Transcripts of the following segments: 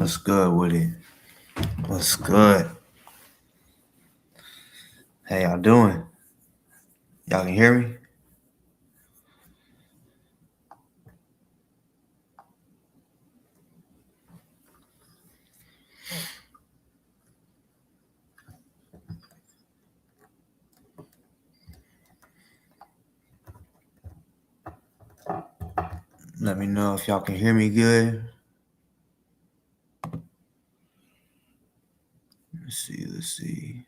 What's good with it? What's good? How y'all doing? Y'all can hear me? Let me know if y'all can hear me good. Let's see.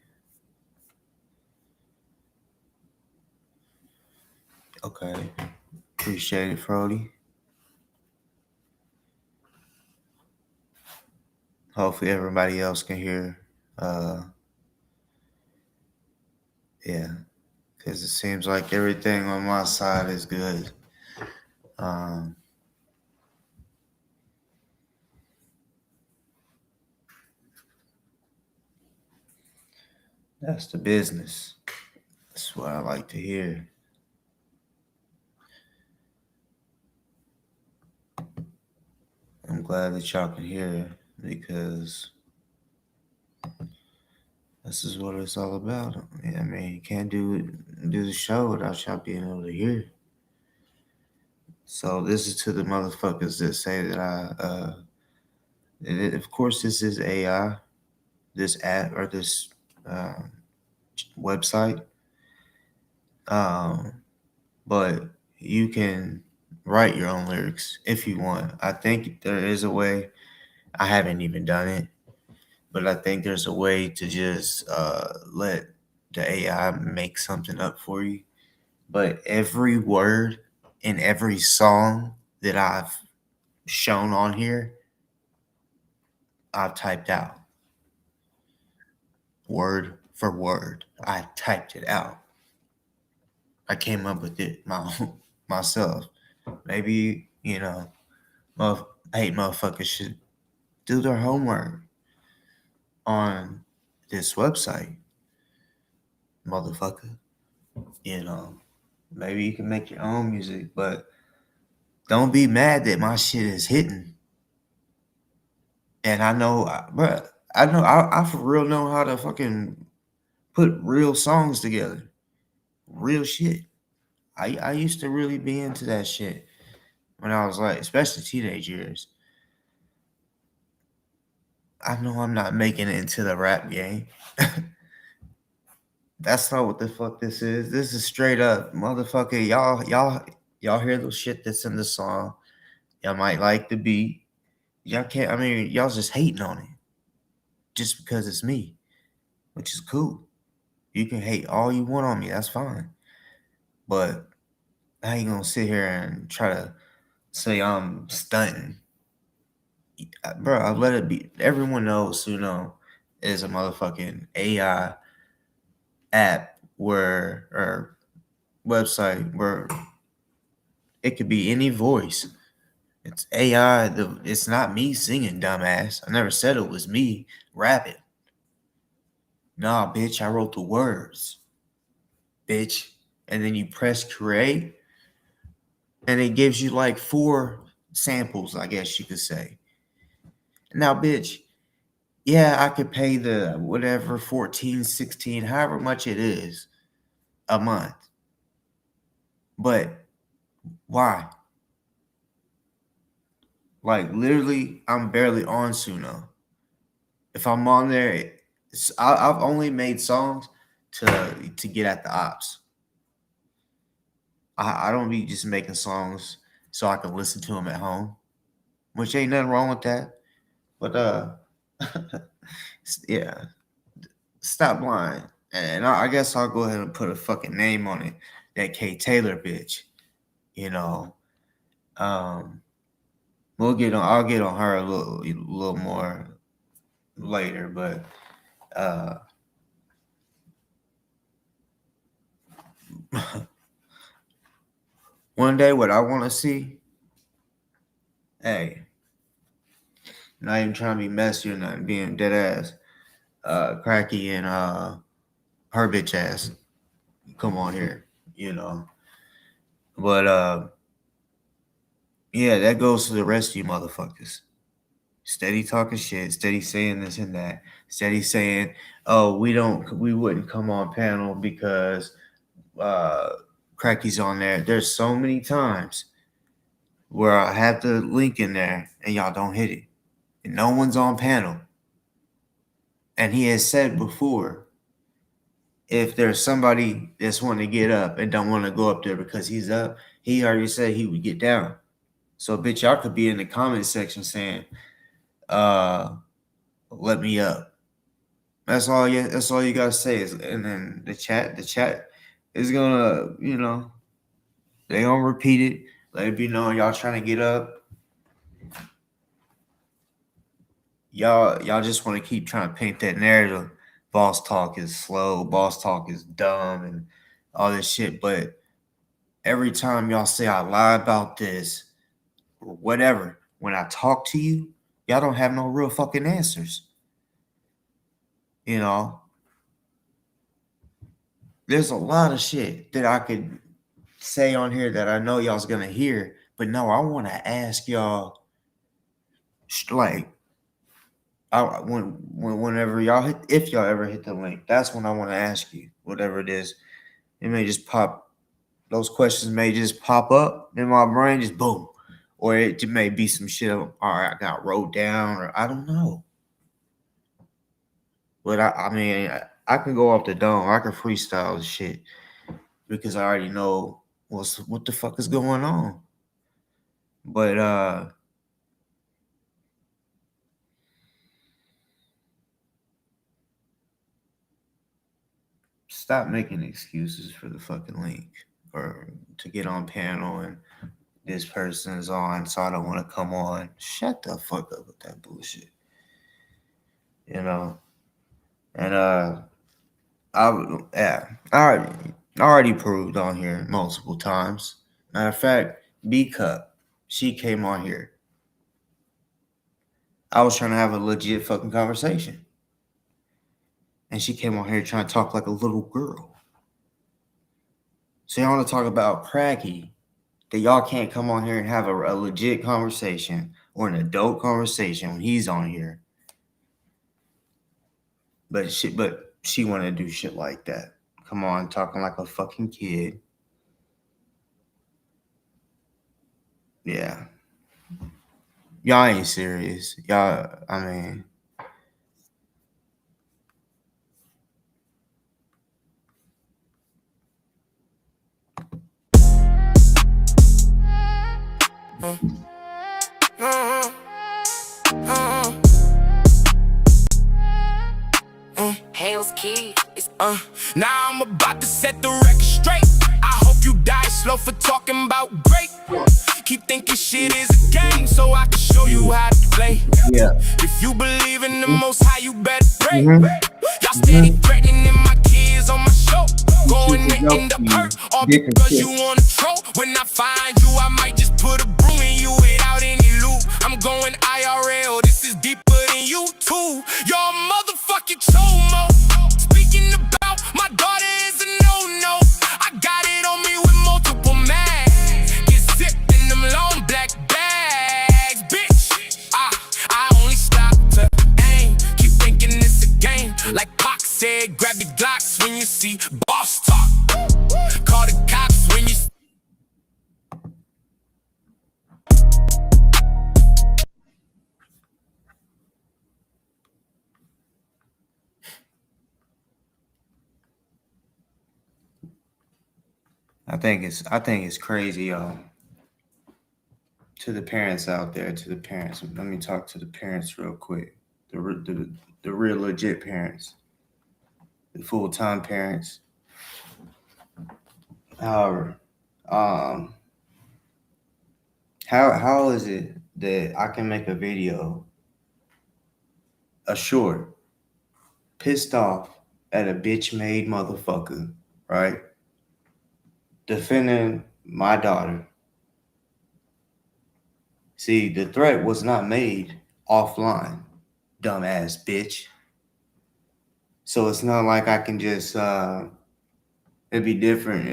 Okay. Appreciate it, Frody. Hopefully everybody else can hear. Yeah. Because it seems like everything on my side is good. That's the business. That's what I like to hear. I'm glad that y'all can hear because this is what it's all about. I mean, you can't do the show without y'all being able to hear. So this is to the motherfuckers that say that of course this is AI, this app or this website. But you can write your own lyrics if you want. I think there is a way. I haven't even done it, but I think there's a way to just let the AI make something up for you. But every word in every song that I've shown on here, I've typed out word for word. I typed it out. I came up with it myself. Maybe, motherfuckers should do their homework on this website, motherfucker. Maybe you can make your own music, but don't be mad that my shit is hitting. And I know, I for real know how to fucking put real songs together, real shit. I used to really be into that shit when I was like, especially teenage years. I know I'm not making it into the rap game. That's not what the fuck this is. This is straight up, motherfucker. Y'all hear the shit that's in the song. Y'all might like the beat. Y'all can't. I mean, y'all just hating on it just because it's me, which is cool. You can hate all you want on me. That's fine. But I ain't gonna sit here and try to say I'm stunting. Bro, I let it be. Everyone knows Suno is a motherfucking AI app or website where it could be any voice. It's AI. It's not me singing, dumbass. I never said it was me rapping. Nah, bitch, I wrote the words, bitch. And then you press create, and it gives you like 4 samples, I guess you could say. Now, bitch, yeah, I could pay the whatever 14, 16, however much it is a month. But why? Like literally, I'm barely on Suno. If I'm on there, I've only made songs to get at the ops. I don't be just making songs so I can listen to them at home, which ain't nothing wrong with that. But yeah, stop lying. And I guess I'll go ahead and put a fucking name on it. That K Taylor bitch. You know, um, I'll get on her a little more later, but one day what I want to see, hey, not even trying to be messy or nothing, being dead ass, Cracky and her bitch ass come on here, you know. But yeah, that goes to the rest of you motherfuckers. Steady talking shit, steady saying this and that, steady saying, "Oh, we wouldn't come on panel because Cracky's on there." There's so many times where I have the link in there and y'all don't hit it, and no one's on panel. And he has said before, if there's somebody that's wanting to get up and don't want to go up there because he's up, he already said he would get down. So, bitch, y'all could be in the comment section saying, let me up. That's all you gotta say is, and then the chat is gonna, they gonna repeat it. Let it be known y'all trying to get up. Y'all just want to keep trying to paint that narrative. Boss talk is slow, boss talk is dumb, and all this shit. But every time y'all say I lie about this or whatever, when I talk to you, y'all don't have no real fucking answers. There's a lot of shit that I could say on here that I know y'all's gonna hear, but no, I want to ask y'all, like, whenever y'all hit, if y'all ever hit the link, that's when I want to ask you whatever it is. It may just pop. Those questions may just pop up in my brain, just boom, or it may be some shit. All right, I got wrote down, or I don't know. But I mean, I can go off the dome. I can freestyle shit because I already know what the fuck is going on. But stop making excuses for the fucking link or to get on panel and this person's on, so I don't want to come on. Shut the fuck up with that bullshit. And I already proved on here multiple times. Matter of fact, B Cup, she came on here. I was trying to have a legit fucking conversation. And she came on here trying to talk like a little girl. So y'all want to talk about Cracky, that y'all can't come on here and have a legit conversation or an adult conversation when he's on here. But she want to do shit like that. Come on, talking like a fucking kid. Yeah. Y'all ain't serious. Y'all, I mean... Hell's Key. Now I'm about to set the record straight. I hope you die slow for talking about great. Keep thinking shit is a game, so I can show you how to play. Yeah. If you believe in the Most High, you better pray. Y'all steady threatening my kids on my show. Going to end up hurt, all because you wanna troll. When I find you, I might just put a broom in you without any loot. I'm going IRL, this is deeper than you too. Y'all motherfucking chomo. Speaking about my daughter is a no-no. I got it on me with multiple mags. Get zipped in them long black bags, bitch. I only stop to aim. Keep thinking it's a game. Like Pac said, grab the Glocks when you see boss talk. Call the cops when you... I think it's crazy, y'all. To the parents out there, let me talk to the parents real quick. The real legit parents, the full-time parents. However, how is it that I can make a video, a short, pissed off at a bitch-made motherfucker, right? Defending my daughter. See, the threat was not made offline, dumbass bitch. So it's not like I can just, it'd be different,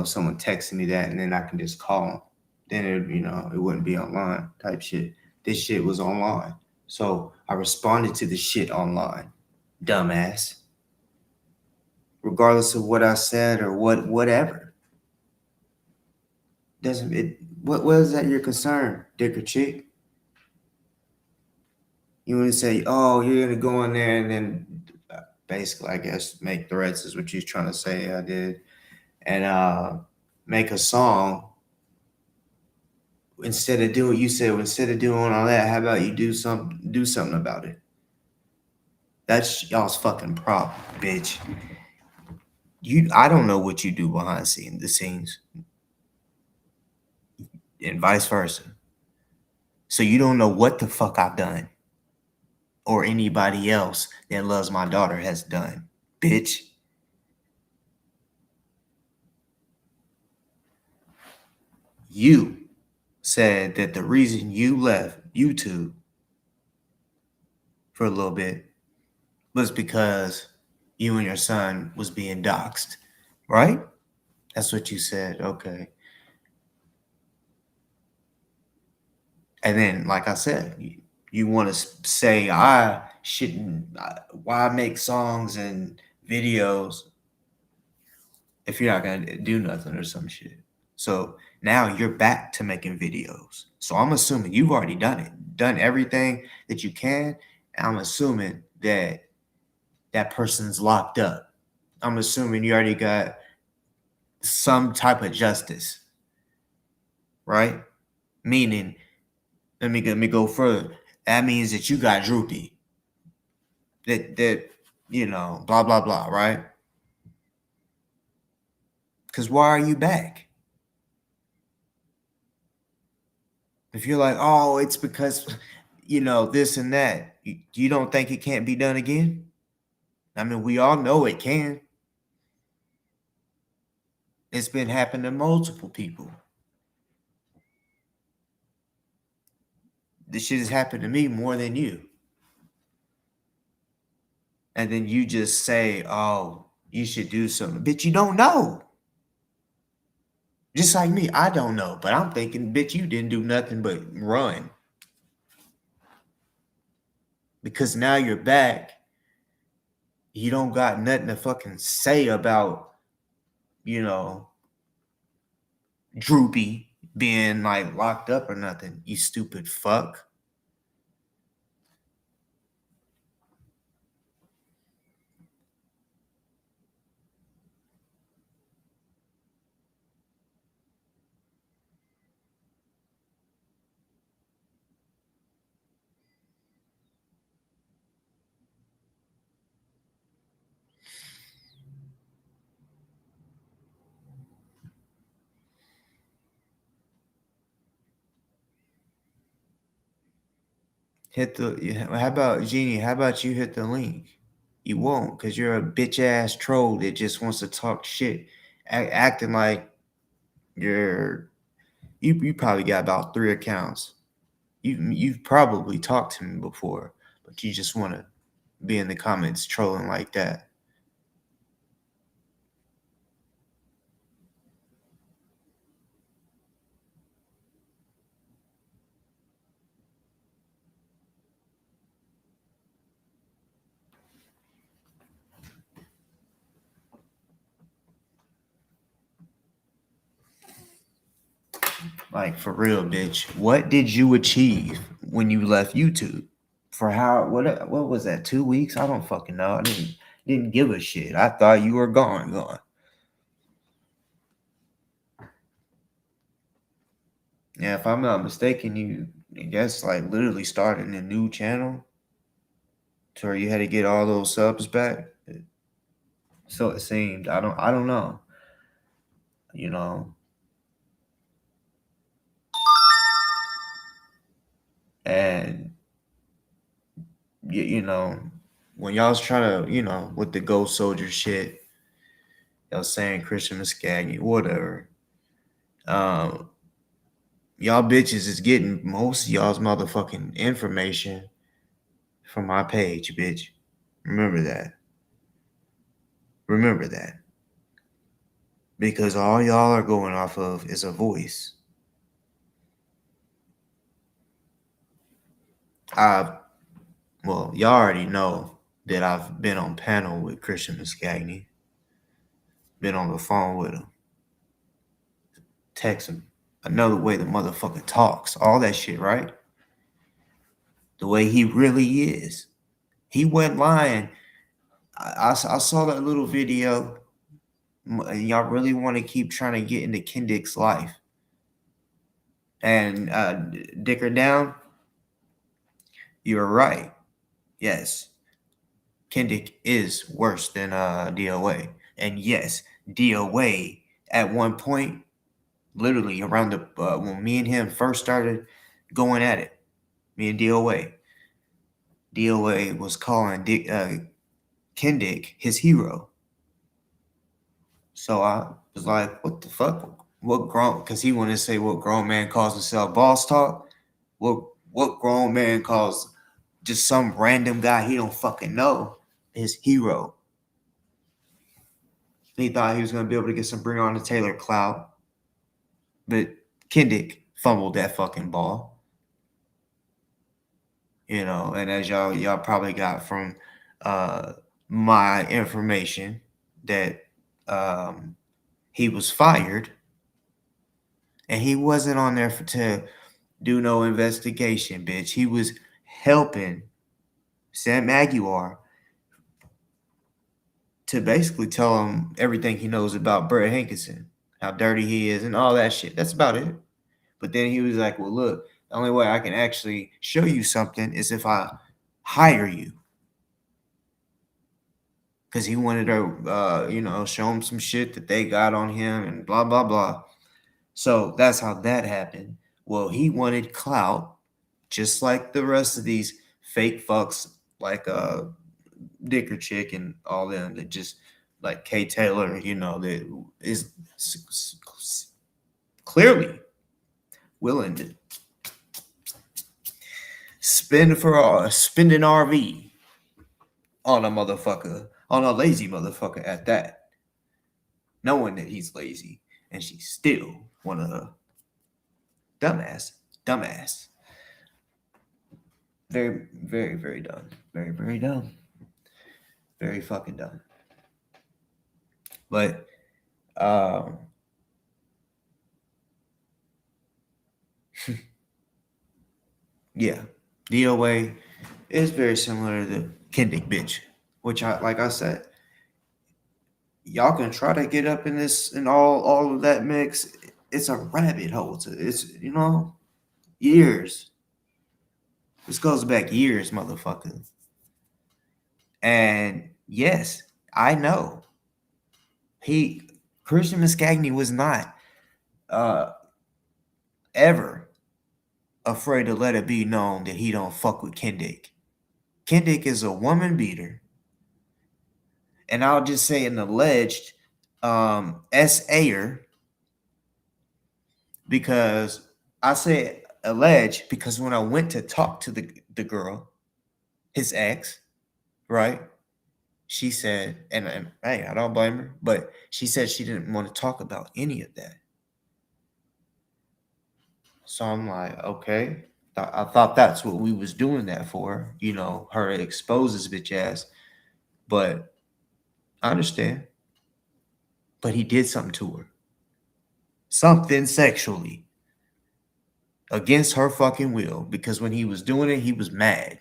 someone texting me that and then I can just call them. Then it wouldn't be online type shit. This shit was online. So I responded to the shit online. Dumbass. Regardless of what I said or whatever. Doesn't it what is that your concern, dick or chick? You want to say, oh, you're gonna go in there and then basically I guess make threats is what you're trying to say I did. And make a song instead of doing all that, how about you do something about it? That's y'all's fucking problem, bitch. I don't know what you do behind the scenes, and vice versa. So you don't know what the fuck I've done or anybody else that loves my daughter has done, bitch. You said that the reason you left YouTube for a little bit was because you and your son was being doxxed, right? That's what you said. Okay. And then, like I said, you want to say I shouldn't, why make songs and videos if you're not going to do nothing or some shit. So now you're back to making videos. So I'm assuming you've already done everything that you can. And I'm assuming that that person's locked up. I'm assuming you already got some type of justice, right? Meaning, let me go further. That means that you got Droopy. That blah blah blah, right? Because why are you back? If you're like, oh, it's because this and that, you don't think it can't be done again? I mean, we all know it can. It's been happening to multiple people. This shit has happened to me more than you. And then you just say, oh, you should do something. Bitch, you don't know. Just like me, I don't know. But I'm thinking, bitch, you didn't do nothing but run. Because now you're back. You don't got nothing to fucking say about, Droopy being like locked up or nothing. You stupid fuck. How about Jeannie? How about you hit the link? You won't, because you're a bitch ass troll that just wants to talk shit, acting like you probably got about 3 accounts. You've probably talked to me before, but you just want to be in the comments trolling like that. Like, for real, bitch. What did you achieve when you left YouTube? For what was that, 2 weeks? I don't fucking know. I didn't give a shit. I thought you were gone. Yeah, if I'm not mistaken, you I guess like literally starting a new channel to where you had to get all those subs back. So it seemed. I don't know. And when y'all was trying to, with the Ghost Soldier shit, y'all saying Christian Muscagni, whatever. Y'all bitches is getting most of y'all's motherfucking information from my page, bitch. Remember that. Remember that. Because all y'all are going off of is a voice. Well, y'all already know that I've been on panel with Christian Muscagni. Been on the phone with him. Text him. Another way the motherfucker talks. All that shit, right? The way he really is. He went lying. I saw that little video. And y'all really want to keep trying to get into Kendrick's life. And Dicker Down, you're right. Yes. Kendrick is worse than DOA. And yes, DOA at one point, literally around the when me and him first started going at it, me and DOA was calling Kendrick his hero. So I was like, what the fuck? What grown? Because he wanted to say what grown man calls himself boss talk. What grown man calls just some random guy he don't fucking know his hero. He thought he was going to be able to get some Breonna Taylor clout. But Kendrick fumbled that fucking ball. You know, and as y'all probably got from my information that he was fired. And he wasn't on there to do no investigation, bitch. He was helping Sam Aguilar to basically tell him everything he knows about Brett Hankinson, how dirty he is, and all that shit. That's about it. But then he was like, well, look, the only way I can actually show you something is if I hire you. Because he wanted to, show him some shit that they got on him and blah, blah, blah. So that's how that happened. Well, he wanted clout, just like the rest of these fake fucks like Dicker Chick and all them that just like Kay Taylor, that is clearly willing to spend an RV on a motherfucker, on a lazy motherfucker at that, knowing that he's lazy, and she's still one of the dumbass. Very, very, very dumb. Very, very dumb. Very fucking dumb. But yeah, DOA is very similar to the Kendrick bitch, which like I said, y'all can try to get up in this and all of that mix. It's a rabbit hole. It's years. This goes back years, motherfucker. And yes, I know. Christian Muscagni was not ever afraid to let it be known that he don't fuck with Kendrick. Kendrick is a woman beater. And I'll just say an alleged SA'er, because I say alleged because when I went to talk to the girl, his ex, right? She said, and hey, I don't blame her, but she said she didn't want to talk about any of that. So I'm like, okay. I thought that's what we was doing that for, her to expose his bitch ass. But I understand. But he did something to her. Something sexually. Against her fucking will. Because when he was doing it, he was mad.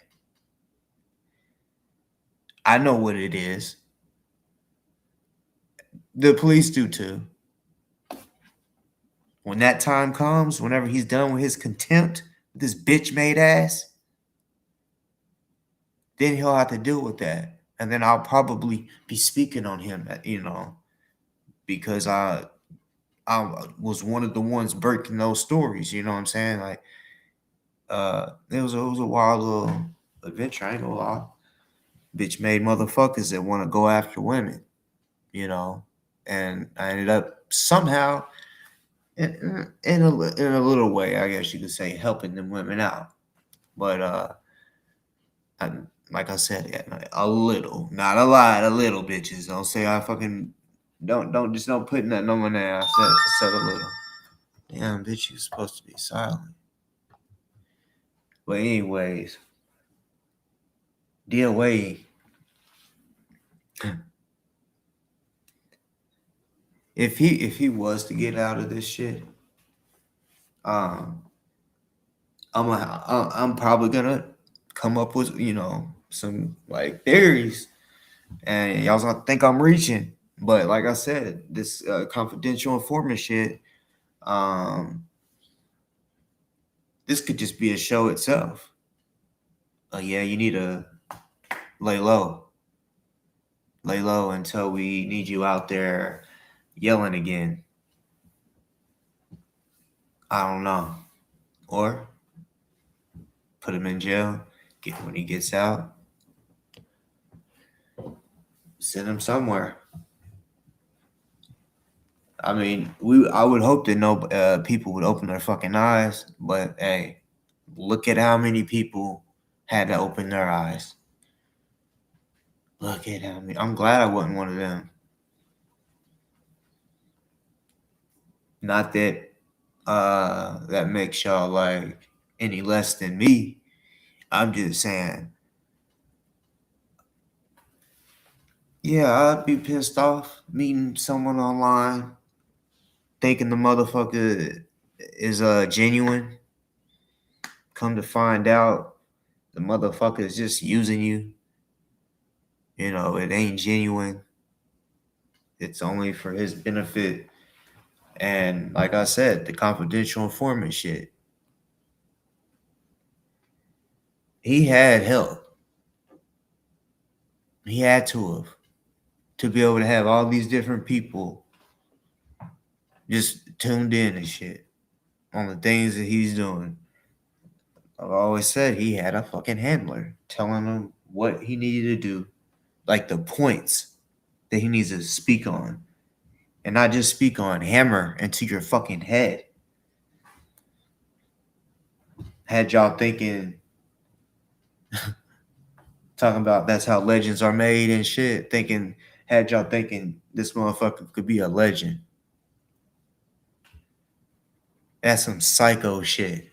I know what it is. The police do too. When that time comes, whenever he's done with his contempt, with this bitch made ass, then he'll have to deal with that. And then I'll probably be speaking on him, because I was one of the ones breaking those stories. You know what I'm saying? Like, it was a wild little adventure. I ain't gonna lie. Bitch made motherfuckers that want to go after women, and I ended up somehow in a little way, I guess you could say, helping them women out. But like I said, a little, not a lot, a little, bitches. Don't say I fucking don't put that no one there. I said a little. Damn, bitch, you're supposed to be silent. But anyways, DOA. If he was to get out of this shit, I'm probably gonna come up with some like theories, and y'all gonna think I'm reaching. But like I said, this confidential informant shit, this could just be a show itself. Yeah, you need to lay low until we need you out there yelling again. I don't know. Or put him in jail. When he gets out, send him somewhere. I mean, I would hope that no people would open their fucking eyes, but hey, look at how many people had to open their eyes. Look at how many. I'm glad I wasn't one of them. Not that that makes y'all like any less than me. I'm just saying, yeah, I'd be pissed off meeting someone online, thinking the motherfucker is genuine. Come to find out, the motherfucker is just using you. You know, it ain't genuine. It's only for his benefit. And like I said, the confidential informant shit. He had help. He had to be able to have all these different people just tuned in and shit on the things that he's doing. I've always said he had a fucking handler telling him what he needed to do, like the points that he needs to speak on, and not just speak on, hammer into your fucking head. Had y'all thinking, talking about that's how legends are made and shit, had y'all thinking this motherfucker could be a legend. That's some psycho shit.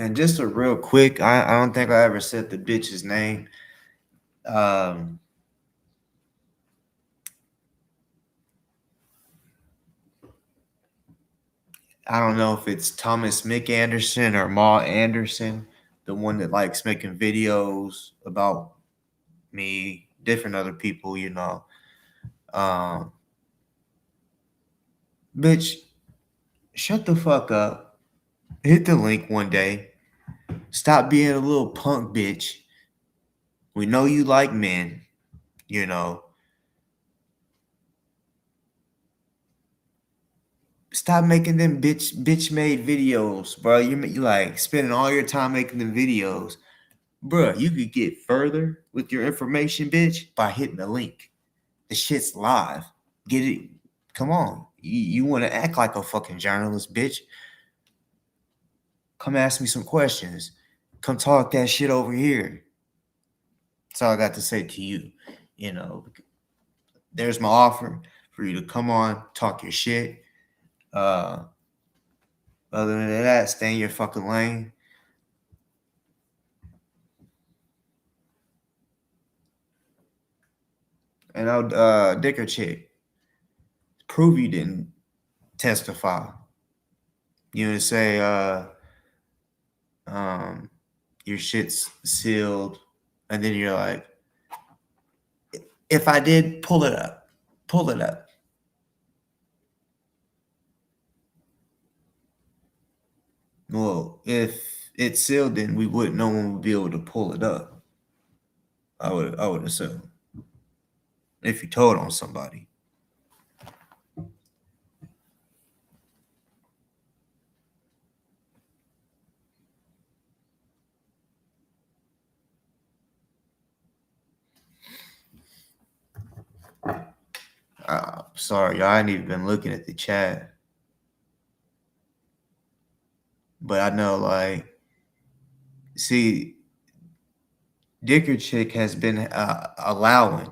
And just a real quick, I don't think I ever said the bitch's name. I don't know if it's Thomas Mick Anderson or Ma Anderson, the one that likes making videos about me, different other people, Bitch, shut the fuck up. Hit the link one day. Stop being a little punk bitch. We know you like men, Stop making them bitch made videos, bro. You like spending all your time making them videos. Bro, you could get further with your information, bitch, by hitting the link. The shit's live. Get it. Come on. You want to act like a fucking journalist, bitch. Come ask me some questions. Come talk that shit over here. That's all I got to say to you. There's my offer for you to come on, talk your shit. Other than that, stay in your fucking lane. And I'll dick or chick. Prove you didn't testify. You know, to say your shit's sealed, and then you're like, if I did, pull it up. Pull it up. Well, if it's sealed, then no one would be able to pull it up. I would assume. If you told on somebody. Sorry, y'all. I ain't even been looking at the chat. But I know, like, see, Dicker chick has been allowing,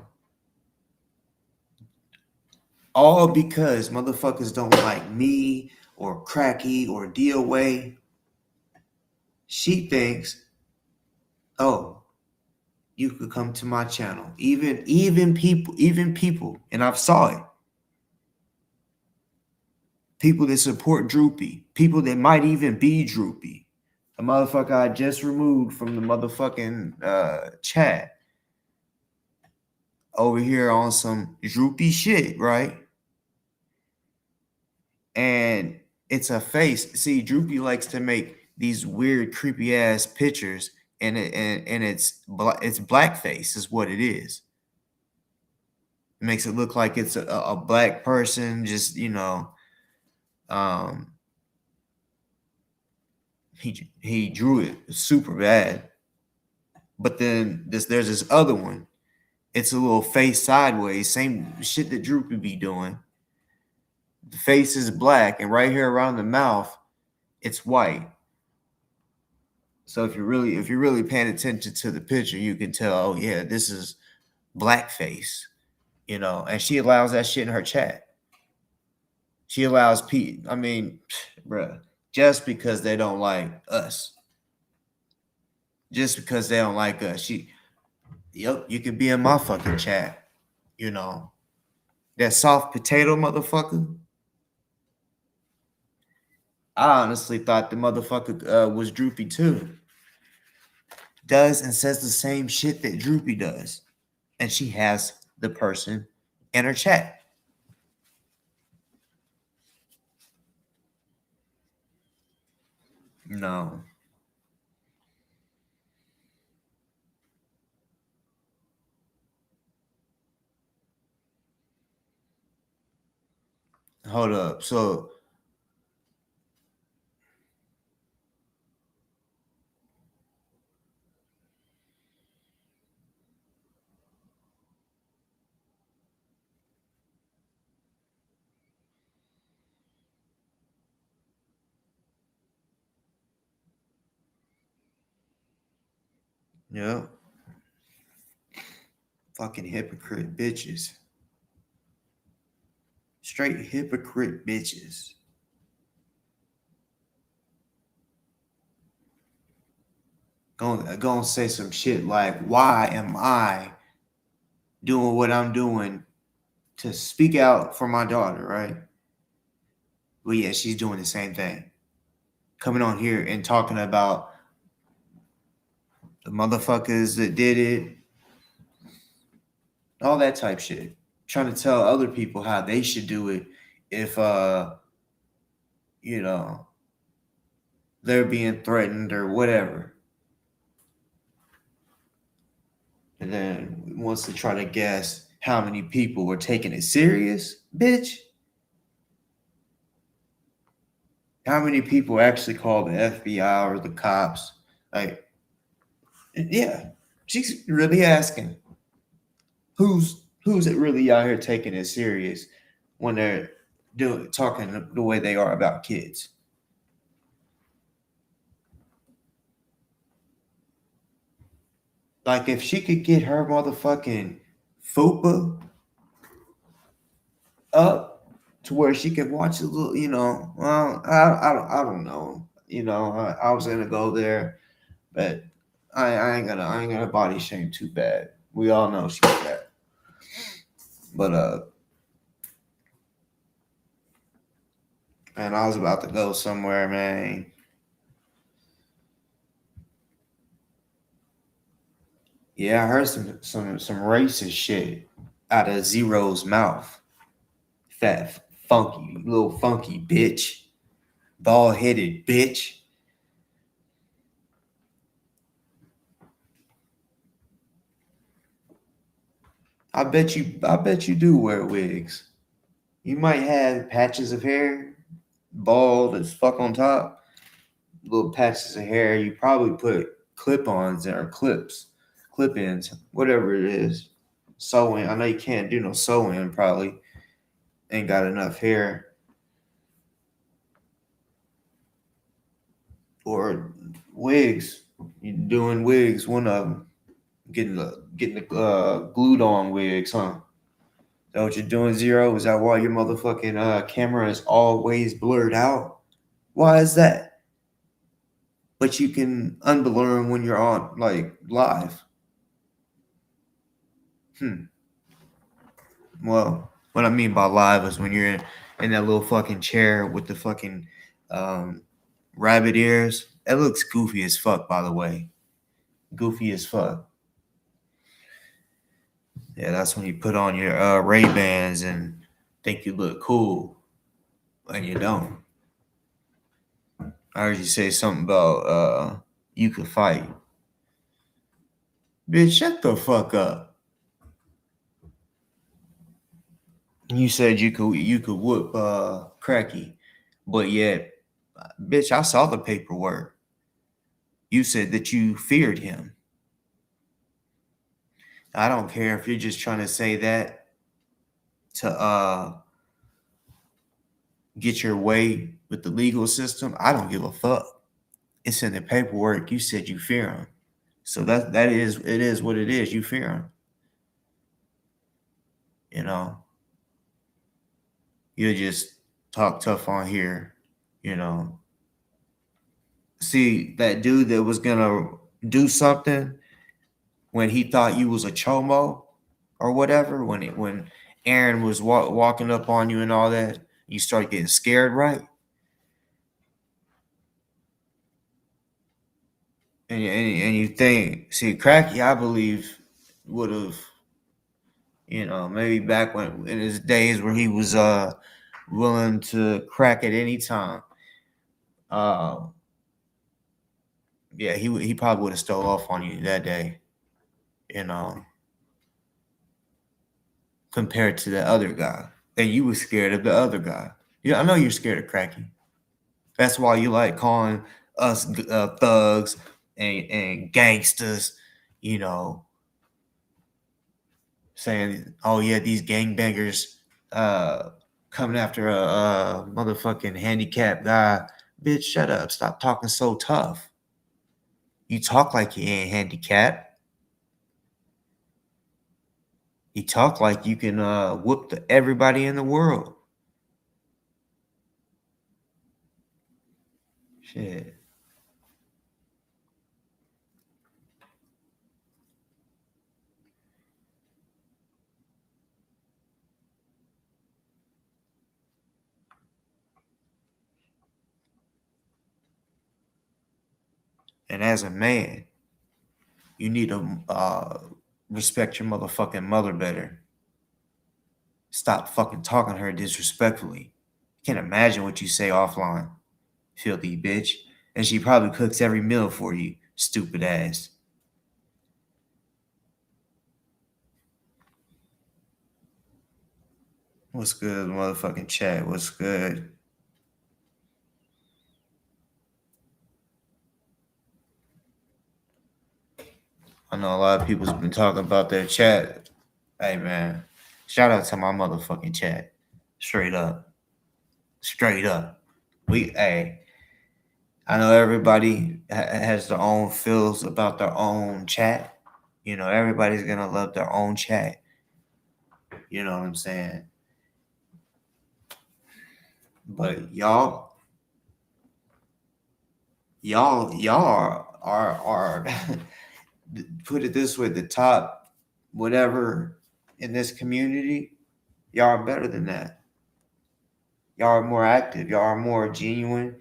all because motherfuckers don't like me or Cracky or DOA. She thinks, oh, you could come to my channel. Even people, and I've saw it. People that support Droopy, people that might even be Droopy. A motherfucker I just removed from the motherfucking chat over here on some Droopy shit, right? And it's a face. See, Droopy likes to make these weird, creepy ass pictures, and it's blackface is what it is. It makes it look like it's a black person, just um, he drew it super bad. But then there's this other one. It's a little face sideways, same shit that Droopy be doing. The face is black, and right here around the mouth, it's white. So if you're really paying attention to the picture, you can tell, oh yeah, this is blackface, and she allows that shit in her chat. She allows Pete. I mean, bruh, just because they don't like us. Just because they don't like us. Yep, you can be in my fucking chat. That soft potato motherfucker. I honestly thought the motherfucker was Droopy too. Does and says the same shit that Droopy does. And she has the person in her chat. No. Hold up. So yeah. Fucking hypocrite bitches. Straight hypocrite bitches. Gonna say some shit like, why am I doing what I'm doing to speak out for my daughter, right? Well, yeah, she's doing the same thing. Coming on here and talking about the motherfuckers that did it, all that type shit. Trying to tell other people how they should do it if they're being threatened or whatever. And then wants to try to guess how many people were taking it serious, bitch. How many people actually called the FBI or the cops? Like, yeah, she's really asking who's it really out here taking it serious when they're talking the way they are about kids. Like, if she could get her motherfucking FUPA up to where she could watch a little, well, I don't know. I was gonna go there, but I ain't gonna body shame too bad. We all know she's bad. But man, I was about to go somewhere, man. Yeah, I heard some racist shit out of Zero's mouth. Fat, funky, little funky bitch. Bald headed bitch. I bet you do wear wigs. You might have patches of hair, bald as fuck on top, little patches of hair. You probably put clip-ons or clip-ins, whatever it is. Sewing. I know you can't do no sewing, probably. Ain't got enough hair. Or wigs. You're doing wigs, one of them. Getting the glued on wigs, huh? Is that what you're doing, Zero? Is that why your motherfucking camera is always blurred out? Why is that? But you can unblur them when you're on like live. Well, what I mean by live is when you're in that little fucking chair with the fucking rabbit ears. It looks goofy as fuck, by the way. Goofy as fuck. Yeah, that's when you put on your Ray-Bans and think you look cool, and you don't. I heard you say something about you could fight. Bitch, shut the fuck up. You said you could whoop Cracky, but yet, bitch, I saw the paperwork. You said that you feared him. I don't care if you're just trying to say that to get your way with the legal system. I don't give a fuck. It's in the paperwork. You said you fear him. So that is what it is. You fear him. You know. You just talk tough on here, you know. See, that dude that was gonna do something when he thought you was a chomo or whatever, when Aaron was walking up on you and all that, you start getting scared, right? And you think, see, Cracky, I believe, would have, maybe back when in his days where he was willing to crack at any time. Yeah, he probably would have stole off on you that day, compared to the other guy. And you were scared of the other guy. Yeah, I know you're scared of Cracky. That's why you like calling us thugs and gangsters, saying, oh yeah, these gangbangers coming after a motherfucking handicapped guy. Bitch, shut up. Stop talking so tough. You talk like you ain't handicapped. You talk like you can whoop everybody in the world. Shit. And as a man, you need to respect your motherfucking mother better. Stop fucking talking to her disrespectfully. Can't imagine what you say offline, filthy bitch. And she probably cooks every meal for you, stupid ass. What's good, motherfucking chat? What's good? I know a lot of people's been talking about their chat. Hey, man. Shout out to my motherfucking chat. Straight up. Straight up. I know everybody has their own feels about their own chat. Everybody's going to love their own chat. You know what I'm saying? But y'all are put it this way, the top whatever in this community, y'all are better than that. Y'all are more active. Y'all are more genuine.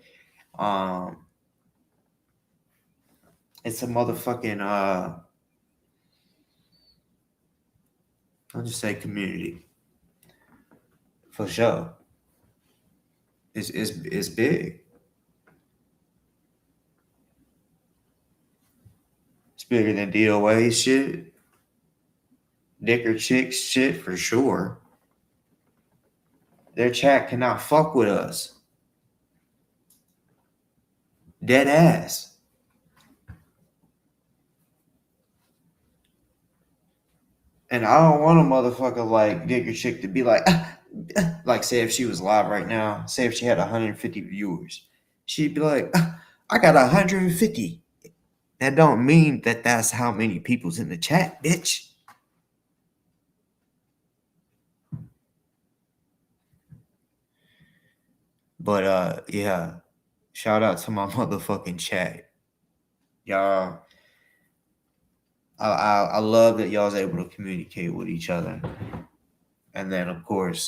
It's a motherfucking I'll just say community. For sure. It's big. It's bigger than DOA shit. Dicker chicks shit for sure. Their chat cannot fuck with us. Dead ass. And I don't want a motherfucker like Dicker Chick to be like, like say if she was live right now, say if she had 150 viewers, she'd be like, I got 150. That don't mean that that's how many people's in the chat, bitch. But yeah. Shout out to my motherfucking chat. Y'all, I love that y'all's able to communicate with each other. And then of course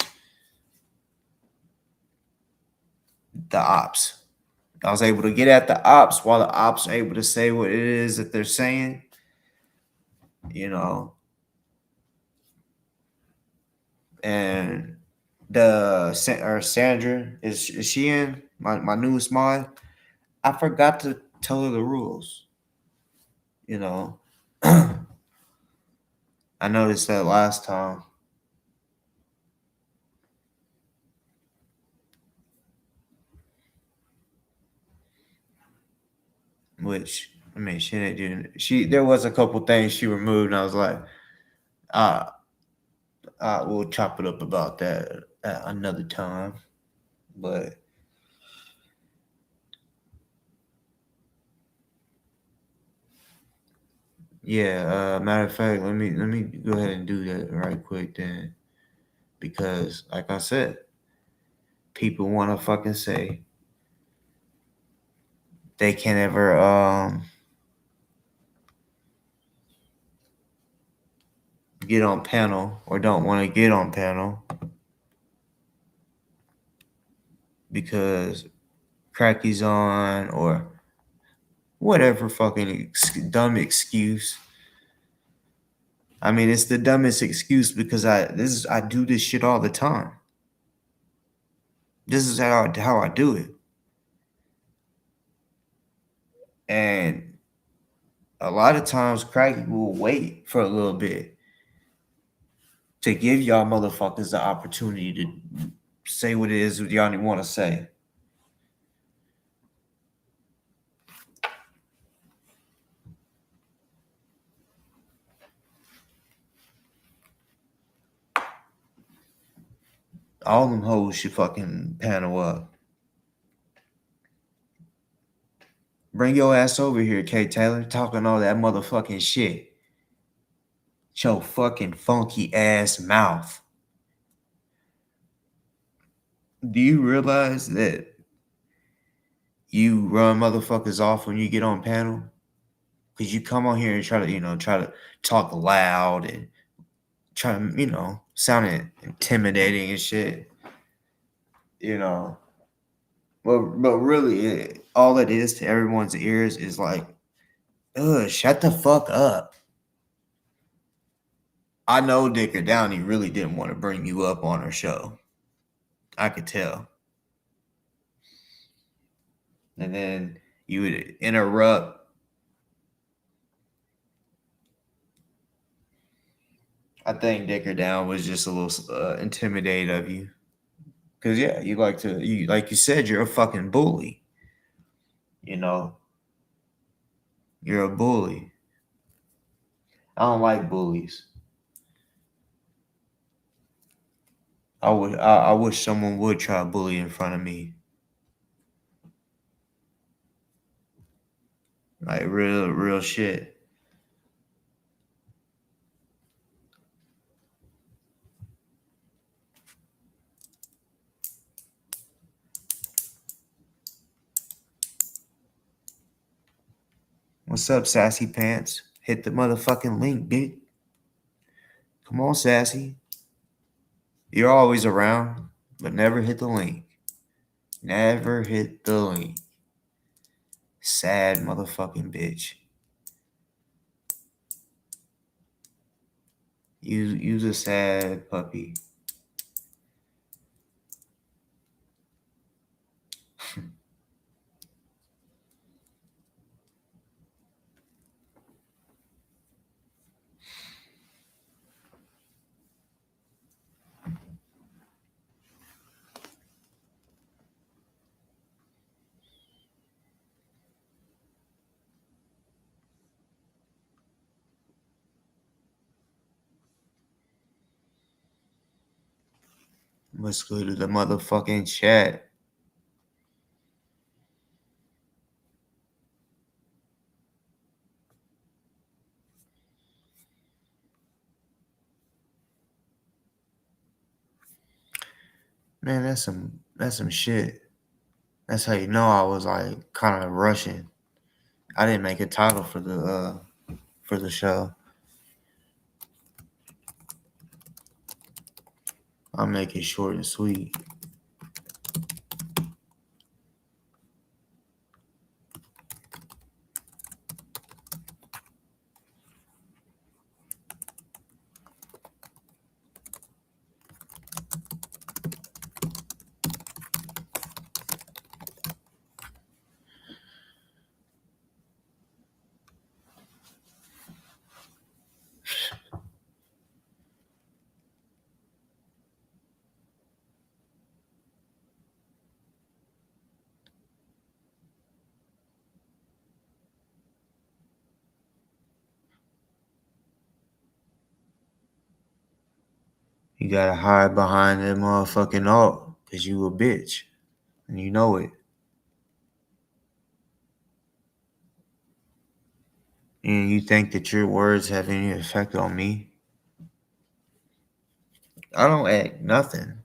the ops. I was able to get at the ops while the ops are able to say what it is that they're saying. You know. And Sandra, is she in? My newest mod? I forgot to tell her the rules. You know. I noticed that last time. Which I mean, she didn't do. There was a couple things she removed, and I was like, uh, we'll chop it up about that at another time. But yeah, matter of fact, let me go ahead and do that right quick then, because like I said, people want to fucking say they can't ever get on panel or don't want to get on panel because Cracky's on or whatever fucking dumb excuse. I mean, it's the dumbest excuse because I do this shit all the time. This is how I do it. And a lot of times Cracky will wait for a little bit to give y'all motherfuckers the opportunity to say what it is y'all want to say. All them hoes should fucking panel up. Bring your ass over here, K. Taylor, talking all that motherfucking shit. Your fucking funky ass mouth. Do you realize that you run motherfuckers off when you get on panel? Because you come on here and try to talk loud and try to, sound intimidating and shit. But really, all it is to everyone's ears is like, ugh, shut the fuck up. I know Dicker Downey really didn't want to bring you up on her show. I could tell. And then you would interrupt. I think Dicker Down was just a little intimidated of you. Because, yeah, like you said, you're a fucking bully. You're a bully. I don't like bullies. I wish someone would try to bully in front of me. Like real shit. What's up, Sassy Pants? Hit the motherfucking link, bitch. Come on, Sassy. You're always around, but never hit the link. Never hit the link. Sad motherfucking bitch. You's a sad puppy. Let's go to the motherfucking chat. Man, that's some shit. That's how you know I was like kind of rushing. I didn't make a title for the show. I'll make it short and sweet. You gotta hide behind that motherfucking alt, cause you a bitch. And you know it. And you think that your words have any effect on me? I don't act nothing.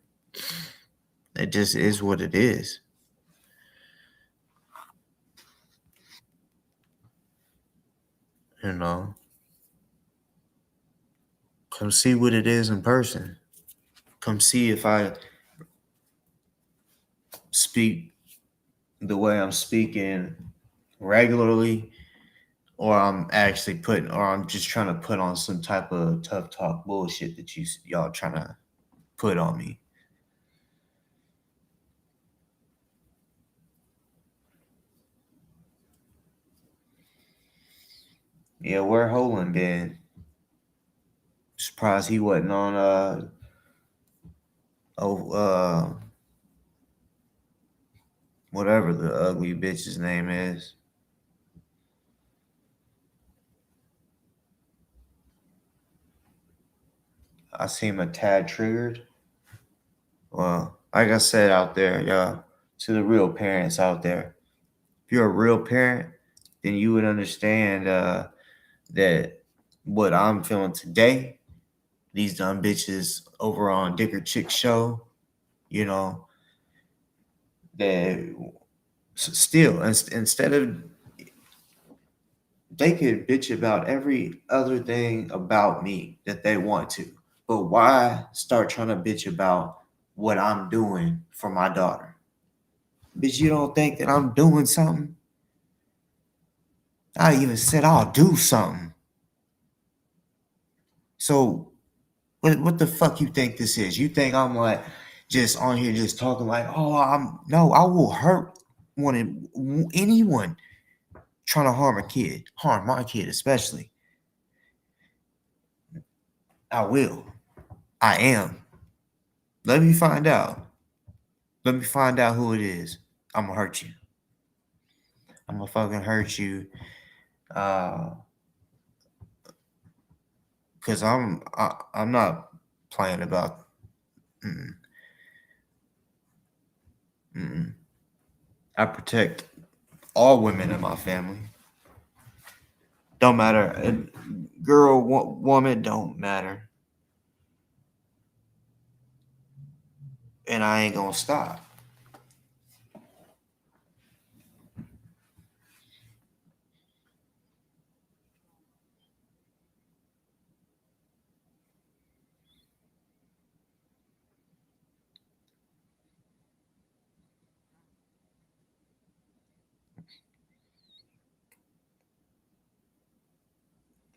It just is what it is. You know? Come see what it is in person. Come see if I speak the way I'm speaking regularly, or I'm just trying to put on some type of tough talk bullshit that y'all trying to put on me. Yeah, where Holland been? Surprised he wasn't on whatever the ugly bitch's name is. I seem a tad triggered. Well, like I said out there, y'all, to the real parents out there, if you're a real parent, then you would understand that what I'm feeling today, these dumb bitches over on Dicker Chick Show, you know, that still, instead of, they could bitch about every other thing about me that they want to, but why start trying to bitch about what I'm doing for my daughter? Bitch, you don't think that I'm doing something? I even said I'll do something. So what the fuck you think this is? You think I'm like just on here just talking like, oh, I will hurt anyone trying to harm my kid especially. I will. I am. Let me find out. Let me find out who it is. I'm gonna hurt you. I'm gonna fucking hurt you. Cause I'm not playing about. Mm-mm. Mm-mm. I protect all women in my family. Don't matter, girl, woman, don't matter. And I ain't gonna stop.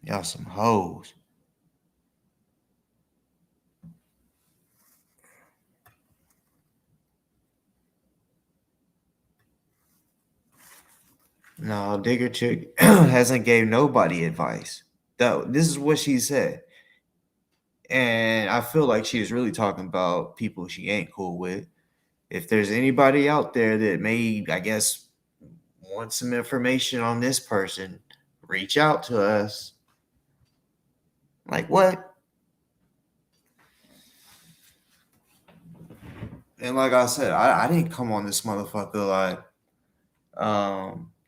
Y'all some hoes. No, Digger Chick hasn't gave nobody advice. This is what she said. And I feel like she was really talking about people she ain't cool with. If there's anybody out there that may, I guess, want some information on this person, reach out to us. Like, what? And like I said, I didn't come on this motherfucker like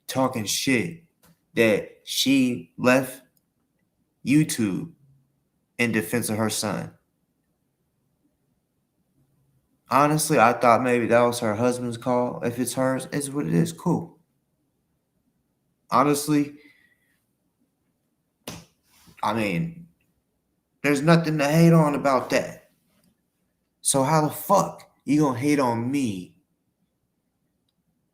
talking shit that she left YouTube in defense of her son. Honestly, I thought maybe that was her husband's call. If it's hers, it's what it is. Cool. Honestly, I mean, there's nothing to hate on about that. So how the fuck you gonna hate on me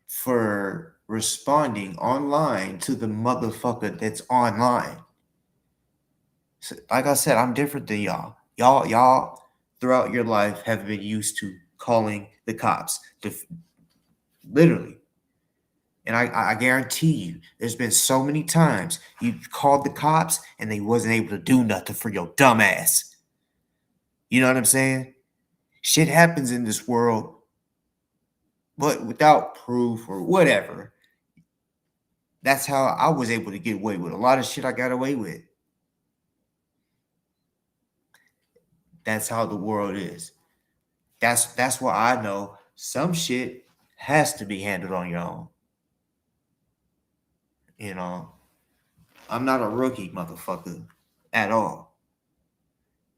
for responding online to the motherfucker that's online? So, like I said, I'm different than y'all. Y'all throughout your life have been used to calling the cops. Literally. And I guarantee you, there's been so many times you called the cops and they wasn't able to do nothing for your dumb ass. You know what I'm saying? Shit happens in this world, but without proof or whatever. That's how I was able to get away with a lot of shit I got away with. That's how the world is. That's why I know some shit has to be handled on your own. You know, I'm not a rookie motherfucker at all.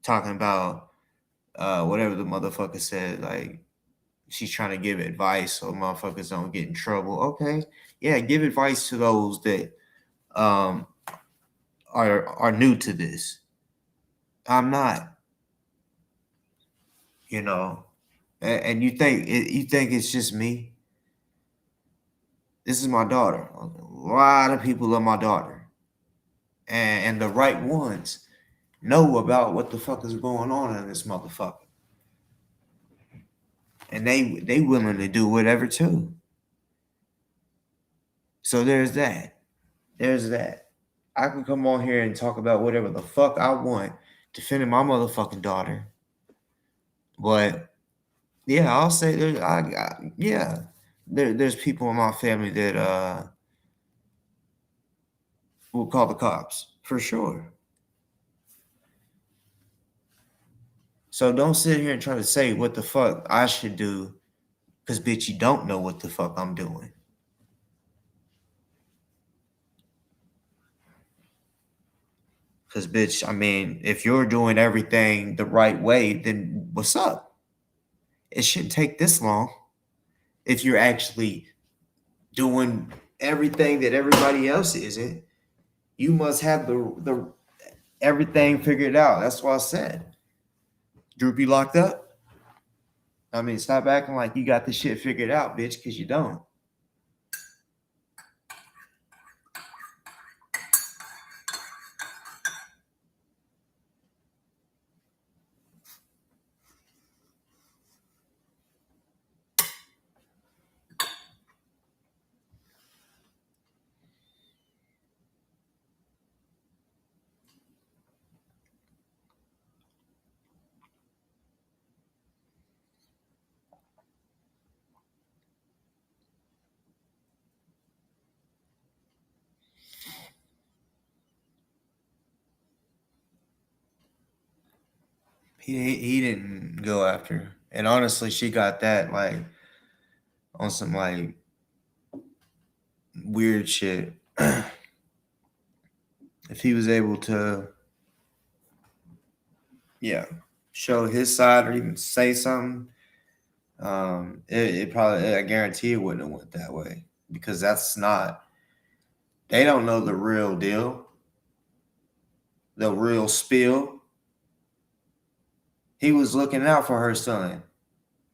Talking about whatever the motherfucker said, like she's trying to give advice so motherfuckers don't get in trouble. Okay, yeah, give advice to those that um are new to this. I'm not, you know, and you think it's just me. This is my daughter. A lot of people love my daughter, and the right ones know about what the fuck is going on in this motherfucker, and they willing to do whatever too. So there's that. There's that. I can come on here and talk about whatever the fuck I want, defending my motherfucking daughter. But yeah, I'll say yeah, there's people in my family that will call the cops for sure. So don't sit here and try to say what the fuck I should do, because bitch, you don't know what the fuck I'm doing. Because bitch, I mean, if you're doing everything the right way, then what's up? It shouldn't take this long if you're actually doing everything that everybody else isn't. You must have the everything figured out. That's what I said. Droopy locked up. I mean, stop acting like you got the shit figured out, bitch, because you don't. He didn't go after her. And honestly, she got that like on some like weird shit. If he was able to, yeah, show his side or even say something, it probably, I guarantee it wouldn't have went that way, because that's not, they don't know the real deal, the real spill. He was looking out for her son,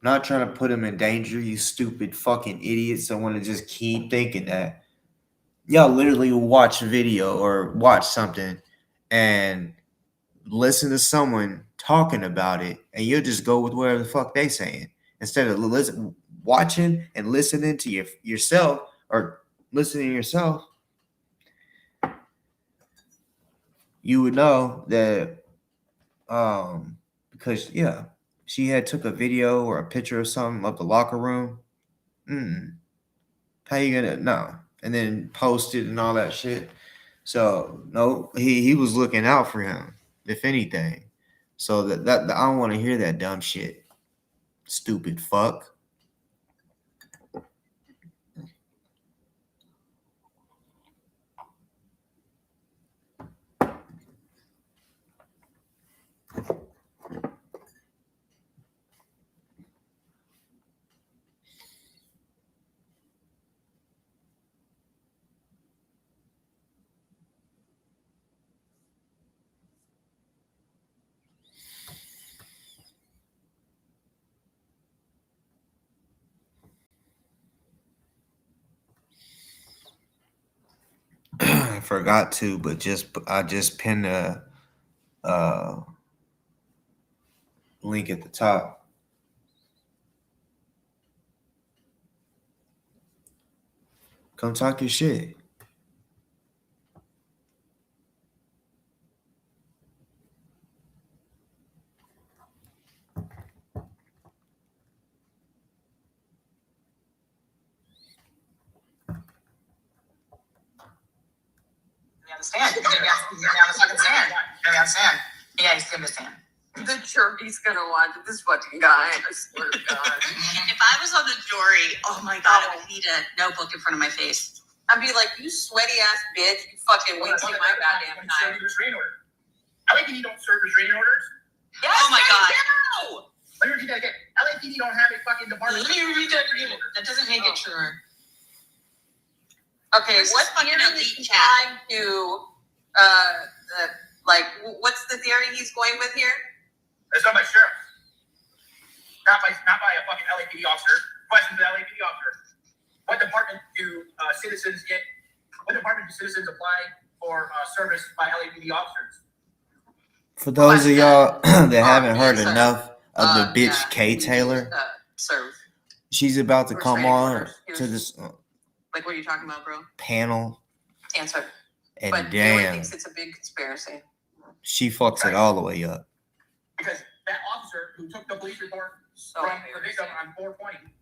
not trying to put him in danger. You stupid fucking idiots! I want to just keep thinking that y'all literally watch a video or watch something and listen to someone talking about it, and you'll just go with whatever the fuck they saying instead of watching and listening to yourself, or listening to yourself. You would know that, because yeah, she had took a video or a picture or something of the locker room. How you gonna no? And then post it and all that shit. So no, he was looking out for him, if anything. So that I don't want to hear that dumb shit. Stupid fuck. forgot to, but I just pinned a link at the top. Come talk your shit. Stand. He's gonna be on the fucking stand. He's gonna be on the stand. Yeah, he's gonna stand. The jury's gonna watch this fucking guy. I swear to God. If I was on the jury, oh my God, I would need a notebook in front of my face. I'd be like, you sweaty ass bitch, you fucking wait till my goddamn time. LAPD don't serve restraining orders. Yes, Oh my God. No! Let me repeat that again. LAPD don't have a fucking department. Let me read that again. That doesn't make it truer. Okay, This is what fucking theory elite is he chat. trying to, like, what's the theory he's going with here? It's not by sheriff. Not by a fucking LAPD officer. Question to the LAPD officer. What department do citizens get? What department do citizens apply for service by LAPD officers? For those of y'all that haven't heard yes, sir. enough of the bitch Yeah, Kay he Taylor, serve. she's about to come Restraining on orders. to this Like, what are you talking about, bro? panel, Answer. and But Taylor damn, thinks it's a big conspiracy. she fucks it all the way up. Because that officer who took the police report So from the victim on 420,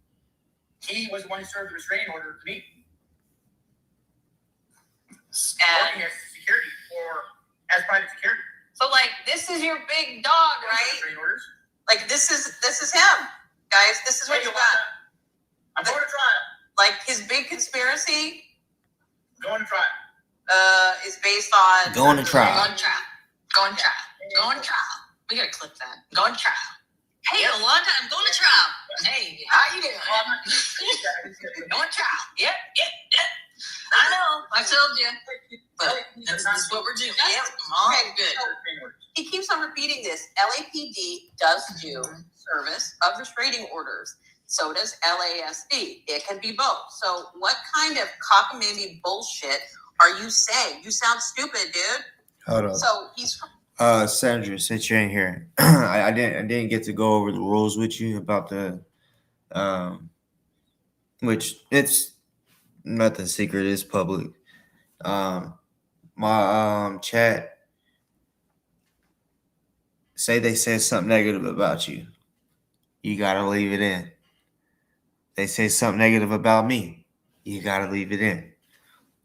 he was the one who served the restraining order to me. Working and as security or as private security. so, like, this is your big dog, right? Restraining orders. Like, this is him, guys. This is what Hey, you Yolanda, got. I'm going to trial. Like, his big conspiracy Going to trial. is based on Going to trial. Go on trial. Go on trial. Go on trial. We gotta clip that. Go on trial. Hey, Yolanda, I'm going to trial. Hey, how you doing? Well, I'm not going to Go on trial. Yep. I know. I told you. But this is what we're doing. Yep. All Okay, good. He keeps on repeating this. LAPD does do service of restraining orders. So does LASD. It can be both. So what kind of cockamamie bullshit are you saying? You sound stupid, dude. Hold up. So he's Sandra, since you're in here, I didn't get to go over the rules with you about the which it's nothing secret, it's public. My chat say they said something negative about you. You gotta leave it in. They say something negative about me. You gotta leave it in.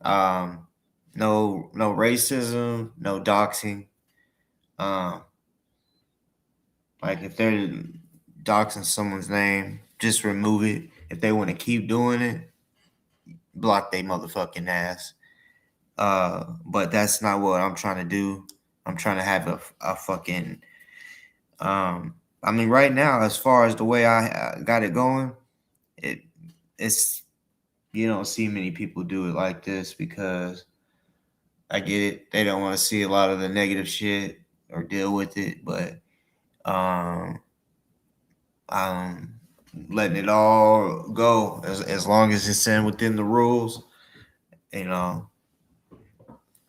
No racism, no doxing. Like if they're doxing someone's name, just remove it. If they want to keep doing it, block they motherfucking ass. But that's not what I'm trying to do. I'm trying to have a fucking I mean right now, as far as the way I got it going, it's you don't see many people do it like this because I get it. They don't want to see a lot of the negative shit or deal with it, but I'm letting it all go as long as it's within the rules, you know.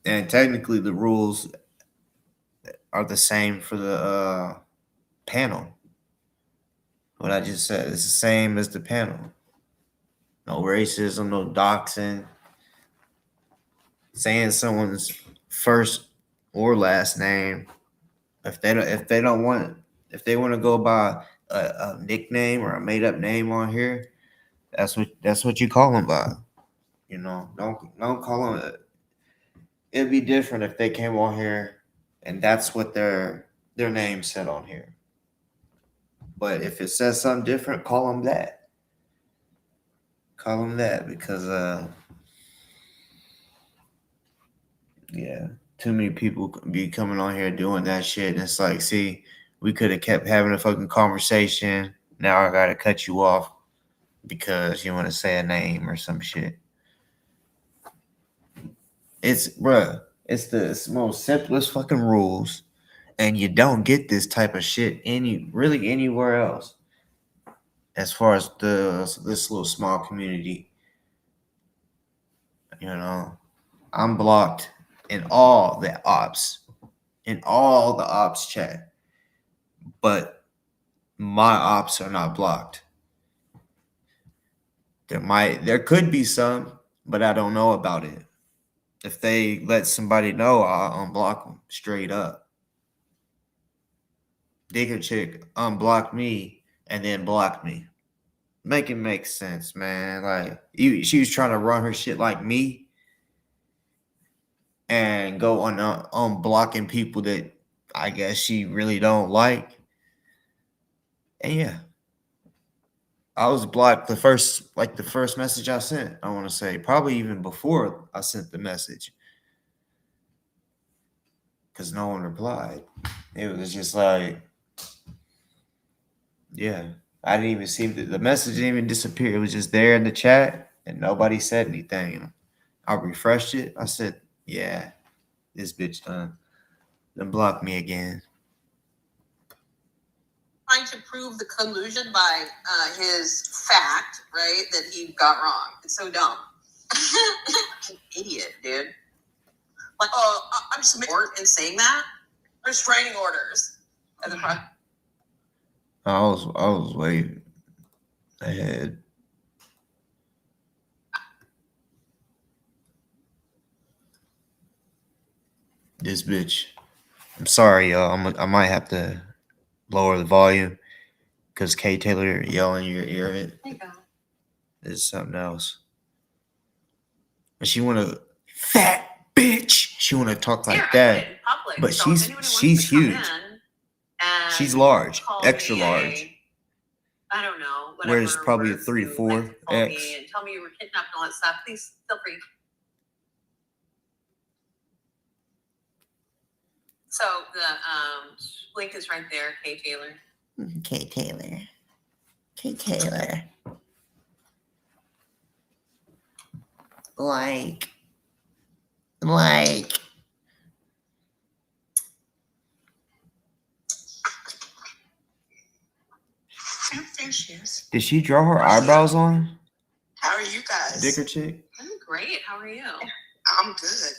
And technically, the rules are the same for the panel. What I just said, it's the same as the panel. No racism, no doxing, saying someone's first or last name. If they want to go by a nickname or a made up name on here, that's what you call them by. You know, don't call them. It'd be different if they came on here and that's what their name said on here. But if it says something different, call them that. Call them that because yeah, too many people be coming on here doing that shit, and it's like, see, we could have kept having a fucking conversation. Now I gotta cut you off because you want to say a name or some shit. It's the most simplest fucking rules, and you don't get this type of shit anywhere else. As far as this little small community, you know, I'm blocked in all the ops chat, but my ops are not blocked. There could be some, but I don't know about it. If they let somebody know, I'll unblock them straight up. Digger chick unblocked me and then blocked me. Make it make sense, man. Like she was trying to run her shit like me and go on unblocking people that I guess she really don't like. And yeah, I was blocked the first message I sent. I want to say probably even before I sent the message, because no one replied. It was just like, yeah, I didn't even see the message didn't even disappear. It was just there in the chat, and nobody said anything. I refreshed it. I said, yeah, this bitch done blocked me again. Trying to prove the collusion by his fact, right, that he got wrong. It's so dumb. Fucking idiot, dude. Like, oh, I'm smart in saying that. Restraining orders. And the I was way ahead. This bitch. I'm sorry, y'all. I might have to lower the volume because K Taylor yelling in your ear. It is something else. And she wanna fat bitch. She wanna talk like that. Public, but so she's huge. She's large, extra large. I don't know. Where's probably a 3-4 X. And tell me you were kidnapped and all that stuff. Please feel free. So the link is right there, K Taylor. K Taylor. K Taylor. Like. There she is. Did she draw her eyebrows on? How are you guys? Dicker chick? I'm great. How are you? I'm good.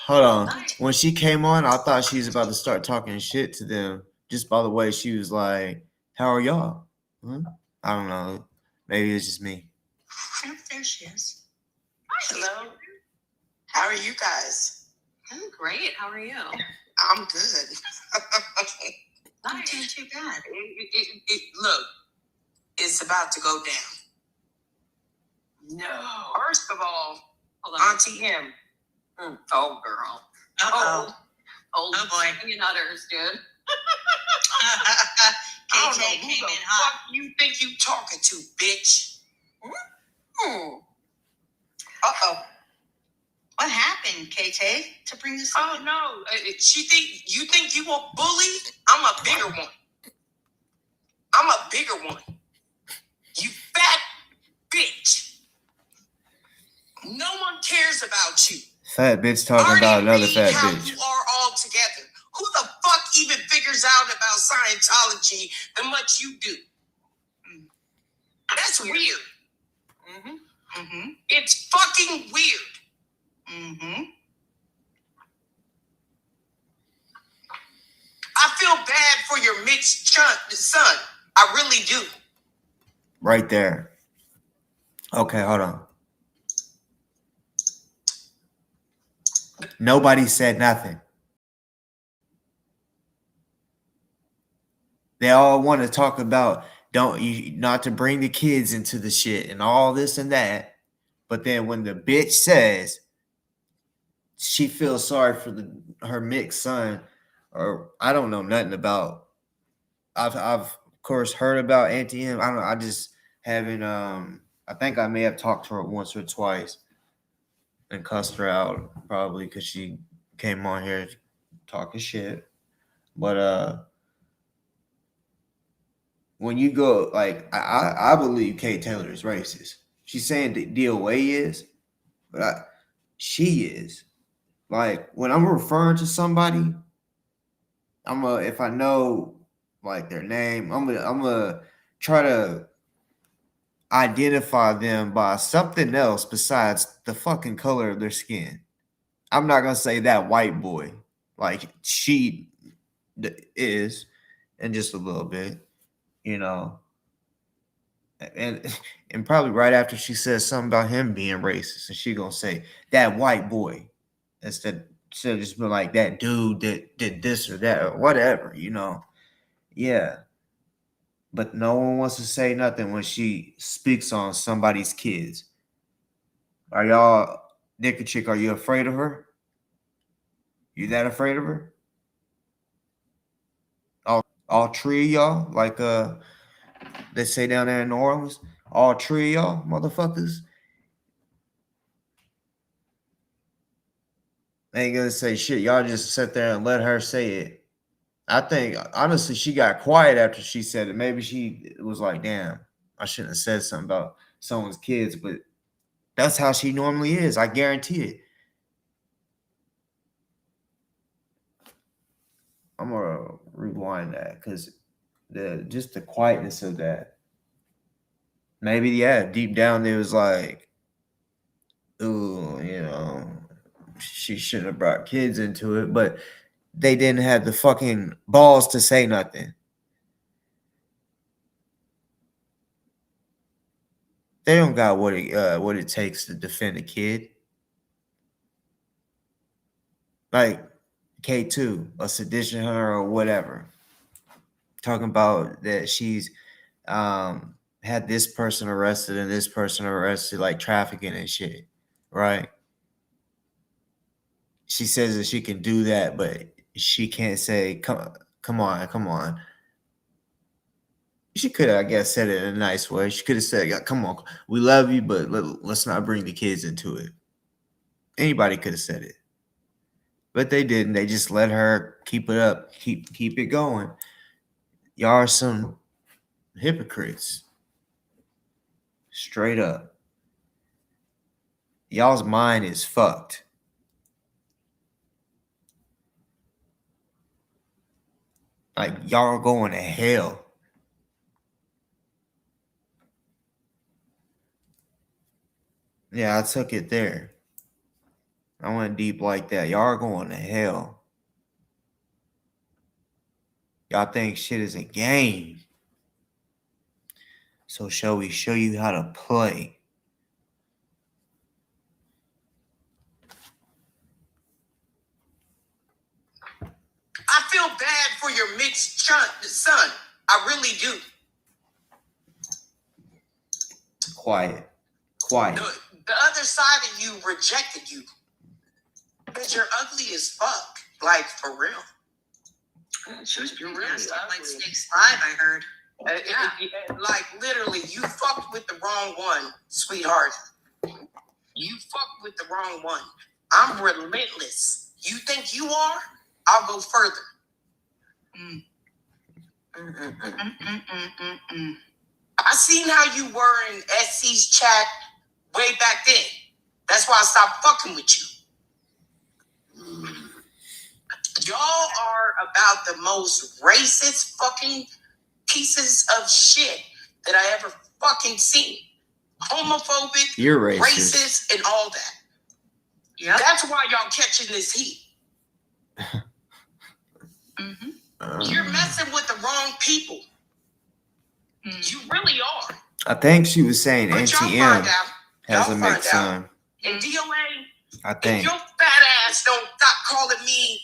Hold on. When she came on, I thought she was about to start talking shit to them. Just by the way, she was like, "How are y'all?" I don't know. Maybe it's just me. There she is. Hi, hello. How are you guys? I'm great. How are you? I'm good. Not doing too bad. Look, it's about to go down. No. First of all, hold on. Auntie M. Oh, girl. Uh-oh. Old boy. And others, dude. KJ came in hot. Fuck you think you talking to, bitch? Uh-oh. What happened, KJ, to bring this up? Oh, no. You think you a bully? I'm a bigger one. You fat bitch. No one cares about you. Fat bitch talking about another fat how bitch. You are all together. Who the fuck even figures out about Scientology the much you do? That's weird. It's fucking weird. I feel bad for your mixed son. I really do. Right there. Okay, hold on. Nobody said nothing. They all want to talk about not to bring the kids into the shit and all this and that. But then when the bitch says she feels sorry for her mixed son, or I don't know nothing about. I've of course heard about Auntie M. I don't know. I just haven't. I think I may have talked to her once or twice and cussed her out probably because she came on here talking shit. But when you go like I believe Kate Taylor is racist. She's saying that DOA is, but she is. Like when I'm referring to somebody, if I know like their name, I'm gonna try to identify them by something else besides the fucking color of their skin. I'm not gonna say that white boy, like she is, and just a little bit, you know. And probably right after she says something about him being racist, and she gonna say that white boy instead of just being like that dude that did this or that or whatever, you know. Yeah. But no one wants to say nothing when she speaks on somebody's kids. Are y'all, Nick and Chick, are you afraid of her? You that afraid of her? All three of y'all, like they say down there in New Orleans, all three of y'all motherfuckers. They ain't gonna say shit. Y'all just sit there and let her say it. I think honestly she got quiet after she said it. Maybe she was like, damn, I shouldn't have said something about someone's kids, but that's how she normally is. I guarantee it. I'm gonna rewind that because just the quietness of that. Maybe, yeah, deep down there was like, ooh, you know, she shouldn't have brought kids into it, but they didn't have the fucking balls to say nothing. They don't got what it takes to defend a kid. Like K2, a sedition hunter or whatever, talking about that she's had this person arrested and this person arrested, like trafficking and shit, right? She says that she can do that, but she can't say, come on. She could have, I guess, said it in a nice way. She could have said, yeah, come on, we love you, but let's not bring the kids into it. Anybody could have said it. But they didn't. They just let her keep it up, keep it going. Y'all are some hypocrites. Straight up. Y'all's mind is fucked. Like, y'all are going to hell. Yeah, I took it there. I went deep like that. Y'all are going to hell. Y'all think shit is a game. So shall we show you how to play? I feel bad for your mixed son. I really do. Quiet. The other side of you rejected you. But you're ugly as fuck. Like, for real. You're really like 6'5", I heard. Like, literally, you fucked with the wrong one, sweetheart. You fucked with the wrong one. I'm relentless. You think you are? I'll go further. I seen how you were in SC's chat way back then. That's why I stopped fucking with you. Y'all are about the most racist fucking pieces of shit that I ever fucking seen. Homophobic, You're racist, and all that. Yep. That's why y'all catching this heat. You're messing with the wrong people. You really are. I think she was saying Auntie M has a mixed son. And DOA, I think. if your fat ass don't stop calling me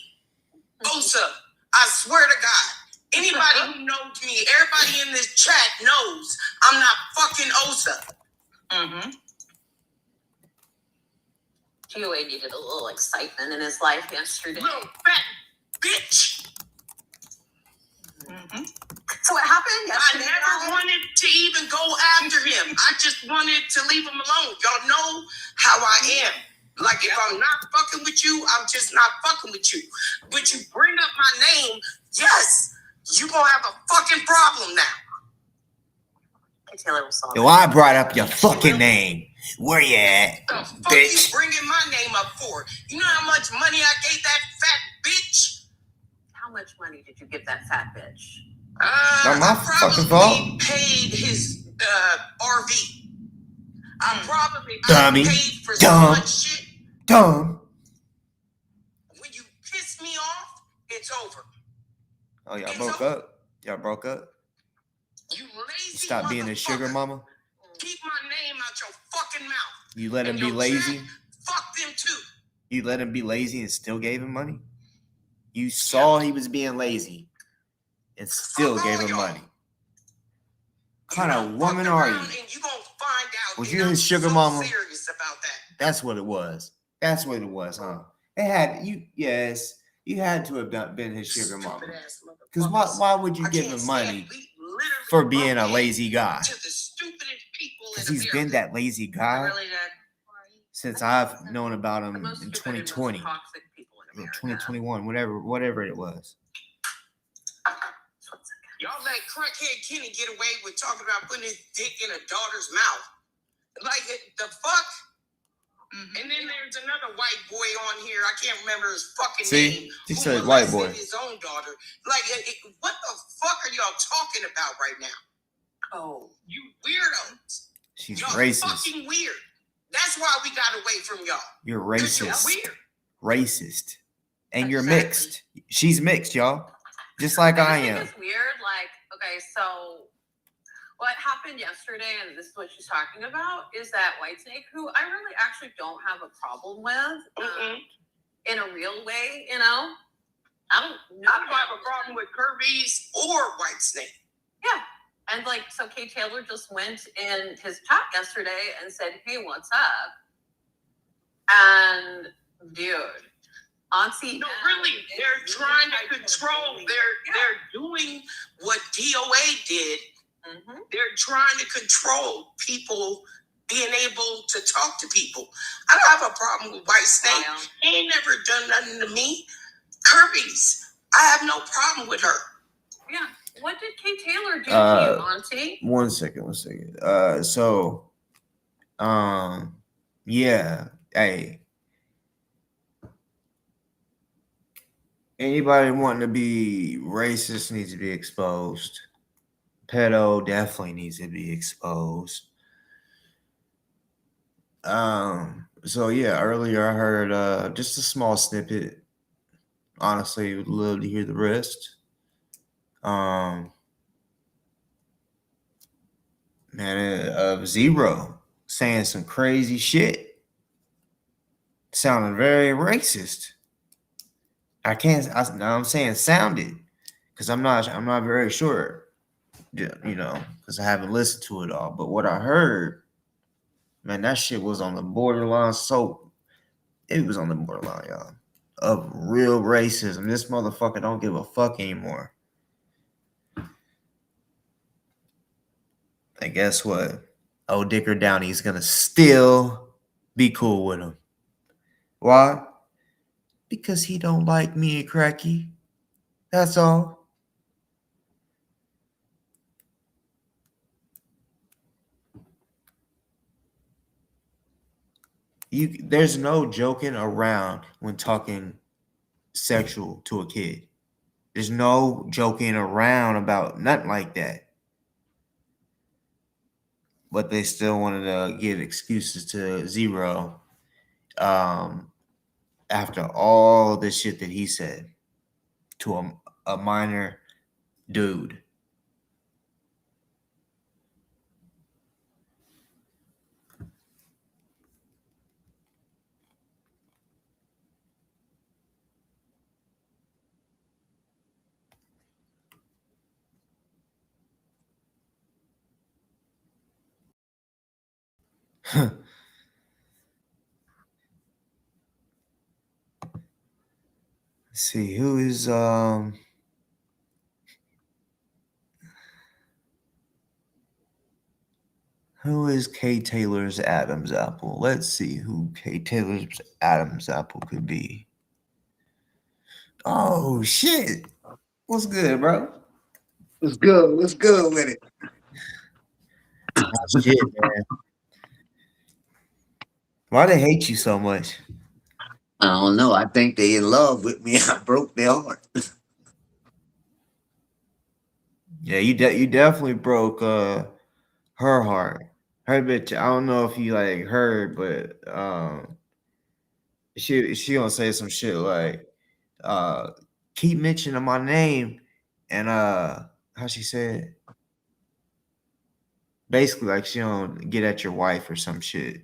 Osa, I swear to God, anybody who knows me, everybody in this chat knows I'm not fucking Osa. DOA needed a little excitement in his life yesterday. Little fat bitch. So what happened yesterday? I never wanted to even go after him. I just wanted to leave him alone. Y'all know how I am. Like, if I'm not fucking with you, I'm just not fucking with you. But you bring up my name, yes, you gonna have a fucking problem now. Taylor was Yo, I brought up your fucking name. Where you at, the fuck bitch? You bringing my name up for? You know how much money I gave that fat bitch? How much money did you give that fat bitch? Not my I fucking probably fault. paid his RV. I probably Dummy. paid for so Dumb. much shit. Dumb. it's over. Oh, y'all It's broke over. up? Y'all broke up? You lazy Stop being a sugar motherfucker. mama? Keep my name out your fucking mouth. You let him And be your lazy? chat, fuck them too. You let him be lazy and still gave him money? You saw he was being lazy and still Fuck gave all him y'all. money. What kind of done woman fucked are around you? And you gonna find out. Was and you I'm his sugar so mama? serious about that. That's what it was. That's what it was, huh? It had you. Yes, you had to have been his sugar mama. Stupid-ass Because motherfuckers. why would you I give can't him stand money it. We literally for being a broke lazy guy? to the stupidest people in Because he's been America. that lazy I guy really did. since I've known about The him most in stupid and most 2020 toxic people in or America. 2021, whatever it was. Y'all let crackhead Kenny get away with talking about putting his dick in a daughter's mouth. Like, the fuck? Mm-hmm. And then there's another white boy on here. I can't remember his fucking See? name. He who said white molested boy. his own daughter. Like, what the fuck are y'all talking about right now? Oh, You weirdos. She's Y'all racist. fucking weird. That's why we got away from y'all. You're 'Cause you're racist. weird. Racist. And you're Exactly. mixed. She's mixed, y'all. Just like I just think am. it's weird. Like, okay, so what happened yesterday, and this is what she's talking about, is that Whitesnake, who I really actually don't have a problem with, in a real way, you know. I don't have a problem with Kirby's or Whitesnake. Yeah. And like, so Kay Taylor just went in his chat yesterday and said, "Hey, what's up?" And dude, Auntie. No, really, they're trying to control. They're doing what DOA did. Mm-hmm. They're trying to control people being able to talk to people. I don't have a problem with Whitesnake. Yeah. He ain't never done nothing to me. Kirby's, I have no problem with her. Yeah. What did Kay Taylor do to you, Auntie? One second. Yeah. Hey. Anybody wanting to be racist needs to be exposed. Pedo definitely needs to be exposed. So yeah, earlier I heard just a small snippet. Honestly, would love to hear the rest. Zero saying some crazy shit, sounding very racist. I'm saying sounded, because I'm not very sure, you know, because I haven't listened to it all. But what I heard, man, that shit was on the borderline. So it was on the borderline, y'all, of real racism. This motherfucker don't give a fuck anymore. And guess what? Old Dicker Downey's gonna still be cool with him. Why? Because he don't like me and Cracky. That's all. There's no joking around when talking sexual to a kid. There's no joking around about nothing like that. But they still wanted to give excuses to Zero after all the shit that he said to a minor dude. Let's see who is Kay Taylor's Adam's apple? Let's see who Kay Taylor's Adam's apple could be. Oh shit. What's good, bro? What's good? What's good with it? Oh, shit, man. Why they hate you so much? I don't know. I think they in love with me. I broke their heart. Yeah, you definitely broke her heart. Her bitch. I don't know if you like heard, but she gonna say some shit like keep mentioning my name, and how she said, basically like she don't get at your wife or some shit.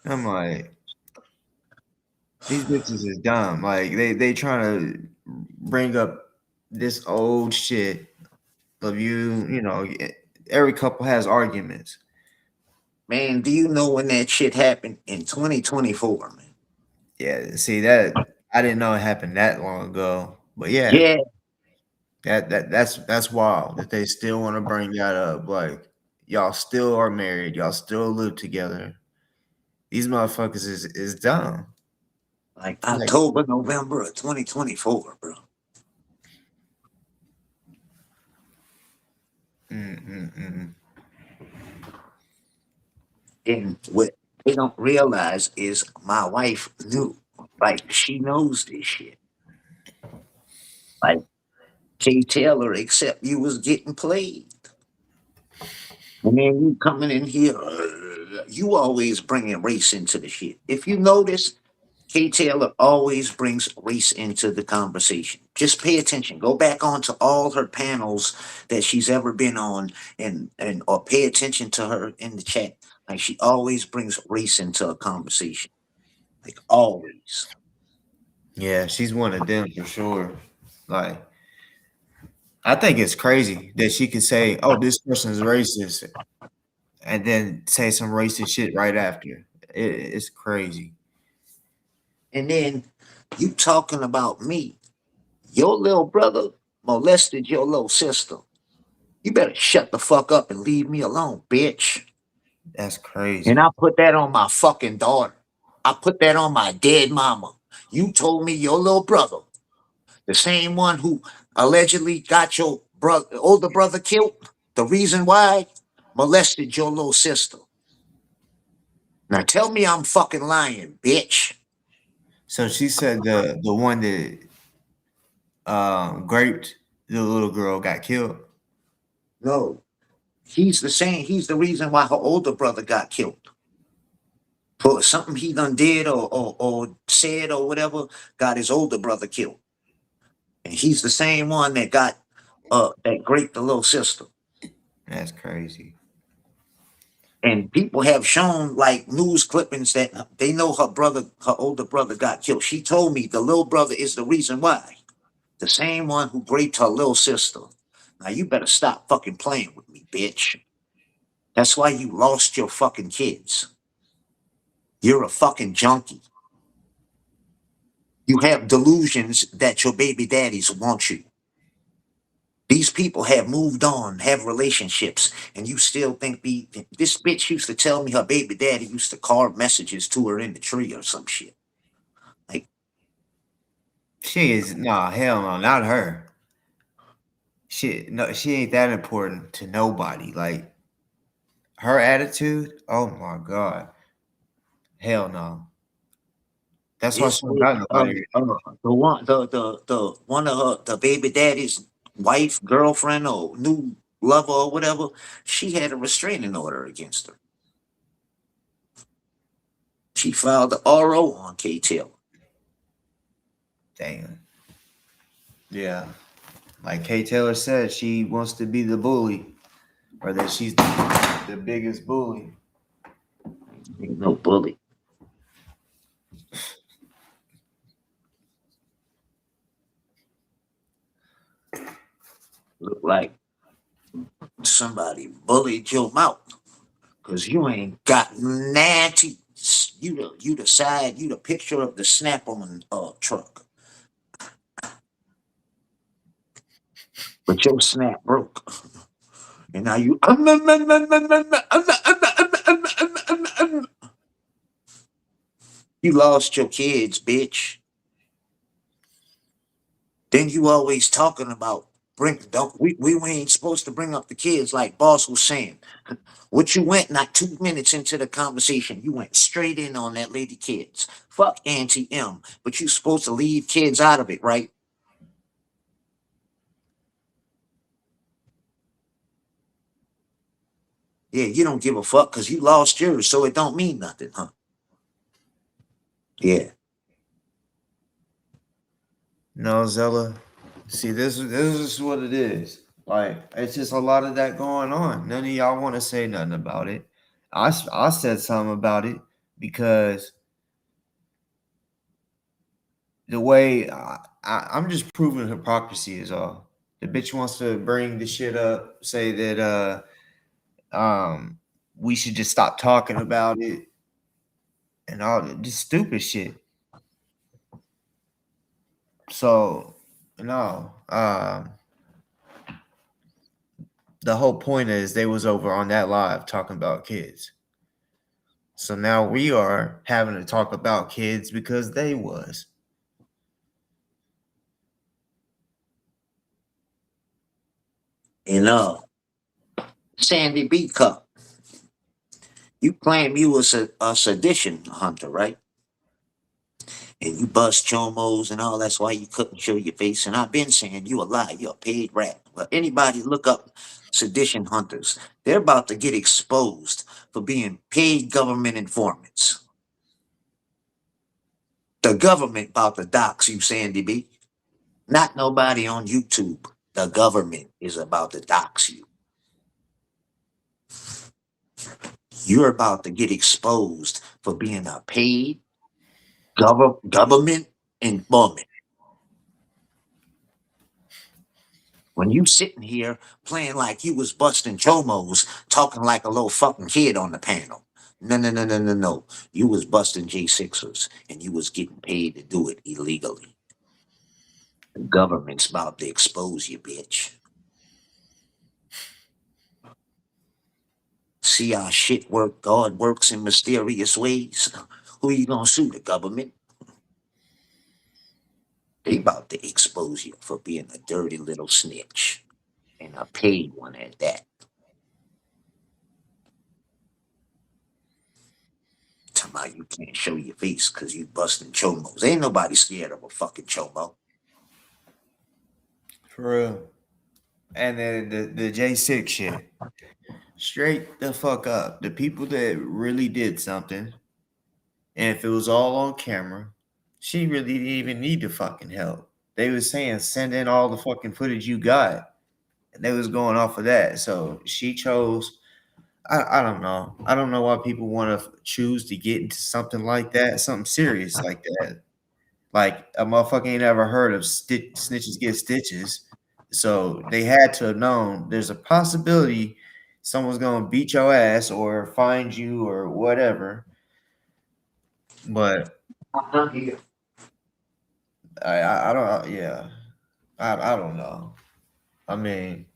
I'm like, these bitches is dumb. Like they trying to bring up this old shit of you know, every couple has arguments. Man, do you know when that shit happened? In 2024, man. Yeah, see that I didn't know it happened that long ago. But yeah, Yeah. that's wild that they still want to bring that up. Like y'all still are married, y'all still live together. These motherfuckers is dumb. Like Like, October, November of 2024, bro. mm. And what they don't realize is my wife knew. Like, she knows this shit. Like, Kay Taylor, except you was getting played. And then you coming in here, you always bringing race into the shit. If you notice, Kay Taylor always brings race into the conversation. Just pay attention. Go back on to all her panels that she's ever been on, and or pay attention to her in the chat. Like, she always brings race into a conversation. Like, always. Yeah, she's one of them for sure. Like, I think it's crazy that she could say, "Oh, this person's racist," and then say some racist shit right after. It's crazy. And then you talking about me. Your little brother molested your little sister. You better shut the fuck up and leave me alone, bitch. That's And crazy. I put that on my fucking daughter. I put that on my dead mama. You told me your little brother, the same one who allegedly got your brother, older brother killed, the reason why molested your little sister. Now tell me I'm fucking lying, bitch. So she said the one that raped the little girl got killed. No, he's the same. He's the reason why her older brother got killed. For something he done did or said or whatever, got his older brother killed. And he's the same one that got that raped the little sister. That's crazy. And people have shown like news clippings that they know her older brother got killed. She told me the little brother is the reason why. The same one who raped her little sister. Now you better stop fucking playing with me, bitch. That's why you lost your fucking kids. You're a fucking junkie. You have delusions that your baby daddies want you. These people have moved on, have relationships, and you still think this bitch used to tell me her baby daddy used to carve messages to her in the tree or some shit. Like, She is no hell no, not her. Shit, no, she ain't that important to nobody. Like her attitude, oh my god, hell no. That's why it's she don't got nobody. the one of her the baby daddy's wife, girlfriend, or new lover or whatever, she had a restraining order against her. She filed the RO on Kay Taylor. Damn. Yeah. Like Kay Taylor said, she wants to be the bully, or that she's the biggest bully. Ain't no bully. Look like somebody bullied your mouth because you ain't got natty. You the picture of the Snap-on truck, but your snap broke, and now you you lost your kids, bitch. Then you always talking about we ain't supposed to bring up the kids like Boss was saying. What you went not 2 minutes into the conversation, you went straight in on that lady kids. Fuck Auntie M, but you supposed to leave kids out of it, right? Yeah, you don't give a fuck because you lost yours, so it don't mean nothing, huh? Yeah. No, Zella. See, this is what it is. Like, it's just a lot of that going on. None of y'all want to say nothing about it. I said something about it because the way I'm just proving hypocrisy is all. The bitch wants to bring the shit up, say that we should just stop talking about it and all this stupid shit. So no, the whole point is they was over on that live talking about kids. So now we are having to talk about kids because they was. And Sandy B Cup, you claim you was a sedition hunter, right? And you bust chomos and all. That's why you couldn't show your face. And I've been saying you a lie. You're a paid rat. But anybody look up sedition hunters, they're about to get exposed for being paid government informants. The government about to dox you, Sandy B. Not nobody on YouTube. The government is about to dox you. You're about to get exposed for being a paid government informant. When you sitting here playing like you was busting chomos, talking like a little fucking kid on the panel. No. You was busting J6ers and you was getting paid to do it illegally. The government's about to expose you, bitch. See how shit work? God works in mysterious ways. Who you gonna sue? The government? They about to expose you for being a dirty little snitch. And a paid one at that. Talking about you can't show your face because you busting chomos. Ain't nobody scared of a fucking chomo. For real. And then the J6 shit. Straight the fuck up. The people that really did something, and if it was all on camera, she really didn't even need the fucking help. They was saying send in all the fucking footage you got. And they was going off of that. So she chose. I don't know. I don't know why people want to choose to get into something like that, something serious like that. Like a motherfucker ain't ever heard of snitches get stitches. So they had to have known there's a possibility someone's gonna beat your ass or find you or whatever. But Here. I don't yeah. I don't know. I mean,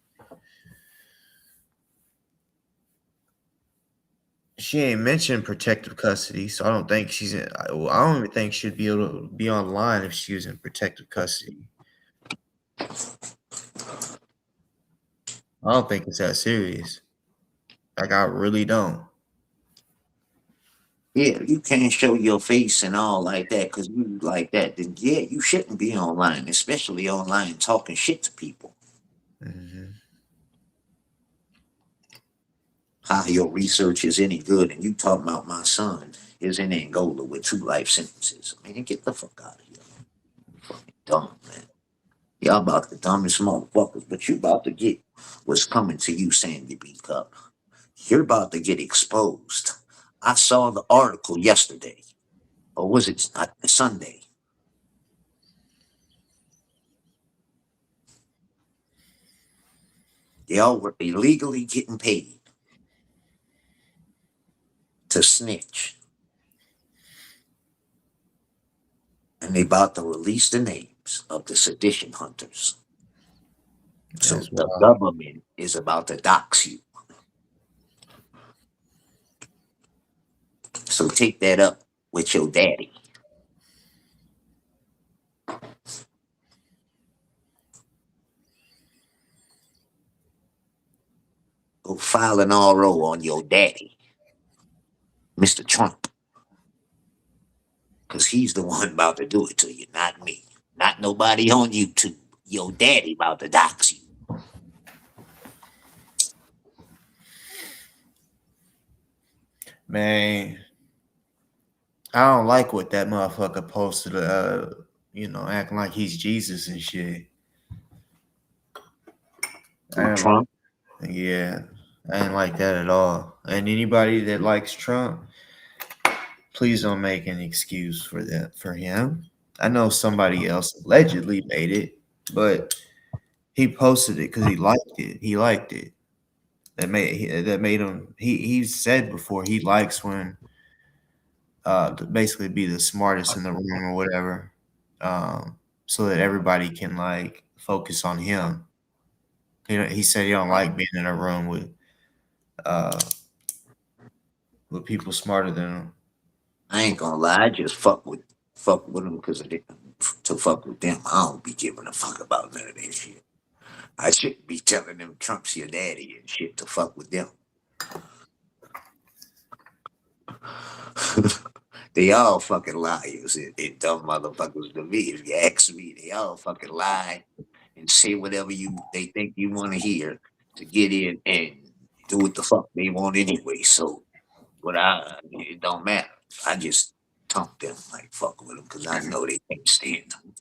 she ain't mentioned protective custody, so I don't think she's in. I don't even think she'd be able to be online if she was in protective custody. I don't think it's that serious. Like I really don't. Yeah, you can't show your face and all like that because you like that. Then yeah, you shouldn't be online, especially online talking shit to people. Mhm. How your research is any good and you talking about my son is in Angola with 2 life sentences. Man, get the fuck out of here. Fucking dumb, man. Y'all about the dumbest motherfuckers, but you about to get what's coming to you, Sandy B Cup. You're about to get exposed. I saw the article yesterday, or was it Sunday? Y'all were illegally getting paid to snitch. And they about to release the names of the sedition hunters. So That's the wild. government is about to dox you. So take that up with your daddy. Go file an RO on your daddy, Mr. Trump. Because he's the one about to do it to you, not me. Not nobody on YouTube. Your daddy about to dox you. Man, I don't like what that motherfucker posted. acting like he's Jesus and shit. Trump. Yeah, I ain't like that at all. And anybody that likes Trump, please don't make an excuse for that for him. I know somebody else allegedly made it, but he posted it because he liked it. He liked it. That made him. He said before he likes when to basically be the smartest in the room or whatever, so that everybody can like focus on him. He said he don't like being in a room uh with people smarter than him. I ain't gonna lie, I just fuck with them because to fuck with them. I don't be giving a fuck about none of that shit. I shouldn't be telling them Trump's your daddy and shit to fuck with them. They all fucking liars and dumb motherfuckers to me. If you ask me, they all fucking lie and say whatever they think you want to hear to get in and do what the fuck they want anyway. So it don't matter. I just tump them like fuck with them because I know they can't stand them.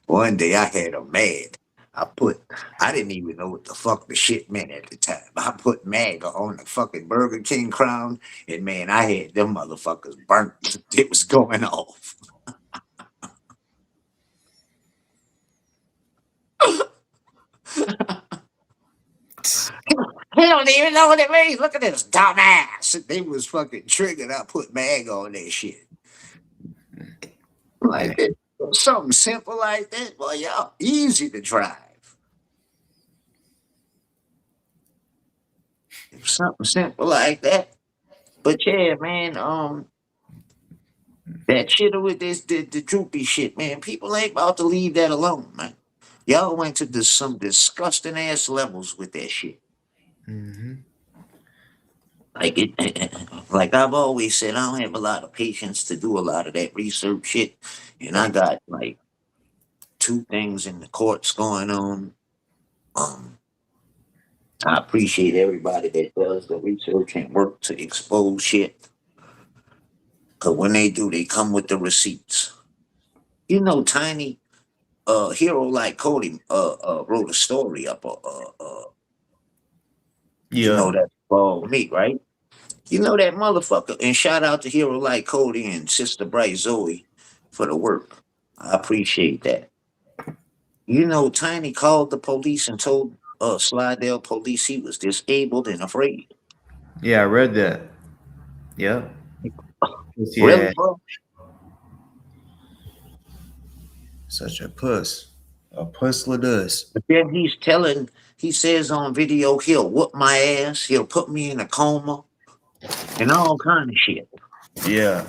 One day I had them mad. I didn't even know what the fuck the shit meant at the time. I put MAGA on the fucking Burger King crown, and man, I had them motherfuckers burnt. It was going off. They don't even know what it means. Look at this dumbass. They was fucking triggered. I put MAGA on that shit. Like that. Something simple like that, boy, y'all easy to drive. Something simple like that. But yeah, man, that shit with the droopy shit, man. People ain't about to leave that alone, man. Y'all went to some disgusting ass levels with that shit. Mm-hmm. Like I've always said, I don't have a lot of patience to do a lot of that research shit, and I got like 2 things in the courts going on. I appreciate everybody that does the research and work to expose shit. Cause when they do, they come with the receipts. Tiny hero like Cody wrote a story up. Yeah. That's all me, right? That motherfucker. And shout out to hero like Cody and Sister Bright Zoe for the work. I appreciate that. Tiny called the police and told Slidell police he was disabled and afraid. Yeah, I read that. Yeah. Really, Yeah. bro? Such a puss. A puss-la-dus. But then he says on video, he'll whoop my ass, he'll put me in a coma, and all kind of shit. Yeah.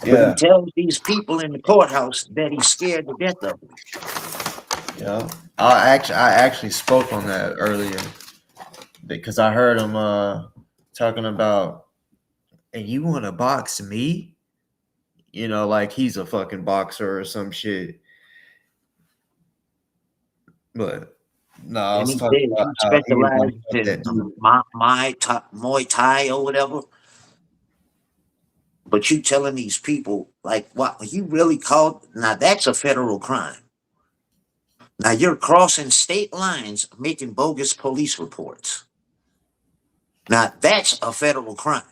But he tells these people in the courthouse that he's scared to death of them. Yeah. I actually spoke on that earlier because I heard him talking about, and you want to box me? Like he's a fucking boxer or some shit. But no, I was talking about he how he specializes was that in dude. Muay Thai or whatever. But you telling these people, like, what you really called? Now that's a federal crime. Now you're crossing state lines, making bogus police reports. Now that's a federal crime.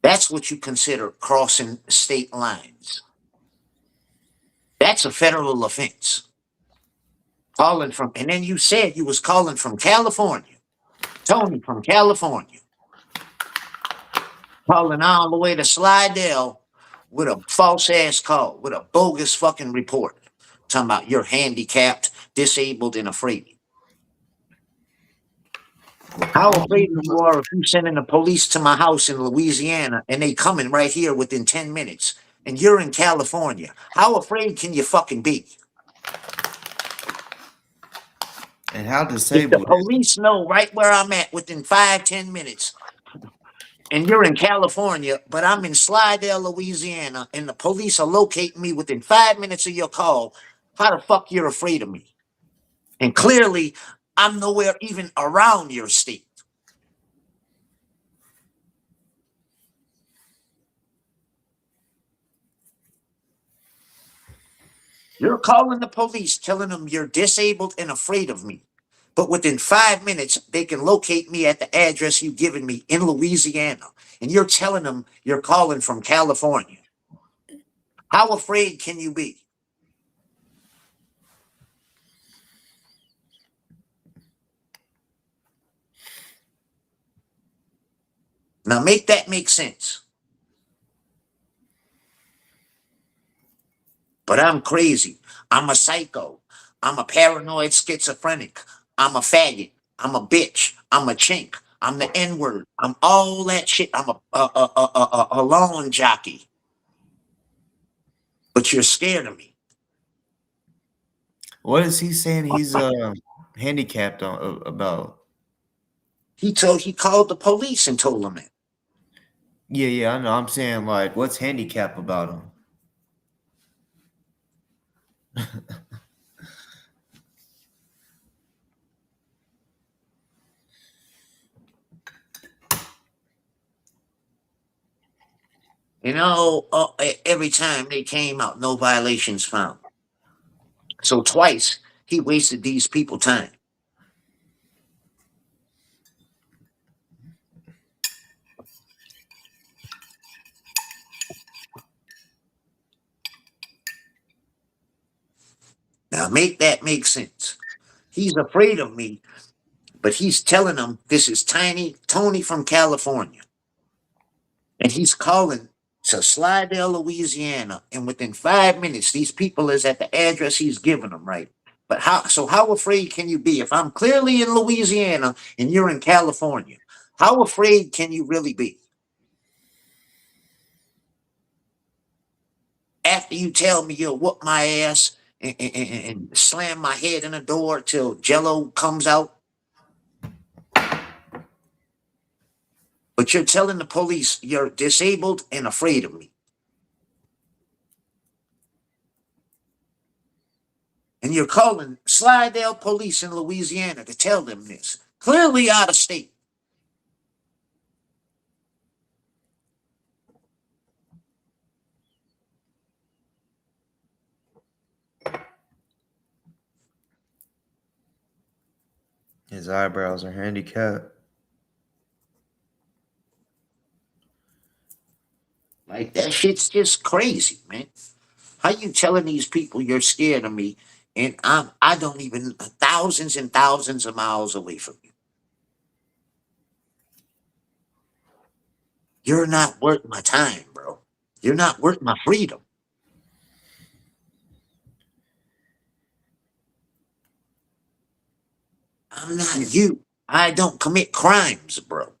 That's what you consider crossing state lines. That's a federal offense. And then you said you was calling from California. Tony from California. Calling all the way to Slidell with a false ass call, with a bogus fucking report. Talking about you're handicapped, disabled, and afraid. How afraid you are if you sending the police to my house in Louisiana and they coming right here within 10 minutes and you're in California? How afraid can you fucking be? And how If the disabled? police know right where I'm at within 5-10 minutes, and you're in California, but I'm in Slidell, Louisiana, and the police are locating me within 5 minutes of your call, how the fuck you're afraid of me? And clearly, I'm nowhere even around your state. You're calling the police, telling them you're disabled and afraid of me. But within 5 minutes, they can locate me at the address you've given me in Louisiana. And you're telling them you're calling from California. How afraid can you be? Now make that make sense. But I'm crazy. I'm a psycho. I'm a paranoid schizophrenic. I'm a faggot. I'm a bitch. I'm a chink. I'm the N word. I'm all that shit. I'm a lawn jockey. But you're scared of me. What is he saying? He's handicapped about. He called the police and told them that. Yeah, I know. I'm saying like, what's handicap about him? You know, every time they came out, no violations found. So twice he wasted these people time. Now make that make sense. He's afraid of me, but he's telling them this is Tony from California. And he's calling to Slidell, Louisiana. And within 5 minutes, these people is at the address he's given them, right? But how afraid can you be? If I'm clearly in Louisiana and you're in California, how afraid can you really be? After you tell me you'll whoop my ass and slam my head in the door till Jello comes out. But you're telling the police you're disabled and afraid of me. And you're calling Slidell police in Louisiana to tell them this. Clearly out of state. His eyebrows are handicapped. Like, that shit's just crazy, man. How you telling these people you're scared of me and I don't even thousands and thousands of miles away from you? You're not worth my time, bro. You're not worth my freedom. I'm not you. I don't commit crimes, bro.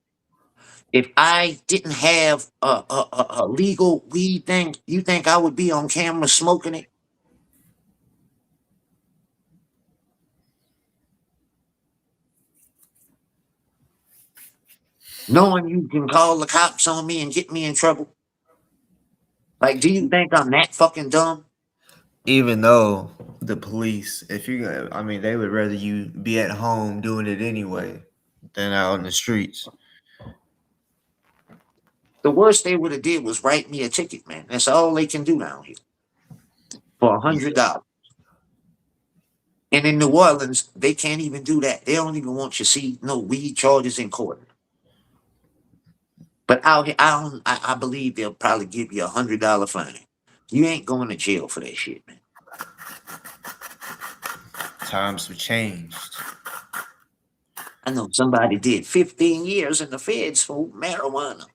If I didn't have a legal weed thing, you think I would be on camera smoking it? Knowing you can call the cops on me and get me in trouble? Like, do you think I'm that fucking dumb? Even though the police, if you, I mean, they would rather you be at home doing it anyway than out in the streets. The worst they would have did was write me a ticket, man. That's all they can do down here for $100. And in New Orleans, they can't even do that. They don't even want you to see no weed charges in court. But out here, I believe they'll probably give you $100 fine. You ain't going to jail for that shit, man. Times have changed. I know somebody did 15 years in the feds for marijuana.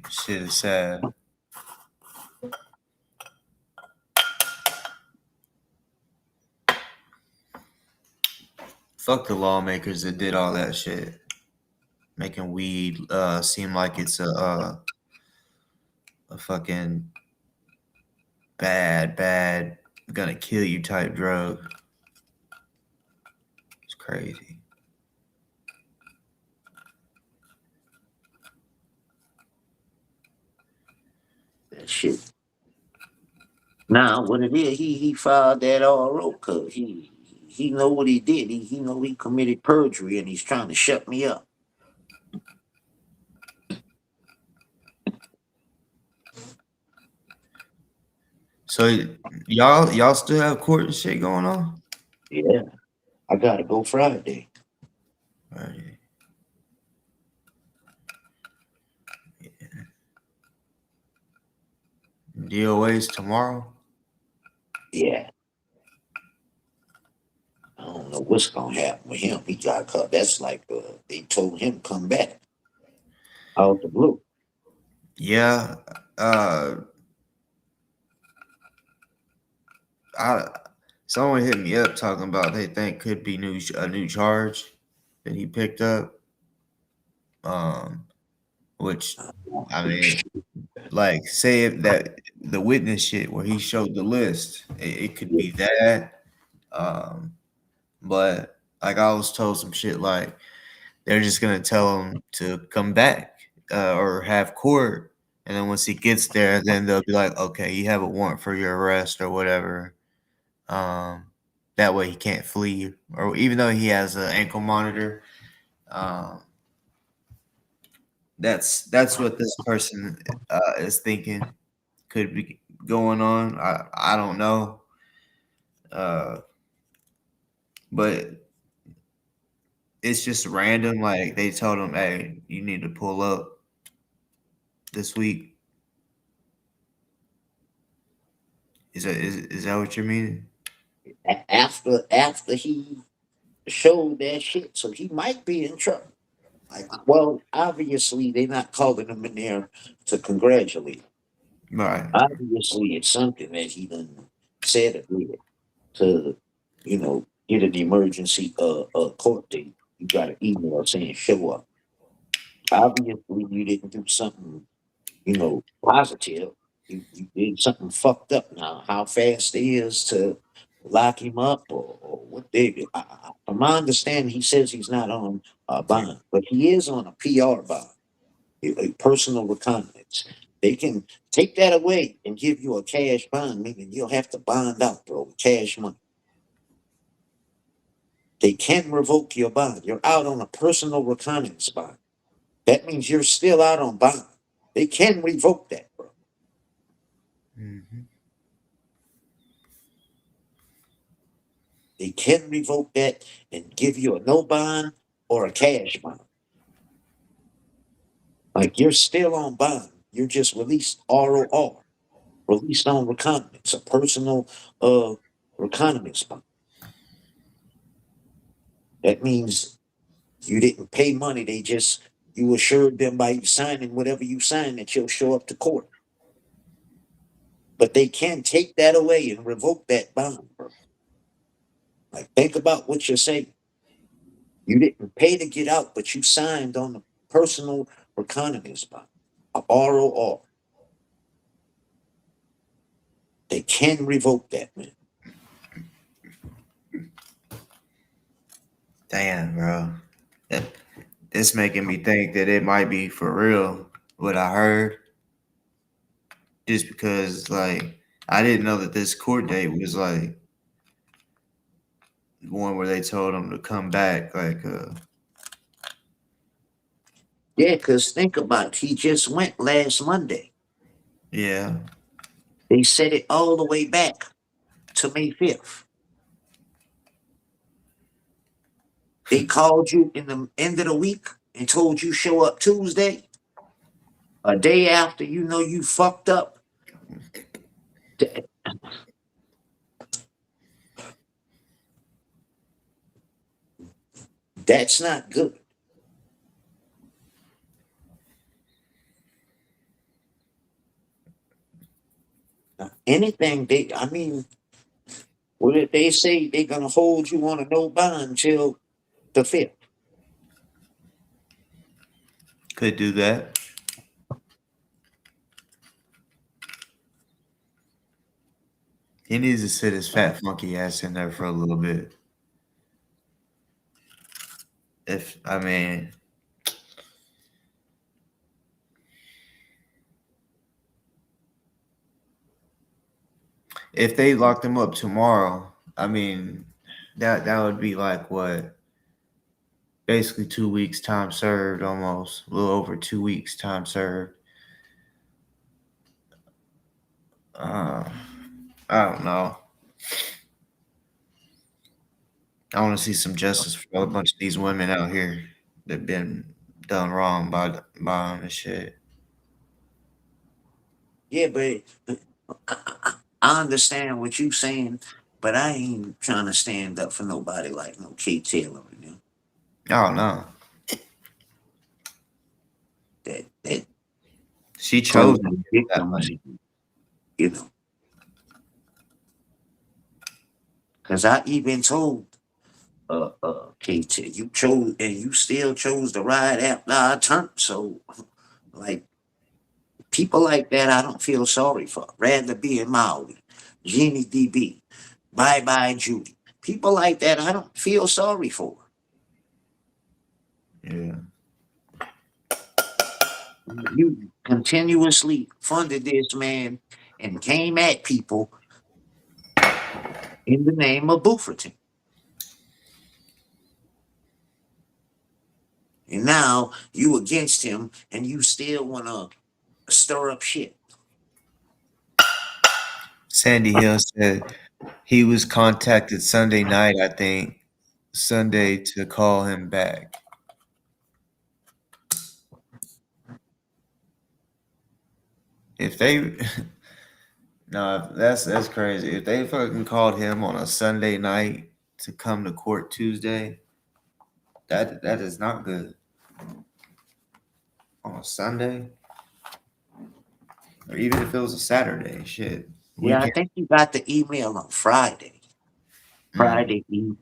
Shit is sad. Fuck the lawmakers that did all that shit, making weed seem like it's a fucking bad, gonna kill you type drug. It's crazy. That shit. Now, what it is, he filed that RO because he know what he did. He know he committed perjury and he's trying to shut me up. So y'all still have court and shit going on? Yeah, I gotta go Friday. Right. DOA's tomorrow. Yeah, I don't know what's gonna happen with him. He got caught. That's like they told him come back out the blue. Yeah. I someone hit me up talking about they think could be a new charge that he picked up. Which I mean, like say if that the witness shit where he showed the list, it could be that. But like I was told some shit like they're just gonna tell him to come back or have court, and then once he gets there, then they'll be like, okay, you have a warrant for your arrest or whatever. Um, that way he can't flee, or even though he has an ankle monitor. Um, that's what this person is thinking could be going on. I don't know, uh, but it's just random. Like they told him, "Hey, you need to pull up this week." Is that what you're meaning? After he showed that shit, so he might be in trouble. Like, well, obviously they're not calling him in there to congratulate. Right. Obviously, it's something that he done said or did to, get an emergency court date. You got an email saying show up. Obviously, you didn't do something, positive. You did something fucked up. Now, how fast it is to lock him up or what they do. From my understanding, he says he's not on a bond, but he is on a PR bond, a personal reconnaissance. They can take that away and give you a cash bond, meaning you'll have to bond out, bro, cash money. They can revoke your bond. You're out on a personal reconnaissance bond. That means you're still out on bond. They can revoke that, bro. Mm-hmm. They can revoke that and give you a no bond or a cash bond. Like you're still on bond. You're just released ROR, released on reconnaissance, a personal reconnaissance bond. That means you didn't pay money. You assured them by you signing whatever you signed that you'll show up to court. But they can take that away and revoke that bond, bro. Like think about what you're saying. You didn't pay to get out, but you signed on the personal reconnaissance bond, a ROR. They can revoke that, man. Damn, bro. It's making me think that it might be for real what I heard. Just because, like, I didn't know that this court date was like one where they told him to come back. Like, Yeah, because think about it. He just went last Monday. yeah, They set it all the way back to May 5th. They called you in the end of the week and told you show up Tuesday, a day after you know you fucked up. That's not good. Now, anything what if they say they're gonna hold you on a no bond till the 5th? could do that. He needs to sit his fat funky ass in there for a little bit. If I mean, if they locked him up tomorrow, I mean, that would be like what, basically 2 weeks time served, almost a little over 2 weeks time served. Uh, I don't know. I want to see some justice for a bunch of these women out here that been done wrong by this shit. Yeah, but I understand what you saying, but I ain't trying to stand up for nobody like no Kate Taylor and them. Oh no, That she chose to playing get that victim, money. you know. Because I even told Kate, you chose and you still chose to ride after I turned. So, like people like that, I don't feel sorry for. Rather be in Maui, Jeannie DB, Bye Bye Judy. People like that, I don't feel sorry for. Yeah. You continuously funded this man and came at people in the name of Bufferton. And now you against him and you still want to stir up shit. Sandy Hill said he was contacted Sunday night, I think, Sunday to call him back. If they no, that's crazy. If they fucking called him on a Sunday night to come to court Tuesday, that is not good. On a Sunday, or even if it was a Saturday, shit. Yeah, I Weekend. think you got the email on Friday. Friday evening.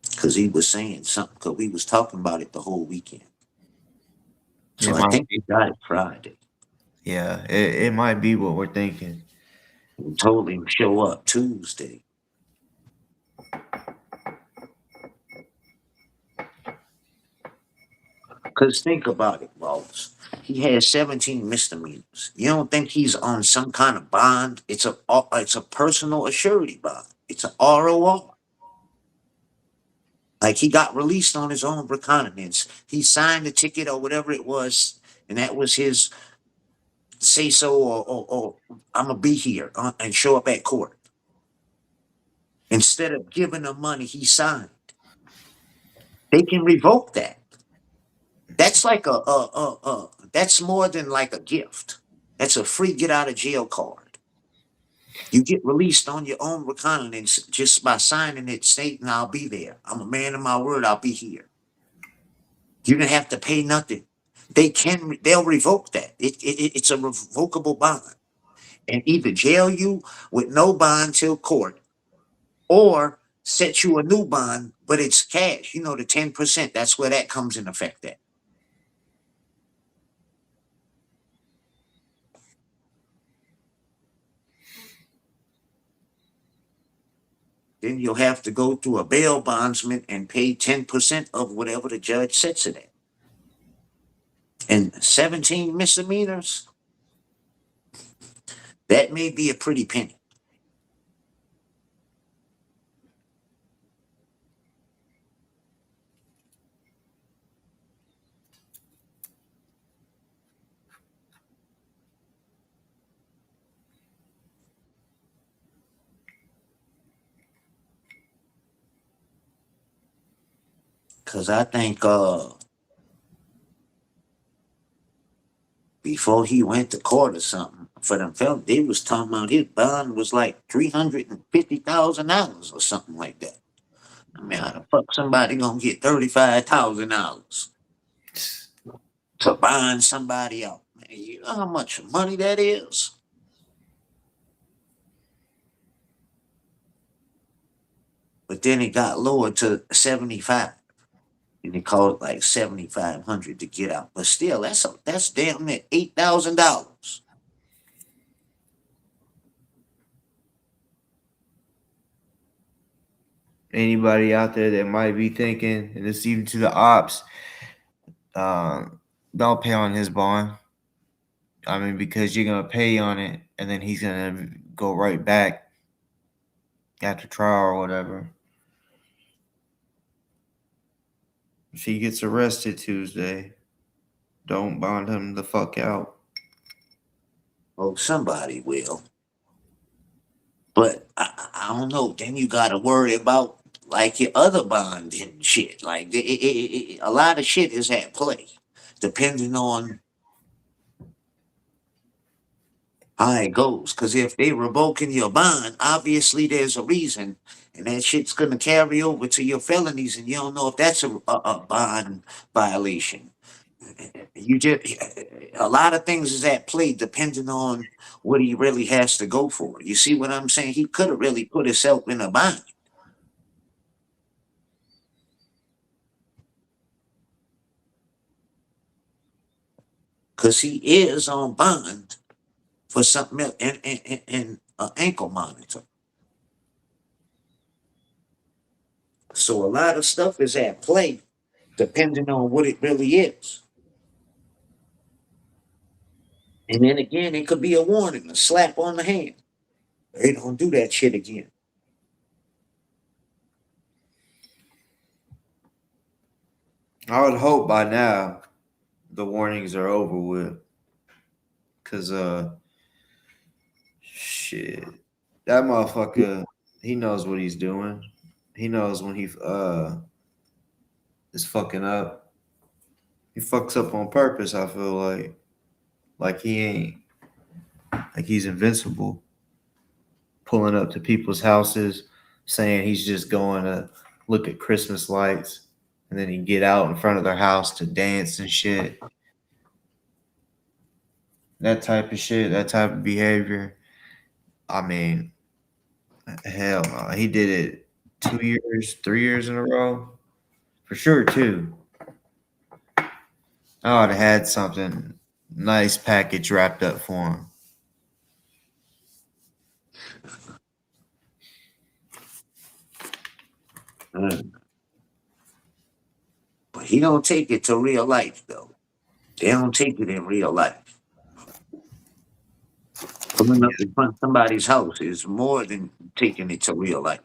Because he was saying something, because we was talking about it the whole weekend. So It I might think be. we got it Friday. Yeah, it might be what we're thinking. We told him to show up Tuesday. Because think about it, Wallace. He has 17 misdemeanors. You don't think he's on some kind of bond? It's a personal assurity bond. It's an ROR. Like he got released on his own recognizance. He signed the ticket or whatever it was, and that was his say so or I'm gonna be here and show up at court. Instead of giving the money he signed, they can revoke that. That's like that's more than like a gift. That's a free get out of jail card. You get released on your own recognizance just by signing it, stating I'll be there. I'm a man of my word. I'll be here. You didn't have to pay nothing. They'll revoke that. It's a revocable bond, and either jail you with no bond till court, or set you a new bond, but it's cash. You know the 10%. That's where that comes in effect at. Then you'll have to go to a bail bondsman and pay 10% of whatever the judge sets it at. And 17 misdemeanors, that may be a pretty penny. Cause I think before he went to court or something for them fellas, they was talking about his bond was like $350,000 or something like that. I mean, how the fuck somebody gonna get $35,000 to bond somebody out? Man, you know how much money that is? But then it got lowered to 75. And it cost like 7,500 to get out. But still, that's damn near $8,000. Anybody out there that might be thinking, and it's even to the ops, uh, don't pay on his bond. I mean, because you're gonna pay on it, and then he's gonna go right back after trial or whatever. If he gets arrested Tuesday, don't bond him the fuck out. Oh, somebody will. But I don't know. Then you got to worry about like your other bond and shit. Like a lot of shit is at play, depending on how it goes. Because if they revoking your bond, obviously there's a reason, and that shit's gonna carry over to your felonies, and you don't know if that's a bond violation. You just a lot of things is at play depending on what he really has to go for. You see what I'm saying? He could have really put himself in a bind. Because he is on bond for something else and an ankle monitor. So a lot of stuff is at play depending on what it really is. And then again, it could be a warning, a slap on the hand. They don't do that shit again. I would hope by now the warnings are over with. Cause shit. That motherfucker, he knows what he's doing. He knows when he is fucking up. He fucks up on purpose, I feel like he ain't like he's invincible. Pulling up to people's houses, saying he's just going to look at Christmas lights, and then he get out in front of their house to dance and shit. That type of shit, that type of behavior. I mean, hell no. He did it 2 years, 3 years in a row. For sure, too. I would have had something nice package wrapped up for him. But he don't take it to real life though. They don't take it in real life. Pulling up in front of somebody's house is more than taking it to real life.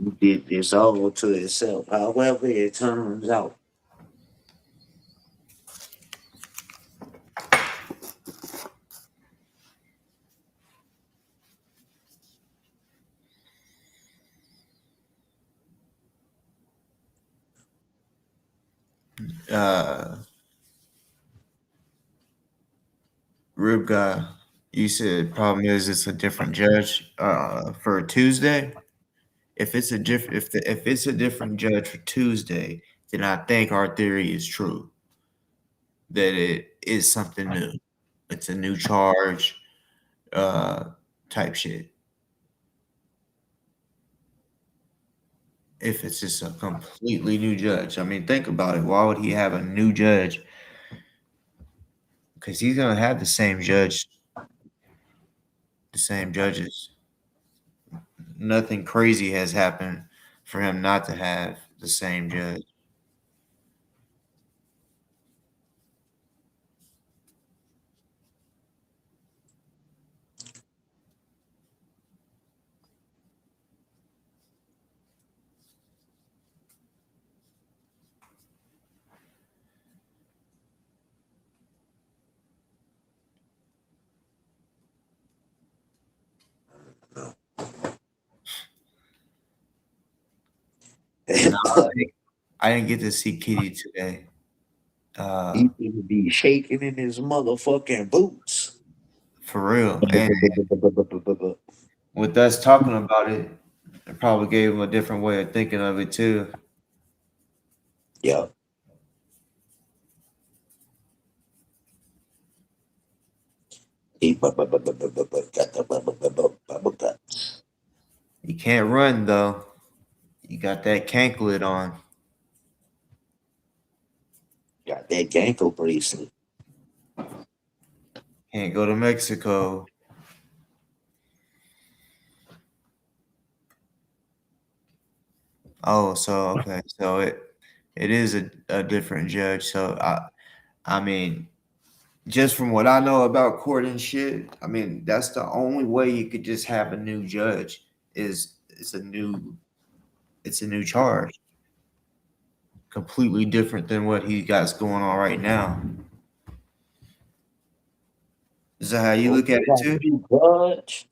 He did this all to himself. However, it turns out. Rib guy, you said problem is it's a different judge for Tuesday. If it's a different judge for Tuesday, then I think our theory is true that it is something new. It's a new charge, type shit. If it's just a completely new judge, I mean, think about it. Why would he have a new judge? Because he's gonna have the same judge, the same judges. Nothing crazy has happened for him not to have the same judge. I didn't get to see Kitty today. He would be shaking in his motherfucking boots. For real. And with us talking about it, it probably gave him a different way of thinking of it too. Yeah. He got the bubble guts. You can't run though. You got that canklet on. Got that ankle bracelet. Can't go to Mexico. Oh, so okay. So it is a different judge. So I mean, just from what I know about court and shit, I mean, that's the only way you could just have a new judge is it's a new charge. Completely different than what he got going on right now. Is that how you look at it Got a too? new judge.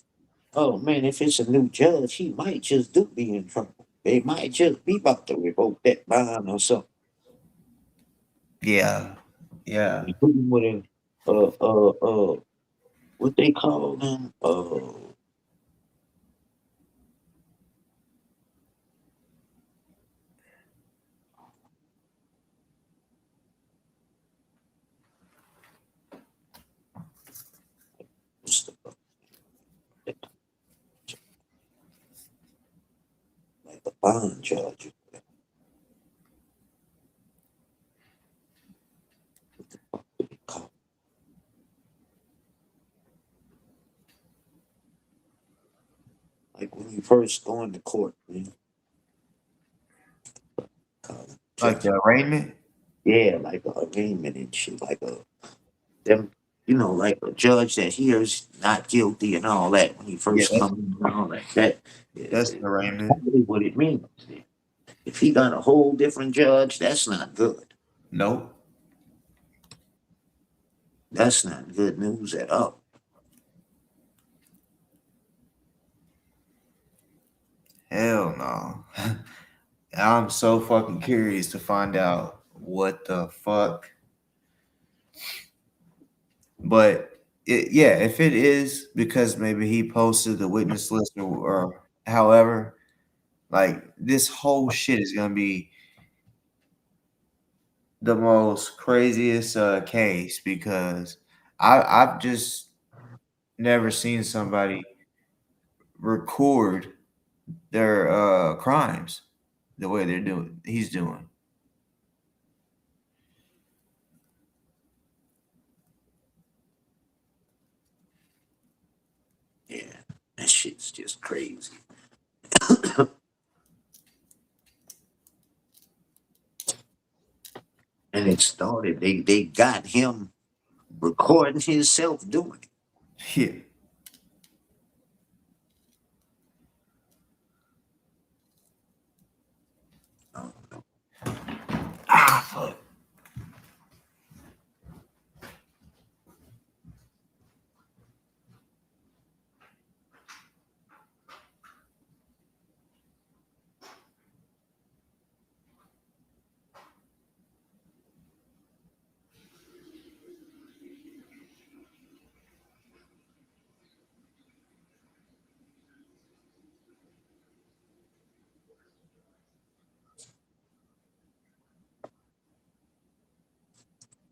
Oh man, if it's a new judge, he might just do be in trouble. They might just be about to revoke that bond or something. Yeah. Yeah. You put him with a what they call them? What's the like a bond judge? What the fuck do they call? Like when you first go into court, man. Call them Like judge. the arraignment? Yeah, like a arraignment and shit, like a them, like a judge that hears not guilty and all that when he Yeah, first comes in and all that. That that's is the arraignment. probably what it means. Then. If he got a whole different judge, that's not good. Nope. That's not good news at all. Hell no. I'm so fucking curious to find out what the fuck. But yeah, if it is because maybe he posted the witness list or however, like this whole shit is gonna be the most craziest case because I've just never seen somebody record their crimes the way he's doing. Yeah, that shit's just crazy. And it started. They got him recording himself doing it. Yeah. Oh, no. Ah, fuck.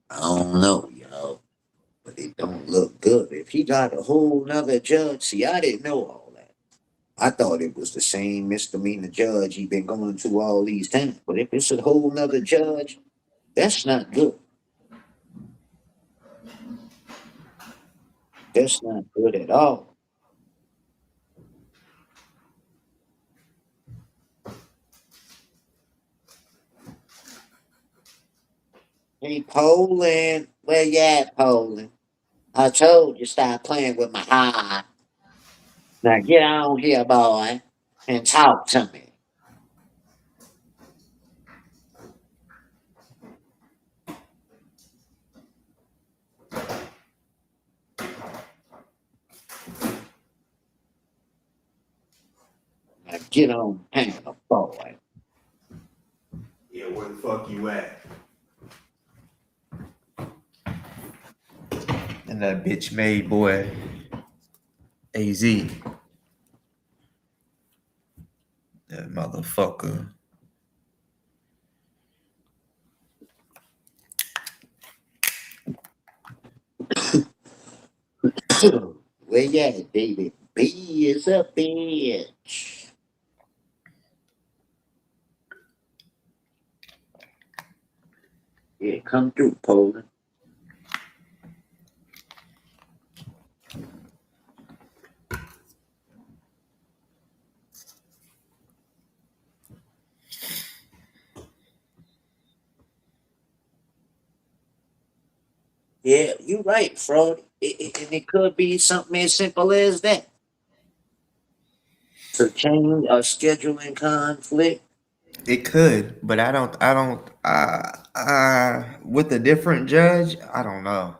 I don't know, but it don't look good. If he got a whole nother judge, see, I didn't know all that. I thought it was the same misdemeanor judge he been going to all these times. But if it's a whole nother judge, that's not good. That's not good at all. Hey, Poland, where you at, Poland? I told you stop playing with my heart. Now get on here, boy, and talk to me. Now get on here, boy. Yeah, where the fuck you at? And that bitch made boy AZ. That motherfucker. Where you at, baby? B is a bitch. Yeah, come through, Poland. Yeah, you're right, Freud. And it could be something as simple as that. To change a scheduling conflict. It could, but I don't. With a different judge, I don't know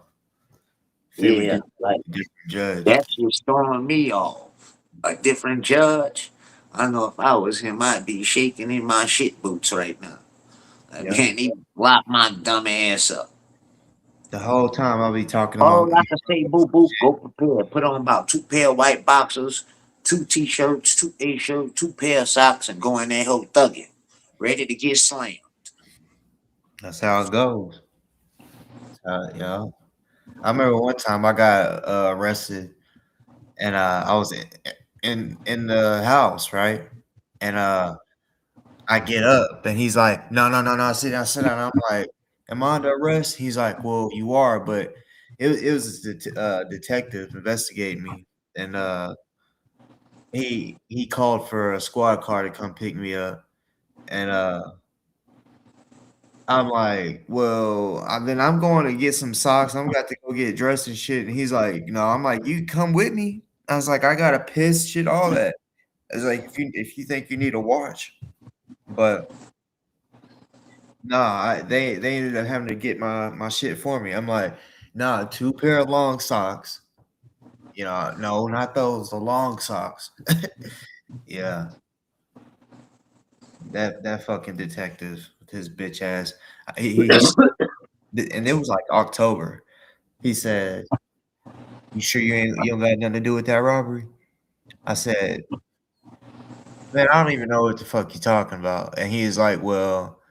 if it would Yeah, do like a different judge. that's just throwing me off. A different judge. I know if I was him, I'd be shaking in my shit boots right now. Like, Yeah. man, he locked my dumb ass up. The whole time I'll be talking to my All I can say, boo boo, go prepare. Put on about 2 pair of white boxers, 2 t-shirts, 2 a-shirts, 2 pair of socks, and go in there whole thugging, ready to get slammed. That's how it goes. You know. I remember one time I got arrested, and I was in the house, right? And I get up, and he's like, "No, no, no, no, sit down, sit down." I'm like, "Am I under arrest?" He's like, "Well, you are, but it was a detective investigating me, and he called for a squad car to come pick me up, and I'm like, well, then I'm going to get some socks. I'm got to go get dressed and shit. And he's like, no. I'm like, you come with me. I was like, I gotta piss, shit, all that. I was like, if you think you need a watch, but nah, they ended up having to get my shit for me. I'm like, nah, 2 pair of long socks. You know, no, not those, the long socks. Yeah, that fucking detective with his bitch ass. And it was like October. He said, "You sure you don't got nothing to do with that robbery?" I said, "Man, I don't even know what the fuck you talking about." And he's like, "Well,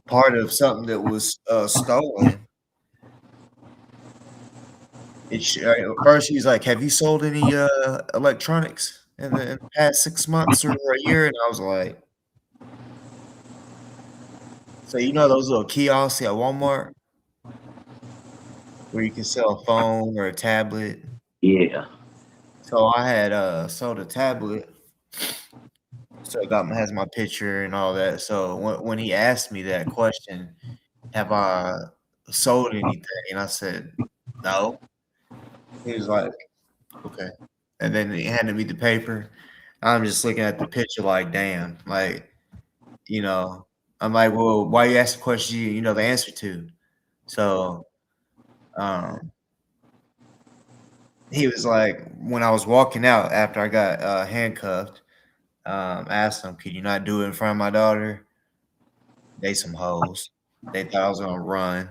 part of something that was stolen." First, he's like, "Have you sold any electronics in the past 6 months or a year?" And I was like, "So you know those little kiosks at Walmart where you can sell a phone or a tablet?" Yeah. So I had sold a tablet. So it has my picture and all that. So when he asked me that question, have I sold anything? And I said, no. He was like, okay. And then he handed me the paper. I'm just looking at the picture like, damn, like, you know, I'm like, well, why you ask the question you know the answer to? So um he was like, when I was walking out after I got handcuffed, I asked him, could you not do it in front of my daughter? They some hoes. They thought I was gonna run.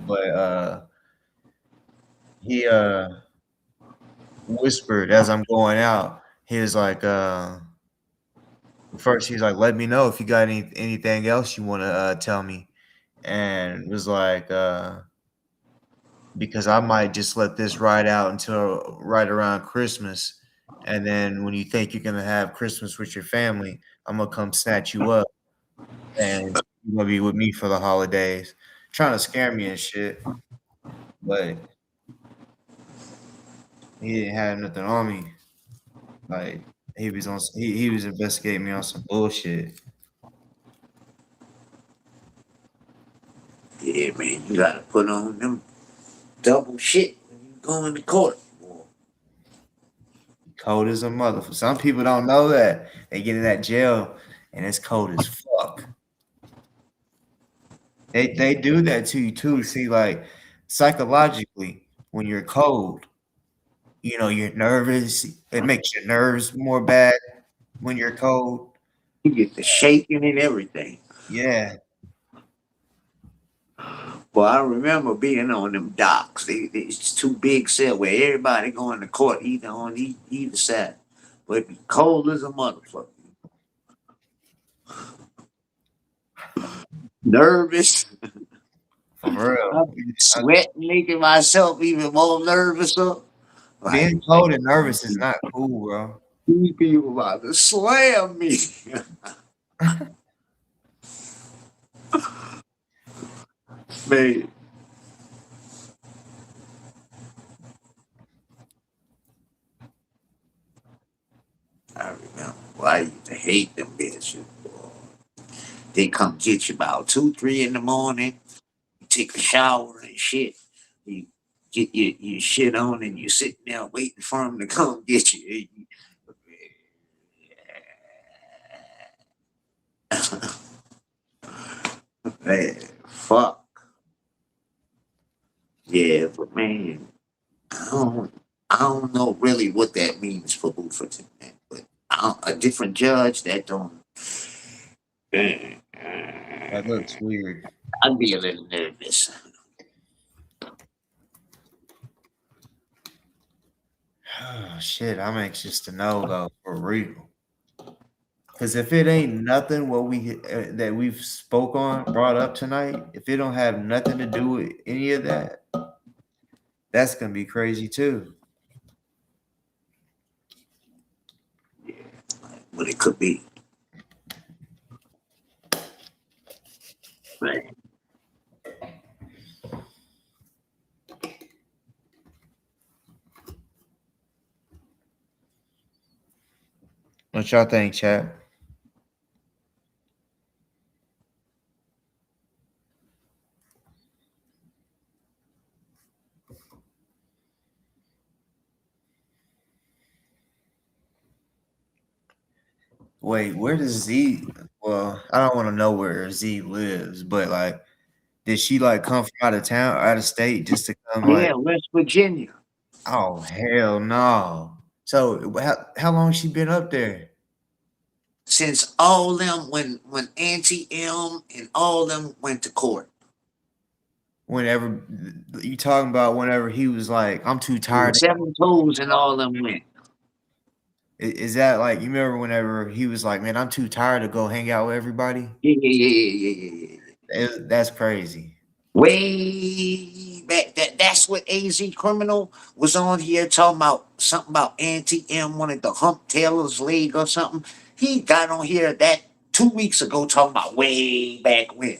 But he whispered as I'm going out. He was like, first he's like, let me know if you got anything else you want to tell me, and it was like, because I might just let this ride out until right around Christmas, and then when you think you're gonna have Christmas with your family, I'm gonna come snatch you up, and you're gonna be with me for the holidays, trying to scare me and shit, but he didn't have nothing on me. Like he was investigating me on some bullshit. Yeah, man, you gotta put on them double shit when you go into court. Boy. Cold as a motherfucker. Some people don't know that. They get in that jail and it's cold as fuck. They do that to you too. See, like psychologically, when you're cold, you know, you're nervous. It makes your nerves more bad when you're cold. You get the shaking and everything. Yeah. Well, I remember being on them docks. It's two big cells where everybody going to court either on either side. But it be cold as a motherfucker. Nervous. For real. Sweating, making myself even more nervous up. Like, Being cold and nervous is not cool, bro. these people about to slam me. Man. I remember. Well, I used to hate them bitches. Boy. They come get you about 2, 3 in the morning. You take a shower and shit. get your shit on and you're sitting there waiting for him to come get you. Man, fuck. Yeah, but man, I don't know really what that means for Buford, man. But a different judge that don't. That looks weird. I'd be a little nervous. Oh, shit, I'm anxious to know though, for real. Because if it ain't nothing what we that we've spoke on brought up tonight, if it don't have nothing to do with any of that, that's gonna be crazy too. What it could be. Right. What y'all think, chat? Wait, where does Z? Well, I don't want to know where Z lives, but like, did she like come from out of town, out of state, just to come? Yeah, Like, West Virginia. oh hell no! So how long she been up there? Since all them when Auntie M and all them went to court. Whenever you talking about, whenever he was like, I'm too When tired. Seven Toes and all them went. Is that like, you remember whenever he was like, man, I'm too tired to go hang out with everybody? Yeah. That's crazy. Way back, that's what AZ Criminal was on here talking about, something about Auntie M wanted to hump Taylor's leg or something. He got on here that 2 weeks ago talking about way back when.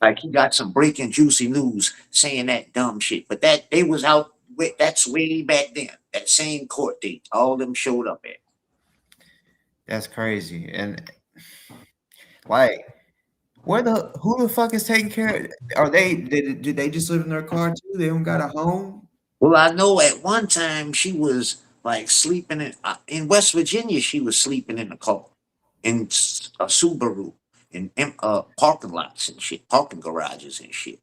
Like he got some breaking juicy news saying that dumb shit. But that they was out with, that's way back then. That same court date. All them showed up at. That's crazy. And like, who the fuck is taking care of? Are did they just live in their car too? They don't got a home? Well, I know at one time she was like sleeping in West Virginia. She was sleeping in a car in a Subaru in parking lots and shit, parking garages and shit.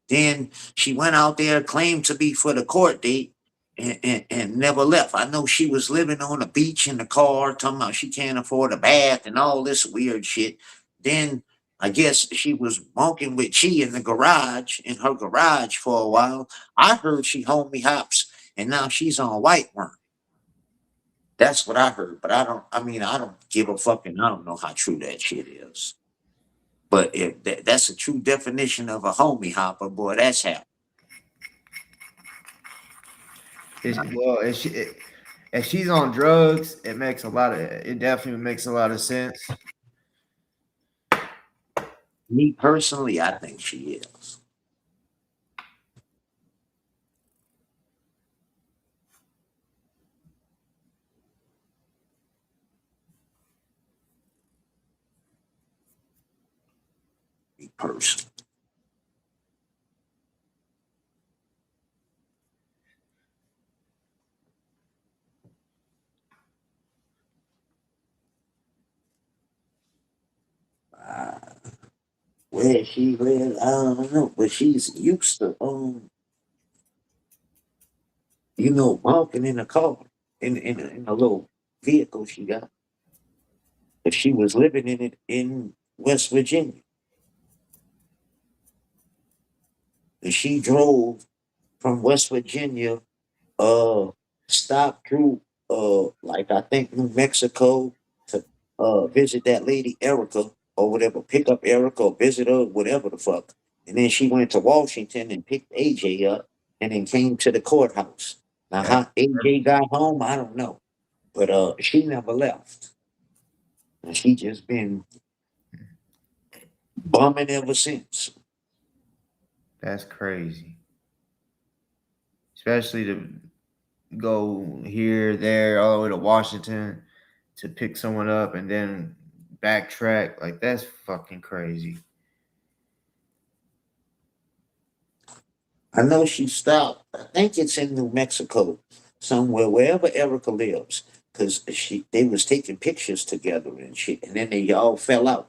Then she went out there, claimed to be for the court date, and never left. I know she was living on the beach in the car, talking about she can't afford a bath and all this weird shit. Then I guess she was bunking with Chi in the garage, in her garage for a while. I heard she homie hops, and now she's on white worm. That's what I heard, but I don't give a fucking, I don't know how true that shit is. But if that's a true definition of a homie hopper, boy, that's how. Well, if she's on drugs, it definitely makes a lot of sense. Me personally, I think she is. Me personally. Where she lives, I don't know, but she's used to walking in a car in a little vehicle she got. But she was living in it in West Virginia, and she drove from West Virginia, uh, stopped through like I think New Mexico to visit that lady Erica or whatever, pick up Erica or visit her, whatever the fuck. And then she went to Washington and picked AJ up and then came to the courthouse. Now That's how AJ got home, I don't know. But she never left. And she just been bumming ever since. that's crazy. Especially to go here, there, all the way to Washington to pick someone up and then backtrack. Like, that's fucking crazy. I know she stopped. I think it's in New Mexico, somewhere, wherever Erica lives, because they was taking pictures together and shit, and then they all fell out.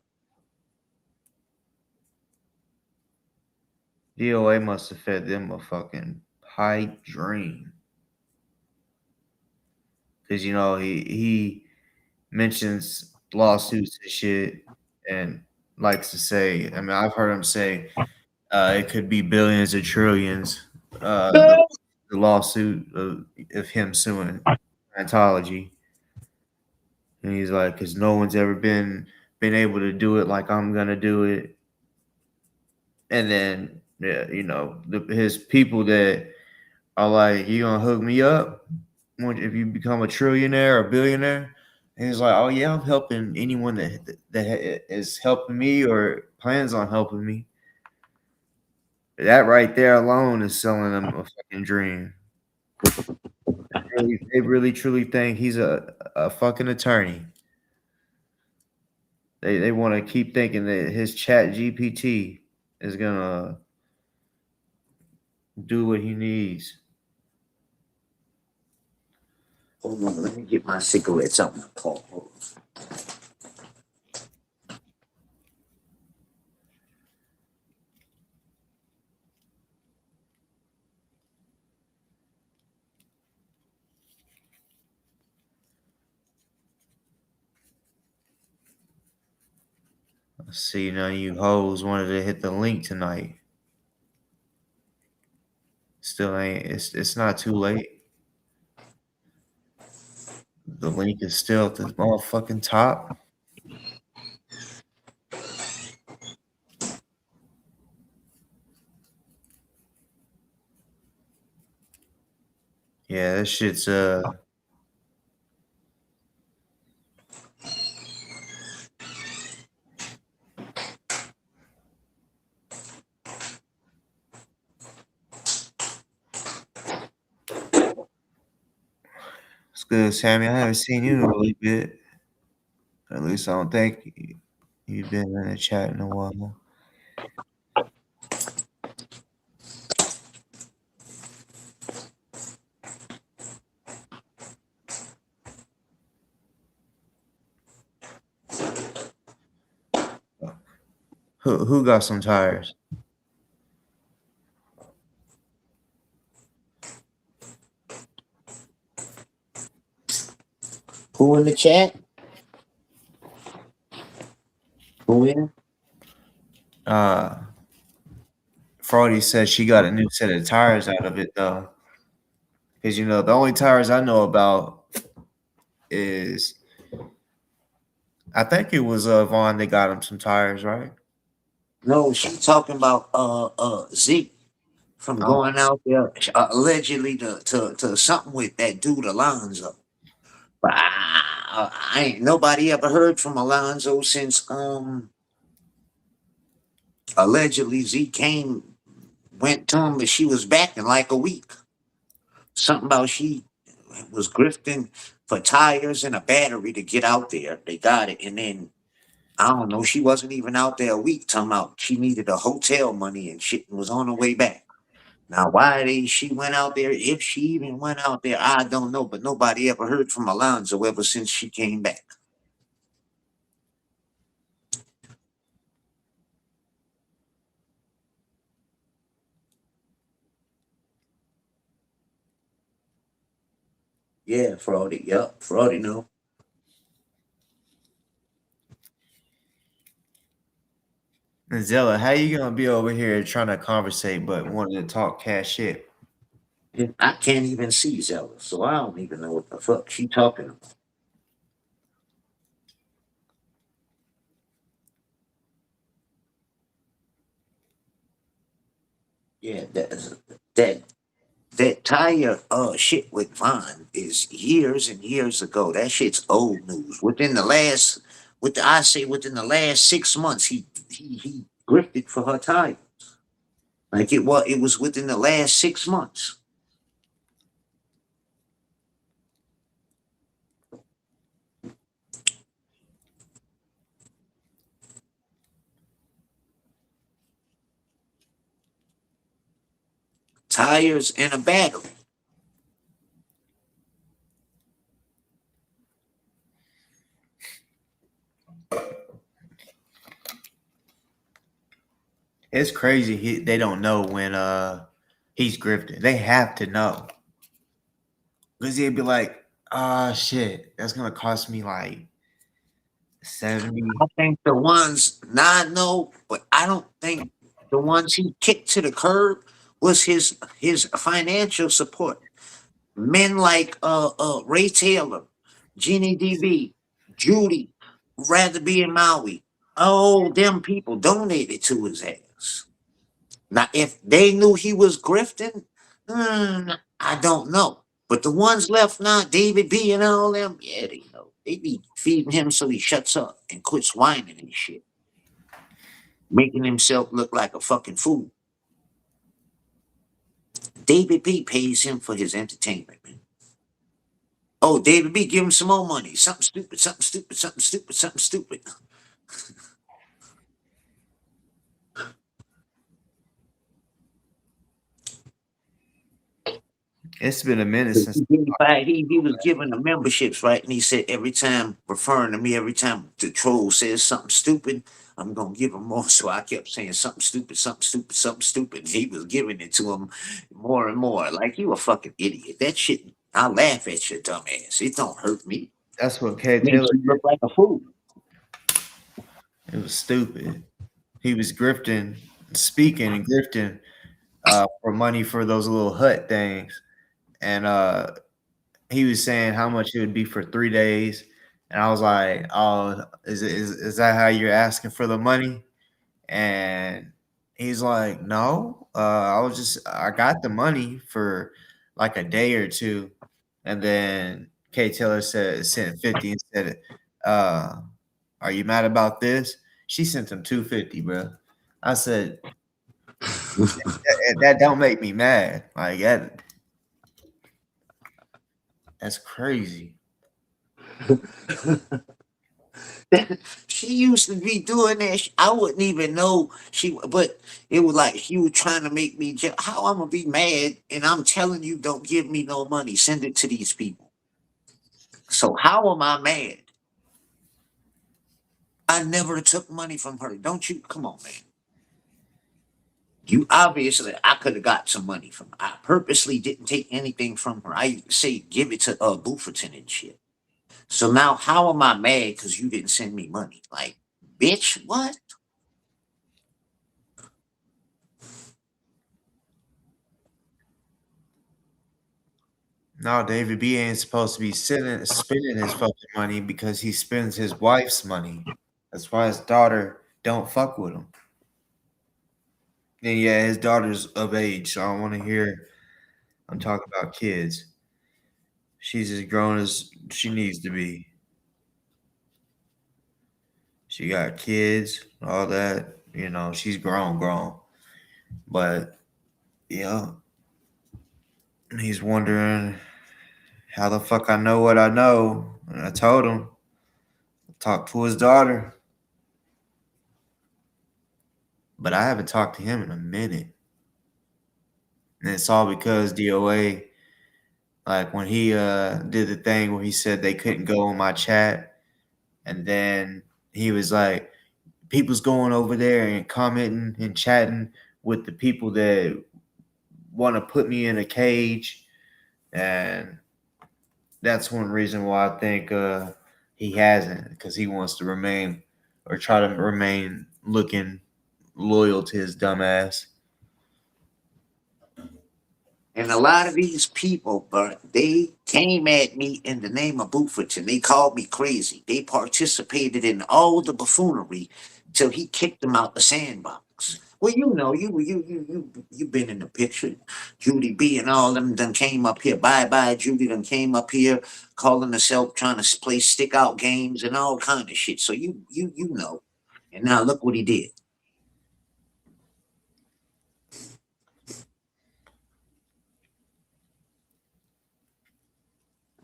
DOA must have fed them a fucking pipe dream. Cause you know he mentions lawsuits and shit and likes to say, I mean, I've heard him say it could be billions or trillions. The lawsuit of him suing Scientology. And he's like, because no one's ever been able to do it like I'm gonna do it. And then, yeah, you know, his people that are like, you gonna hook me up if you become a trillionaire or billionaire? And he's like, oh yeah, I'm helping anyone that is helping me or plans on helping me. That right there alone is selling them a fucking dream. They really truly think he's a fucking attorney. They want to keep thinking that his chat GPT is gonna do what he needs. Hold on, let me get my cigarettes out my car. Hold on. Let's see, none of you hoes wanted to hit the link tonight. Still ain't. It's not too late. The link is still at the motherfucking top. Yeah, that shit's it's good, Sammy. I haven't seen you in a really bit. At least I don't think you've been in the chat in a while. Who got some tires? Who in the chat? Who in? Fraudy said she got a new set of tires out of it though. Because you know, the only tires I know about is I think it was Vaughn that got him some tires, right? No, she talking about Zeke from Oh, going out there allegedly to something with that dude Alonzo. But I ain't nobody ever heard from Alonzo since allegedly Zeke came went to him, but she was back in like a week. Something about she was grifting for tires and a battery to get out there. They got it, and then I don't know. She wasn't even out there a week. Talking about she needed a hotel money and shit and was on her way back. Now, she went out there, if she even went out there, I don't know. But nobody ever heard from Alonzo ever since she came back. Yeah, Fraudy. Yup, Fraudy. No. Zella, how you gonna be over here trying to conversate but wanting to talk cash shit? I can't even see Zella, so I don't even know what the fuck she talking about. Yeah, that tire shit with Vaughn is years and years ago. That shit's old news. I say within the last 6 months, he grifted for her tire. Like it was within the last 6 months. tires, and a battery. It's crazy. They don't know when he's grifting. They have to know. Because he'd be like, ah, shit, that's gonna cost me like 70. I think the ones not know, but I don't think the ones he kicked to the curb was his financial support. Men like Ray Taylor, Jeannie DB, Judy, Rather Be in Maui. Oh, them people donated to his ass. Now, if they knew he was grifting, I don't know. But the ones left now, David B and all them, yeah, they know. They be feeding him so he shuts up and quits whining and shit, making himself look like a fucking fool. David B pays him for his entertainment, man. Oh, David B, give him some more money. Something stupid, something stupid, something stupid, something stupid. It's been a minute since. He was giving the memberships, right? And he said every time, referring to me, every time the troll says something stupid, I'm gonna give him more. So I kept saying something stupid, something stupid, something stupid. And he was giving it to him more and more. Like, you a fucking idiot. That shit, I laugh at your dumb ass. It don't hurt me. That's what K. It makes Taylor you look like a fool. It was stupid. He was grifting, speaking and grifting for money for those little hut things. And he was saying how much it would be for 3 days. And I was like, oh, is that how you're asking for the money? And he's like, no, I got the money for like a day or two. And then Kay Taylor sent 50 and said, are you mad about this? She sent him 250, bro. I said, that don't make me mad. Like, that's crazy. She used to be doing that. I wouldn't even know but it was like she was trying to make me how I'm gonna be mad, and I'm telling you, don't give me no money. Send it to these people. So how am I mad? I never took money from her. Don't you? Come on, man. You obviously, I could have got some money from her. I purposely didn't take anything from her. I say give it to Bufferton and shit. So now how am I mad because you didn't send me money? Like, bitch, what? No, David B ain't supposed to be spending his fucking money because he spends his wife's money. That's why his daughter don't fuck with him. And yeah, his daughter's of age, so I don't want to hear I'm talking about kids. She's as grown as she needs to be. She got kids, all that. You know, she's grown. But yeah, he's wondering how the fuck I know what I know. And I told him, talk to his daughter. But I haven't talked to him in a minute. And it's all because DOA, like when he did the thing where he said they couldn't go on my chat, and then he was like, people's going over there and commenting and chatting with the people that want to put me in a cage. And that's one reason why I think he hasn't, because he wants to remain or try to remain looking loyal to his dumb ass. And a lot of these people, but they came at me in the name of Bufferton. They called me crazy. They participated in all the buffoonery till he kicked them out the sandbox. Well, you know, you've been in the picture. Judy B and all them done came up here. Bye, Judy done came up here calling herself trying to play stick out games and all kind of shit. So you know. And now look what he did.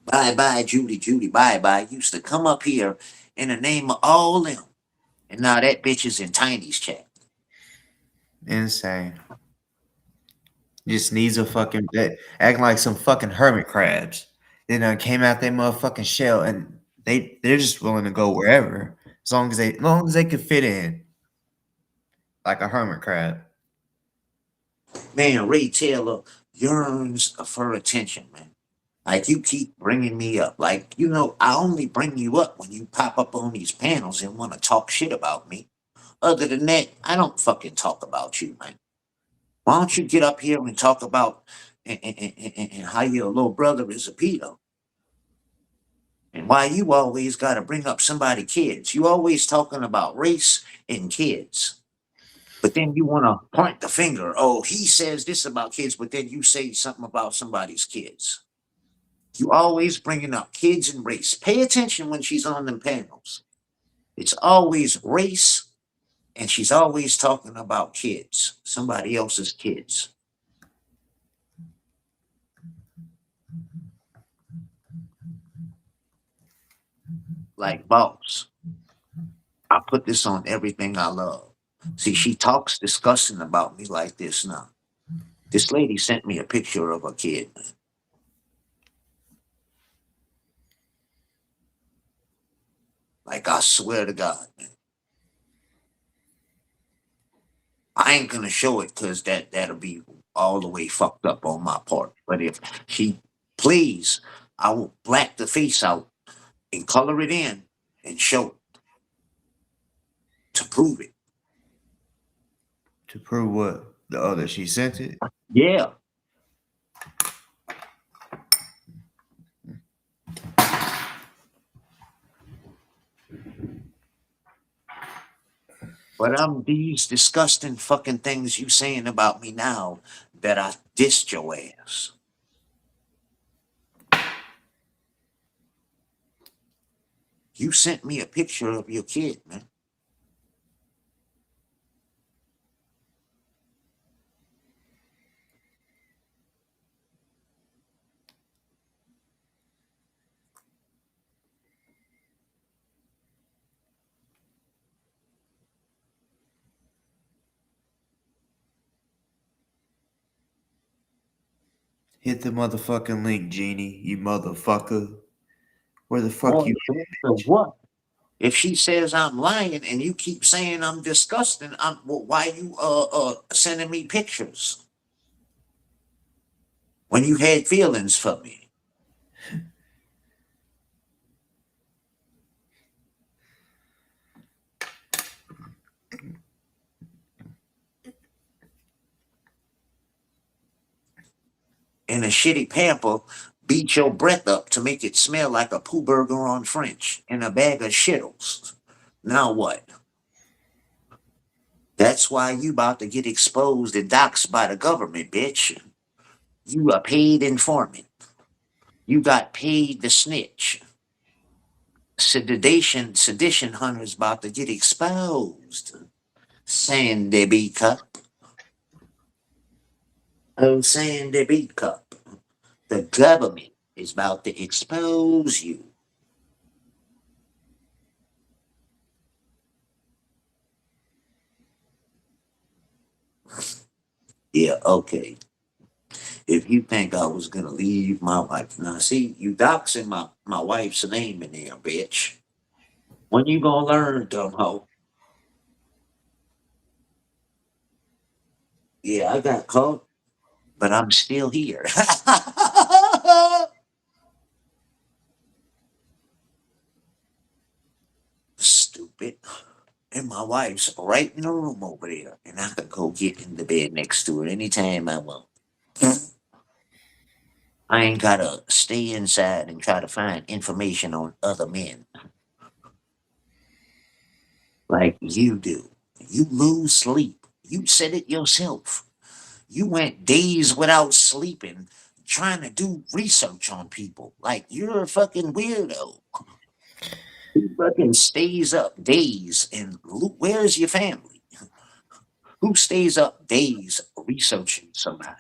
Bye, Judy, bye. Used to come up here in the name of all them. And now that bitch is in Tiny's chat. Insane. Just needs a fucking acting like some fucking hermit crabs. They done came out their motherfucking shell and they're just willing to go wherever as long as they can fit in like a hermit crab. Man, Ray Taylor yearns for attention, man. Like you keep bringing me up. Like, I only bring you up when you pop up on these panels and want to talk shit about me. Other than that, I don't fucking talk about you, man. Why don't you get up here and talk about and how your little brother is a pedo? And why you always got to bring up somebody kids? You always talking about race and kids. But then you want to point the finger. Oh, he says this about kids, but then you say something about somebody's kids. You always bringing up kids and race. Pay attention when she's on them panels. It's always race, and she's always talking about kids, somebody else's kids. Like boss, I put this on everything I love. See, she talks disgusting about me like this now. This lady sent me a picture of a kid. Like, I swear to God, man. I ain't gonna show it because that'll be all the way fucked up on my part. But if she please, I will black the face out and color it in and show it to prove it. To prove what? The other she sent it? Yeah. But I'm these disgusting fucking things you saying about me now that I dissed your ass. You sent me a picture of your kid, man. Hit the motherfucking link, Genie, you motherfucker. Where the fuck Boy, you so what? If she says I'm lying and you keep saying I'm disgusting, why you sending me pictures when you had feelings for me? And a shitty pamper beat your breath up to make it smell like a poo burger on French and a bag of shittles. Now what? That's why you about to get exposed and doxxed by the government, bitch. You a paid informant. You got paid to snitch. Sedition hunters about to get exposed. Sandy B cup. Oh, Sandy B cup. The government is about to expose you. Yeah, okay. If you think I was gonna leave my wife, now see, you doxing my wife's name in there, bitch. When you gonna learn, dumb hoe? Yeah, I got caught, but I'm still here. Stupid. And my wife's right in the room over there, and I can go get in the bed next to her anytime I want. I ain't gotta stay inside and try to find information on other men like you do. You lose sleep. You said it yourself. You went days without sleeping trying to do research on people. Like you're a fucking weirdo. Who fucking stays up days and where's your family? Who stays up days researching somebody?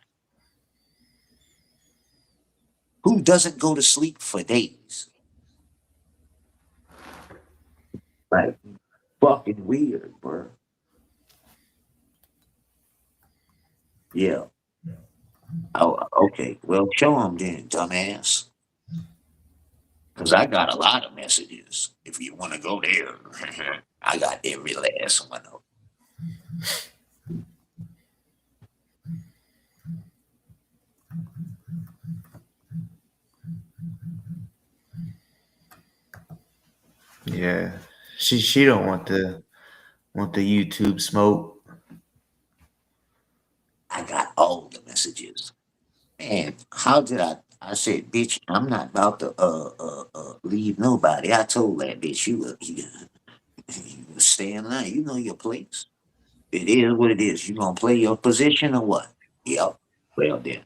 Who doesn't go to sleep for days? Like fucking weird, bro. Yeah. Oh, okay. Well, show them then, dumbass. Because I got a lot of messages. If you want to go there, I got every last one of them. Yeah. She don't want the YouTube smoke. I got all the messages. And how did I said, bitch, I'm not about to leave nobody. I told that bitch you stay in line. You know your place. It is what it is. You gonna play your position or what? Yep. Well then,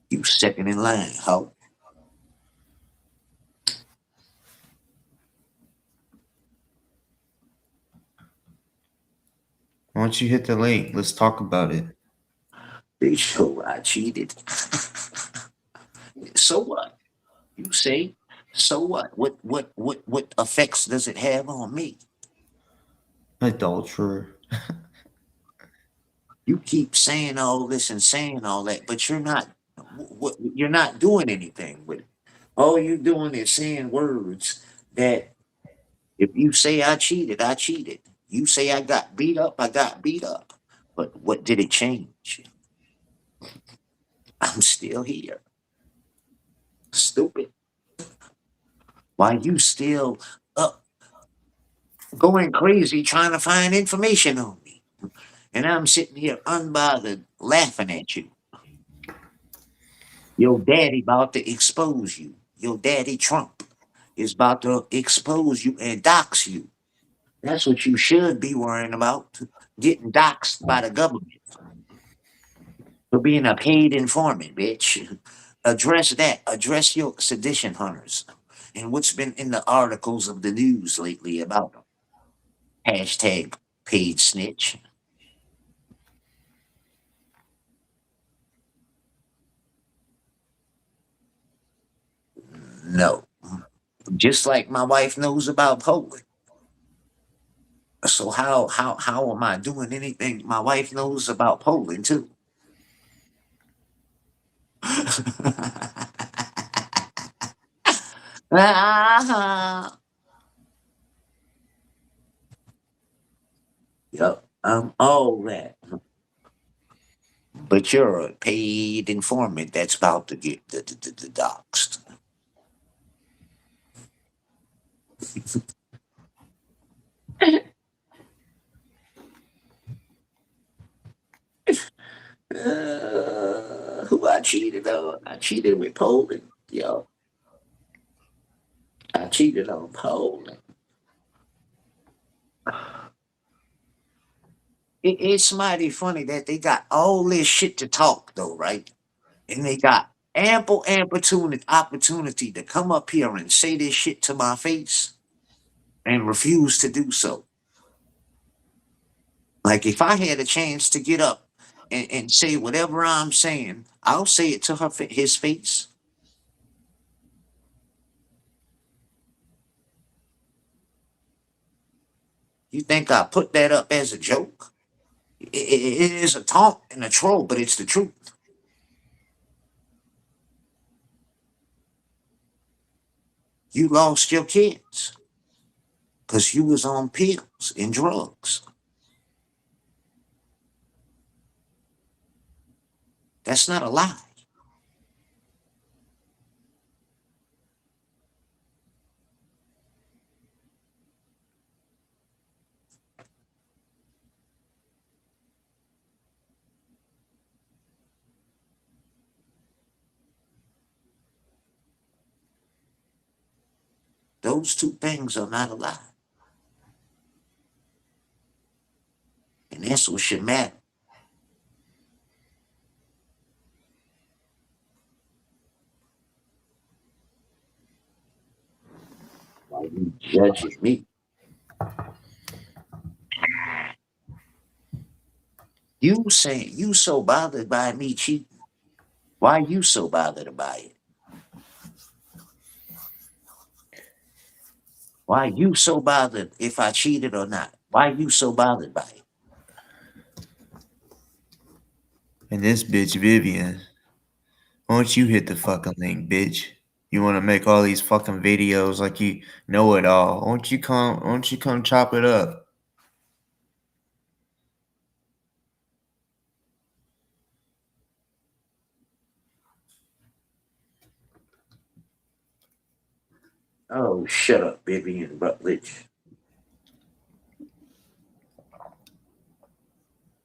you second in line, hoe. Why don't you hit the link? Let's talk about it. They show I cheated. So what? You say, so what? What effects does it have on me? Adulterer. You keep saying all this and saying all that, but you're not doing anything with it. All you're doing is saying words that if you say I cheated, I cheated. You say I got beat up, I got beat up. But what did it change? I'm still here. Stupid. Why you still up going crazy trying to find information on me? And I'm sitting here unbothered laughing at you. Your daddy about to expose you. Your daddy Trump is about to expose you and dox you. That's what you should be worrying about. Getting doxed by the government for being a paid informant, bitch. Address that. Address your sedition hunters and what's been in the articles of the news lately about them. Hashtag paid snitch. No. Just like my wife knows about Poland. So how am I doing anything my wife knows about Poland too? Yep, I'm all that. But you're a paid informant that's about to get the doxed. Who I cheated on? I cheated with Poland. Yo, I cheated on Poland. It's mighty funny that they got all this shit to talk though, right? And they got ample opportunity to come up here and say this shit to my face and refuse to do so. Like if I had a chance to get up and say whatever I'm saying, I'll say it to his face. You think I put that up as a joke? It is a taunt and a troll, but it's the truth. You lost your kids because you was on pills and drugs. That's not a lie. Those two things are not a lie. And that's what should matter. Why you judging me? You saying you so bothered by me cheating. Why you so bothered by it? Why you so bothered if I cheated or not? Why you so bothered by it? And this bitch Vivian. Why don't you hit the fucking link, bitch? You want to make all these fucking videos like you know it all. Why don't you come chop it up? Oh, shut up, Vivian Rutledge.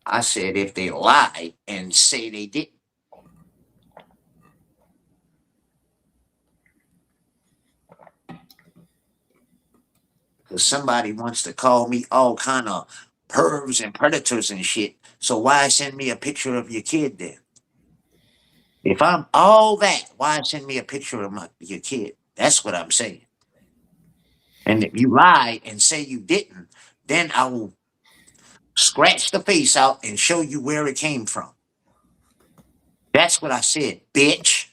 I said if they lie and say they didn't. Because somebody wants to call me all kind of pervs and predators and shit. So why send me a picture of your kid then? If I'm all that, why send me a picture of your kid? That's what I'm saying. And if you lie and say you didn't, then I will scratch the face out and show you where it came from. That's what I said, bitch.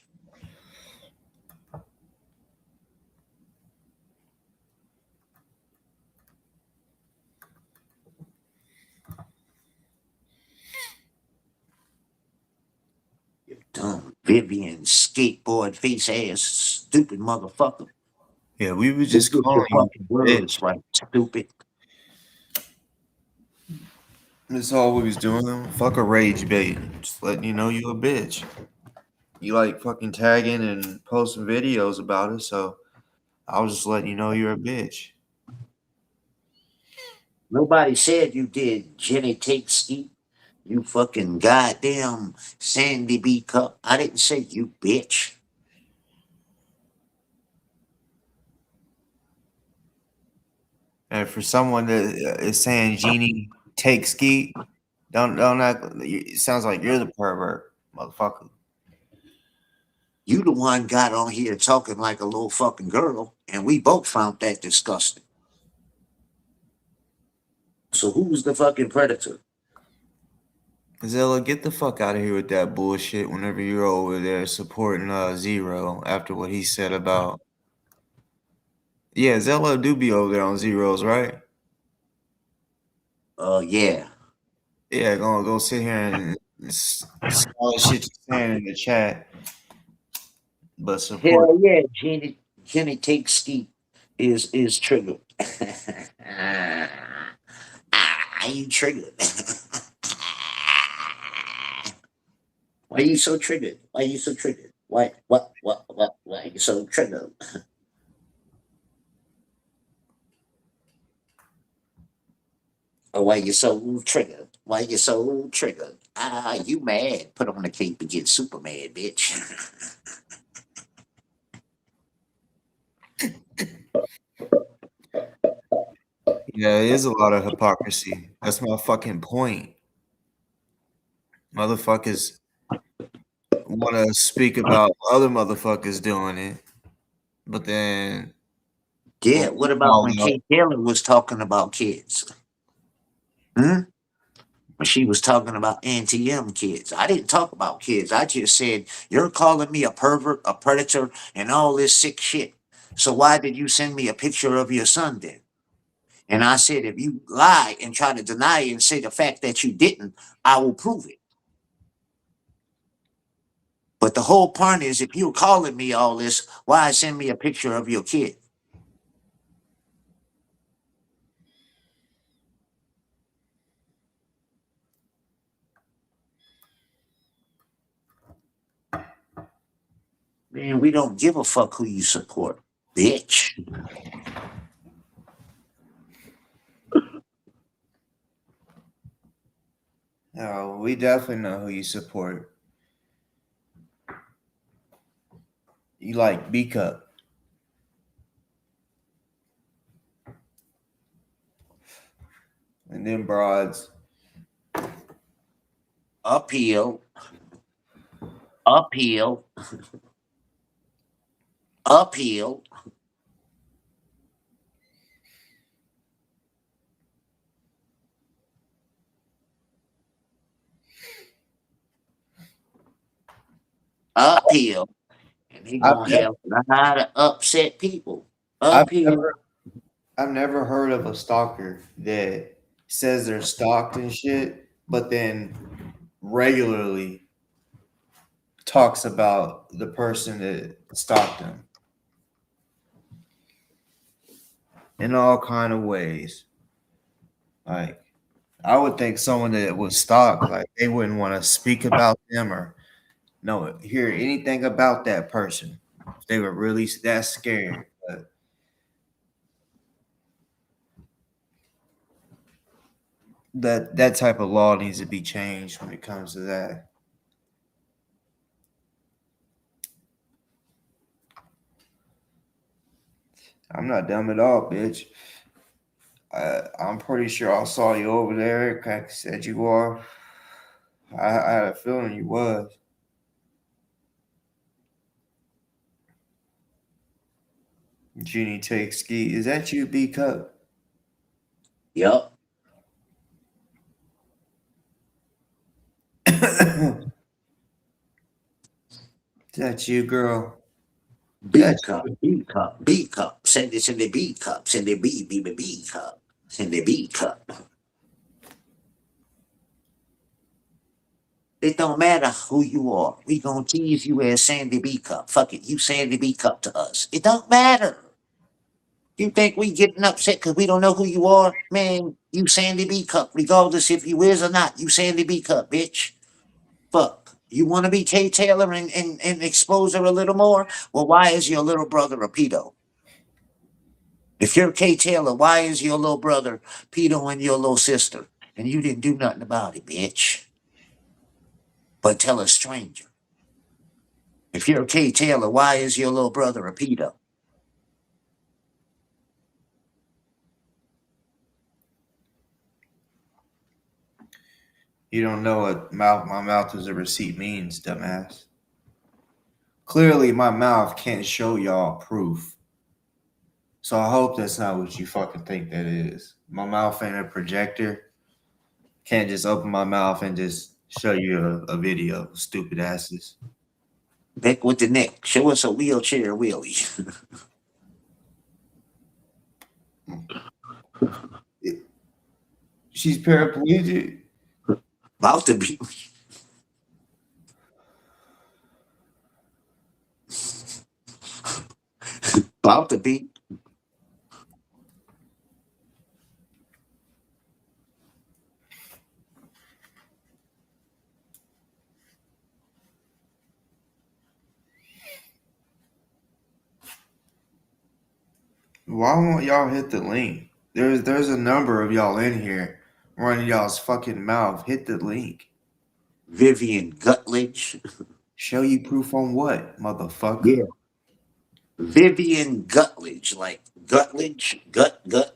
You dumb Vivian skateboard face ass stupid motherfucker. Yeah, we were just Look at calling your you fucking words, bitch. right? Stupid. That's all we was doing. Fuck a rage bait. Just letting you know you a bitch. You like fucking tagging and posting videos about it, so I was just letting you know you're a bitch. Nobody said you did, Jenny Take Ski. You fucking goddamn Sandy B cup. I didn't say you, bitch. And for someone that is saying Jeannie take ski, don't act. It sounds like you're the pervert, motherfucker. You the one got on here talking like a little fucking girl, and we both found that disgusting. So who's the fucking predator? Zilla, get the fuck out of here with that bullshit. Whenever you're over there supporting Zero after what he said about, yeah, Zella do be over there on Zeros, right? Yeah. Yeah, gonna go sit here and all the shit you're saying in the chat, but support. Hell yeah, Jenny Take Ski is triggered. You triggered. Why are you so triggered? Why are you so triggered? Why are you so triggered? Or why you so triggered? Why you so triggered? Ah, you mad. Put on the cape and get super mad, bitch. Yeah, it is a lot of hypocrisy. That's my fucking point. Motherfuckers want to speak about other motherfuckers doing it, but then Yeah, when we what about call when out, Kate Taylor was talking about kids? Hmm? When she was talking about anti-M kids. I didn't talk about kids. I just said, you're calling me a pervert, a predator, and all this sick shit. So why did you send me a picture of your son then? And I said, if you lie and try to deny it and say the fact that you didn't, I will prove it. But the whole point is, if you're calling me all this, why send me a picture of your kid? Man, we don't give a fuck who you support, bitch. no, we definitely know who you support. You like B Cup. And then broads. Uphill, uphill, uphill. Uphill. And they I've gonna never, have a lot of upset people. I've Uphill. never, I've never heard of a stalker that says they're stalked and shit, but then regularly talks about the person that stalked him in all kind of ways. Like I would think someone that was stalked, like they wouldn't want to speak about them or no hear anything about that person if they were really that scared. But that type of law needs to be changed when it comes to that. I'm not dumb at all, bitch. I'm pretty sure I saw you over there. Like I said you are. I had a feeling you was. Genie takes ski. Is that you, B Cup? Yup. Is that you, girl? B That's cup, B cup, B cup. Send it in the B cup. Send the B cup. Send the B cup. It don't matter who you are. We gonna tease you as Sandy B cup. Fuck it, you Sandy B cup to us. It don't matter. You think we getting upset because we don't know who you are? Man, you Sandy B cup, regardless if you is or not. You Sandy B cup, bitch. Fuck. You want to be Kay Taylor and expose her a little more? Well, why is your little brother a pedo? If you're Kay Taylor, why is your little brother pedo and your little sister? And you didn't do nothing about it, bitch. But tell a stranger. If you're Kay Taylor, why is your little brother a pedo? You don't know what my mouth is a receipt means, dumbass. Clearly, my mouth can't show y'all proof. So I hope that's not what you fucking think that is. My mouth ain't a projector. Can't just open my mouth and just show you a video, stupid asses. Back with the neck. Show us a wheelchair wheelie. She's paraplegic. About to be. About to be. Why won't y'all hit the link? There's a number of y'all in here running y'all's fucking mouth. Hit the link. Vivian Gutledge. Show you proof on what, motherfucker? Yeah. Vivian Gutledge, like Gutledge, gut, Gutledge.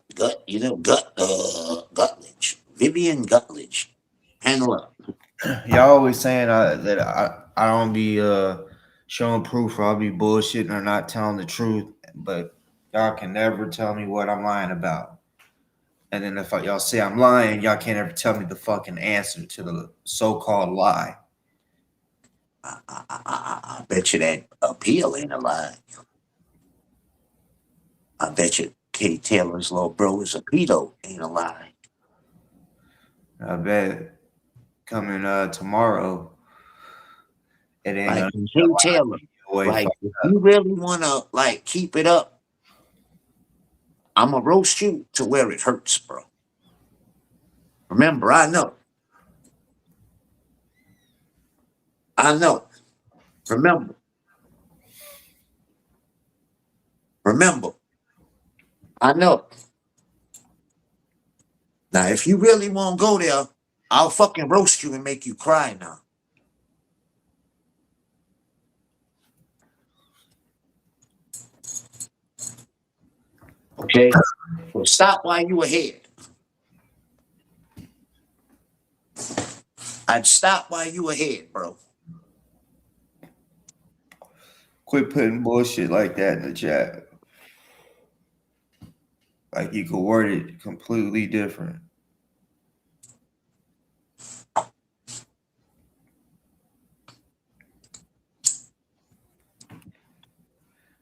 Vivian Gutledge. Handle up. Y'all always saying that I don't be showing proof or I'll be bullshitting or not telling the truth, but y'all can never tell me what I'm lying about. And then if y'all say I'm lying, y'all can't ever tell me the fucking answer to the so-called lie. I bet you that appeal ain't a lie. I bet you Kay Taylor's little bro is a pedo ain't a lie. I bet coming tomorrow, it ain't Like gonna Kay Taylor, away. like if you really wanna like keep it up, I'ma roast you to where it hurts, bro. Remember, I know. I know. Remember. Remember. I know. Now, if you really won't go there, I'll fucking roast you and make you cry now. Okay? So stop while you ahead. I'd stop while you ahead, bro. Quit putting bullshit like that in the chat. Like you could word it completely different.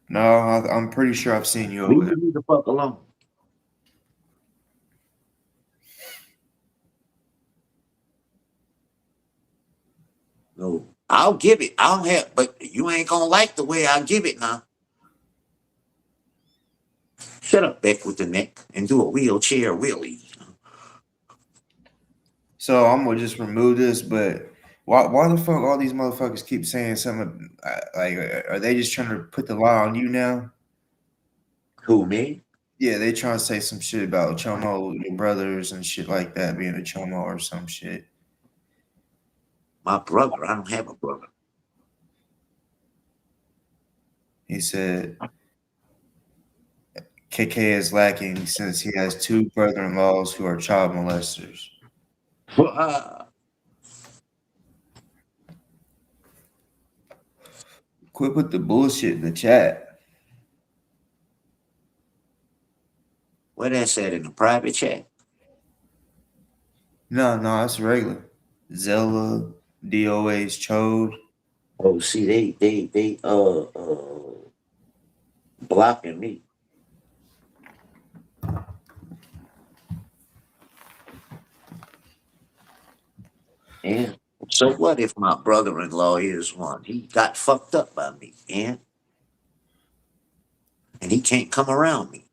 No, I'm pretty sure I've seen you over there. Leave me the fuck alone. No. I'll give it. I'll have, but you ain't gonna like the way I give it now. Shut up, Beck with the neck, and do a wheelchair wheelie. So I'm gonna just remove this, but why the fuck all these motherfuckers keep saying something like are they just trying to put the law on you now? Who, me? Yeah, they trying to say some shit about Chomo, your brothers and shit like that being a Chomo or some shit. My brother. I don't have a brother. He said KK is lacking since he has two brother-in-laws who are child molesters. Quit with the bullshit in the chat. Where that's at in the private chat? No, that's regular. Zella, DOA's Chode. Oh, see, they blocking me. And so what if my brother-in-law is one? He got fucked up by me, and he can't come around me.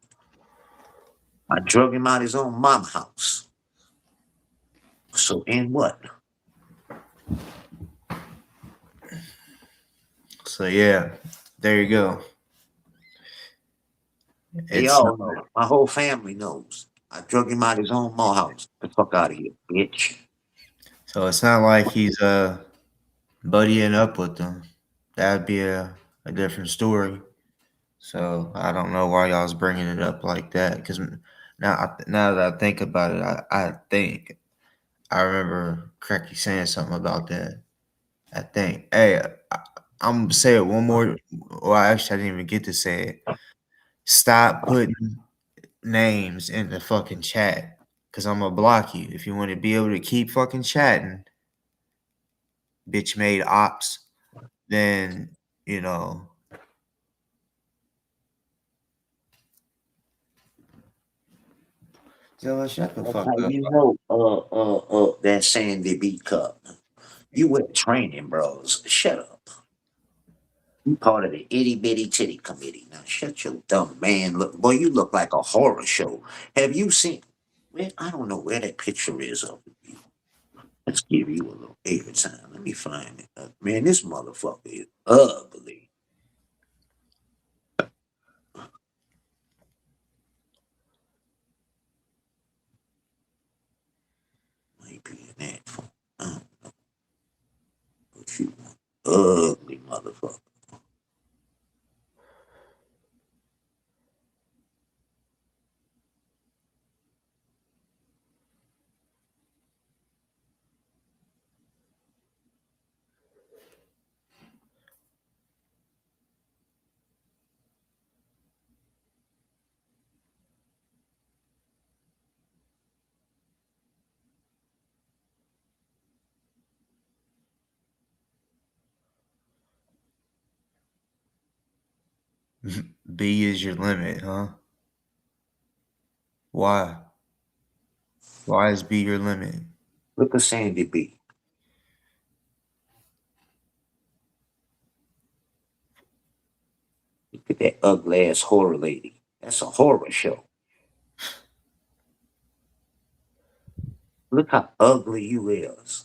I drug him out his own mom house. So and what? So yeah, there you go. They all know. My whole family knows. I drug him out his own mom house. The fuck out of here, bitch. So it's not like he's buddying up with them. That'd be a different story. So I don't know why y'all's bringing it up like that. Because now that I think about it, I think I remember Cracky saying something about that. I think. Hey, I'm gonna say it one more. Well, actually, I didn't even get to say it. Stop putting names in the fucking chat, because I'm gonna block you. If you want to be able to keep fucking chatting, bitch made ops, then you know. Zilla, shut the That's fuck how up. you know that Sandy B cup. You went training, bros. Shut up. You part of the itty bitty titty committee. Now shut your dumb man. Look, boy, you look like a horror show. Have you seen? Man, I don't know where that picture is of you. Let's give you a little airtime. Let me find it. Man, this motherfucker is ugly. Might be in that phone. I don't know what you want. Ugly motherfucker. B is your limit, huh? Why? Why is B your limit? Look at Sandy B. Look at that ugly ass horror lady. That's a horror show. Look how ugly you is.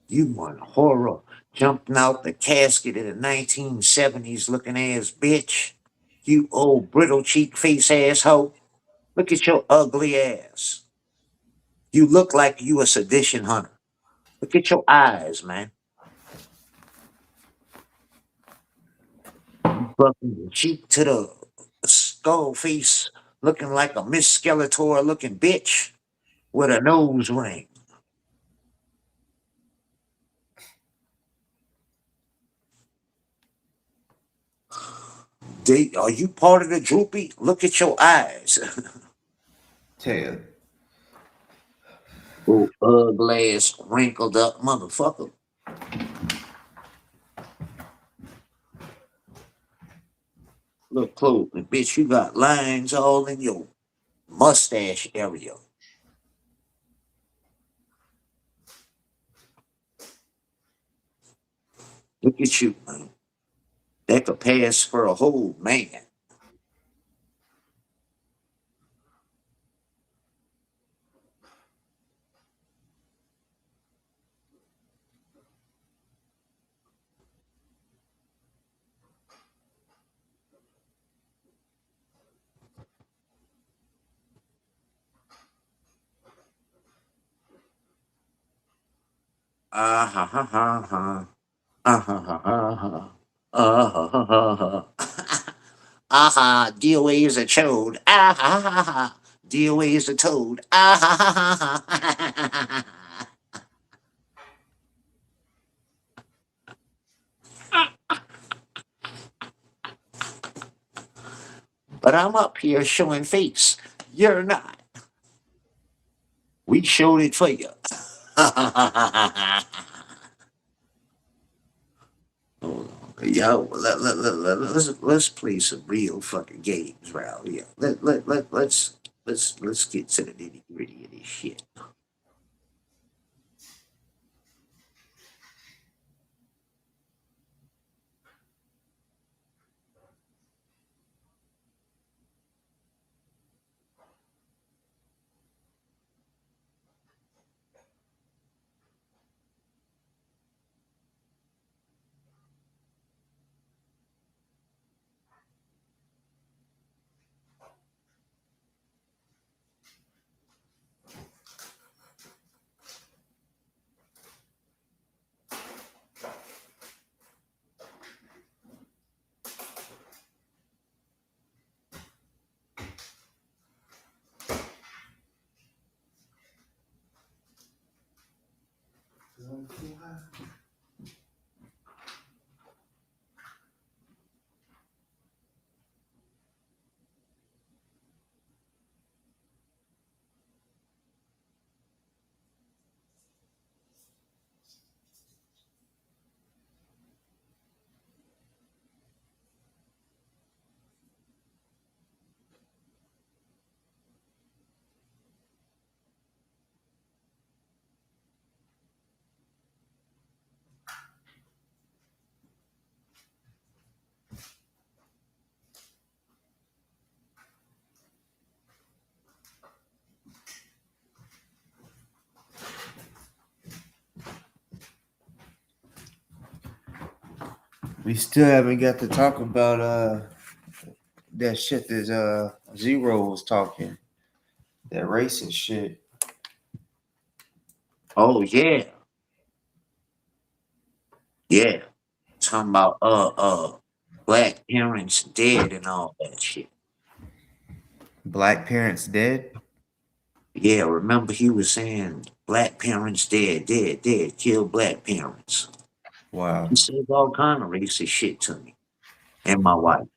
You one horror jumping out the casket in the 1970s looking ass bitch. You old brittle cheek face asshole. Look at your ugly ass. You look like you a sedition hunter. Look at your eyes, man. Fucking your cheek to the skull face looking like a Miss Skeletor looking bitch with a nose ring. Are you part of the droopy? Look at your eyes. Tell. Oh, ugly ass, wrinkled up motherfucker. Look close, and bitch, you got lines all in your mustache area. Look at you, man. That could pass for a whole man. Ah ha ha ha ha. Ah ha ha ha ha. Ah ha ha ha ha. Aha, DOA is a chode. Ah ha ha ha. DOA is a toad. Ah ha ha ha ha. But I'm up here showing face. You're not. We showed it for you. Hold on. Yo, let's play some real fucking games around here. Let's get to the nitty gritty of this shit. We still haven't got to talk about that shit that Zero was talking. That racist shit. Oh yeah, yeah. Talking about black parents dead and all that shit. Black parents dead? Yeah, remember he was saying black parents dead, dead, dead, kill black parents. Wow. He says all kind of racist shit to me and my wife.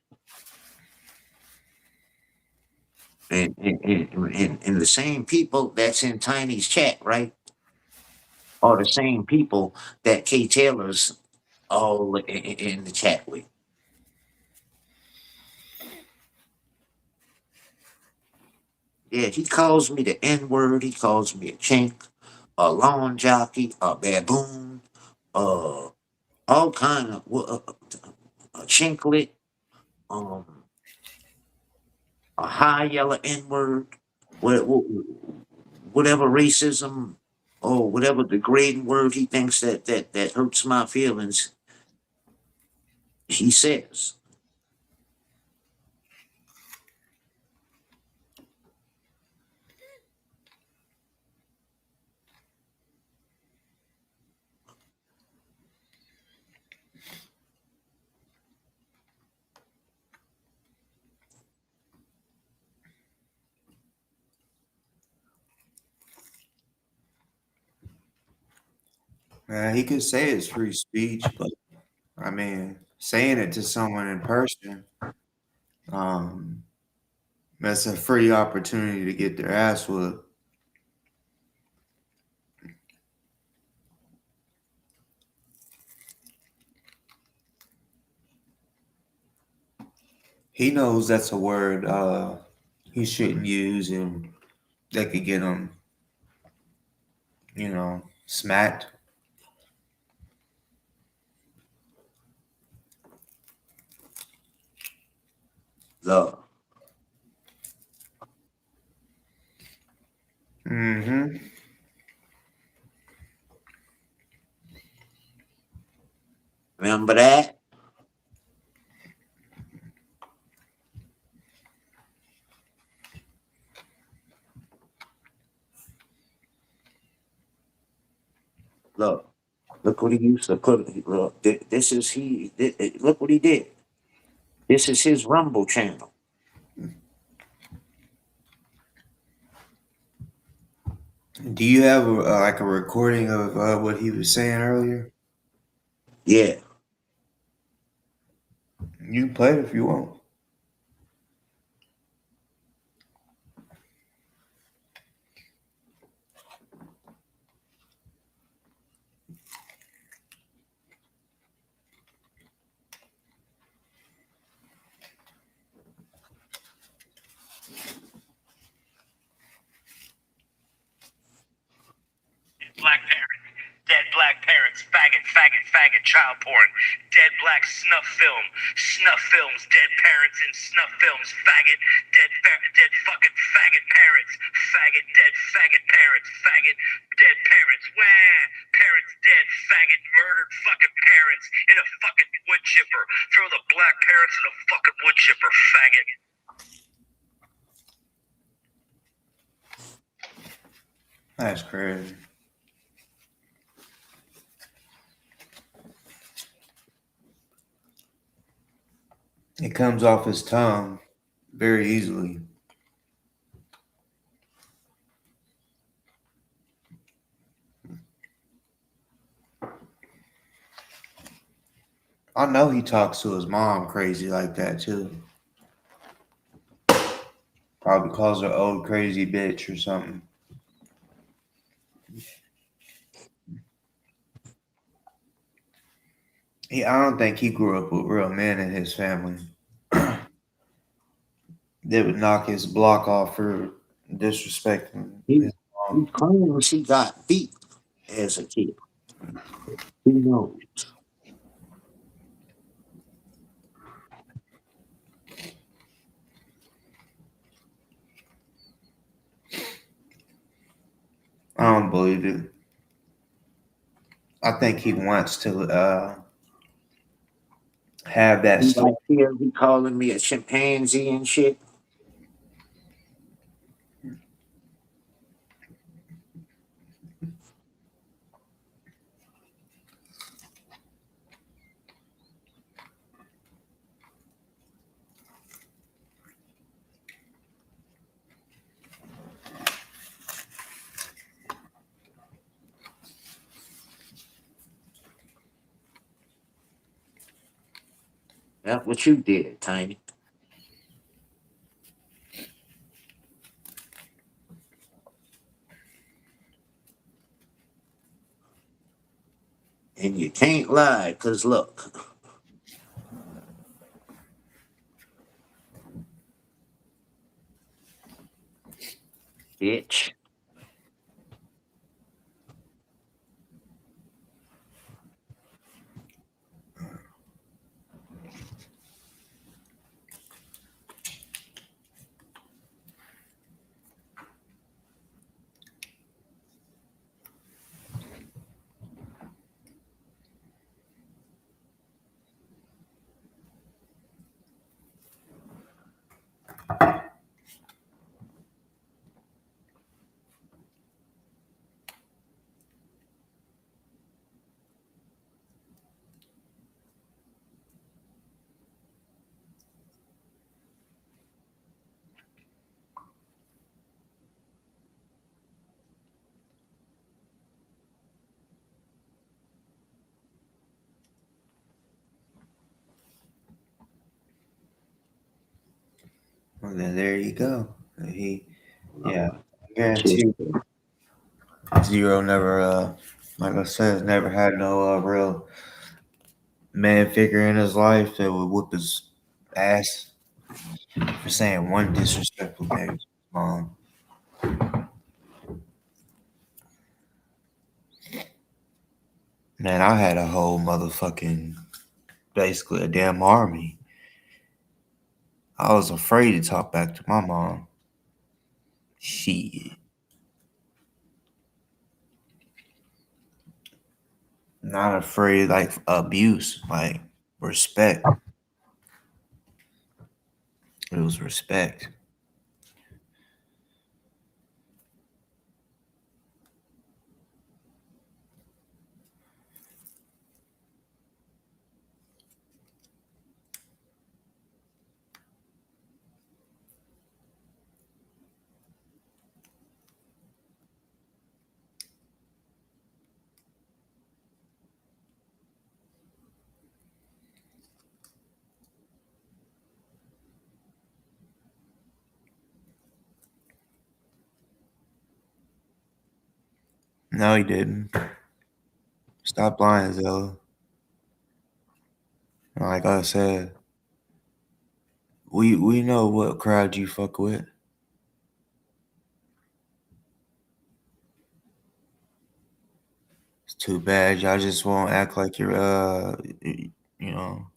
And the same people that's in Tiny's chat, right, are the same people that K Taylor's all in the chat with. Yeah, he calls me the N word. He calls me a chink, a lawn jockey, a baboon, all kind of a chinklet, um, a high yellow N word, whatever racism or whatever degrading word he thinks that hurts my feelings. He says. He could say it's free speech, but I mean, saying it to someone in person, um, that's a free opportunity to get their ass whooped. He knows that's a word he shouldn't use, and that could get him, smacked. Look, Mm-hmm. remember that? Look, look what he used to put. Look, this is he. Look what he did. This is his Rumble channel. Do you have like a recording of what he was saying earlier? Yeah. You can play it if you want. Black parents, dead black parents, faggot, faggot, faggot, child porn, dead black snuff films, dead parents in snuff films, faggot, dead fucking faggot parents, faggot, dead faggot parents, faggot, dead parents, wah, parents dead, faggot, murdered fucking parents in a fucking wood chipper, throw the black parents in a fucking wood chipper, faggot. That's crazy. It comes off his tongue very easily. I know he talks to his mom crazy like that too. Probably calls her old crazy bitch or something. I don't think he grew up with real men in his family. They would knock his block off for disrespecting He, his he mom. claims he got beat as a kid. Who knows? I don't believe it. I think he wants to have that He story. like here be calling me a chimpanzee and shit. That's what you did, Tiny. And you can't lie, cause look, bitch. Well, then there you go. Yeah, I Shit. guarantee Zero never, like I said, never had no real man figure in his life that would whoop his ass for saying one disrespectful thing to his mom. Man, I had a whole motherfucking, basically a damn army I was afraid to talk back to my mom. Shit. Not afraid like abuse, like respect. It was respect. No, he didn't. Stop lying, Zella. Like I said, we know what crowd you fuck with. It's too bad y'all just won't act like you're you know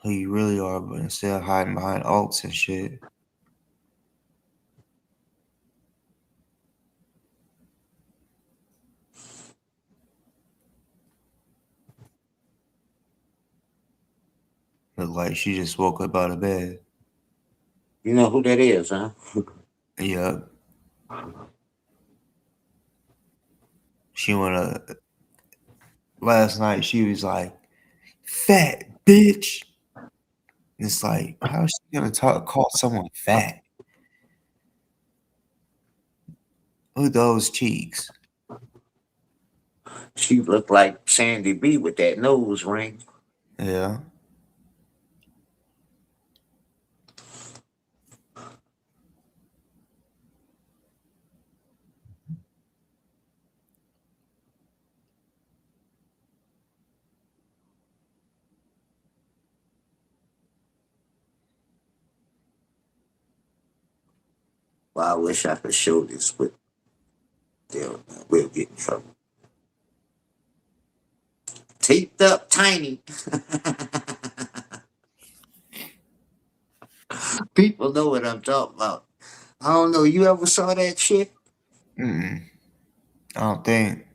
who you really are, but instead of hiding behind alts and shit. Look like she just woke up out of bed. You know who that is, huh? Yup. She wanna last night she was like, fat bitch. It's like, how is she gonna call someone fat? Look at those cheeks. She looked like Sandy B with that nose ring. Yeah. Well, I wish I could show this, but we'll get in trouble. Taped up tiny. People know what I'm talking about. I don't know. You ever saw that shit? Mm-mm. I don't think.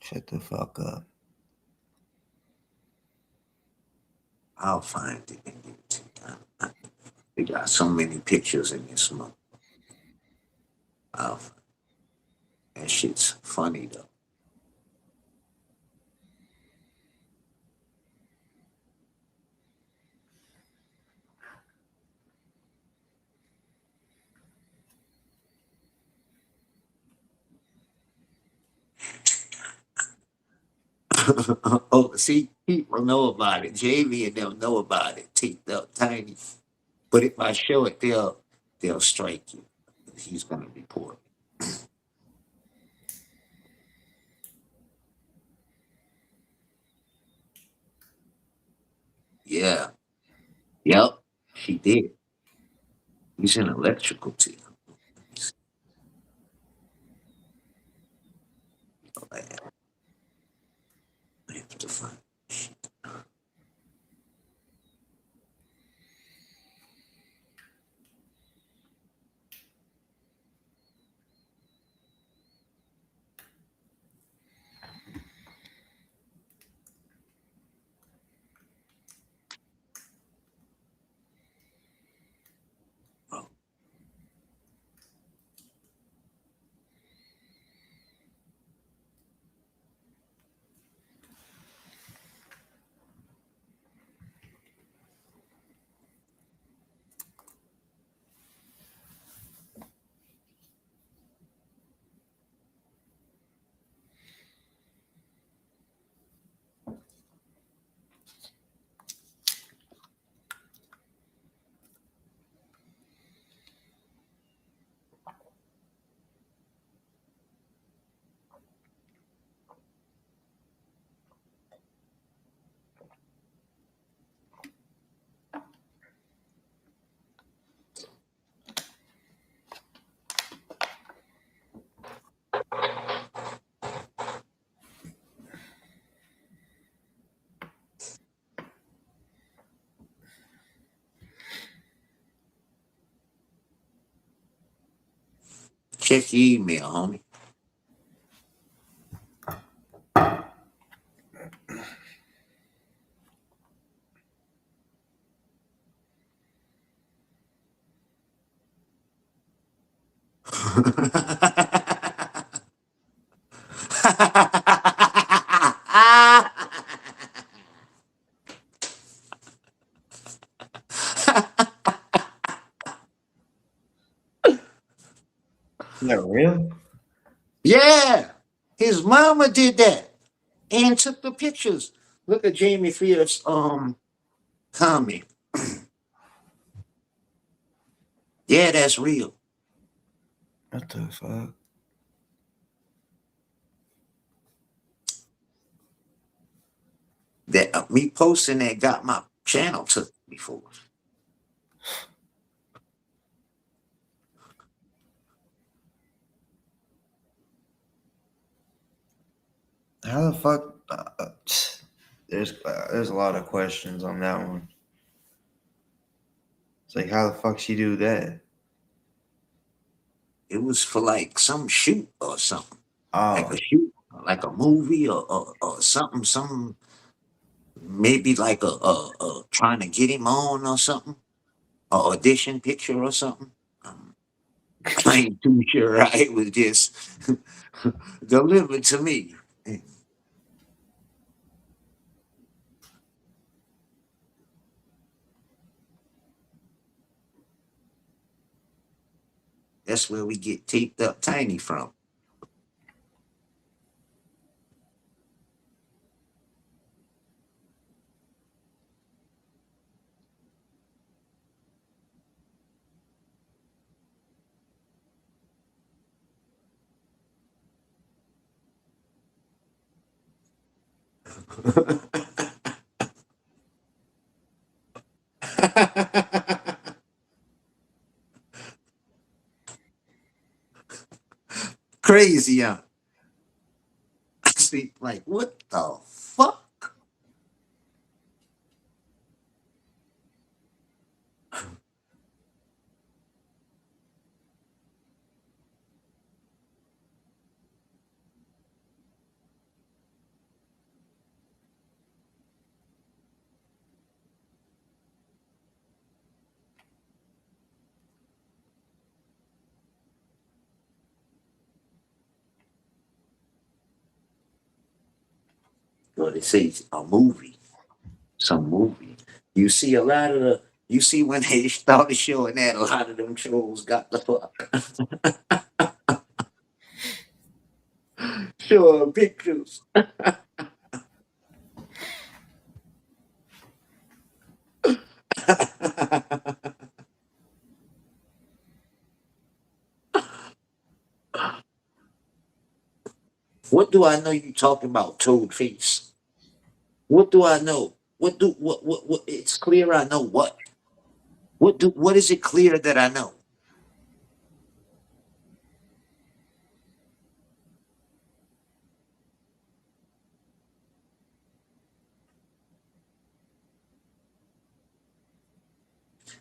Shut the fuck up. I'll find it and give it to you. We got so many pictures in this month. That shit's funny though. Oh, see, people know about it. Jamie and them know about it. Taped up tiny. But if I show it, they'll strike you. He's gonna report. Yeah. Yep. She did. He's an electrical team. I have to find. Check your email, homie. Is that real? Yeah, his mama did that and took the pictures. Look at Jamie Fierce comment. Yeah, that's real. What the fuck? That me posting that got my channel took before. How the fuck? There's a lot of questions on that one. It's like, how the fuck she do that? It was for like some shoot or something. Like Oh, a shoot, like a movie or something, some maybe like a trying to get him on or something, a audition picture or something. I ain't too sure. It was just delivered to me. That's where we get taped up tiny from. Crazy, huh? See, like, what the fuck? Well, they say a movie, some movie. You see a lot of you see when they started showing that, a lot of them trolls got the fuck. Showing pictures. What do I know you talking about, Toad Face? What do I know? What it's clear I know what? What is it clear that I know?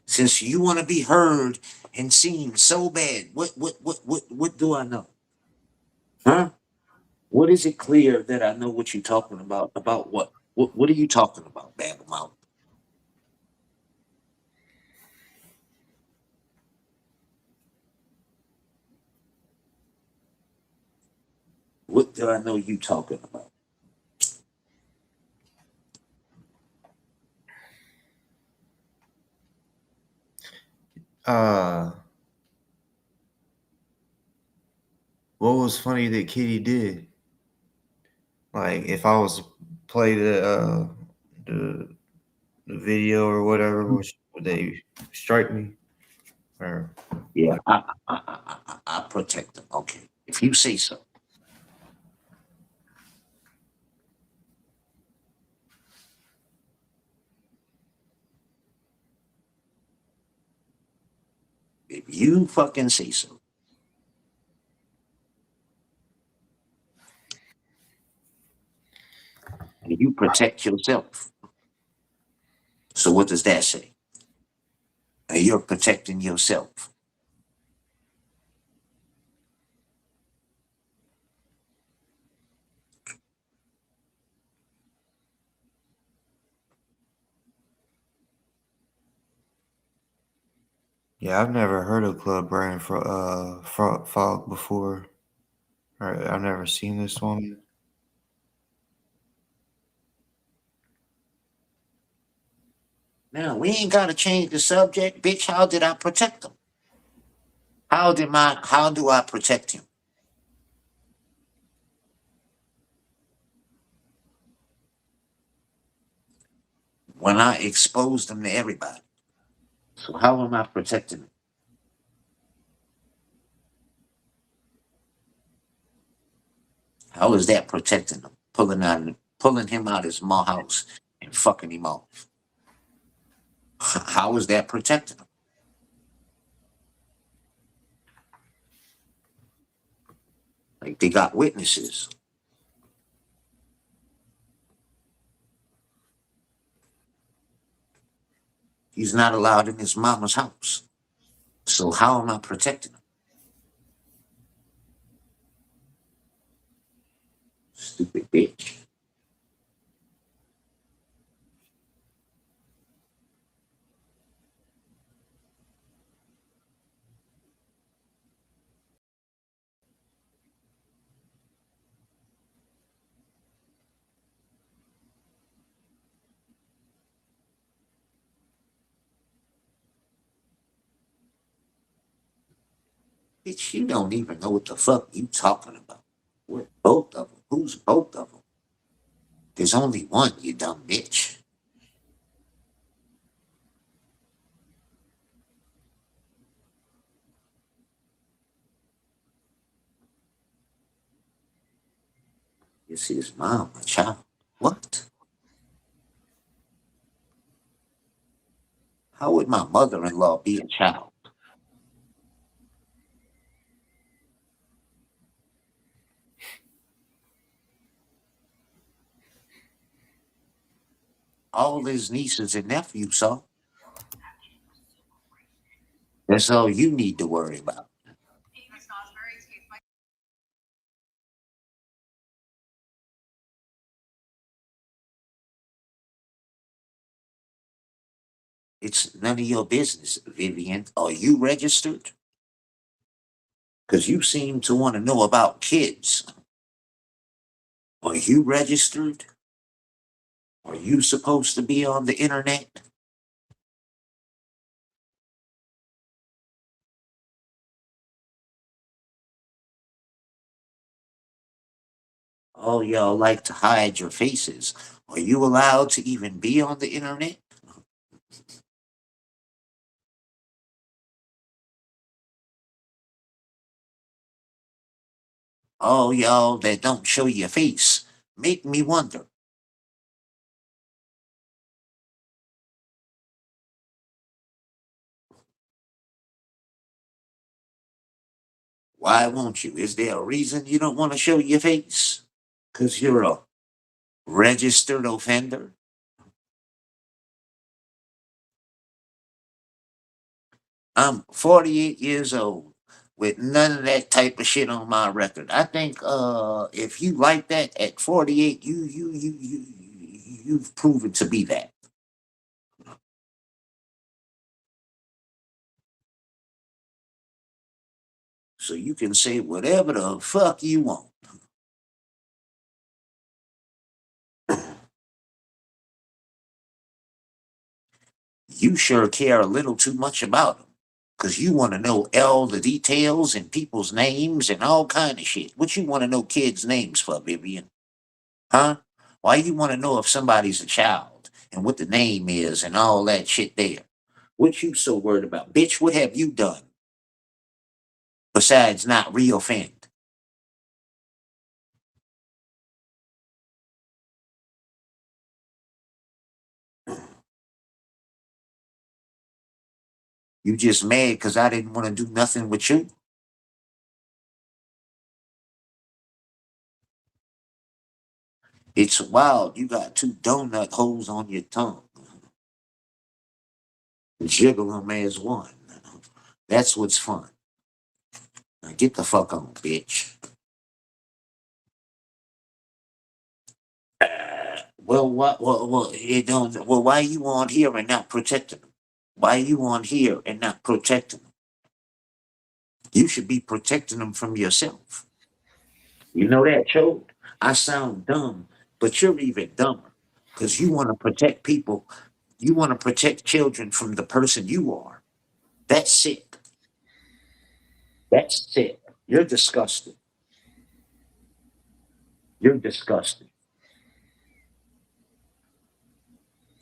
Since you want to be heard and seen so bad, what do I know? Huh? What is it clear that I know what you're talking about? About what? What are you talking about, Babamouth? What do I know you talking about? what was funny that Kitty did? Like, if I was to play the video or whatever, would they strike me? Or Yeah, I protect them. Okay, if you say so. If you fucking say so. And you protect yourself. So what does that say? And you're protecting yourself. Yeah, I've never heard of Club Brain Fog before. I've never seen this one. Now, we ain't got to change the subject, bitch. How did I protect him? How do I protect him? When I exposed him to everybody. So how am I protecting him? How is that protecting him? Pulling him out of his ma house and fucking him off. How is that protecting him? Like they got witnesses. He's not allowed in his mama's house. So how am I protecting him? Stupid bitch. Bitch, you don't even know what the fuck you talking about. What, both of them? Who's both of them? There's only one, you dumb bitch. It's his mom, a child. What? How would my mother-in-law be a child? All his nieces and nephews saw. That's all you need to worry about. It's none of your business, Vivian. Are you registered? Because you seem to want to know about kids. Are you registered? Are you supposed to be on the internet? All y'all like to hide your faces. Are you allowed to even be on the internet? All y'all that don't show your face make me wonder. Why won't you? Is there a reason you don't want to show your face? Because you're a registered offender? I'm 48 years old with none of that type of shit on my record. I think if you like that at 48, you've proven to be that. So you can say whatever the fuck you want. You sure care a little too much about them. Cause you want to know all the details and people's names and all kind of shit. What you want to know kids' names for, Vivian? Huh? Why you want to know if somebody's a child and what the name is and all that shit there? What you so worried about? Bitch, what have you done besides not reoffend? You just mad because I didn't want to do nothing with you? It's wild. You got two donut holes on your tongue. Jiggle them as one. That's what's fun. Now get the fuck on, bitch. Well, what? Well, it don't. Well, why you on here and not protecting them? Why are you on here and not protecting them? You should be protecting them from yourself. You know that, Joe? I sound dumb, but you're even dumber because you want to protect people. You want to protect children from the person you are. That's sick. That's sick. You're disgusting. You're disgusting.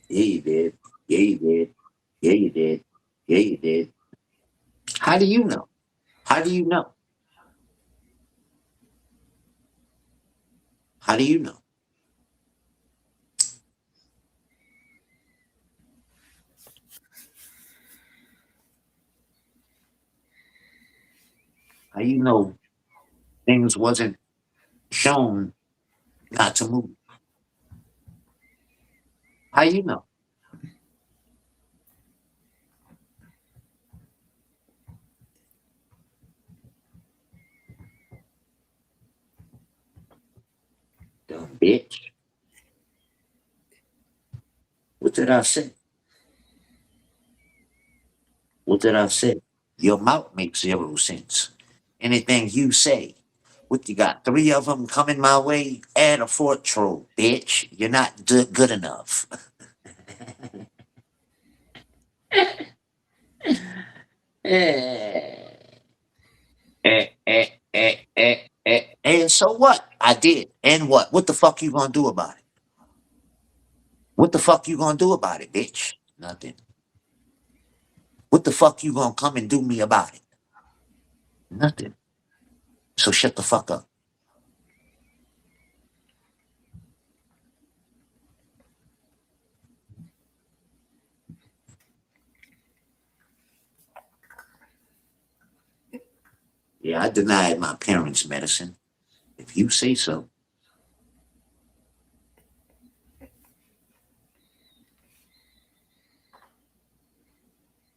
Yeah, you did. Yeah, you did. Yeah, you did. Yeah, you did. How do you know? How do you know? How do you know? How you know things wasn't shown not to move? How you know? Dumb bitch. What did I say? What did I say? Your mouth makes 0 sense. Anything you say. What you got? 3 of them coming my way? Add a 4th troll, bitch. You're not good enough. And so what? I did. And what? What the fuck you gonna do about it? What the fuck you gonna do about it, bitch? Nothing. What the fuck you gonna come and do me about it? Nothing. So shut the fuck up. Yeah, I denied my parents' medicine. If you say so.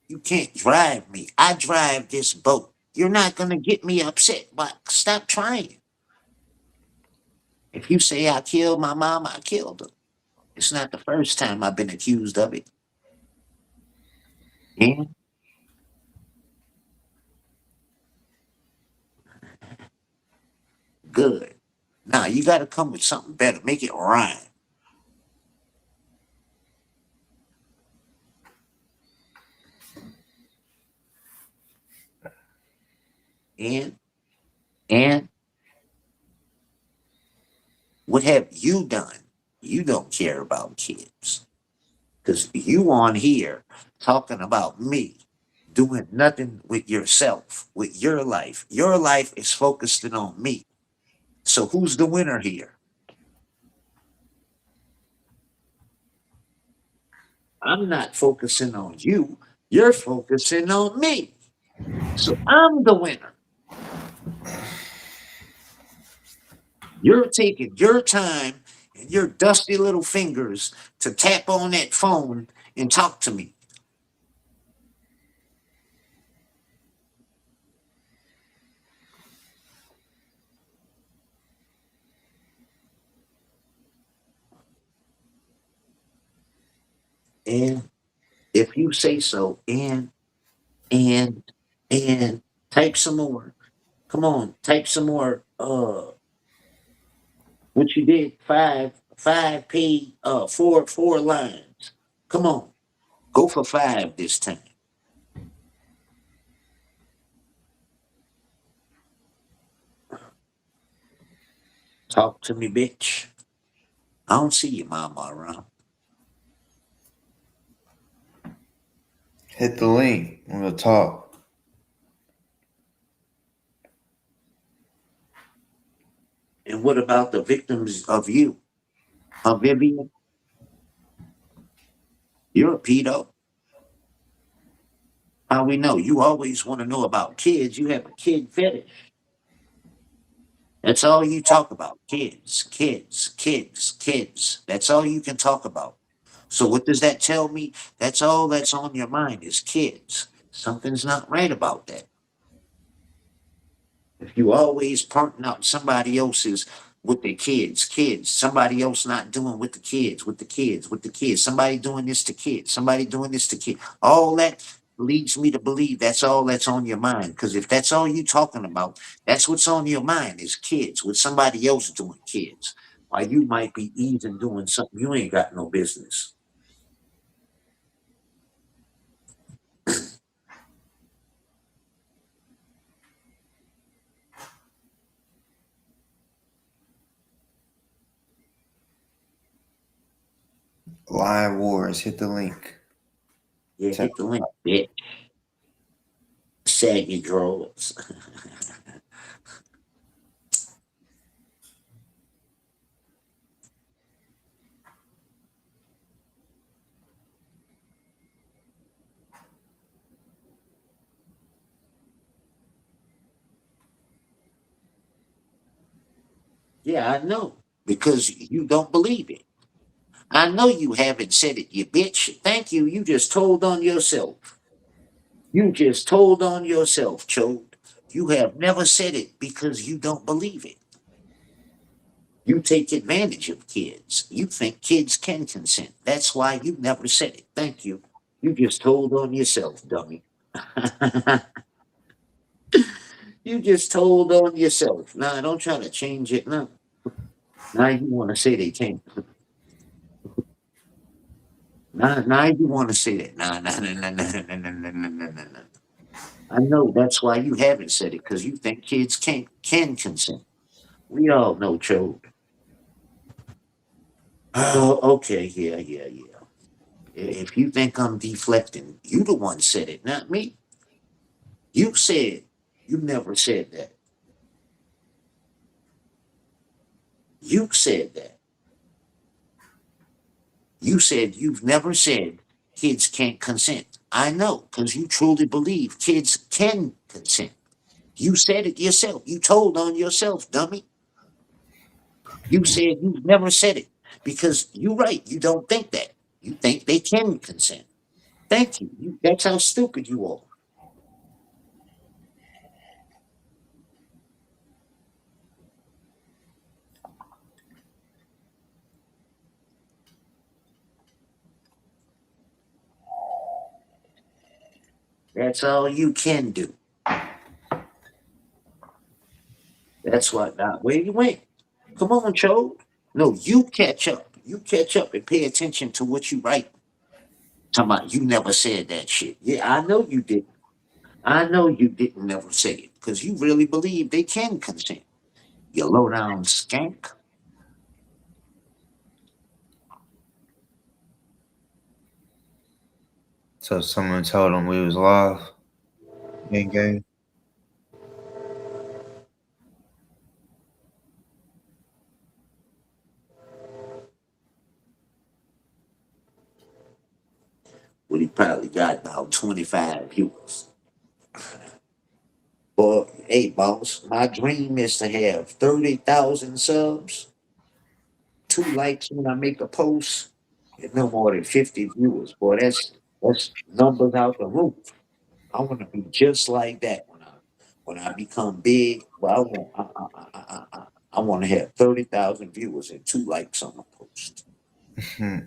You can't drive me. I drive this boat. You're not gonna get me upset, but stop trying. If you say I killed my mom, I killed her. It's not the first time I've been accused of it. Yeah. Good. Now you gotta come with something better. Make it rhyme. And and what have you done? You don't care about kids. Because you on here talking about me doing nothing with yourself, with your life. Your life is focusing on me. So who's the winner here? I'm not focusing on you. You're focusing on me. So I'm the winner. You're taking your time and your dusty little fingers to tap on that phone and talk to me. And if you say so, and and type some more. Come on, type some more. What you did? Five four lines. Come on, go for 5 this time. Talk to me, bitch. I don't see your mama around. Hit the link on the top. And what about the victims of you? Huh, Vivian? You're a pedo. How we know? You always want to know about kids. You have a kid fetish. That's all you talk about. Kids, kids, kids, kids. That's all you can talk about. So what does that tell me? That's all that's on your mind is kids. Something's not right about that. If you always pointing out somebody else's with the kids, somebody else not doing with the kids, somebody doing this to kids, somebody doing this to kids. All that leads me to believe that's all that's on your mind. Because if that's all you talking about, that's what's on your mind is kids with somebody else doing kids. While you might be eating doing something you ain't got no business. Lion Wars. Hit the link. Yeah, hit the link, bitch. Saggy drawers. Yeah, I know. Because you don't believe it. I know you haven't said it, you bitch. Thank you. You just told on yourself. You just told on yourself, Chode. You have never said it because you don't believe it. You take advantage of kids. You think kids can consent. That's why you never said it. Thank you. You just told on yourself, dummy. You just told on yourself. Nah, don't try to change it. No. Now you want to say they can't. Now you want to say that. Nah. I know that's why you haven't said it because you think kids can consent. We all know, Chode. Oh, okay, yeah. If you think I'm deflecting, you the one said it, not me. You said you never said that. You said that. You said you've never said kids can't consent. I know, because you truly believe kids can consent. You said it yourself. You told on yourself, dummy. You said you've never said it because you're right. You don't think that. You think they can consent. Thank you. That's how stupid you are. That's all you can do. That's what. Now, where you went? Come on, Cho. No, you catch up. You catch up and pay attention to what you write. Talking about you never said that shit. Yeah, I know you didn't. I know you didn't never say it because you really believe they can consent. You low down skank. So someone told him we was live. Gang. Well, he probably got about 25 viewers. But hey, boss, my dream is to have 30,000 subs, 2 likes when I make a post, and no more than 50 viewers. Boy, that's numbers out the roof. I want to be just like that when I become big. Well, I want to have 30,000 viewers and 2 likes on a post. Hmm.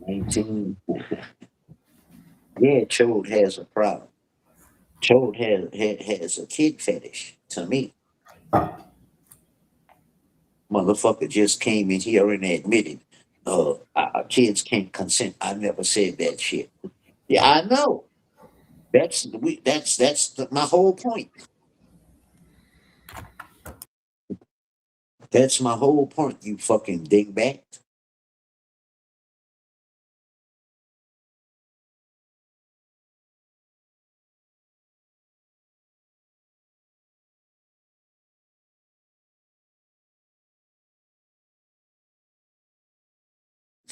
19. Yeah, Chode has a problem. Chode has a kid fetish to me. Motherfucker just came in here and admitted, kids can't consent. I never said that shit. Yeah, I know. My whole point. That's my whole point. You fucking dingbat.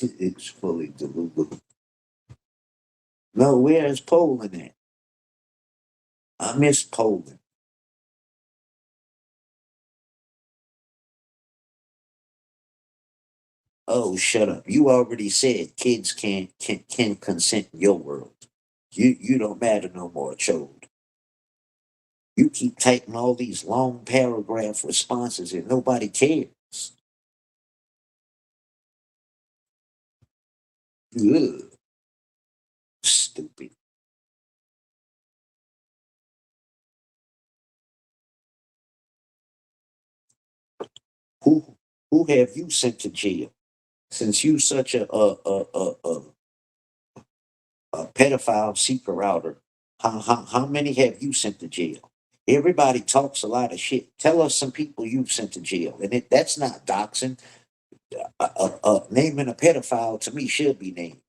It's fully delusional. No, where is Poland at? I miss Poland. Oh, shut up. You already said kids can consent in your world. You don't matter no more, Chode. You keep typing all these long paragraph responses and nobody cares. Ugh, stupid. Who who have you sent to jail? Since you such a pedophile seeker outer, how many have you sent to jail? Everybody talks a lot of shit. Tell us some people you've sent to jail, and that's not doxing. Naming a pedophile to me should be named.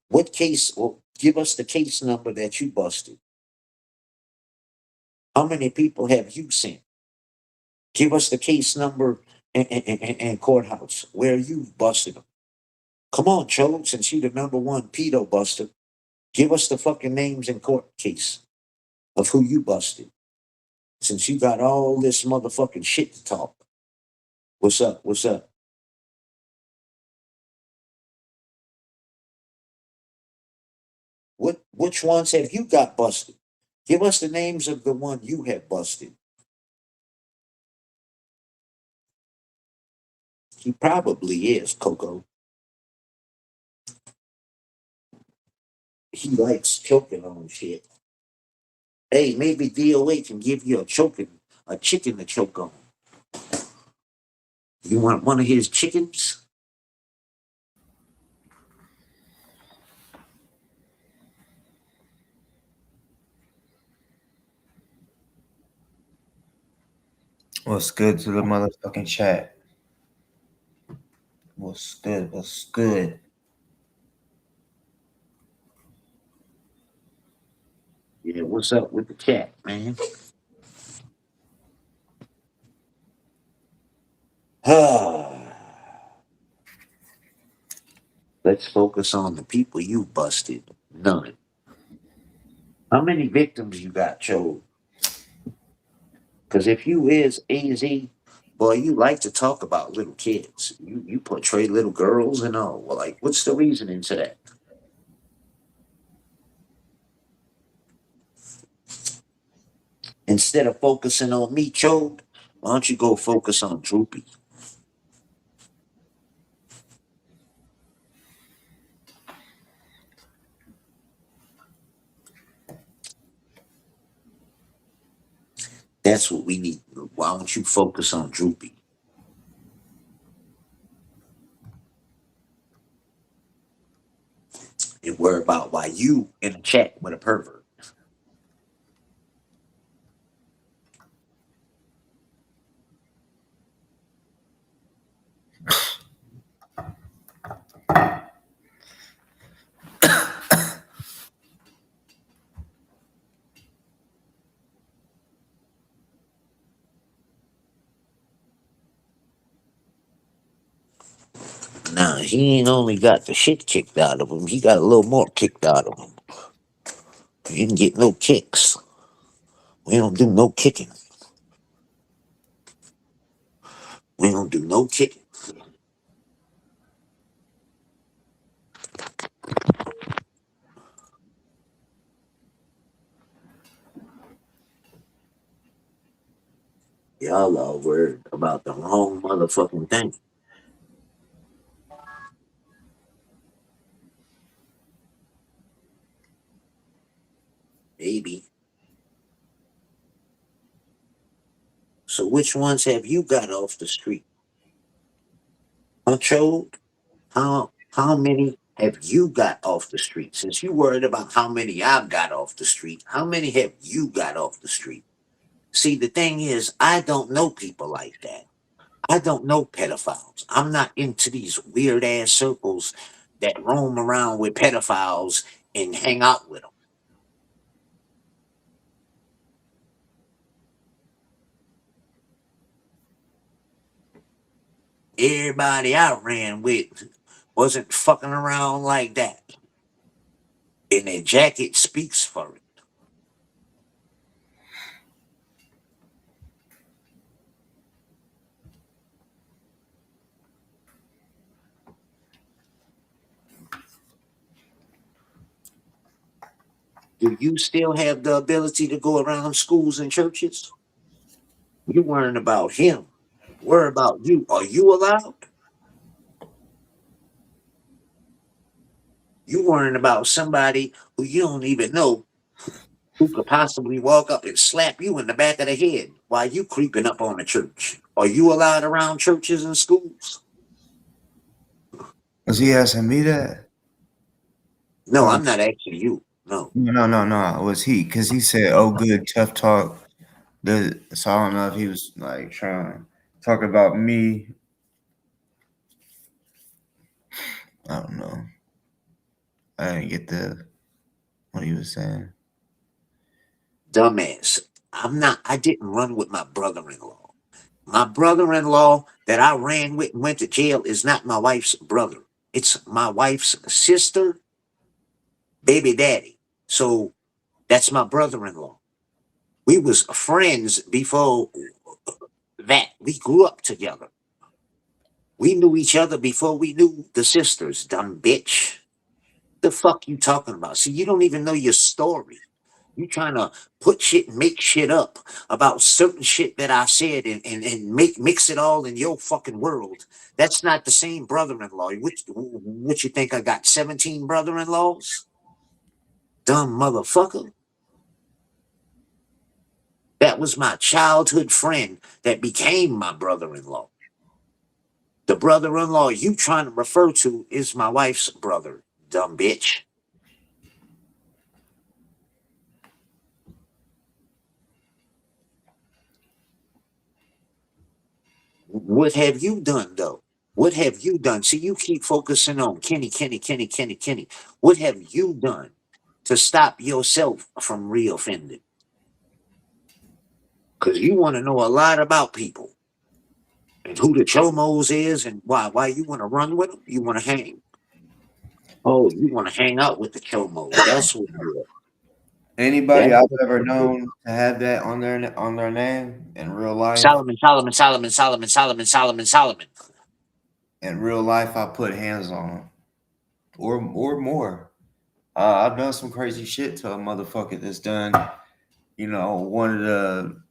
What case? Well, give us the case number that you busted. How many people have you sent? Give us the case number and courthouse where you busted them. Come on, Chode, since you the number one pedo buster, give us the fucking names and court case of who you busted. Since you got all this motherfucking shit to talk. What's up? What's up? Which ones have you got busted? Give us the names of the one you have busted. He probably is, Coco. He likes choking on shit. Hey, maybe DOA can give you a chicken to choke on. You want one of his chickens? What's good to the motherfucking chat? What's good? What's good? Yeah, what's up with the cat, man? Let's focus on the people you busted. None. How many victims you got, Joe? Because if you is AZ, boy, you like to talk about little kids. You portray little girls and all. Well, like, what's the reasoning to that? Instead of focusing on me, Chode, why don't you go focus on Droopy? That's what we need. Why don't you focus on Droopy? And worry about why you in a chat with a pervert. Nah, he ain't only got the shit kicked out of him, he got a little more kicked out of him. He didn't get no kicks. We don't do no kicking. We don't do no kicking. Y'all are worried about the wrong motherfucking thing. Maybe. So which ones have you got off the street? Chode? How many have you got off the street? Since you worried about how many I've got off the street, how many have you got off the street? See, the thing is, I don't know people like that. I don't know pedophiles. I'm not into these weird ass circles that roam around with pedophiles and hang out with them. Everybody I ran with wasn't fucking around like that. And their jacket speaks for it. Do you still have the ability to go around schools and churches? You worrying about him. Worry about you. Are you allowed? You worrying about somebody who you don't even know who could possibly walk up and slap you in the back of the head while you creeping up on the church. Are you allowed around churches and schools? Was he asking me that? No, I'm not asking you. No. No. Was he? Because he said, "Oh, good, tough talk." So I don't know if he was like trying to talk about me. I don't know. I didn't get what he was saying. Dumbass. I didn't run with my brother-in-law. My brother-in-law that I ran with and went to jail is not my wife's brother. It's my wife's sister, baby daddy. So that's my brother-in-law. We was friends before that. We grew up together. We knew each other before we knew the sisters, dumb bitch. The fuck you talking about? See, you don't even know your story. You trying to put shit, make shit up about certain shit that I said and mix it all in your fucking world. That's not the same brother-in-law. What you think I got 17 brother-in-laws? Dumb motherfucker. That was my childhood friend that became my brother-in-law. The brother-in-law you trying to refer to is my wife's brother, dumb bitch. What have you done, though? What have you done? See, you keep focusing on Kenny. What have you done to stop yourself from reoffending? Because you want to know a lot about people and who the chomos is and why you want to run with them. You want to hang. Oh, you want to hang out with the chomos. That's what you are. Anybody That's I've what ever you are. known to have that on their name in real life. Solomon. In real life, I put hands on them, or more. I've done some crazy shit to a motherfucker that's done. One of the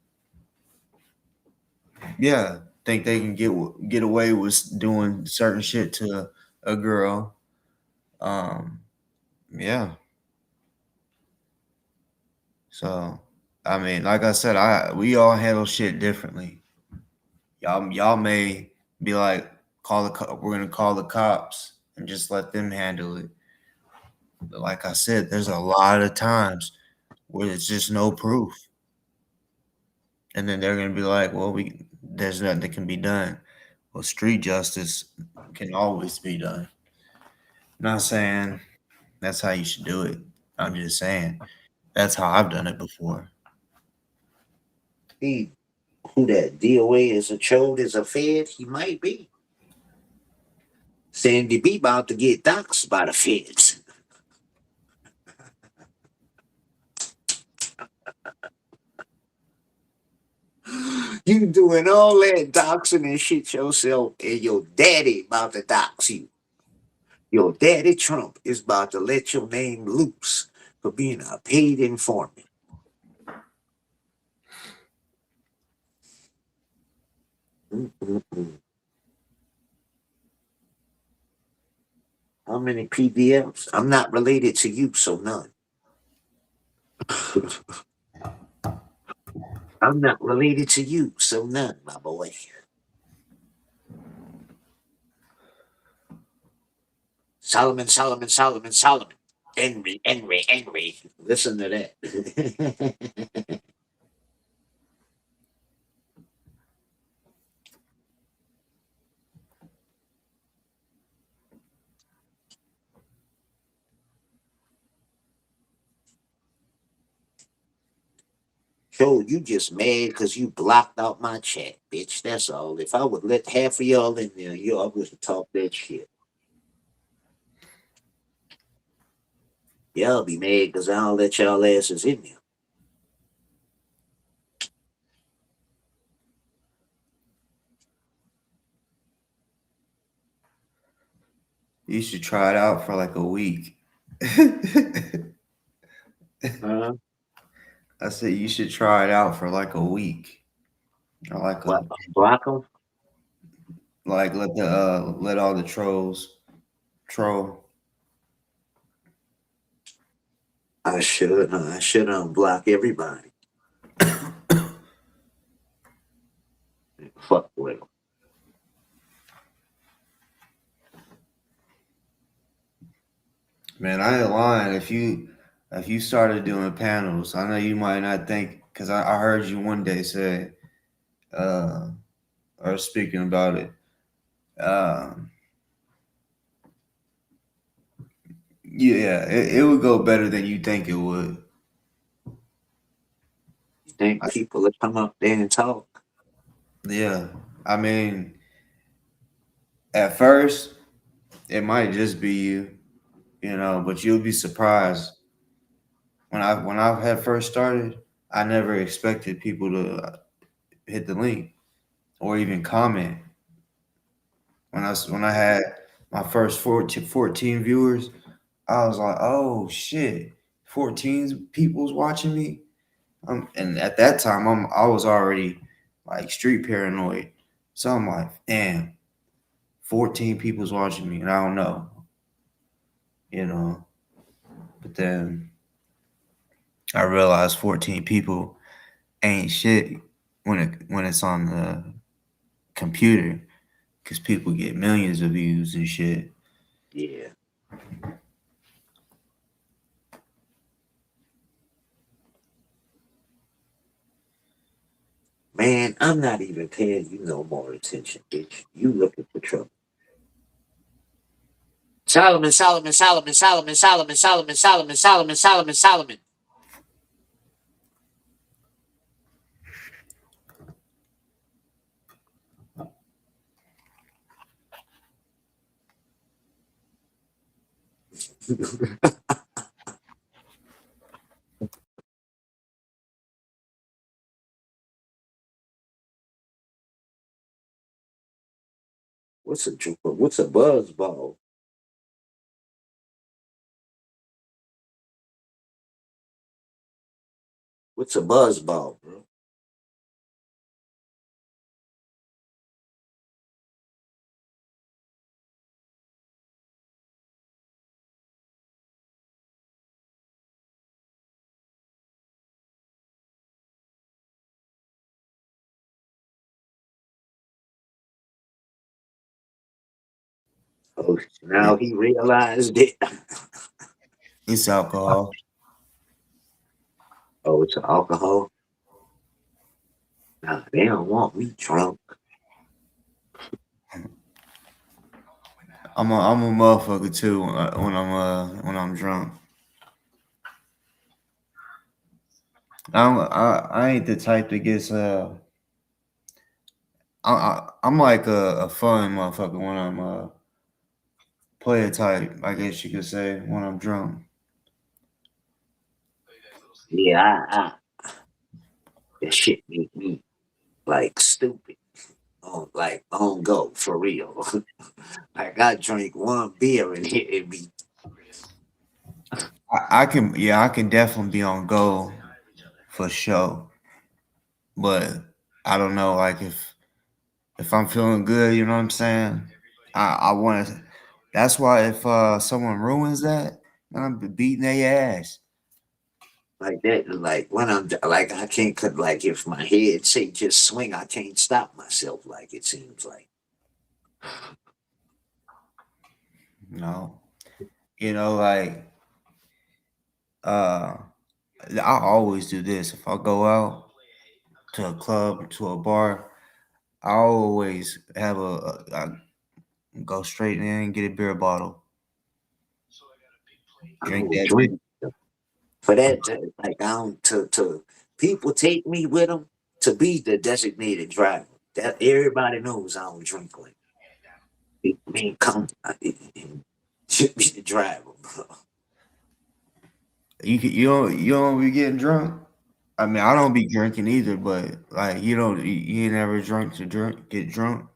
think they can get away with doing certain shit to a girl. Yeah. So, I mean, like I said, we all handle shit differently. Y'all may be like, we're gonna call the cops and just let them handle it. But like I said, there's a lot of times where it's just no proof, and then they're gonna be like, well, there's nothing that can be done. Well, street justice can always be done. Not saying that's how you should do it. I'm just saying that's how I've done it before. He, who that DOA is a chode is a fed? He might be. Sandy B about to get doxxed by the feds. You doing all that doxing and shit yourself, and your daddy about to dox you. Your daddy Trump is about to let your name loose for being a paid informant. Mm-mm-mm. How many PDFs? I'm not related to you, so none. I'm not related to you, so none, my boy. Solomon. Henry. Listen to that. Joe, you just mad because you blocked out my chat, bitch. That's all. If I would let half of y'all in there, y'all would talk that shit. Y'all be mad because I don't let y'all asses in there. You should try it out for like a week. I said you should try it out for like a week. Or like What, block them? let all the trolls troll. I should unblock everybody. Fuck with them. Man, I ain't lying. If you started doing panels, I know you might not think because I heard you one day say or speaking about it. Yeah, it would go better than you think it would. You think people will come up there and talk? Yeah, I mean, at first it might just be you, but you'll be surprised. When I had first started, I never expected people to hit the link or even comment. When I had my first 14 viewers, I was like, oh shit, 14 people's watching me. And at that time, I was already like street paranoid. So I'm like, damn, 14 people's watching me, and I don't know, you know. But then I realized 14 people ain't shit when it's on the computer, because people get millions of views and shit. Yeah. Man, I'm not even paying you no more attention, bitch. You looking for trouble. Solomon. What's a dripper? What's a buzz ball? What's a buzz ball, bro? Oh, now he realized it. It's alcohol. Oh, it's alcohol. Nah, they don't want me drunk. I'm a motherfucker too when I'm drunk. I ain't the type that gets I'm like a fun motherfucker when I'm player type, I guess you could say, when I'm drunk. Yeah, that shit make me like stupid. Like on go for real. Like I drink one beer and it be I can definitely be on go for sure, but I don't know, like if I'm feeling good, you know what I'm saying. I want to. That's why if someone ruins that, I'm beating their ass. like that. Like when I'm like I can't cut like if my head say just swing, I can't stop myself. Like it seems like. No, like uh, I always do this. If I go out to a club, to a bar, I always have I go straight in and get a beer bottle. I Drink don't that drink bitch. for that. Like I don't to people take me with them to be the designated driver. That everybody knows I don't drink like. I mean, come, should be the driver, bro. You don't be getting drunk. I mean, I don't be drinking either, but like you ain't never drunk to get drunk.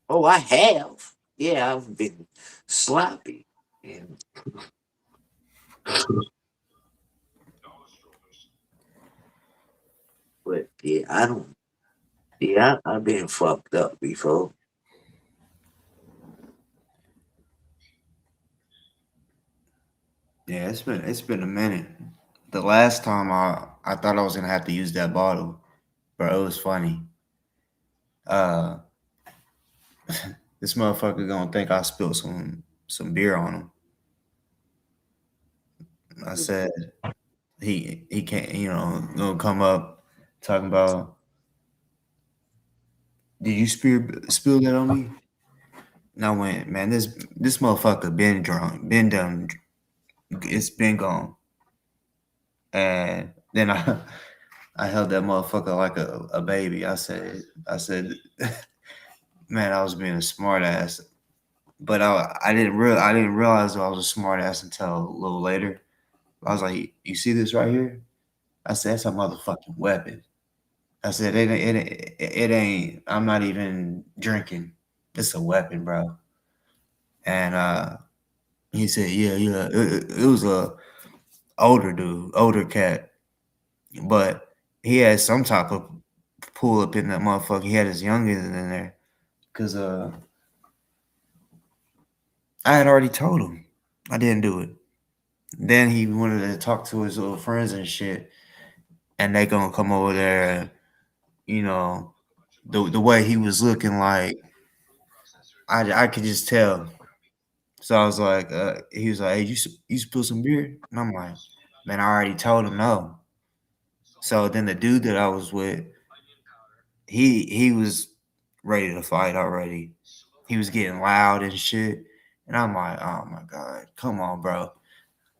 Oh, I have. Yeah, I've been sloppy. And But yeah, I don't. Yeah, I've been fucked up before. Yeah, it's been a minute. The last time I thought I was gonna have to use that bottle, bro. It was funny. Uh, this motherfucker gonna think I spilled some beer on him. I said he can't, gonna come up talking about, did you spill that on me? And I went, man, this motherfucker been drunk, been done, it's been gone. And then I held that motherfucker like a baby. I said, man, I was being a smart ass. But I didn't realize I was a smart ass until a little later. I was like, you see this right here? I said, that's a motherfucking weapon. I said, it ain't, I'm not even drinking. It's a weapon, bro. And he said, yeah. It was a older dude, older cat. But he had some type of pull up in that motherfucker. He had his youngins in there. Cause I had already told him I didn't do it. Then he wanted to talk to his little friends and shit. And they gonna come over there and, the way he was looking, like I could just tell. So I was like, he was like, hey, you spill some beer? And I'm like, man, I already told him no. So then the dude that I was with, he was ready to fight already. He was getting loud and shit. And I'm like, oh my God, come on, bro.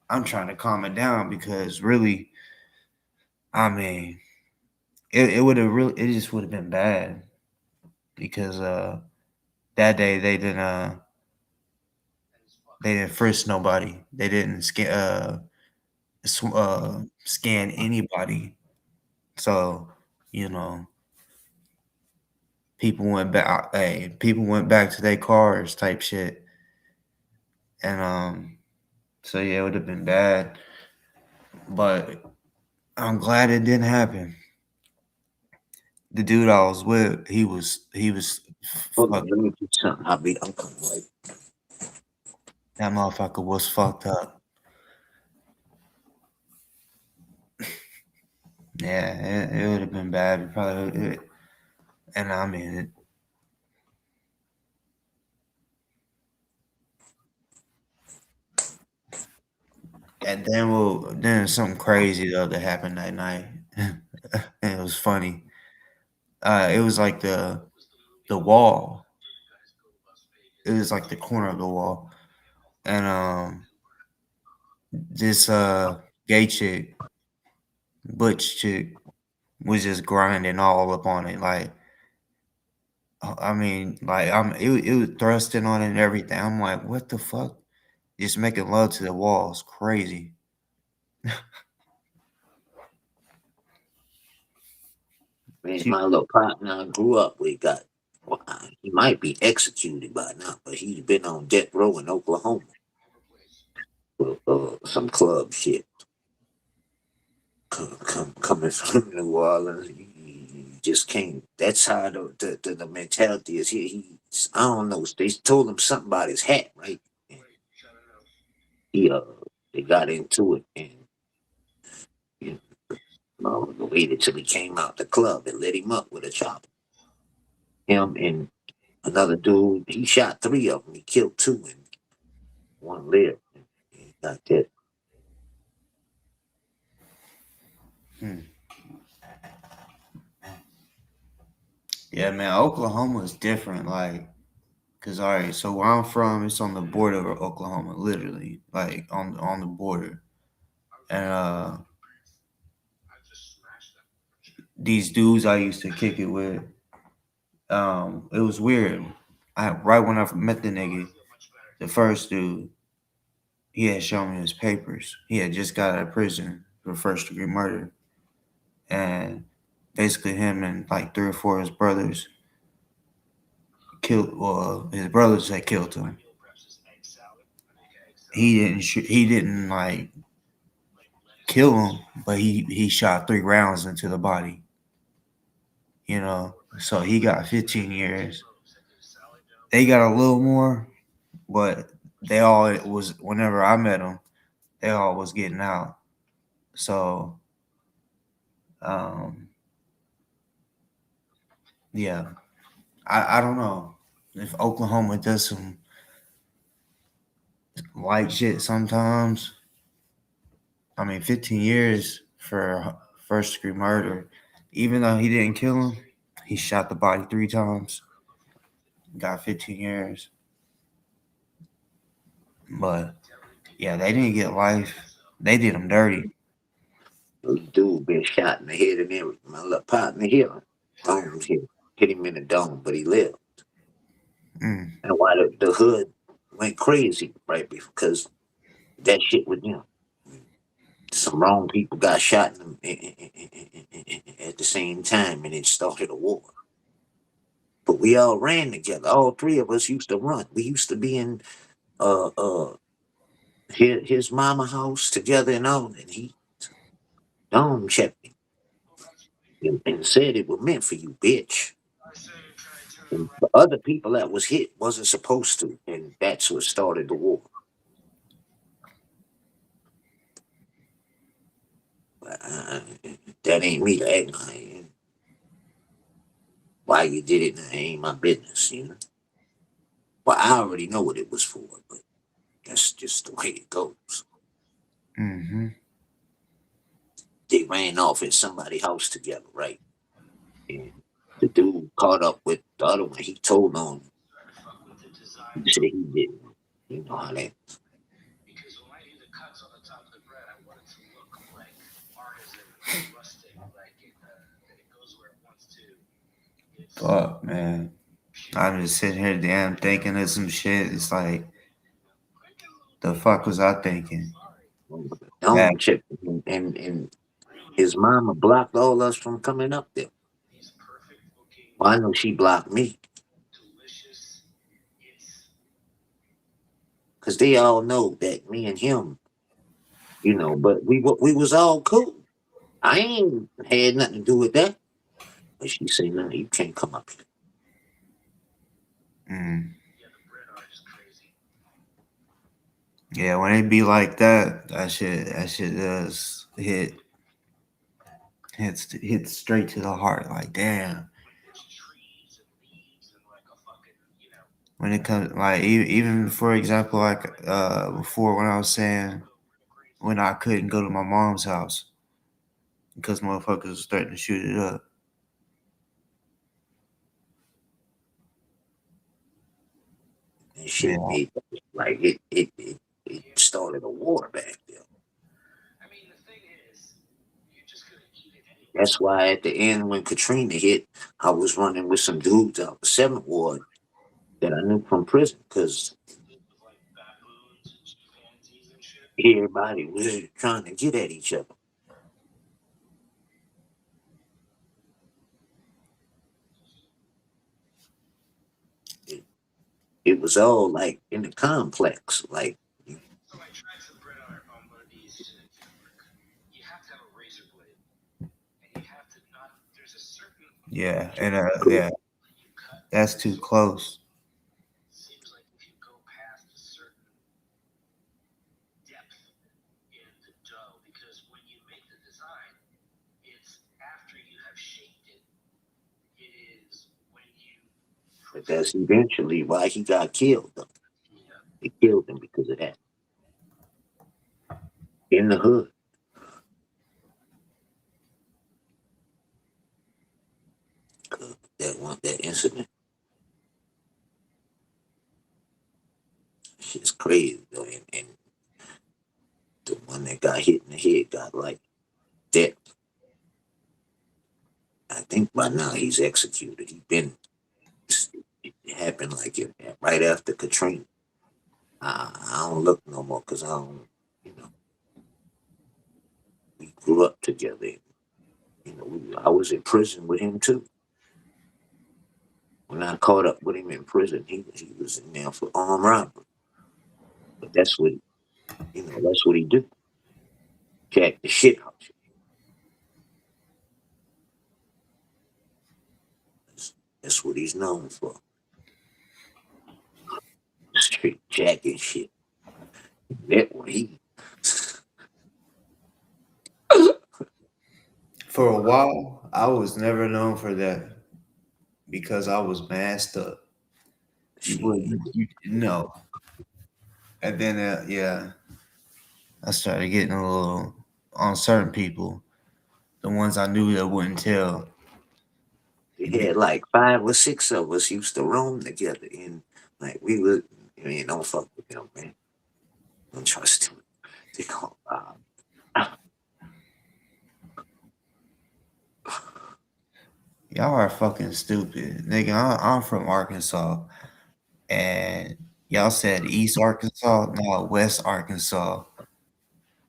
I'm trying to calm it down because really, I mean, it would have really, it just would have been bad because that day they didn't frisk nobody. They didn't scan anybody. So, you know, people went back. Hey, people went back to their cars, type shit. And so yeah, it would have been bad. But I'm glad it didn't happen. The dude I was with, he was Hold on, let me do something. I'm coming right. that motherfucker was fucked up. Yeah, it would have been bad. It probably, and I mean it. And then something crazy though that happened that night. And it was funny. It was like the wall. It was like the corner of the wall. And this gay chick, butch chick, was just grinding all up on it. Like, I mean, like it was thrusting on it and everything. I'm like, what the fuck? Just making love to the walls, crazy. Man, my little partner I grew up with got. Well, he might be executed by now, but he's been on death row in Oklahoma for some club shit. Coming from New Orleans, you just can't. That's how the mentality is here. I don't know. They told him something about his hat, right? And he they got into it, and you waited till he came out the club and lit him up with a chopper. Him and another dude, he shot three of them. He killed two, and one lived. And he got that. Hmm. Yeah, man, Oklahoma is different. Like, cause all right, so where I'm from, it's on the border of Oklahoma, literally, like on the border. And these dudes I used to kick it with, it was weird. Right when I met the nigga, the first dude, he had shown me his papers. He had just got out of prison for first degree murder. And basically him and like three or four of his brothers killed, well, his brothers had killed him. He didn't like kill him, but he shot 3 rounds into the body. you know. So he got 15 years. They got a little more, but they all was whenever I met them, they all was getting out. So, yeah, I don't know if Oklahoma does some light shit sometimes. I mean, 15 years for first degree murder, even though he didn't kill him, he shot the body 3 times. Got 15 years. But yeah, they didn't get life. They did him dirty. This dude been shot in the head and everything. My little partner here, Holmes here, hit him in the dome, but he lived. Mm. And why the hood went crazy, right? Because that shit with them. Some wrong people got shot at the same time, and it started a war. But we all ran together. All 3 of us used to run. We used to be in uh uh his mama house together and all, and he Dome checked me and said it was meant for you, bitch. And the other people that was hit wasn't supposed to, and that's what started the war. That ain't me to act like. Why you did it ain't my business, you know. Well, I already know what it was for, but that's just the way it goes. Mm-hmm. They ran off at somebody's house together, right? And the dude caught up with the other one. He told on him. He said he didn't. You know how that. Fuck, man. I'm just sitting here damn thinking of some shit. It's like, the fuck was I thinking? Dome checked him, and his mama blocked all us from coming up there. Well, I know she blocked me. Because they all know that me and him, you know, but we was all cool. I ain't had nothing to do with that. But she said, no, you can't come up here. Mm. Yeah, when it be like that, that shit does hits straight to the heart. Like, damn. When it comes, like, even for example, like before when I was saying when I couldn't go to my mom's house because motherfuckers was starting to shoot it up. And shit Yeah. made like it started a war back there. That's why at the end when Katrina hit, I was running with some dudes out the 7th Ward that I knew from prison because everybody was trying to get at each other. It was all like in the complex, like Yeah, and yeah, that's too close. but that's eventually why he got killed. Though. They killed him because of that. In the hood. That incident. Shit's crazy though. And the one that got hit in the head got like death. I think by now he's executed. It happened like right after Katrina. I don't look no more because I don't, you know, we grew up together. You know, I was in prison with him too. When I caught up with him in prison, he was in there for armed robbery. But that's what that's what he do. Jack the shit out you. That's what he's known for. Street jacking shit. That what he. For a while, I was never known for that because I was masked up. You wouldn't, you know. And then, yeah, I started getting a little on certain people, the ones I knew that wouldn't tell. They had like 5 or 6 of us used to roam together, and like we would. I mean, don't fuck with them, man. Don't trust them. They call. Y'all are fucking stupid, nigga. I'm from Arkansas, and y'all said East Arkansas, no, West Arkansas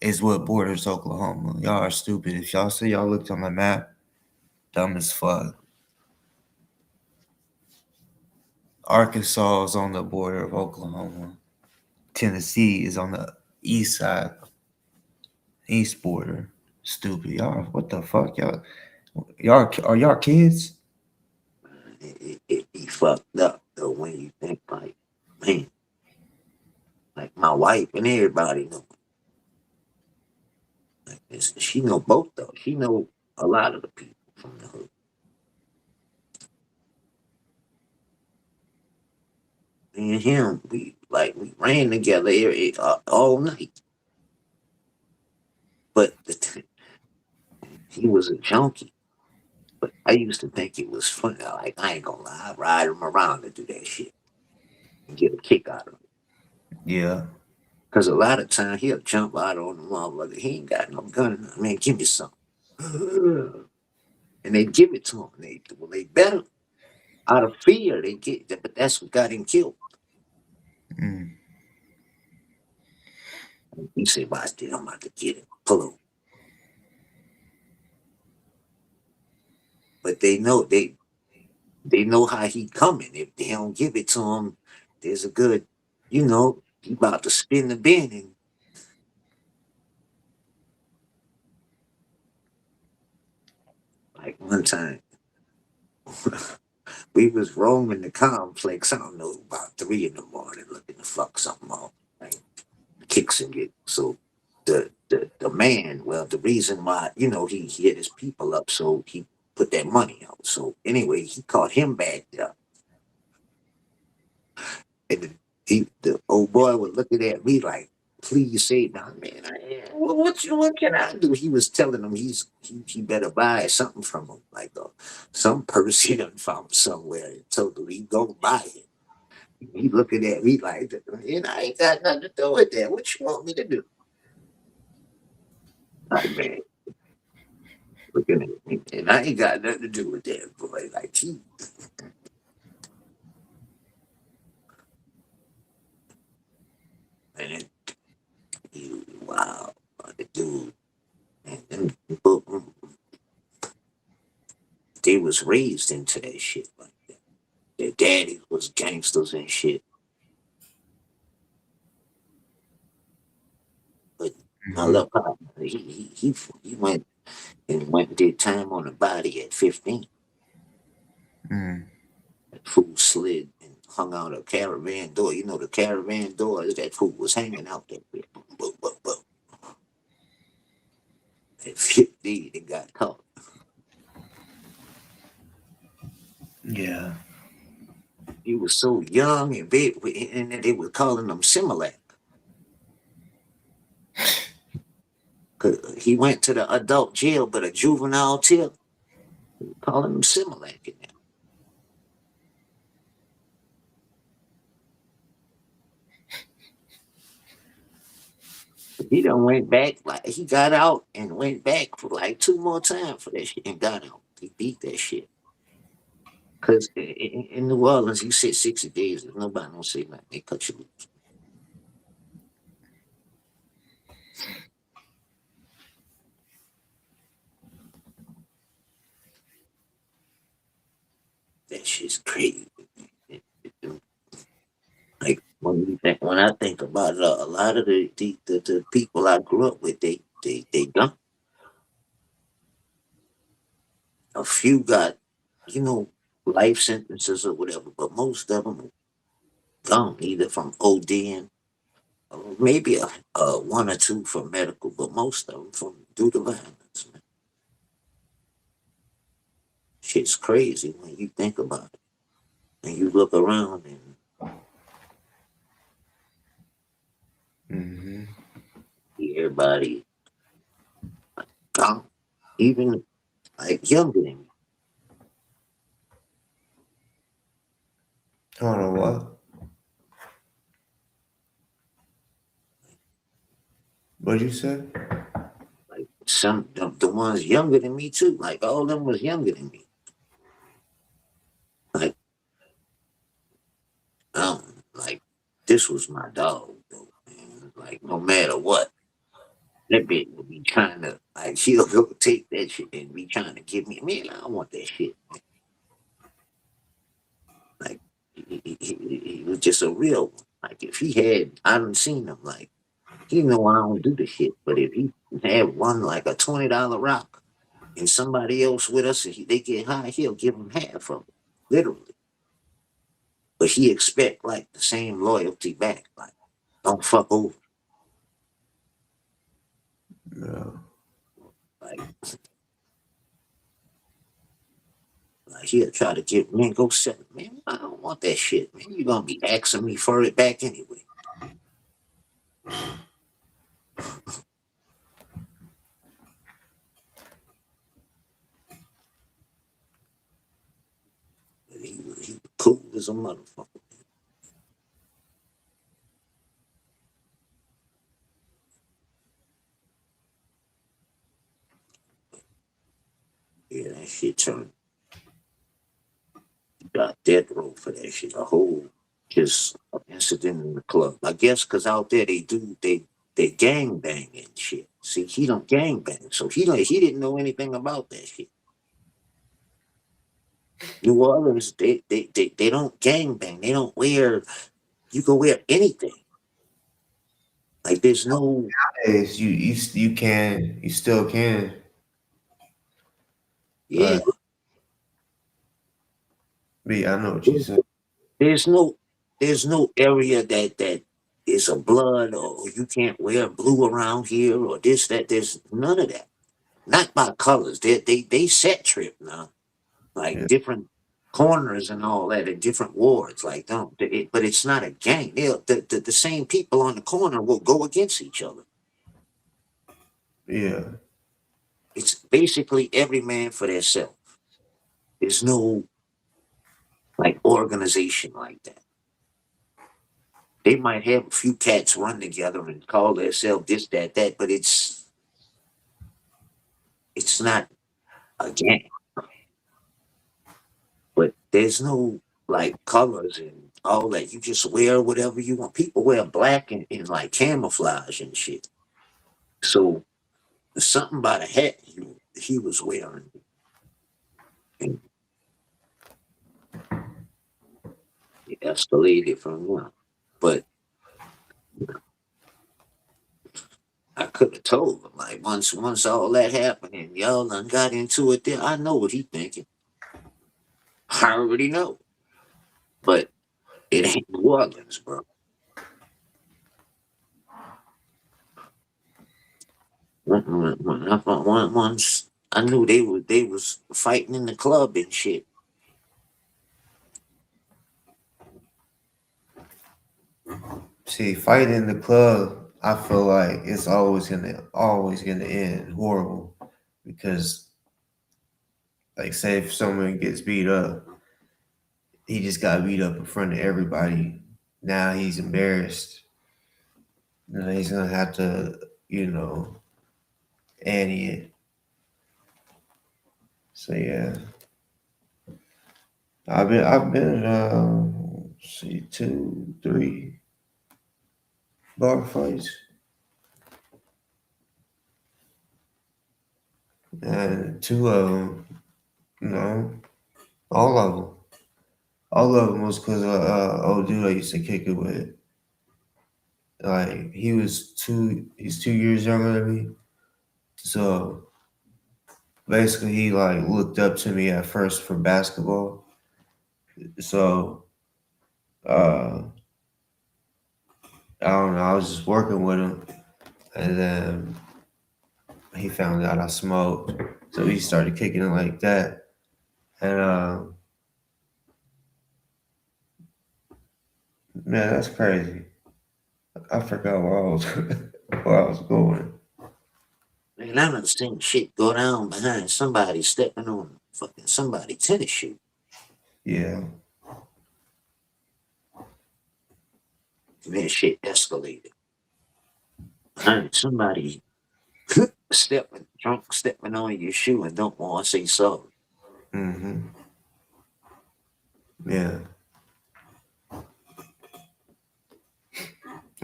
is what borders Oklahoma. Y'all are stupid. If y'all say y'all looked on the map, dumb as fuck. Arkansas is on the border of Oklahoma. Tennessee is on the east side, east border. Stupid. Y'all, what the fuck? Y'all are y'all kids? It be fucked up though when you think like, man, like my wife and everybody know. Like she know both though. She know a lot of the people from the hood. Me and him, we ran together all night. But he was a junkie. But I used to think it was fun. Like I ain't gonna lie, I ride him around to do that shit and get a kick out of it. Yeah. Cause a lot of time he'll jump out on the motherfucker. He ain't got no gun. I mean, give me some. And they give it to him. They better out of fear they get that, but that's what got him killed. Mm. He said, "Watch this, I'm about to get him." Pull him. But they know how he coming. If they don't give it to him, there's a good, he about to spin the bin. And like one time, we was roaming the complex. I don't know, about 3 in the morning, looking to fuck something off. Right? Kicks and get so. The man, well, the reason why, he hit his people up, so he put that money out. So anyway, he caught him backed up. And the old boy was looking at me like, please save my man. What can I do? He was telling him he better buy something from him, like some purse he done found somewhere, and told him he go buy it. He looking at me like, and I ain't got nothing to do with that. What you want me to do? Like, man, looking at me, and I ain't got nothing to do with that, boy. Like, and wow, the dude, and they was raised into that shit like that. Their daddy was gangsters and shit. But my little partner, he went and did time on the body at 15. Mm. That fool slid and hung out a caravan door. You know the caravan door, that fool was hanging out there. Boom. At 15, they got caught. Yeah. He was so young and big, and they were calling him Similac. Cause he went to the adult jail, but a juvenile jail, calling him Similac in there. He done went back, like he got out and went back for like 2 more times for that shit and got out. He beat that shit. Cause in New Orleans, you sit 60 days, if nobody don't say nothing, they cut you loose. That shit's crazy. Like when I think about it, a lot of the people I grew up with, they done. A few got, life sentences or whatever, but most of them gone either from ODing or maybe a one or two from medical, but most of them from due to violence. Man. Shit's crazy when you think about it. And you look around and Mm-hmm. everybody gone, even like younger than me. I don't know what. What'd you say? Like some the ones younger than me too. Like all of them was younger than me. Like like this was my dog though, man. Like no matter what, that bitch would be trying to like she'll go take that shit and be trying to give me. Man, I don't want that shit. Man. Like he was just a real one. Like if he had, I done seen him. Like he know I don't do the shit, but if he had one like a $20 rock and somebody else with us and they get high, he'll give him half of it, literally. But he expect like the same loyalty back. Like don't fuck over. No. Like he'll try to get man, go sell it. Man, I don't want that shit. Man, you gonna be asking me for it back anyway. But he was cool as a motherfucker. Yeah, that shit turned. He got death row for that shit. A whole just incident in the club. I guess because out there they gang bang and shit. See, he don't gang bang, so he didn't know anything about that shit. New Orleans, they don't gang bang. They don't wear. You can wear anything. Like there's no. Nowadays, you can, you still can. Yeah, But yeah, I know what you said. there's no area that is a blood or you can't wear blue around here or this that. There's none of that. Not by colors. They set trip now, like Yeah. different corners and all that in different wards. Like don't, but it's not a gang. The same people on the corner will go against each other. Yeah. It's basically every man for themselves. There's no like organization like that. They might have a few cats run together and call themselves this, that, but it's not a gang. But there's no like colors and all that. You just wear whatever you want. People wear black and like camouflage and shit. So something about a hat he was wearing. And it escalated from one. But I could have told him like once all that happened and y'all done got into it there, I know what he thinking. I already know. But it ain't New Orleans, bro. Once I knew they was fighting in the club and shit. See, fighting in the club, I feel like it's always gonna end horrible because, like, say if someone gets beat up, he just got beat up in front of everybody. Now he's embarrassed. Now he's gonna have to, ante it. So yeah, I've been see 2, 3 bar fights, and 2 of them, all of them. All of them was because old dude I used to kick it with. Like he's 2 years younger than me. So basically he like looked up to me at first for basketball. So I don't know. I was just working with him, and then he found out I smoked, so he started kicking it like that. And man, that's crazy. I forgot where I was where I was going. Man, I done seen shit go down behind somebody stepping on fucking somebody tennis shoe. Yeah, And that shit escalated. Behind somebody stepping on your shoe and don't want to say sorry. mm-hmm. Yeah.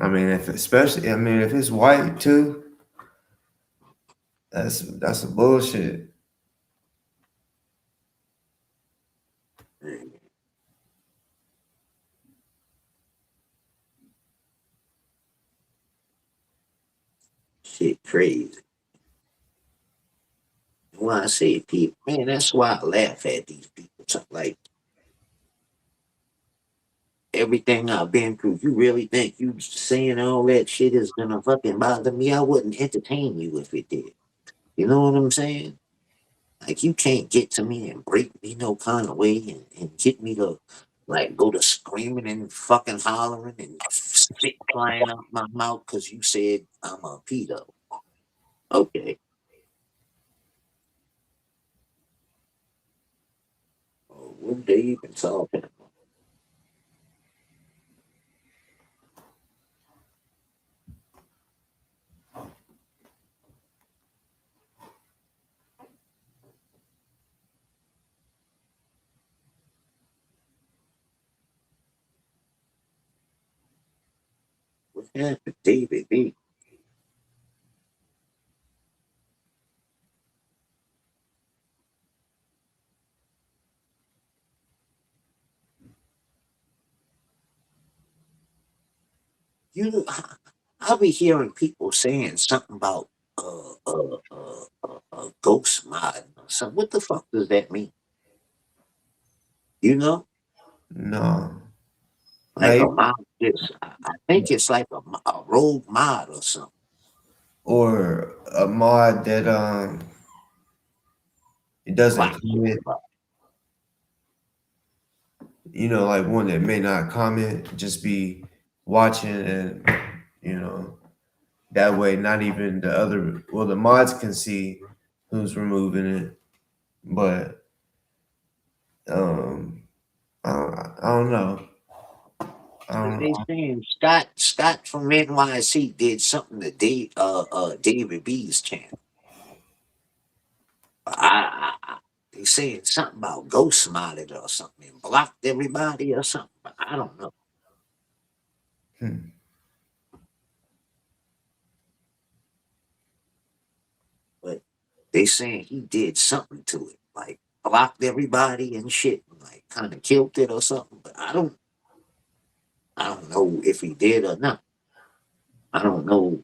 I mean, if especially, I mean, if it's white too, that's some bullshit. Man, shit crazy. Why I say people, man, that's why I laugh at these people. Something like everything I've been through, you really think you saying all that shit is gonna fucking bother me? I wouldn't entertain you if it did. You know what I'm saying? Like you can't get to me and break me no kind of way and get me to like go to screaming and fucking hollering and spit flying out my mouth because you said I'm a pedo. Okay. What they even talking about? What happened, David B? You, I be hearing people saying something about ghost mod or something. What the fuck does that mean? You know, No, like a maybe mod. I think it's like a rogue mod or something. or a mod that it doesn't Block comment. everybody. You know, like one that may not comment, just be watching, and you know that way, not even the other. Well, the mods can see who's removing it, but um, I don't know. I don't They know. saying Scott from NYC did something to David B's channel. They saying something about ghost modded or something and blocked everybody or something. But I don't know. Hmm. But they saying he did something to it, like blocked everybody and shit, and like kind of killed it or something. But I don't know if he did or not. I don't know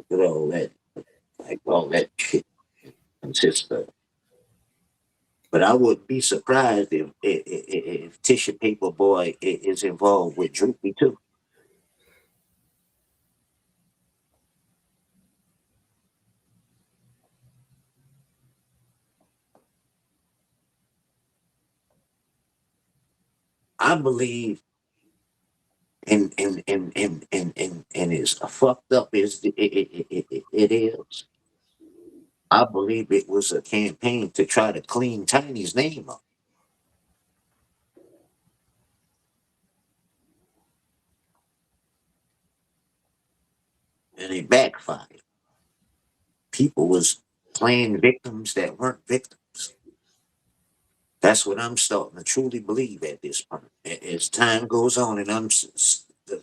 what all that like all that shit consists of. But I wouldn't be surprised if Tissue Paper Boy is involved with Droopy too. I believe and as fucked up as it is, I believe it was a campaign to try to clean Tiny's name up, and it backfired. People was playing victims that weren't victims. That's what I'm starting to truly believe at this point. As time goes on, and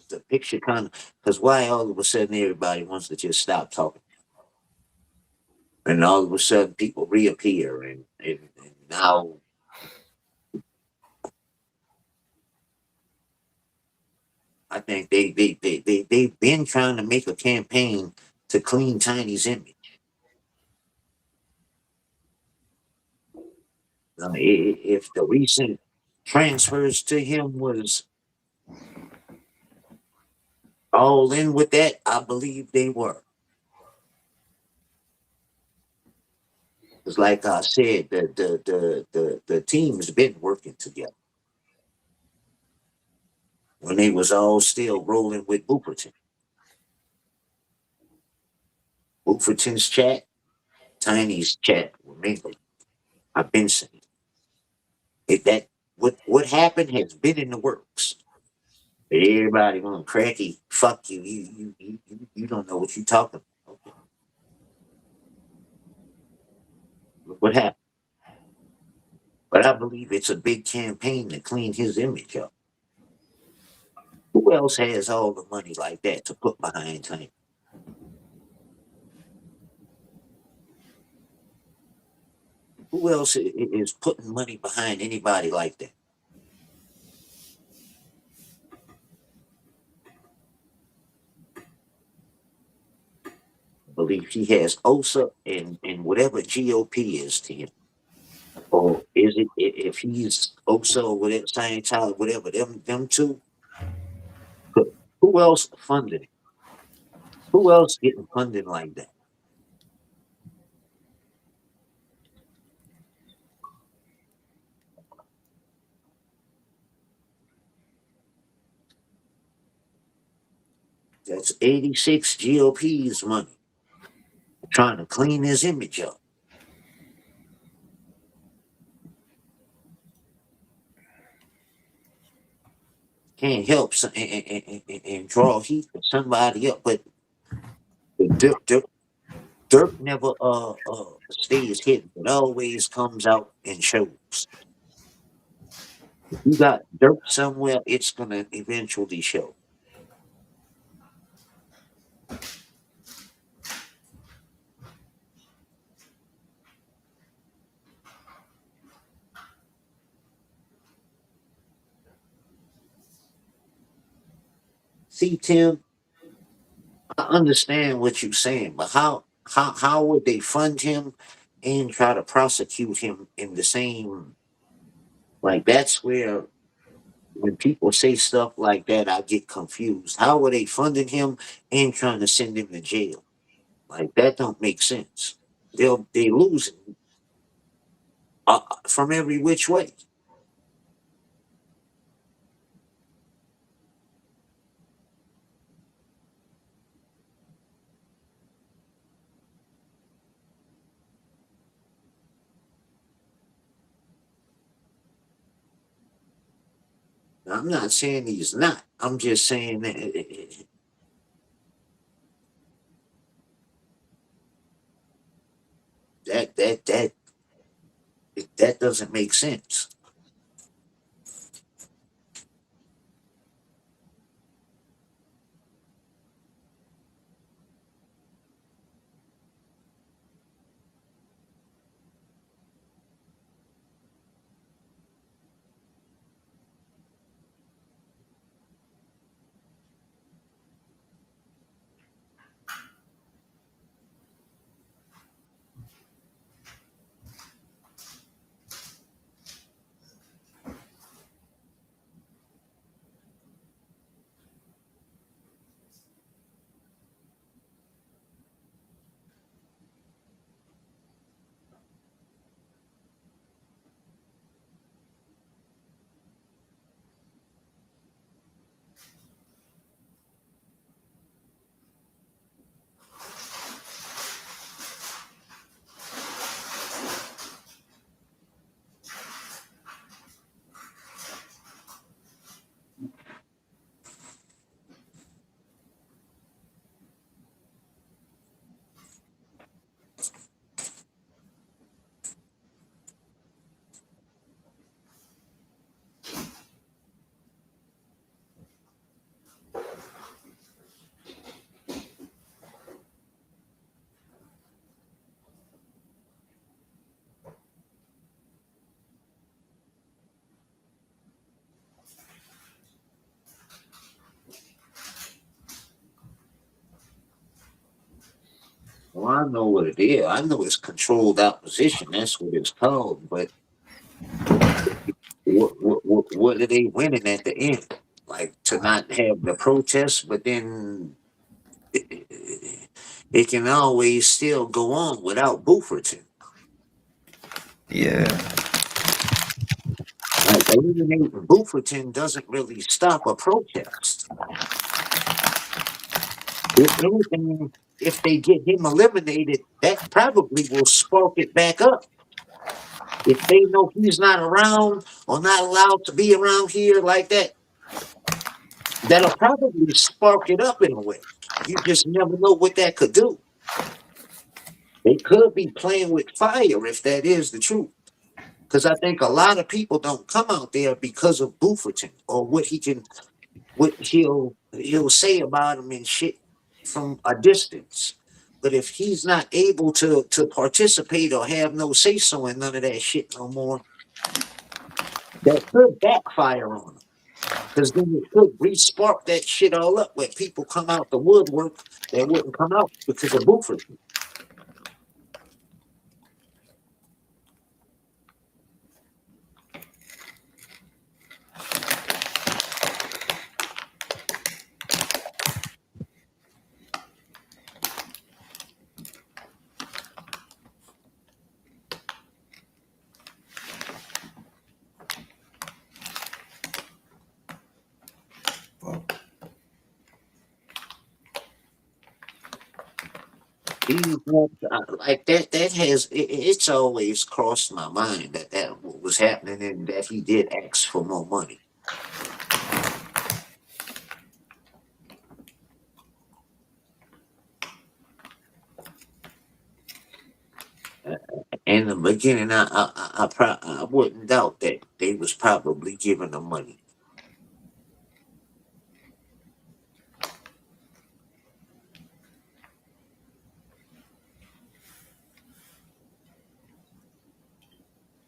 the picture kind of because why all of a sudden everybody wants to just stop talking, and all of a sudden people reappear, and now I think they've been trying to make a campaign to clean Tiny's image. If the recent transfers to him was all in with that, I believe they were. It's like I said, the team's been working together. When they was all still rolling with Booperton. Booperton's chat, Tiny's chat were mingling. I've been saying that what happened has been in the works. Everybody going cracky, fuck you. You don't know what you talking about. Look what happened. But I believe it's a big campaign to clean his image up. Who else has all the money like that to put behind Tiny? Who else is putting money behind anybody like that? I believe he has OSA and whatever GOP is to him. Or is it if he's OSA or whatever, Scientology, whatever, them two? Who else funded it? Who else getting funded like that? That's 86 GOP's money. Trying to clean his image up. Can't help and draw heat for somebody up, but Dirk never stays hidden. It always comes out and shows. If you got Dirk somewhere, it's gonna eventually show. See, Tim, I understand what you're saying, but how would they fund him and try to prosecute him in the same? Like that's where when people say stuff like that, I get confused. How are they funding him and trying to send him to jail? Like that don't make sense. They losing from every which way. I'm not saying he's not. I'm just saying that doesn't make sense. Well, I know what it is. I know it's controlled opposition. That's what it's called. But what are they winning at the end? Like to not have the protests, but then it can always still go on without Bufferton. Yeah. Like eliminating Bufferton doesn't really stop a protest. If anything, if they get him eliminated, that probably will spark it back up. If they know he's not around or not allowed to be around here like that, that'll probably spark it up in a way. You just never know what that could do. They could be playing with fire if that is the truth. Because I think a lot of people don't come out there because of Bufferton or what he'll say about him and shit from a distance. But if he's not able to participate or have no say so in none of that shit no more, that could backfire on him. Because then it could re-spark that shit all up where people come out the woodwork that wouldn't come out because of Bufferton. Like that has it's always crossed my mind that what was happening and that he did ask for more money. In the beginning, I wouldn't doubt that they was probably giving him money.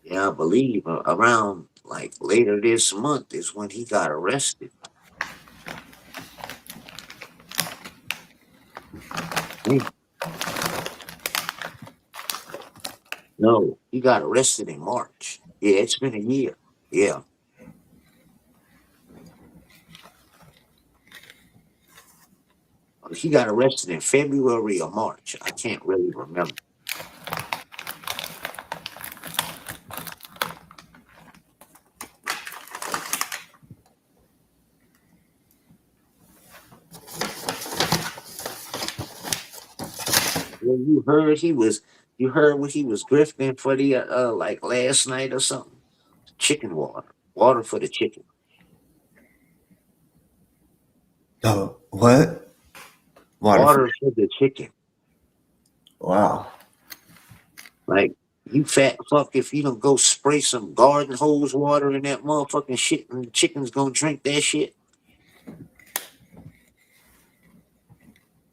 Yeah, I believe around like later this month is when he got arrested. No, he got arrested in March. Yeah, it's been a year. Yeah. He got arrested in February or March. I can't really remember. Well, you heard what he was grifting for the like last night or something. Chicken water for the chicken. Oh, what? Water for the chicken. Wow. Like you fat fuck if you don't go spray some garden hose water in that motherfucking shit and the chicken's gonna drink that shit.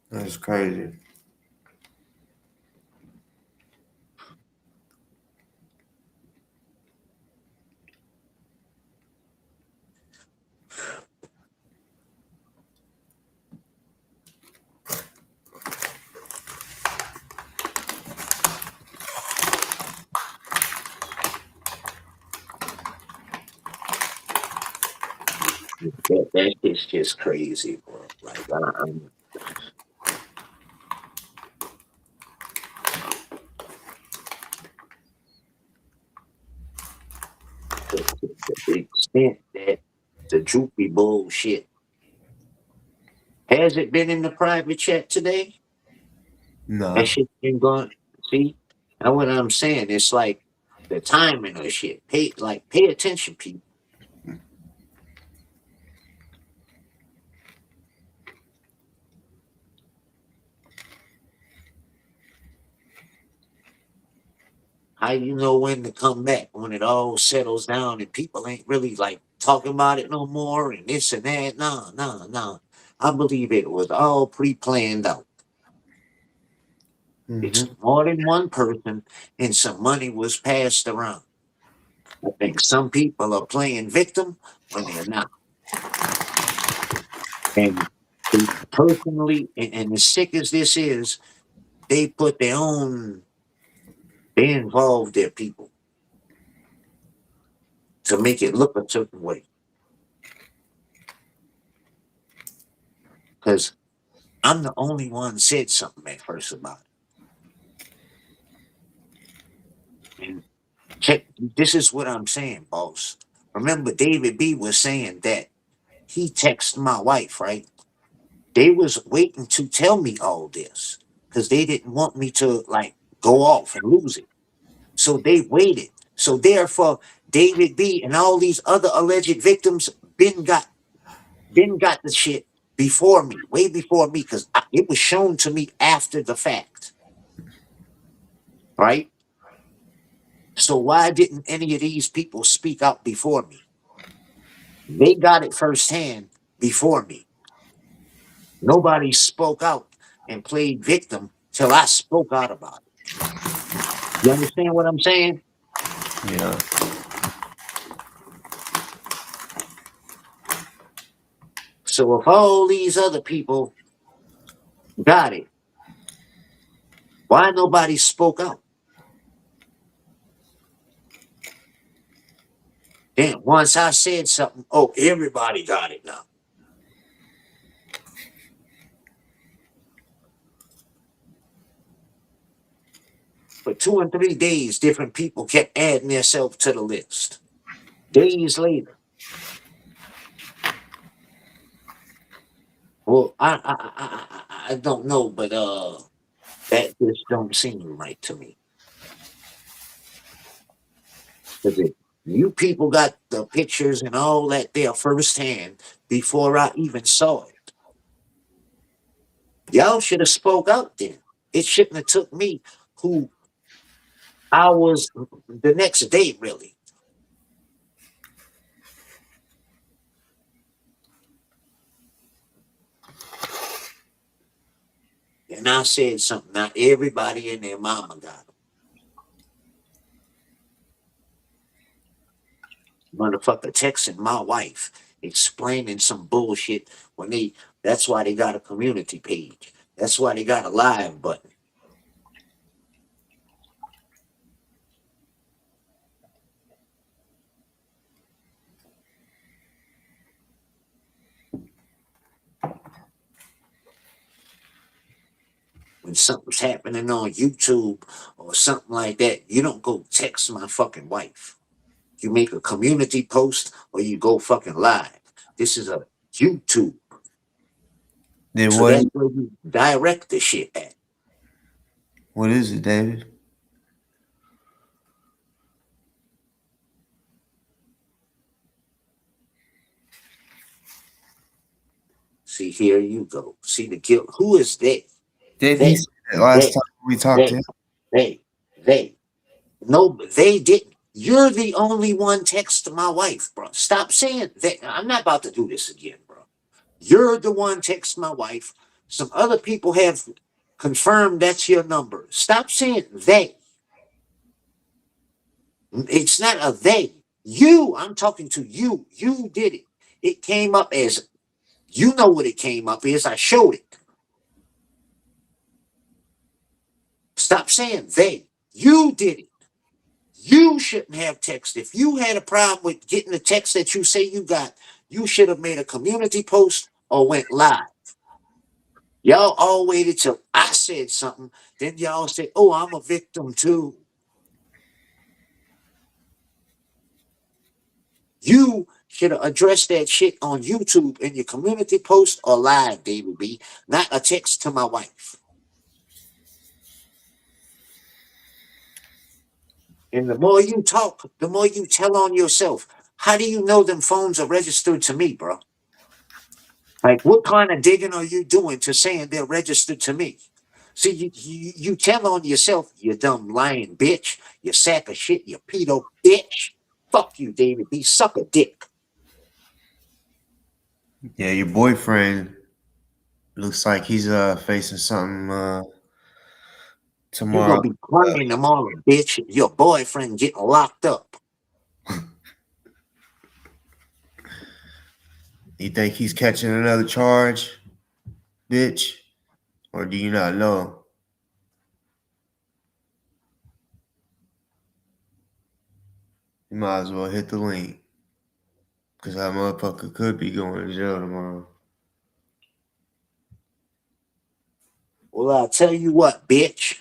That's crazy. That shit's just crazy, bro. Like to the extent that the droopy bullshit. Has it been in the private chat today? No. That shit's been going. See, that's what I'm saying. It's like the timing of shit. Pay attention, people. How you know when to come back when it all settles down and people ain't really like talking about it no more and this and that? No. I believe it was all pre-planned out. It's more than one person and some money was passed around. I think some people are playing victim when they're not. And they personally, and as sick as this is, they involve their people to make it look a certain way. Because I'm the only one said something at first about it. And check, this is what I'm saying, boss. Remember, David B was saying that he texted my wife, right? They was waiting to tell me all this because they didn't want me to like go off and lose it. So they waited. So therefore, David B and all these other alleged victims been got the shit before me, way before me, because it was shown to me after the fact, right? So why didn't any of these people speak out before me? They got it firsthand before me. Nobody spoke out and played victim till I spoke out about it. You understand what I'm saying? Yeah. So if all these other people got it, why nobody spoke out? Then once I said something, oh, everybody got it now. For 2 and 3 days, different people kept adding themselves to the list. Days later, well, I don't know, but that just don't seem right to me. Because you people got the pictures and all that there firsthand before I even saw it. Y'all should have spoke out then. It shouldn't have took me who I was the next day, really. And I said something. Not everybody and their mama got them. Motherfucker texting my wife, explaining some bullshit when that's why they got a community page. That's why they got a live button. When something's happening on YouTube or something like that, you don't go text my fucking wife. You make a community post or you go fucking live. This is a YouTube. Then So that's where you direct the shit at. what is it, David? See, here you go. See the guilt. Who is they? Did They, he say that last they, time we talked to him? they. No, they didn't. You're the only one text my wife, bro. Stop saying that. I'm not about to do this again, bro. You're the one text my wife. Some other people have confirmed that's your number. Stop saying they. It's not a they. You, I'm talking to you. You did it. It came up as, you know what it came up as. I showed it. Stop saying they. You did it. You shouldn't have text. If you had a problem with getting the text that you say you got, you should have made a community post or went live. Y'all all waited till I said something. Then y'all say, oh, I'm a victim too. You should have addressed that shit on YouTube in your community post or live, David B. Not a text to my wife. And the more you talk, the more you tell on yourself. How do you know them phones are registered to me, bro? Like, what kind of digging are you doing to saying they're registered to me? See, you tell on yourself, you dumb lying bitch, you sack of shit, you pedo bitch. Fuck you, David B. Suck a dick. Yeah, your boyfriend looks like he's facing something You're tomorrow. gonna be crying tomorrow, bitch. Your boyfriend getting locked up. You think he's catching another charge, bitch? Or do you not know? You might as well hit the link. Because that motherfucker could be going to jail tomorrow. Well, I'll tell you what, bitch.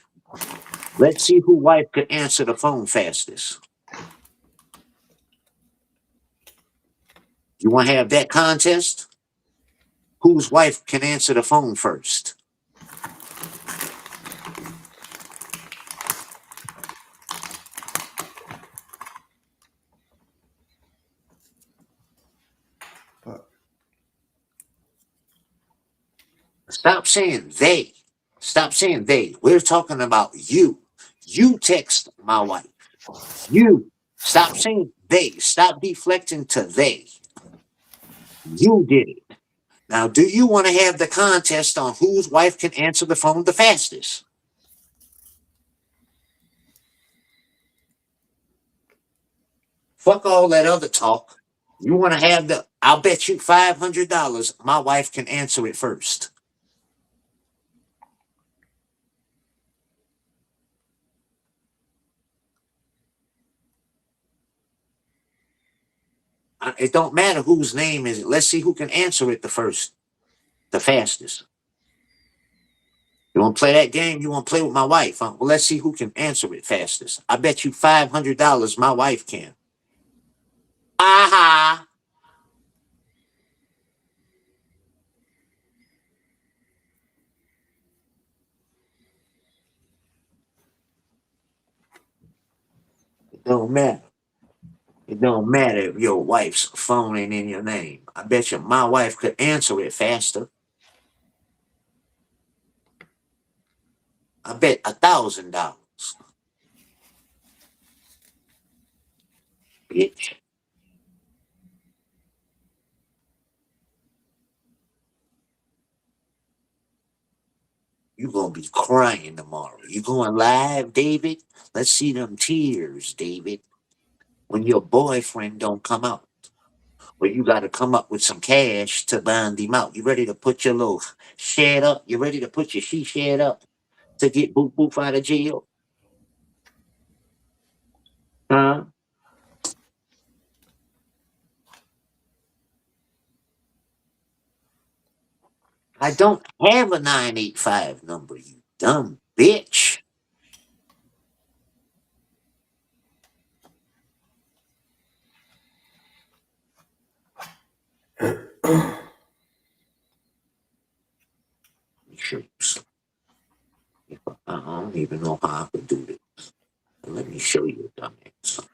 Let's see who wife could answer the phone fastest. You want to have that contest? Whose wife can answer the phone first? Fuck. Stop saying they. Stop saying they. We're talking about you. You text my wife. You. Stop saying they. Stop deflecting to they. You did it. Now, do you want to have the contest on whose wife can answer the phone the fastest? Fuck all that other talk. You want to have the, I'll bet you $500 my wife can answer it first. It don't matter whose name is it. Let's see who can answer it the fastest. You want to play that game? You want to play with my wife? Huh? Well, let's see who can answer it fastest. I bet you $500 my wife can. Aha! It don't matter. It don't matter if your wife's phone ain't in your name. I bet you my wife could answer it faster. I bet $1,000. Bitch. You gonna be crying tomorrow. You going live, David? Let's see them tears, David. When your boyfriend don't come out. Well, you got to come up with some cash to bond him out. You ready to put your little shed up? You ready to put your she shed up to get Boop Boop out of jail? Huh? I don't have a 985 number, you dumb bitch. Shoot. I don't even know how I could do this. Let me show you, dumbass.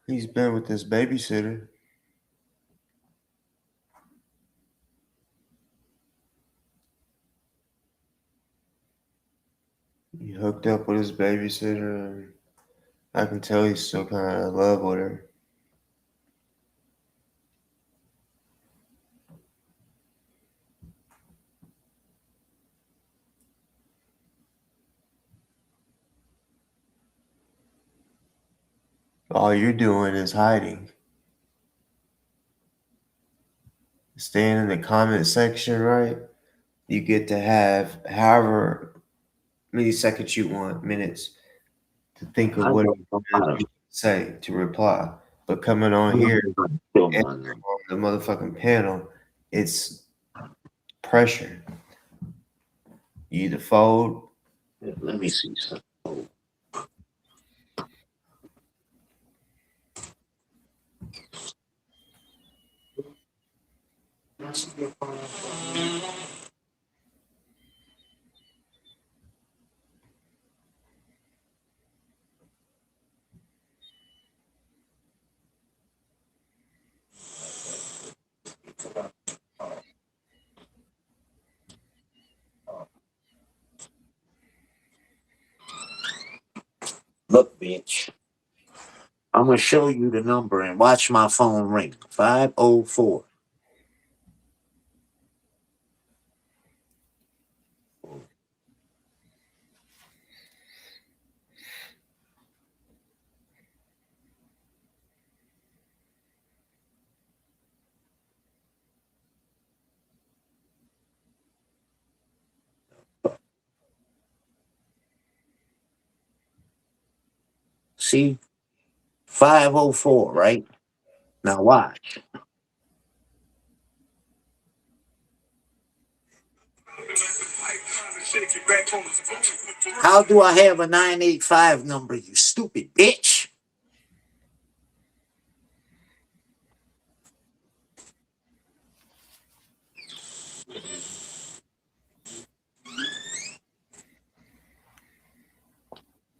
He's been with this babysitter. He hooked up with his babysitter. And I can tell he's still kind of in love with her. All you're doing is hiding. Staying in the comment section, right? You get to have however many seconds you want, minutes, to think of I what don't know how you say to reply. But coming on to here kill and my on the motherfucking panel, it's pressure. You either fold. Let me see something. Look, bitch. I'm gonna show you the number and watch my phone ring. 504. See? 504, right? Now watch. How do I have a 985 number, you stupid bitch?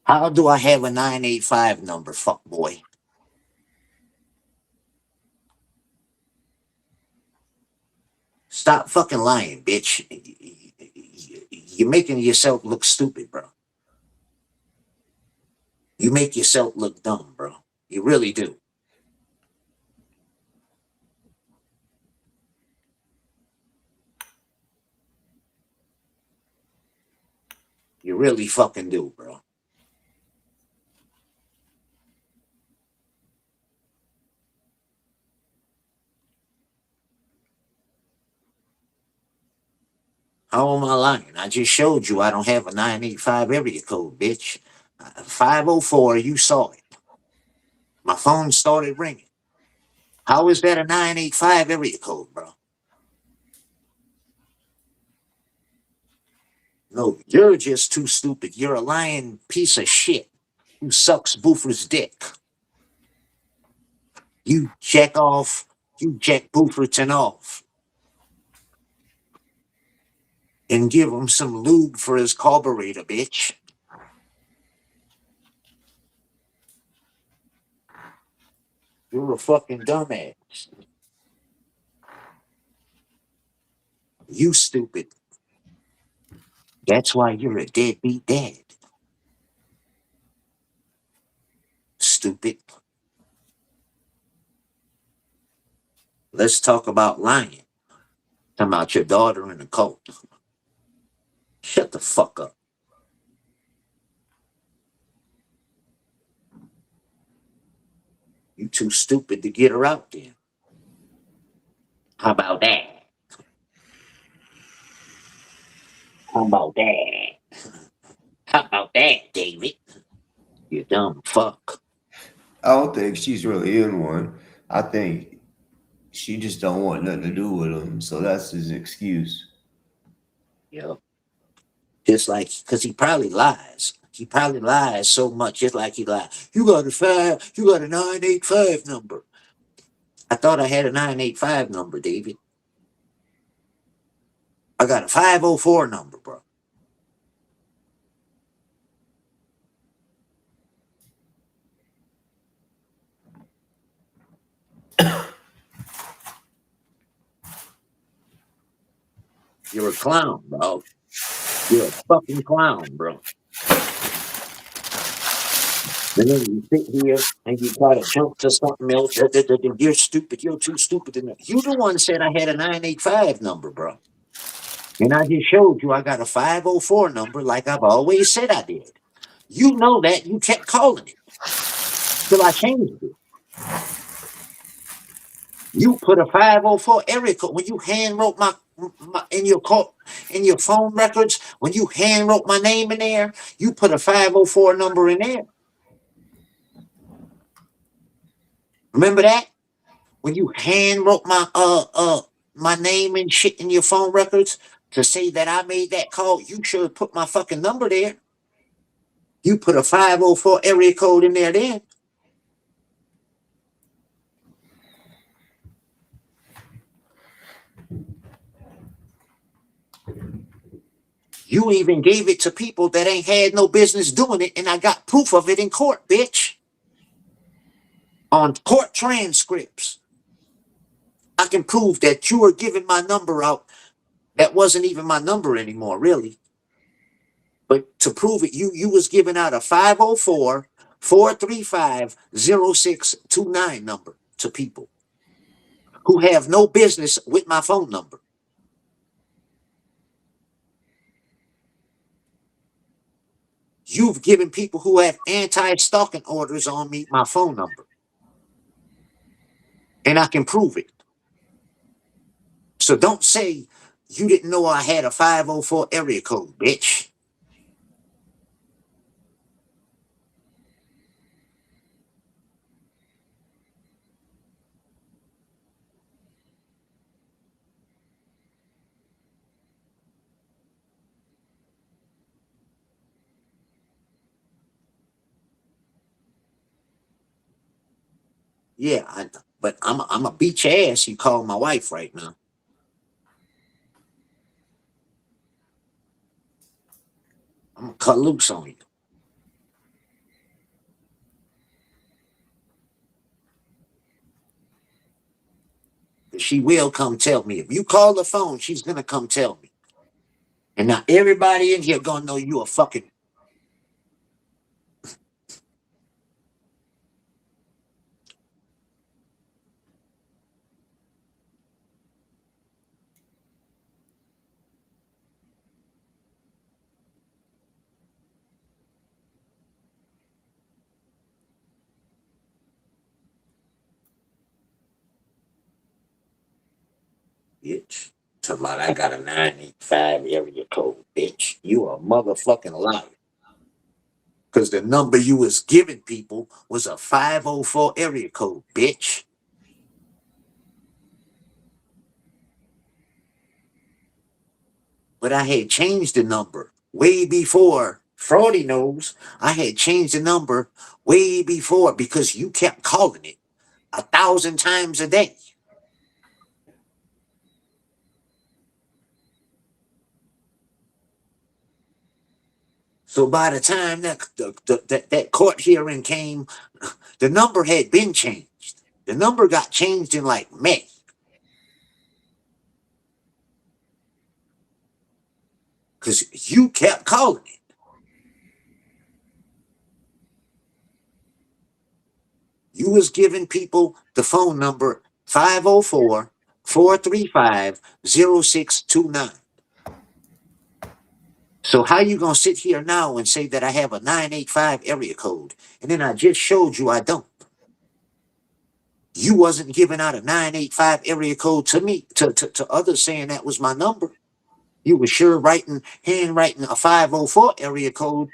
How do I have a 985 number, fuck boy? Stop fucking lying, bitch. You're making yourself look stupid, bro. You make yourself look dumb, bro. You really do. You really fucking do, bro. How am I lying? I just showed you I don't have a 985 area code, bitch. 504, you saw it. My phone started ringing. How is that a 985 area code, bro? No, you're just too stupid. You're a lying piece of shit who sucks Boofer's dick. You jack off. You jack Booferton off. And give him some lube for his carburetor, bitch. You're a fucking dumbass. You stupid. That's why you're a deadbeat dad. Stupid. Let's talk about lying. Talking about your daughter in the cult. Shut the fuck up. You too stupid to get her out there. How about that? How about that? How about that, David? You dumb fuck. I don't think she's really in one. I think she just don't want nothing to do with him, so that's his excuse. Yep. Just like, because he probably lies. He probably lies so much, just like he lies. You got a 985 number. I thought I had a 985 number, David. I got a 504 number, bro. You're a clown, bro. You're a fucking clown, bro. And then you sit here and you try to jump to something else. You're stupid. You're too stupid. You the one said I had a 985 number, bro. And I just showed you I got a 504 number like I've always said I did. You know that. You kept calling it. Till I changed it. You put a 504 area code. When you hand wrote my in your phone records, when you hand wrote my name in there, you put a 504 number in there. Remember that? When you hand wrote my name and shit in your phone records to say that I made that call, you should have put my fucking number there. You put a 504 area code in there then. You even gave it to people that ain't had no business doing it, and I got proof of it in court, bitch. On court transcripts. I can prove that you were giving my number out. That wasn't even my number anymore, really. But to prove it, you was giving out a 504 435-0629 number to people who have no business with my phone number. You've given people who have anti-stalking orders on me my phone number. And I can prove it. So don't say you didn't know I had a 504 area code, bitch. Yeah, but I'm a beat your ass. You call my wife right now. I'm gonna cut loose on you. She will come tell me. If you call the phone, she's gonna come tell me. And now everybody in here gonna know you a fucking. Bitch. Talking about I got a 985 area code, bitch. You a motherfucking liar. Because the number you was giving people was a 504 area code, bitch. But I had changed the number way before. Fraudy knows I had changed the number way before because you kept calling it 1,000 times a day. So by the time that court hearing came, the number had been changed. The number got changed in like May. Because you kept calling it. You was giving people the phone number 504-435-0629. So how you gonna sit here now and say that I have a 985 area code, and then I just showed you I don't? You wasn't giving out a 985 area code to me, to others saying that was my number. You were sure handwriting a 504 area code.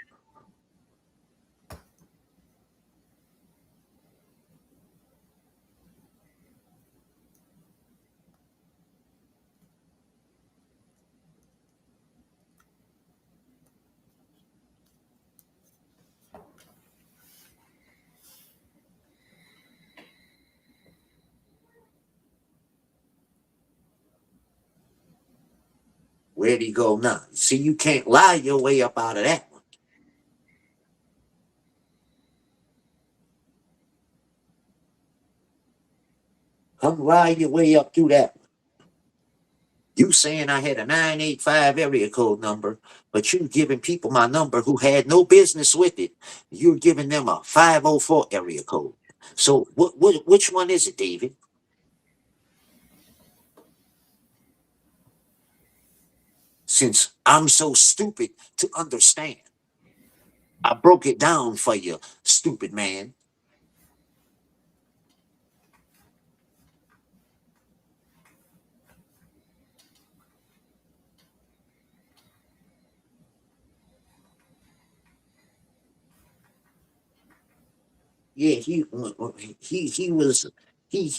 Where'd he go now? See, you can't lie your way up out of that one. Come lie your way up through that one. You saying I had a 985 area code number, but you giving people my number who had no business with it. You're giving them a 504 area code. So which one is it, David? Since I'm so stupid to understand, I broke it down for you, stupid man. Yeah, he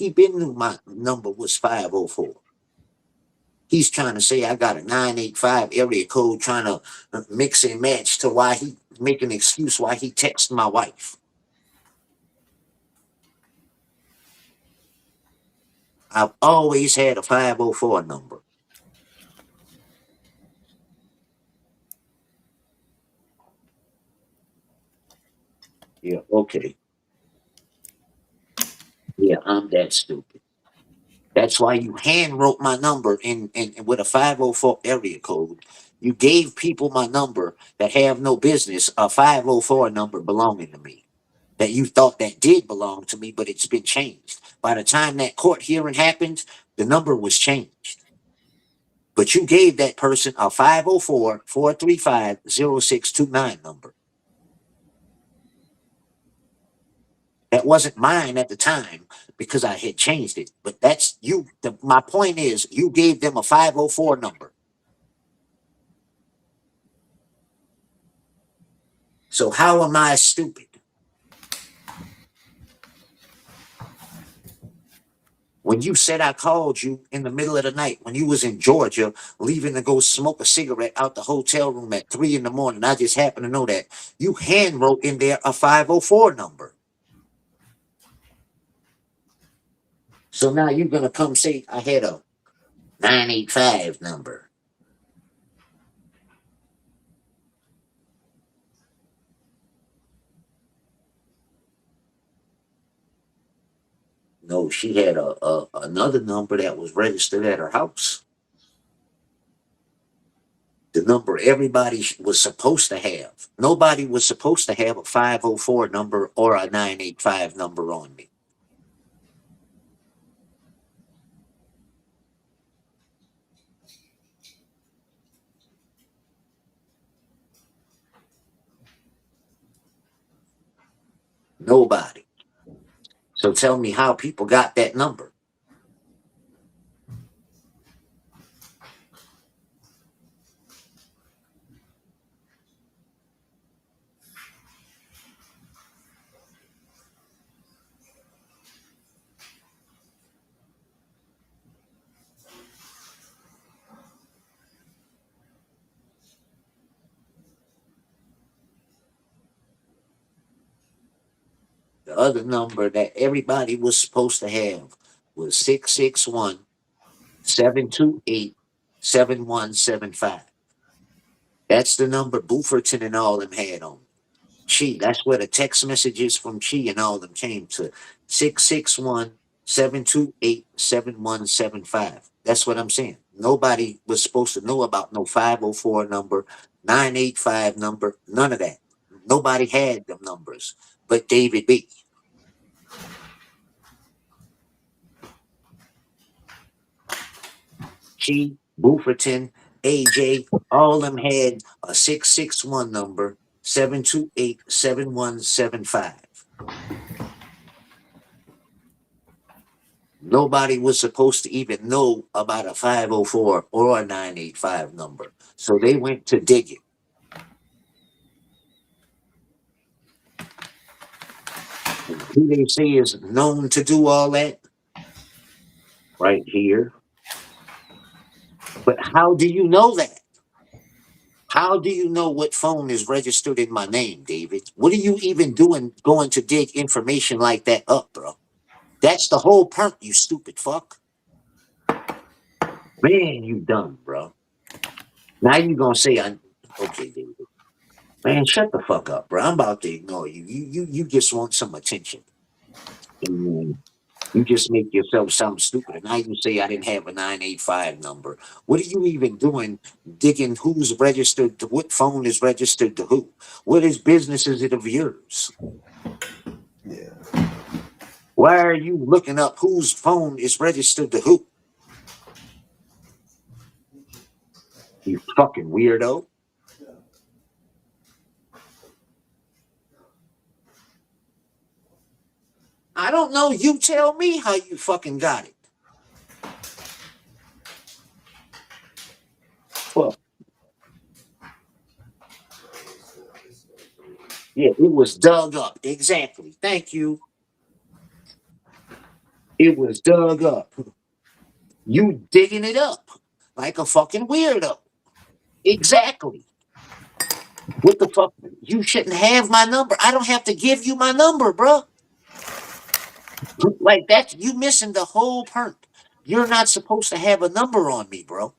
been knew my number was 504. He's trying to say I got a 985 area code, trying to mix and match to why he make an excuse why he texted my wife. I've always had a 504 number. Yeah, okay. Yeah, I'm that stupid. That's why you hand wrote my number in with a 504 area code. You gave people my number that have no business a 504 number belonging to me. that you thought that did belong to me, but it's been changed. By the time that court hearing happened, the number was changed. But you gave that person a 504-435-0629 number. That wasn't mine at the time because I had changed it. But that's you. My point is, you gave them a 504 number. So how am I stupid? When you said I called you in the middle of the night, when you was in Georgia, leaving to go smoke a cigarette out the hotel room at 3 a.m, I just happened to know that you hand wrote in there a 504 number. So now you're gonna come say I had a 985 number. No, she had another number that was registered at her house. The number everybody was supposed to have. Nobody was supposed to have a 504 number or a 985 number on me. Nobody. So tell me how people got that number. The other number that everybody was supposed to have was 661-728-7175. That's the number Bufferton and all them had on. Chi, that's where the text messages from Chi and all them came to. 661-728-7175. That's what I'm saying. Nobody was supposed to know about no 504 number, 985 number, none of that. Nobody had them numbers but David B. Chi, Bufferton, AJ, all them had a 661 number, 728-7175. Nobody was supposed to even know about a 504 or a 985 number. So they went to digging. Who they say is known to do all that? Right here. But how do you know that? How do you know what phone is registered in my name, David? What are you even doing going to dig information like that up, bro? That's the whole point, you stupid fuck. Man, you dumb, bro. Now you gonna say, okay, David. Man, shut the fuck up, bro. I'm about to ignore you. You just want some attention. And you just make yourself sound stupid. And now you say I didn't have a 985 number. What are you even doing digging who's registered to what phone is registered to who? What is business is it of yours? Yeah. Why are you looking up whose phone is registered to who? You fucking weirdo. I don't know. You tell me how you fucking got it. Well, yeah, it was dug up. Exactly. Thank you. It was dug up. You digging it up like a fucking weirdo. Exactly. What the fuck? You shouldn't have my number. I don't have to give you my number, bro. Like that's you missing the whole point. You're not supposed to have a number on me, bro.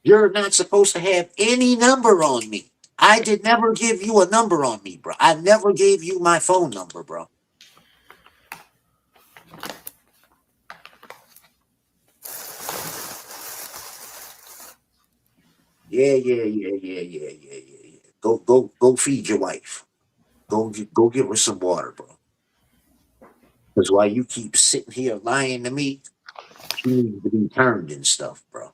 You're not supposed to have any number on me. I did never give you a number on me, bro. I never gave you my phone number, bro. Yeah. Go feed your wife. Go give her some water, bro. Because while you keep sitting here lying to me, she needs to be turned and stuff, bro.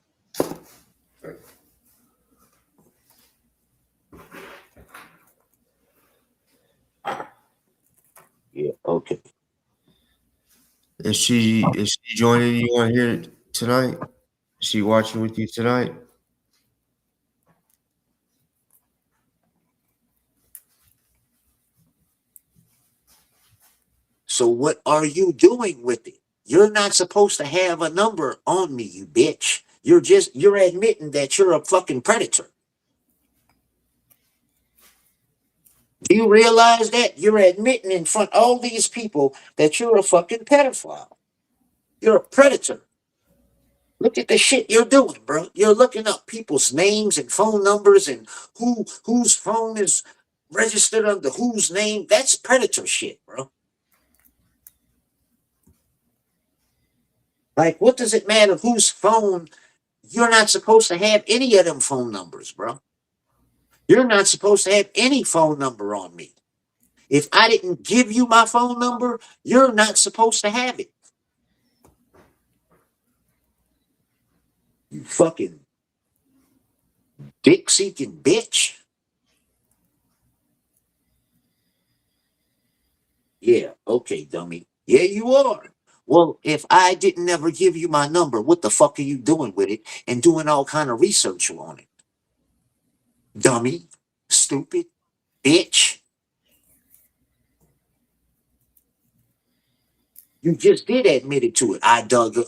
Yeah, okay. Is she joining you on here tonight? Is she watching with you tonight? So what are you doing with it? You're not supposed to have a number on me, you bitch. You're admitting that you're a fucking predator. Do you realize that? You're admitting in front of all these people that you're a fucking pedophile. You're a predator. Look at the shit you're doing, bro. You're looking up people's names and phone numbers and whose phone is registered under whose name. That's predator shit, bro. Like, what does it matter whose phone? You're not supposed to have any of them phone numbers, bro. You're not supposed to have any phone number on me. If I didn't give you my phone number, you're not supposed to have it. You fucking dick seeking bitch. Yeah, okay, dummy. Yeah, you are. Well, if I didn't ever give you my number, what the fuck are you doing with it and doing all kind of research on it? Dummy, stupid, bitch. You just did admit it to it. I dug it.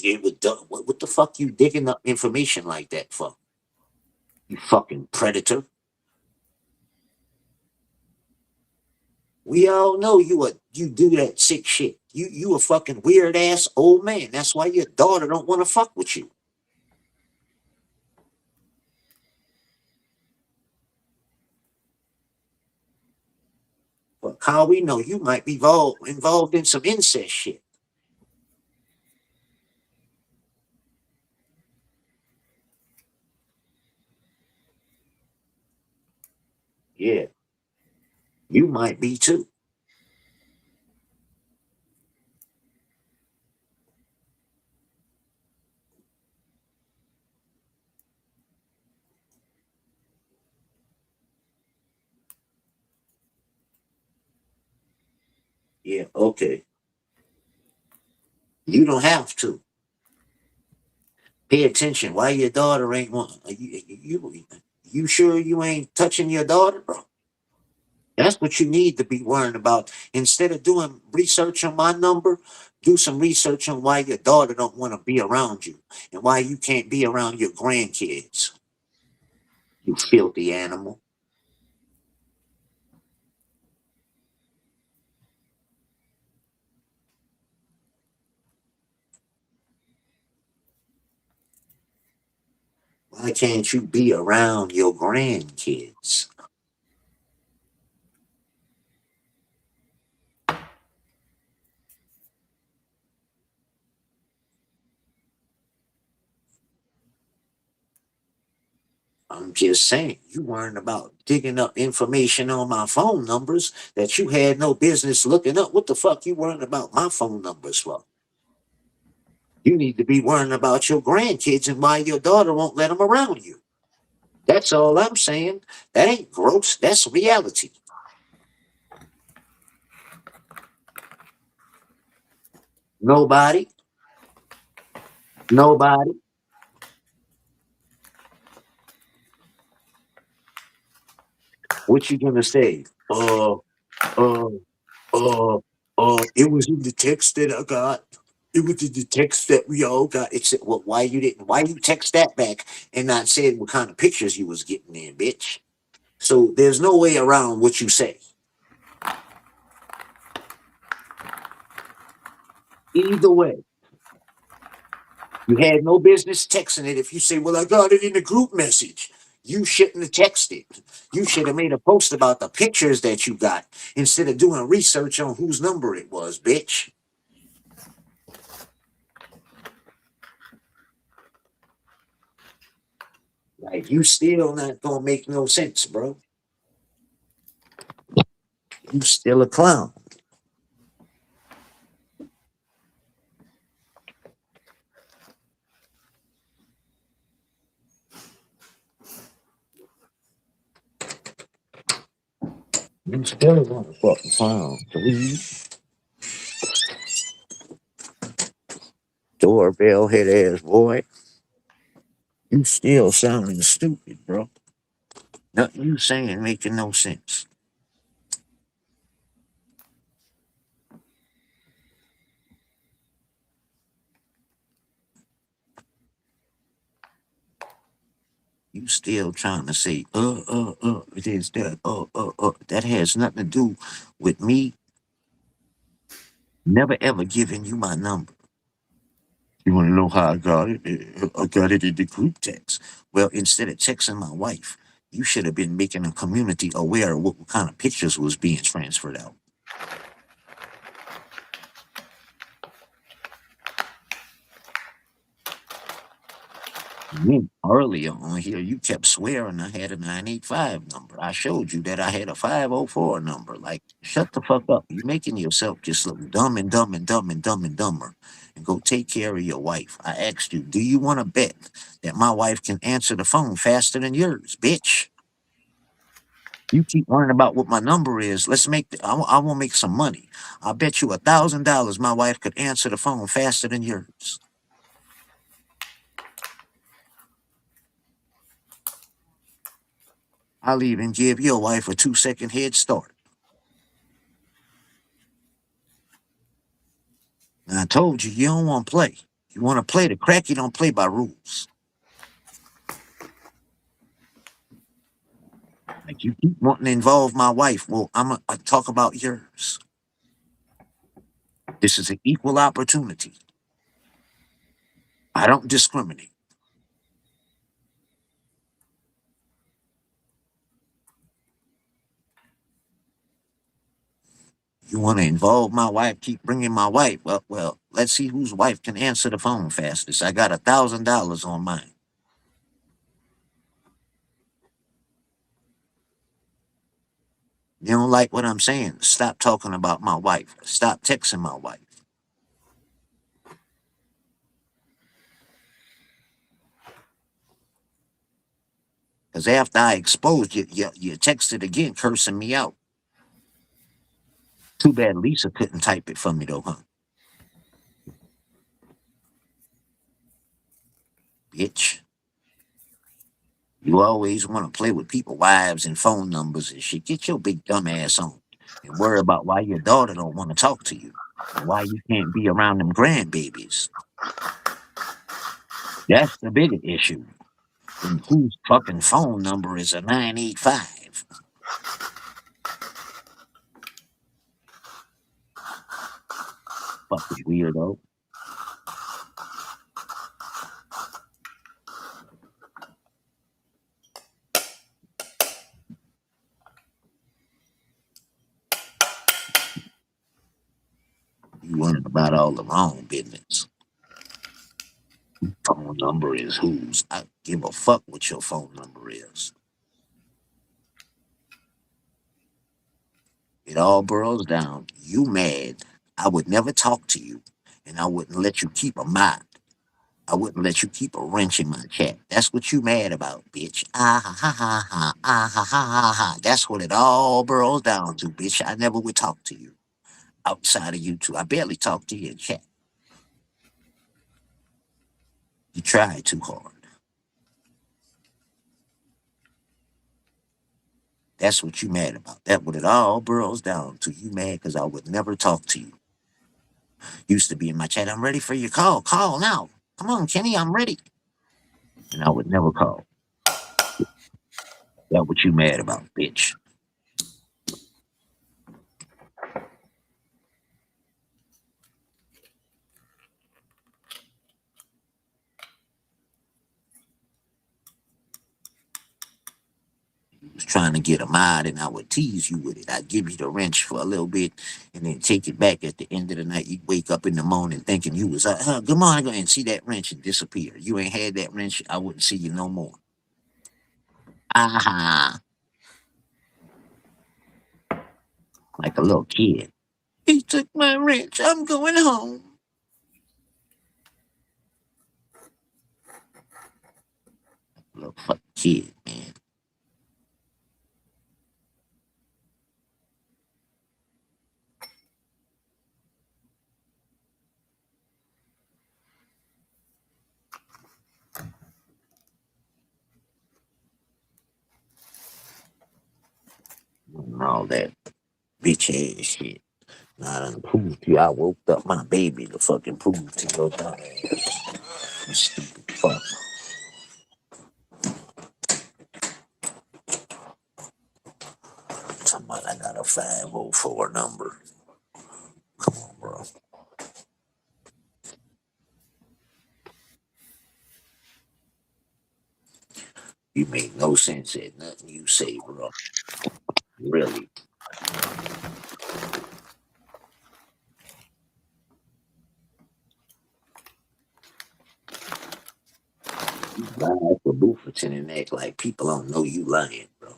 It was dug. What the fuck you digging up information like that for? You fucking predator. We all know you do that sick shit. You a fucking weird ass old man. That's why your daughter don't want to fuck with you. But how we know you might be involved in some incest shit. Yeah, you might be too. Yeah, okay. You don't have to. Pay attention. Why your daughter ain't want you sure you ain't touching your daughter, bro? That's what you need to be worrying about. Instead of doing research on my number, do some research on why your daughter don't want to be around you and why you can't be around your grandkids. You filthy animal. Why can't you be around your grandkids? I'm just saying, you worrying about digging up information on my phone numbers that you had no business looking up. What the fuck you worrying about my phone numbers for? You need to be worrying about your grandkids and why your daughter won't let them around you. That's all I'm saying. That ain't gross. That's reality. Nobody. Nobody. What you gonna say? Uh, it was in the text that I got. It was in the text that we all got. It said, well, why you text that back and not saying what kind of pictures you was getting in, bitch? So there's no way around what you say. Either way, you had no business texting it. If you say, well, I got it in the group message, you shouldn't have texted. You should have made a post about the pictures that you got instead of doing research on whose number it was, bitch. Like, you still not gonna make no sense, bro. You still a clown. You still a motherfucking clown. Please. Doorbell head ass boy. You still sounding stupid, bro. Nothing you saying making no sense. You still trying to say, it is that, that has nothing to do with me never ever giving you my number. You want to know how I got it? I got it in the group text. Well, instead of texting my wife, you should have been making a community aware of what kind of pictures was being transferred out. Then earlier on here, you kept swearing I had a 985 number. I showed you that I had a 504 number. Like, shut the fuck up. You're making yourself just look dumb and dumb and dumb and dumb and dumber. And go take care of your wife. I asked you, do you want to bet that my wife can answer the phone faster than yours, bitch? You keep worrying about what my number is. Let's make. I want to make some money. I bet you $1,000 my wife could answer the phone faster than yours. I'll even give your wife a 2-second head start. Now, I told you, you don't want to play. You want to play the crack, you don't play by rules. Like, you keep wanting to involve my wife. Well, I'm going to talk about yours. This is an equal opportunity. I don't discriminate. You want to involve my wife, keep bringing my wife. Well, let's see whose wife can answer the phone fastest. I got $1,000 on mine. You don't like what I'm saying? Stop talking about my wife. Stop texting my wife. Because after I exposed you, you texted again cursing me out. Too bad Lisa couldn't type it for me though, huh? Bitch. You always want to play with people's wives and phone numbers and shit. Get your big dumb ass on and worry about why your daughter don't want to talk to you and why you can't be around them grandbabies. That's the bigger issue. And whose fucking phone number is a 985? Fucking weirdo. You worrying about all the wrong business. Phone number is whose. I give a fuck what your phone number is. It all boils down. You mad. I would never talk to you, and I wouldn't let you keep a mind. I wouldn't let you keep a wrench in my chat. That's what you mad about, bitch. Ah ha ha ha ha. Ah ha ha ha ha. That's what it all boils down to, bitch. I never would talk to you outside of YouTube. I barely talk to you in chat. You try too hard. That's what you mad about. That's what it all boils down to. You mad because I would never talk to you. Used to be in my chat. I'm ready for your call. Call now. Come on, Kenny. I'm ready. And I would never call. That's what you mad about, bitch. Was trying to get a mod and I would tease you with it. I'd give you the wrench for a little bit and then take it back at the end of the night. You'd wake up in the morning thinking you was good morning and see that wrench and disappear. You ain't had that wrench, I wouldn't see you no more. Aha. Like a little kid. He took my wrench. I'm going home. Little fucking kid, man. And all that bitch ass shit. I done proved to you. I woke up my baby to fucking prove to your dumb ass. You stupid fuck. Talking about I got a 504 number. Come on, bro. You make no sense at nothing you say, bro. Really. You lie for Bufferton and act like people don't know you lying, bro.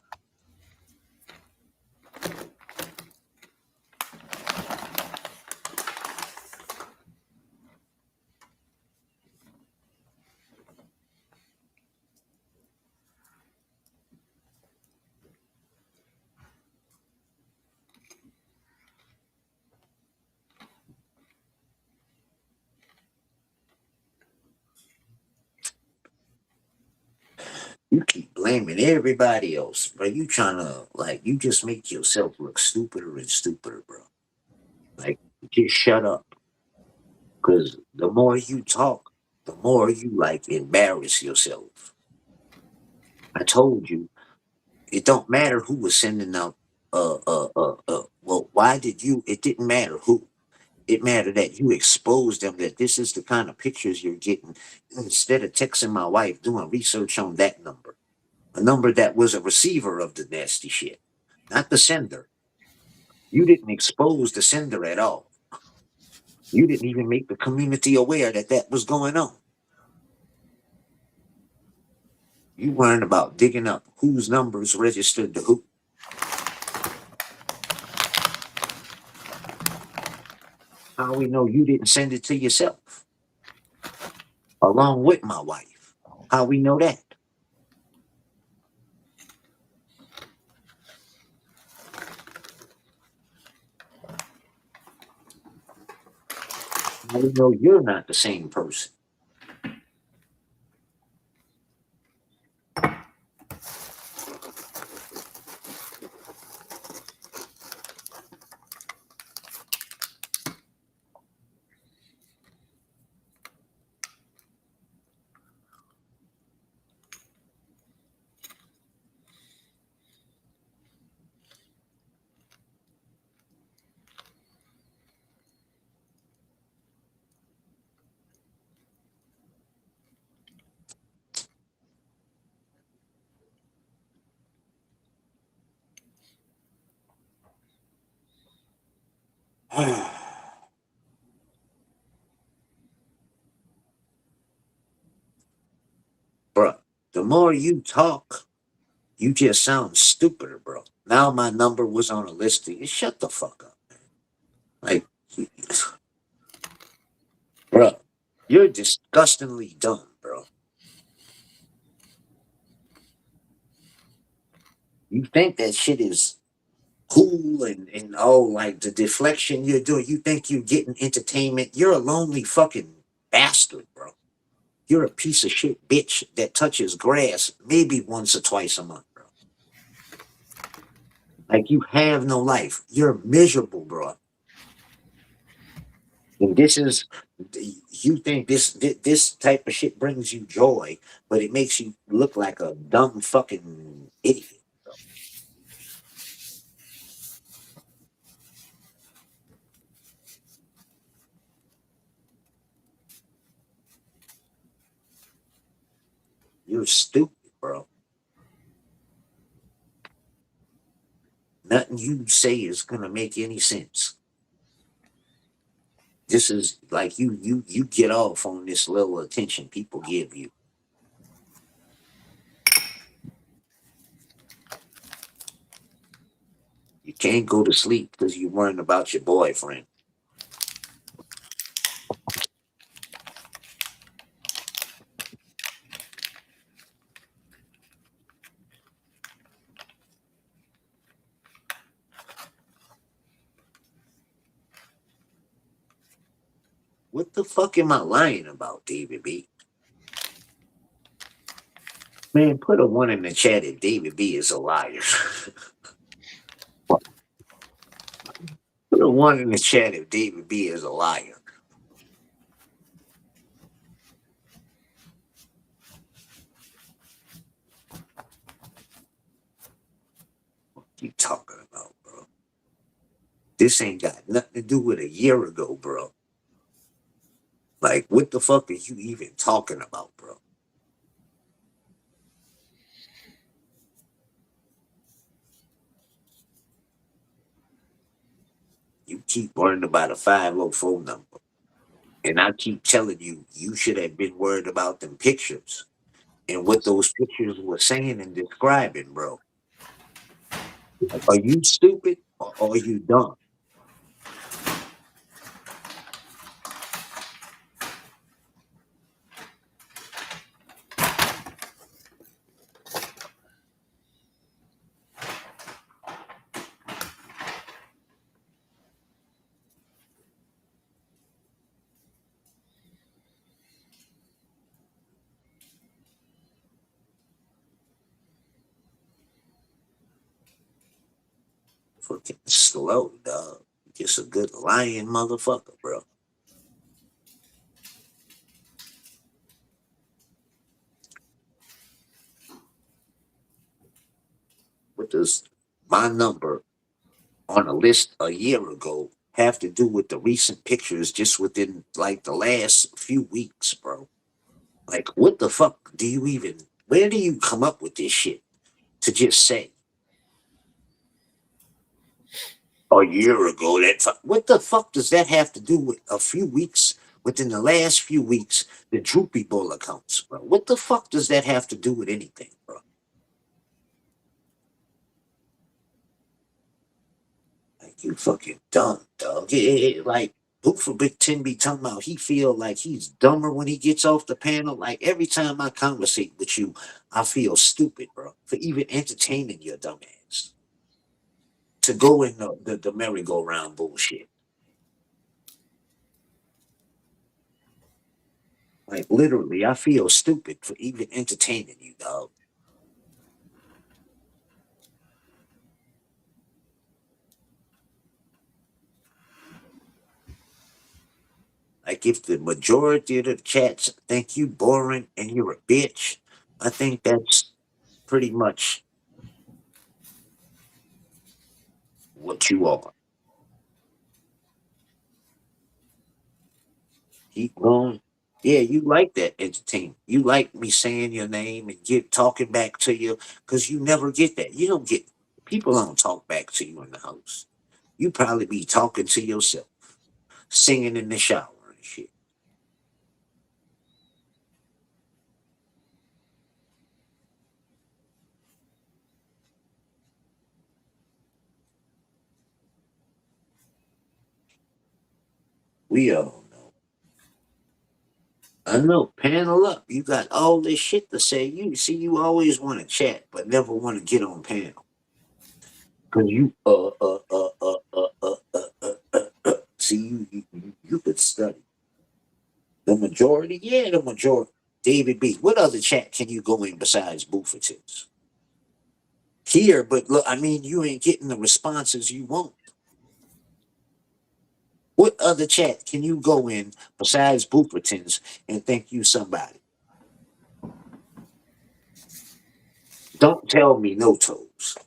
You keep blaming everybody else, bro. You trying to, like, you just make yourself look stupider and stupider, bro. Like, just shut up. Because the more you talk, the more you, like, embarrass yourself. I told you, it don't matter who was sending out, well, why did you, it didn't matter who. It mattered that you exposed them that this is the kind of pictures you're getting instead of texting my wife doing research on that number. A number that was a receiver of the nasty shit, not the sender. You didn't expose the sender at all. You didn't even make the community aware that that was going on. You worried about digging up whose numbers registered to who. How we know you didn't send it to yourself? Along with my wife. How we know that? How we know you're not the same person? Bro, the more you talk, you just sound stupider, bro. Now my number was on a listing. Shut the fuck up, man. Like, bro, you're disgustingly dumb, bro. You think that shit is cool and oh, like the deflection you're doing. You think you're getting entertainment. You're a lonely fucking bastard, bro. You're a piece of shit bitch that touches grass maybe once or twice a month, bro. Like you have no life. You're miserable, bro. And this is, you think this type of shit brings you joy, but it makes you look like a dumb fucking idiot. Bro. You're stupid, bro. Nothing you say is gonna make any sense. This is like you get off on this little attention people give you. Can't go to sleep because you're worrying about your boyfriend. What the fuck am I lying about, David B? Man, put a 1 in the chat if David B is a liar. Put a 1 in the chat if David B is a liar. What you talking about, bro? This ain't got nothing to do with a year ago, bro. Like, what the fuck are you even talking about, bro? You keep worrying about a 504 number. And I keep telling you, you should have been worried about them pictures and what those pictures were saying and describing, bro. Are you stupid or are you dumb? Fucking slow, dog. Just a good lying motherfucker, bro. What does my number on a list a year ago have to do with the recent pictures just within like the last few weeks, bro? Like, what the fuck do you even, where do you come up with this shit to just say a year ago what the fuck does that have to do with a few weeks within the last few weeks, the Droopy Bowl accounts, bro? What the fuck does that have to do with anything, bro? Like, you fucking dumb, dog. Like, Boofer Big Ten be talking about he feel like he's dumber when he gets off the panel. Like, every time I conversate with you, I feel stupid, bro, for even entertaining your dumb ass. To go in the merry-go-round bullshit. Like, literally, I feel stupid for even entertaining you, dog. Like, if the majority of the chats think you boring and you're a bitch, I think that's pretty much what you are. Keep going. Yeah, you like that entertainment. You like me saying your name and get talking back to you because you never get that. You don't get people don't talk back to you in the house. You probably be talking to yourself, singing in the shower and shit. We all know. I know. Panel up. You got all this shit to say. You see, you always want to chat, but never want to get on panel. Cause you see you could study. The majority, yeah, the majority. David B. What other chat can you go in besides Buffertons? Here, but look, I mean, you ain't getting the responses you want. What other chat can you go in besides Buffertons and think you somebody? Don't tell me no Toes.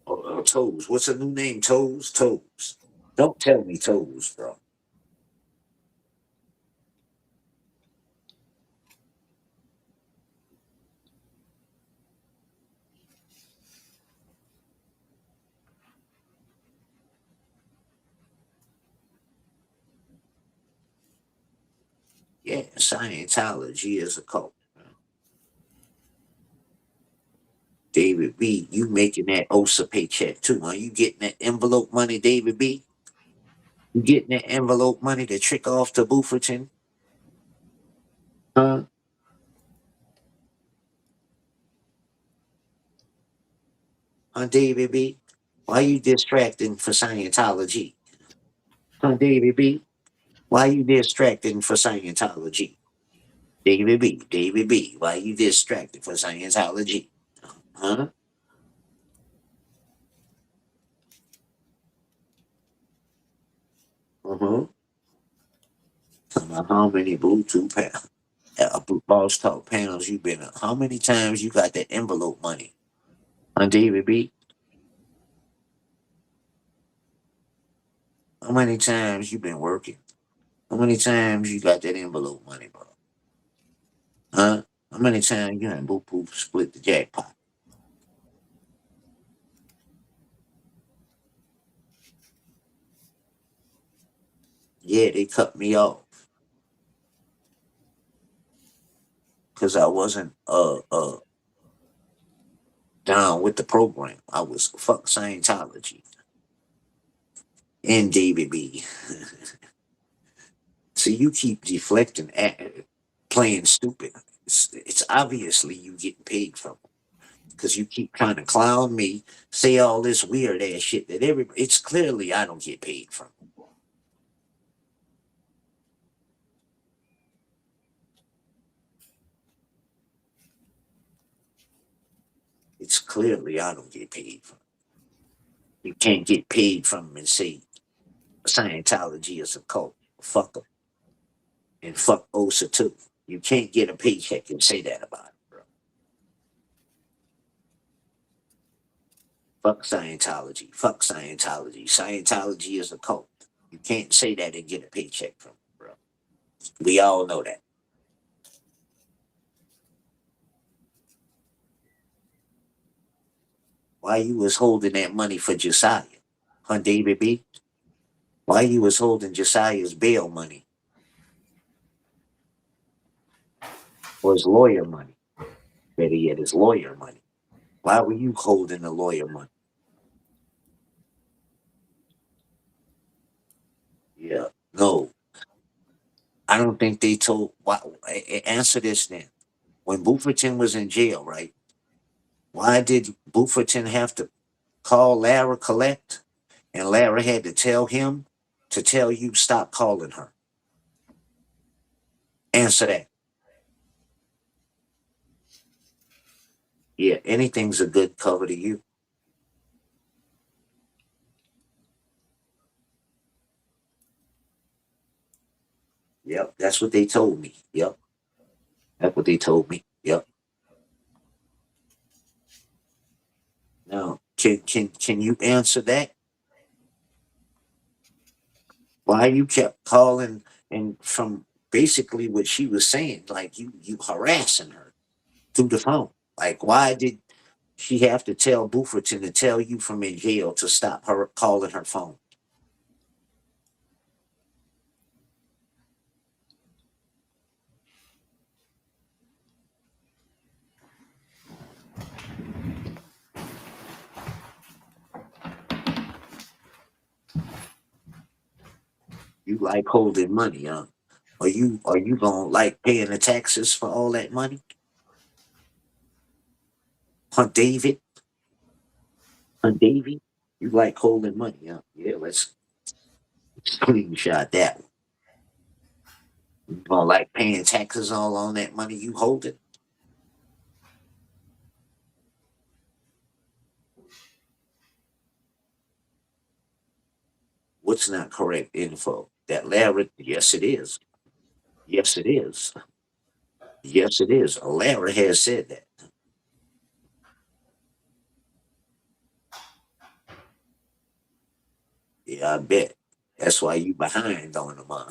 Or Toes. What's a new name? Toes? Toes. Don't tell me Toes, bro. Yeah, Scientology is a cult. David B, you making that OSA paycheck too, huh? You getting that envelope money, David B? You getting that envelope money to trick off to Bufferton? Huh? Huh, David B? Why you distracting for Scientology? Huh, David B? Why you distracting for Scientology? David B, why you distracted for Scientology? Huh? Uh-huh. How many Bluetooth Boss Talk panels you been on? How many times you got that envelope money? Huh, David B? How many times you been working? How many times you got that envelope money, bro? Huh? How many times you and Boo Poo split the jackpot? Yeah, they cut me off because I wasn't down with the program. I was fuck Scientology and David B. See, you keep deflecting, playing stupid. It's obviously you getting paid from it because you keep trying to clown me, say all this weird ass shit that it's clearly I don't get paid from it. It's clearly I don't get paid from it. You can't get paid from them and say Scientology is a cult. Fuck them. And fuck OSA too. You can't get a paycheck and say that about it, bro. Fuck Scientology. Fuck Scientology. Scientology is a cult. You can't say that and get a paycheck from it, bro. We all know that. Why you was holding that money for Josiah? Huh, David B? Why you was holding Josiah's bail money? Or his lawyer money? Better yet, his lawyer money. Why were you holding the lawyer money? Yeah, no. I don't think they told. Why, answer this then. When Bufferton was in jail, right? Why did Bufferton have to call Lara collect? And Lara had to tell him to tell you stop calling her. Answer that. Yeah, anything's a good cover to you. Yep, that's what they told me. Yep. That's what they told me. Yep. Now, can you answer that? Why you kept calling and from basically what she was saying, like you harassing her through the phone. Like why did she have to tell Bufferton to tell you from in jail to stop her calling her phone? You like holding money, huh? Are you gonna like paying the taxes for all that money? Huh, David? Huh, Davy? You like holding money, huh? Yeah, let's screenshot that one. You gonna like paying taxes all on that money you holding? What's not correct info? That Lara, yes it is. Yes it is. Yes it is. Lara has said that. Yeah, I bet. That's why you behind on them, huh?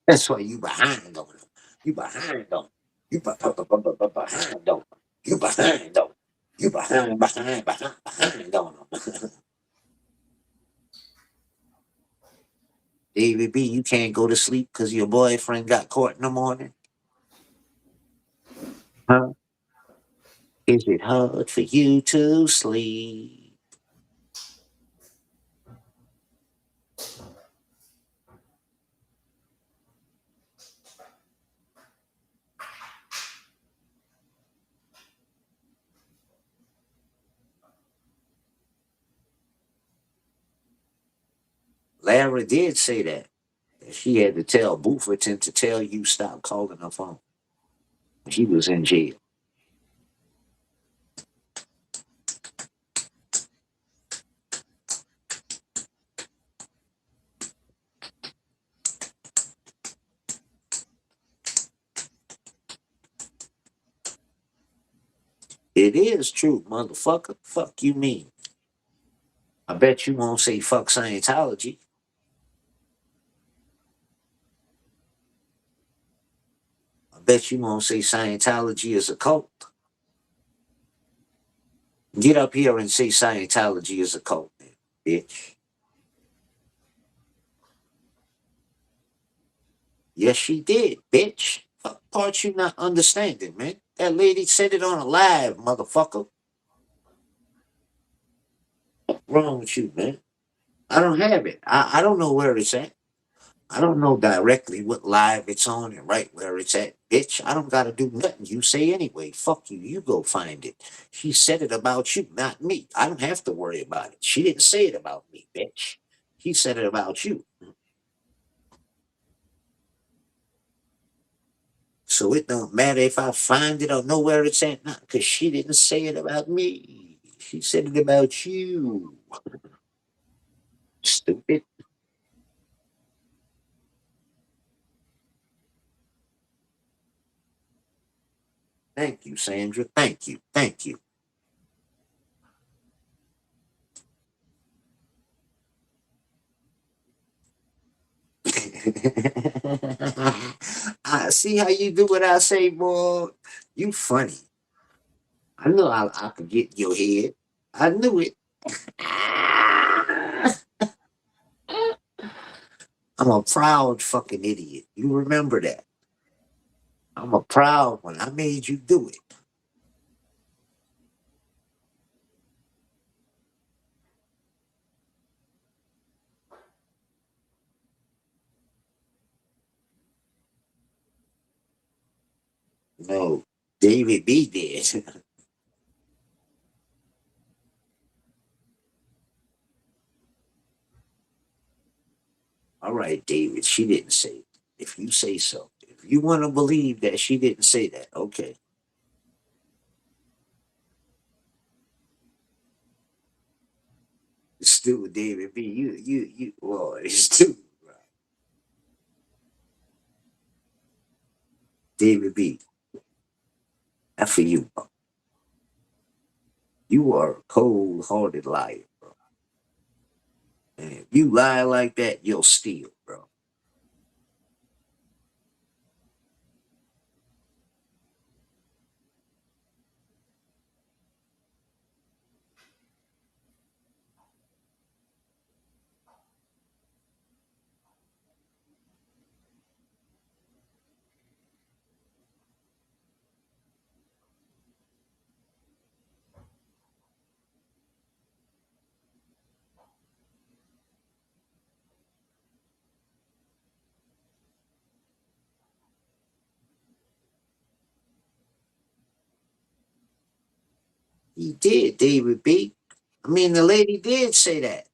That's why you behind on them. You behind on 'em. You behind on them. You behind on 'em. You behind on them. David B, you can't go to sleep because your boyfriend got caught in the morning? Huh? Is it hard for you to sleep? Lara did say that. She had to tell Bufferton to tell you stop calling her phone. She was in jail. It is true, motherfucker. Fuck you mean. I bet you won't say fuck Scientology. I bet you won't say Scientology is a cult. Get up here and say Scientology is a cult, man, bitch. Yes, she did, bitch. Fuck part you not understanding, man. That lady said it on a live, motherfucker. What's wrong with you, man? I don't have it. I don't know where it's at. I don't know directly what live it's on and right where it's at, bitch. I don't gotta do nothing you say anyway. Fuck you. You go find it. She said it about you, not me. I don't have to worry about it. She didn't say it about me, bitch. She said it about you. So it don't matter if I find it or know where it's at, not because she didn't say it about me. She said it about you. Stupid. Thank you, Sandra. Thank you. Thank you. I see how you do what I say, boy. You funny. I know I could get in your head. I knew it. I'm a proud fucking idiot. You remember that. I'm a proud one. I made you do it. No, David B did. All right, David, she didn't say it. If you say so. If you want to believe that she didn't say that, okay. Stupid David B. Boy, it's stupid, bro. David B. That's for you, bro. You are a cold-hearted liar, bro. And if you lie like that, you'll steal, bro. He did, David B. I mean, the lady did say that.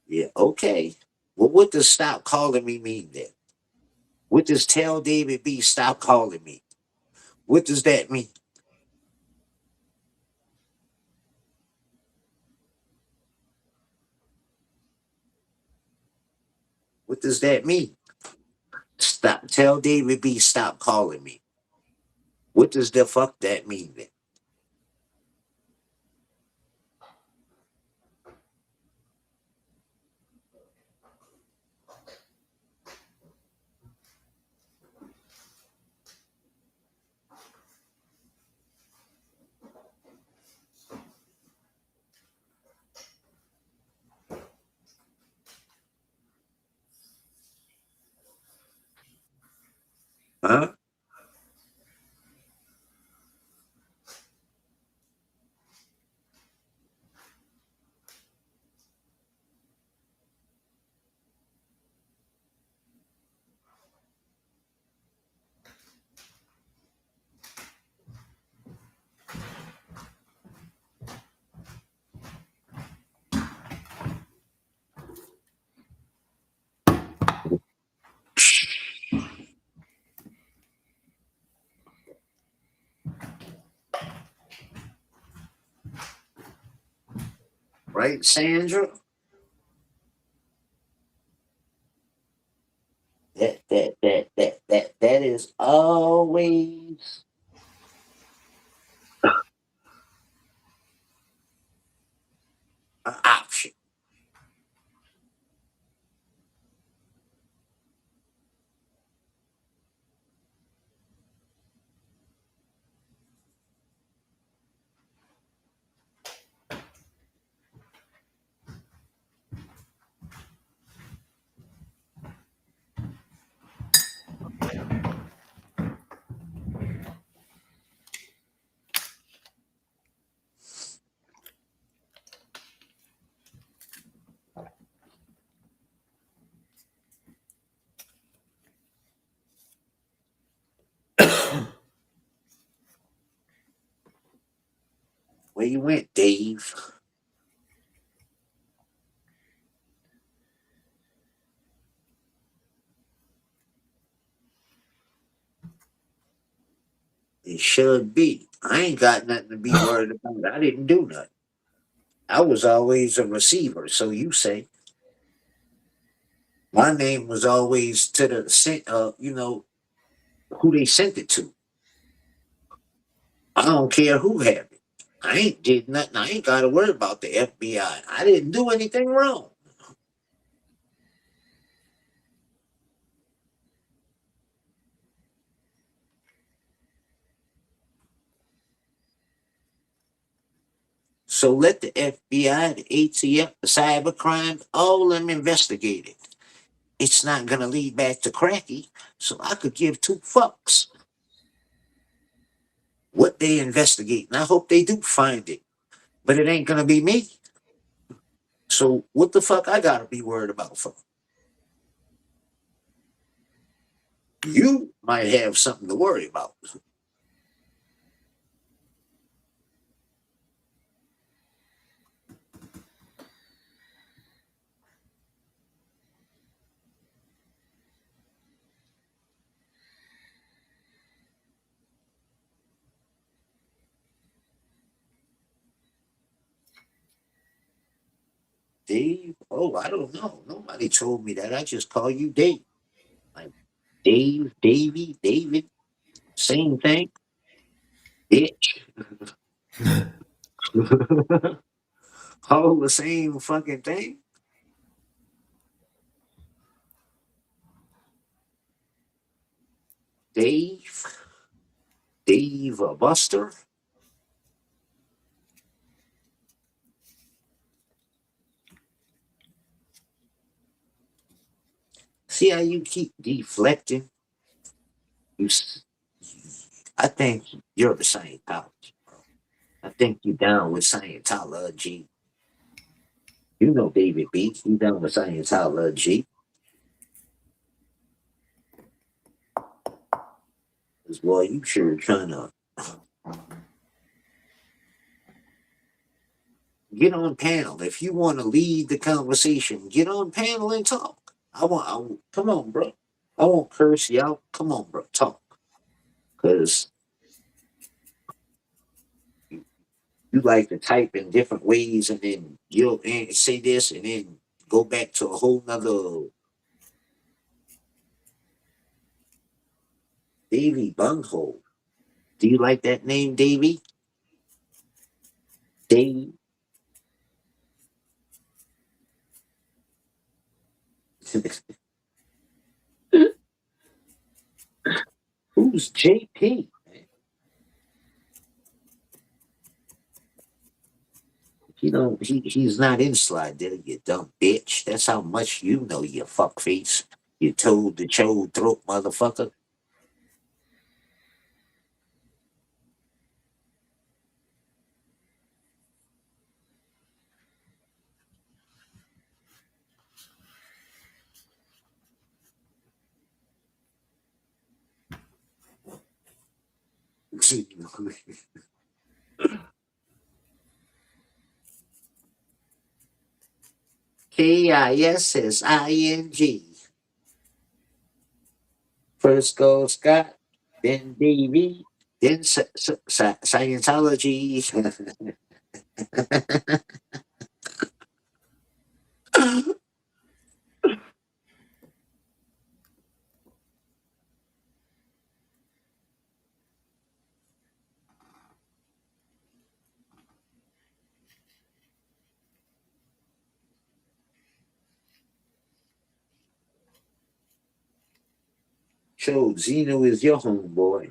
Yeah, okay. Well, what does stop calling me mean then? What does tell David B stop calling me? What does that mean? What does that mean? Stop. Tell David B stop calling me. What does the fuck that mean then? Huh? Right, Sandra? That is always an option. Where you went, Dave? It should be. I ain't got nothing to be worried about. I didn't do nothing. I was always a receiver, so you say. My name was always to the who they sent it to. I don't care who had it. I ain't did nothing. I ain't got to worry about the FBI. I didn't do anything wrong. So let the FBI, the ATF, the cybercrime, all of them investigate it. It's not going to lead back to Cracky, so I could give two fucks what they investigate. And I hope they do find it, but it ain't going to be me. So what the fuck I got to be worried about for? You might have something to worry about. Dave? Oh, I don't know. Nobody told me that. I just call you Dave. Like Dave, Davy, David, same thing. Bitch. All the same fucking thing. Dave, Buster. See how you keep deflecting? I think you're the Scientology, bro. I think you down with Scientology. You know David B. You down with Scientology. Because, boy, you sure trying to get on panel. If you want to lead the conversation, get on panel and talk. Come on, bro. I won't curse y'all. Come on, bro. Talk. Because you like to type in different ways and then you'll say this and then go back to a whole nother Davy Bunghole. Do you like that name, Davy? Dave? Who's JP? He's not in Slide Diddy, you dumb bitch. That's how much you know, you fuckface. You told the chode throat motherfucker. KISSING. First goes Scott, then Davy, then Scientology. So Zeno is your homeboy.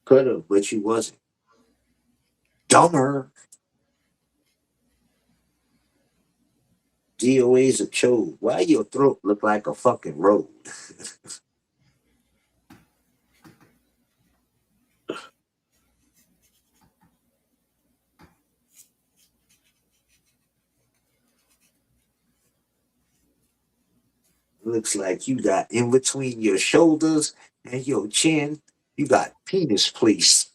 Could have, but you wasn't. Dumber. DOA's a chode. Why your throat look like a fucking road? Looks like you got in between your shoulders and your chin, you got penis placed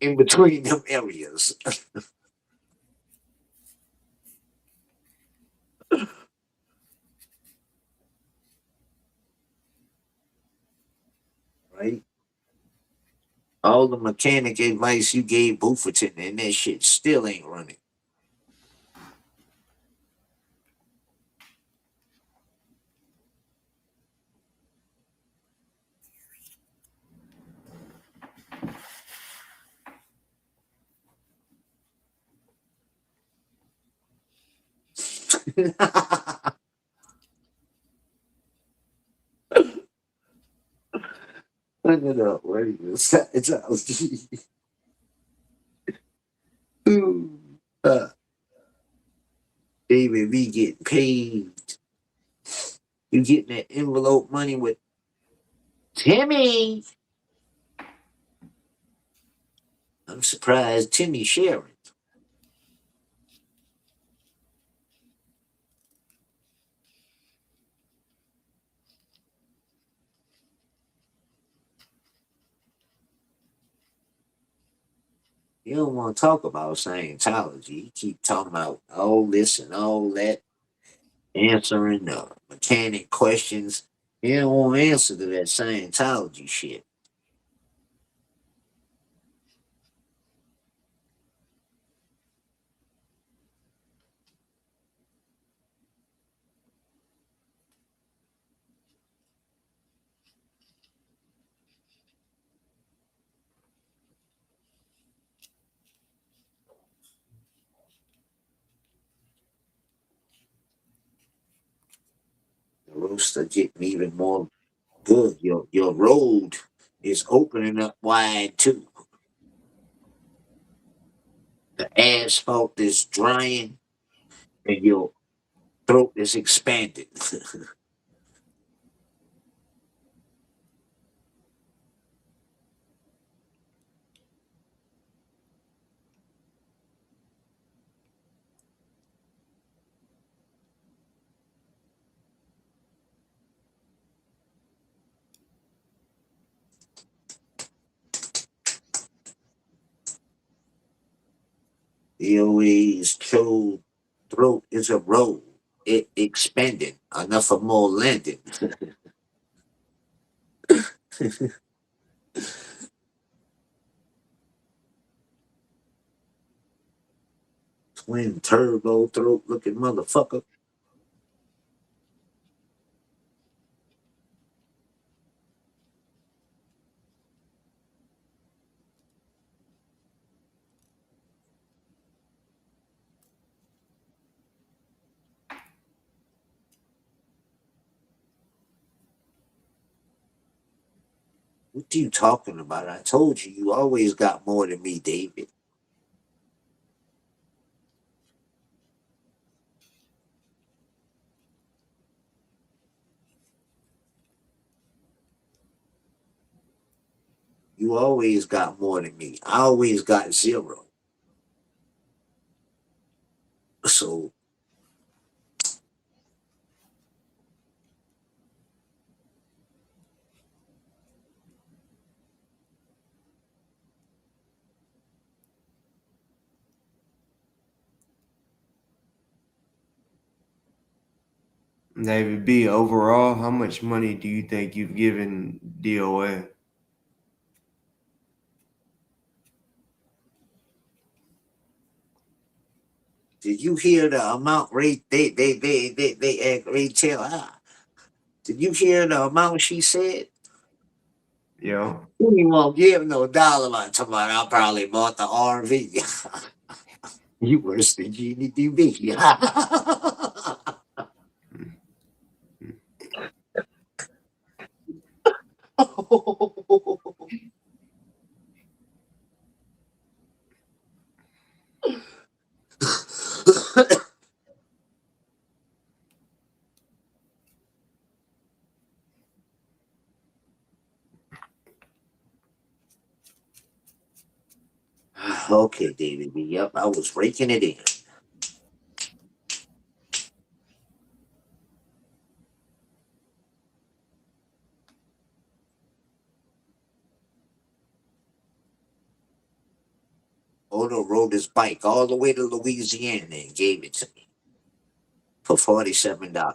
in between them areas. Right? All the mechanic advice you gave Bufferton and that shit still ain't running. Look it up, right? It's David B getting paid. You getting that envelope money with Timmy. I'm surprised Timmy sharing. You don't want to talk about Scientology. You keep talking about all this and all that, answering the mechanic questions. You don't want to answer to that Scientology shit. The rooster getting even more good. Your road is opening up wide too. The asphalt is drying and your throat is expanding. The always cold throat is a road. It expanding. Enough for more landing. Twin turbo throat looking motherfucker. What are you talking about? I told you, you always got more than me, David. You always got more than me. I always got zero. David B, overall, how much money do you think you've given DOA? Did you hear the amount rate they retail? Did you hear the amount she said? Yo. You won't give no dollar amount. Tomorrow I probably bought the RV. You worse than GDB. Okay, David B. Yep, I was raking it in. Odo rode his bike all the way to Louisiana and gave it to me for $47.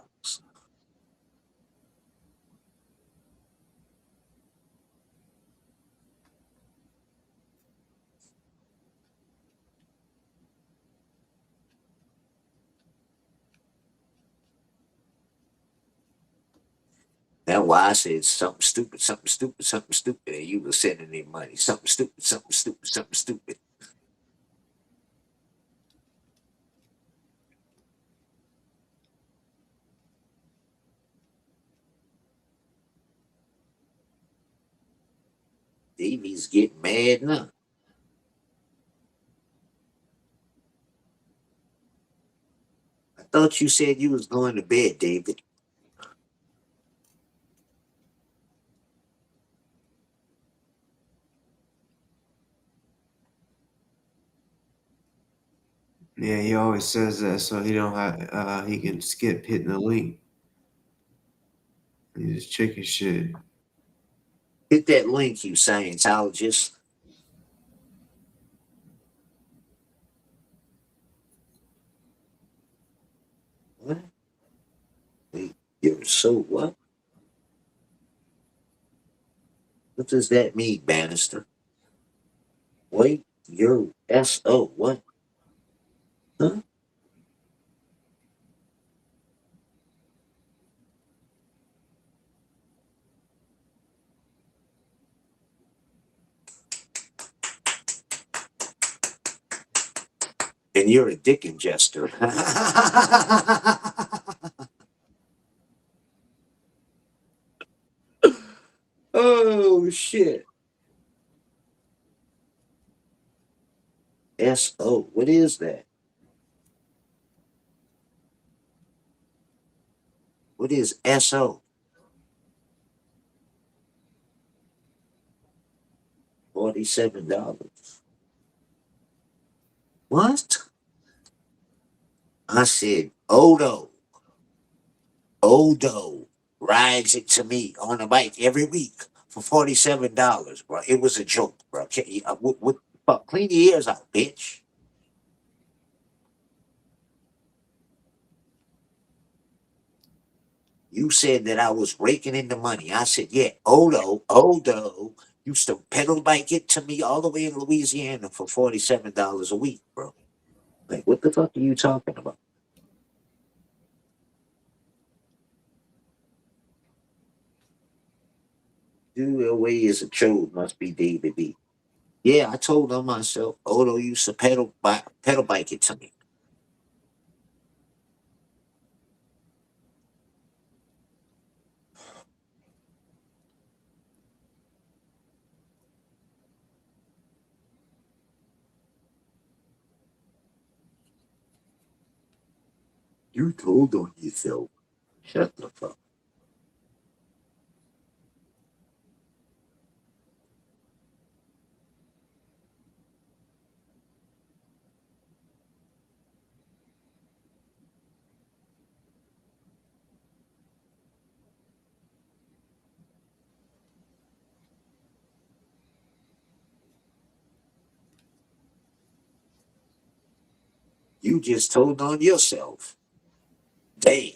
That's why I said something stupid, something stupid, something stupid, and you were sending me money. Something stupid, something stupid, something stupid. Davey's getting mad now. I thought you said you was going to bed, David. Yeah, he always says that so he don't have he can skip hitting the link. He's just chicken shit. Hit that link, you Scientologist. What? Wait, you're so what? What does that mean, Bannister? Wait, you're SO. What? Huh? And you're a dick ingester. Oh, shit. SO. What is that? What is SO? $47. What? I said, Odo rides it to me on a bike every week for $47, bro. It was a joke, bro. What the fuck? Clean your ears out, bitch. You said that I was raking in the money. I said, yeah, Odo used to pedal bike it to me all the way in Louisiana for $47 a week, bro. Like, what the fuck are you talking about? Do away is a chode, must be David B. Yeah, I told him myself, Odo used to pedal bike it to me. You told on yourself. Shut the fuck. You just told on yourself. Damn.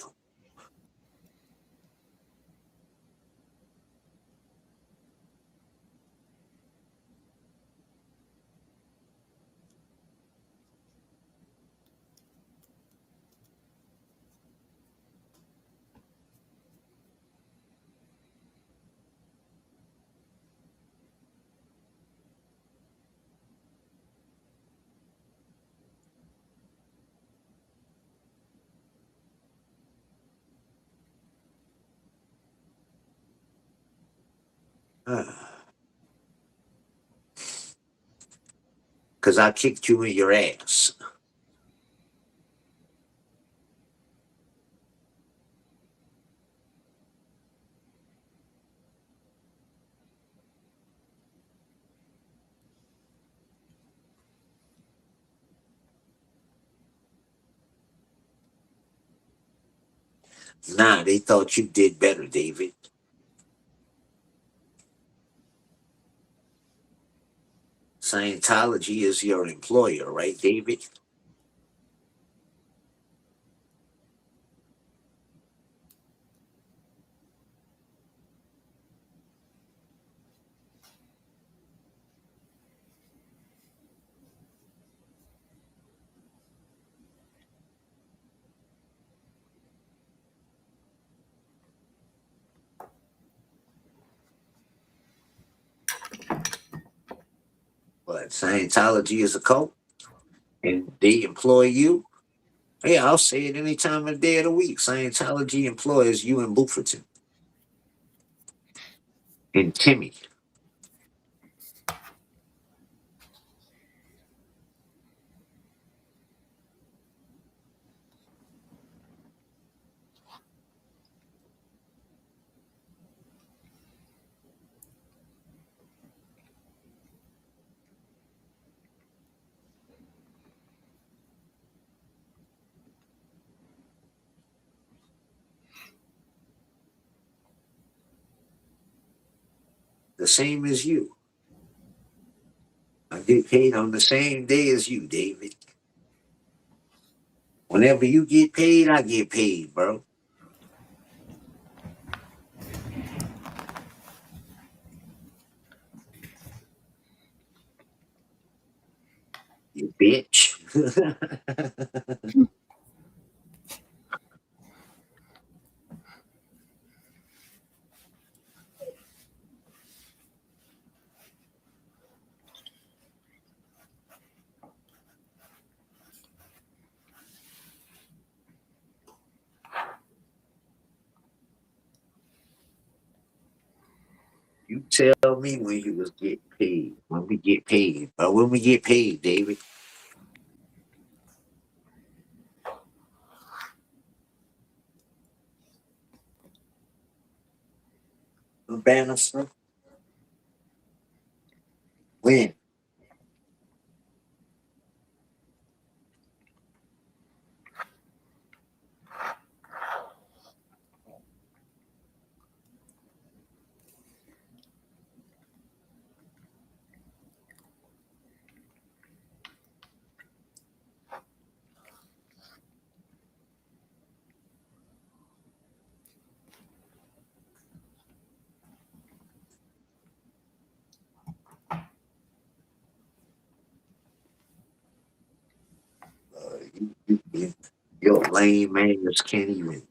Because I kicked you in your ass. Nah, they thought you did better, David. Scientology is your employer, right, David? But Scientology is a cult, and they employ you. Yeah, I'll say it any time of the day of the week. Scientology employs you in Bufferton and Timmy. The same as you. I get paid on the same day as you, David. Whenever you get paid, I get paid, bro. You bitch. You tell me when you was getting paid. When we get paid. But when we get paid, David. Bannister. When? Your lame man just can't even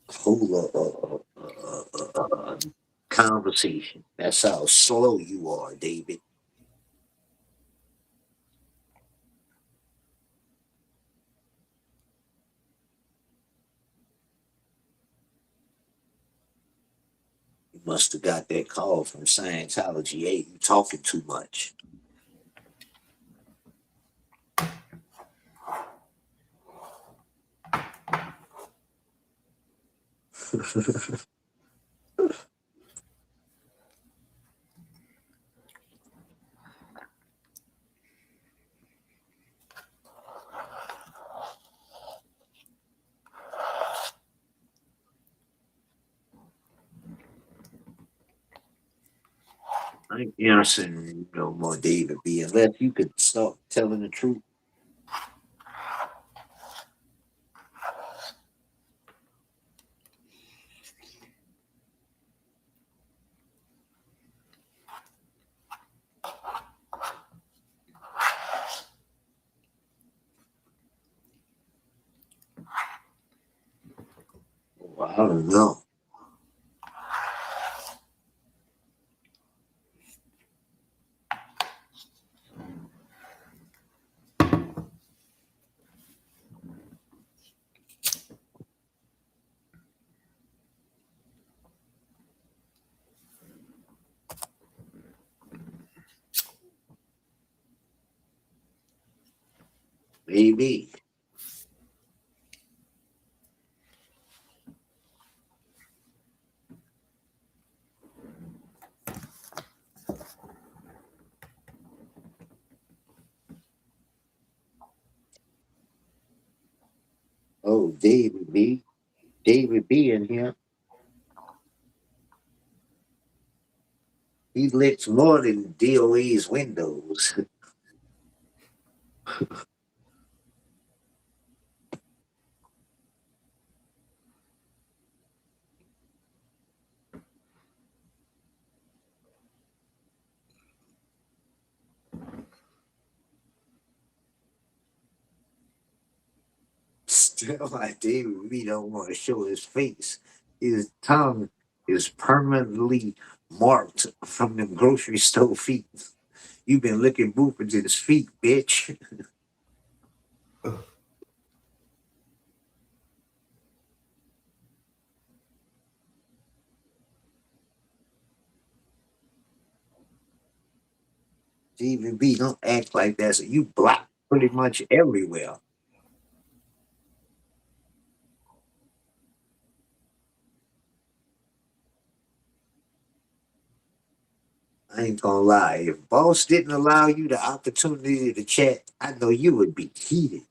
hold a conversation. That's how slow you are, David. You must have got that call from Scientology. Hey, you talking too much. I ain't answering no more, David B. Unless you could start telling the truth. Well, I don't know. Maybe. Oh, David B. David B in here. He licks more than DOA's windows. Still, like David B don't want to show his face. His tongue is permanently marked from them grocery store feet. You been licking Booper's feet, bitch. David B, don't act like that. So you block pretty much everywhere. I ain't gonna lie. If Boss didn't allow you the opportunity to chat, I know you would be heated.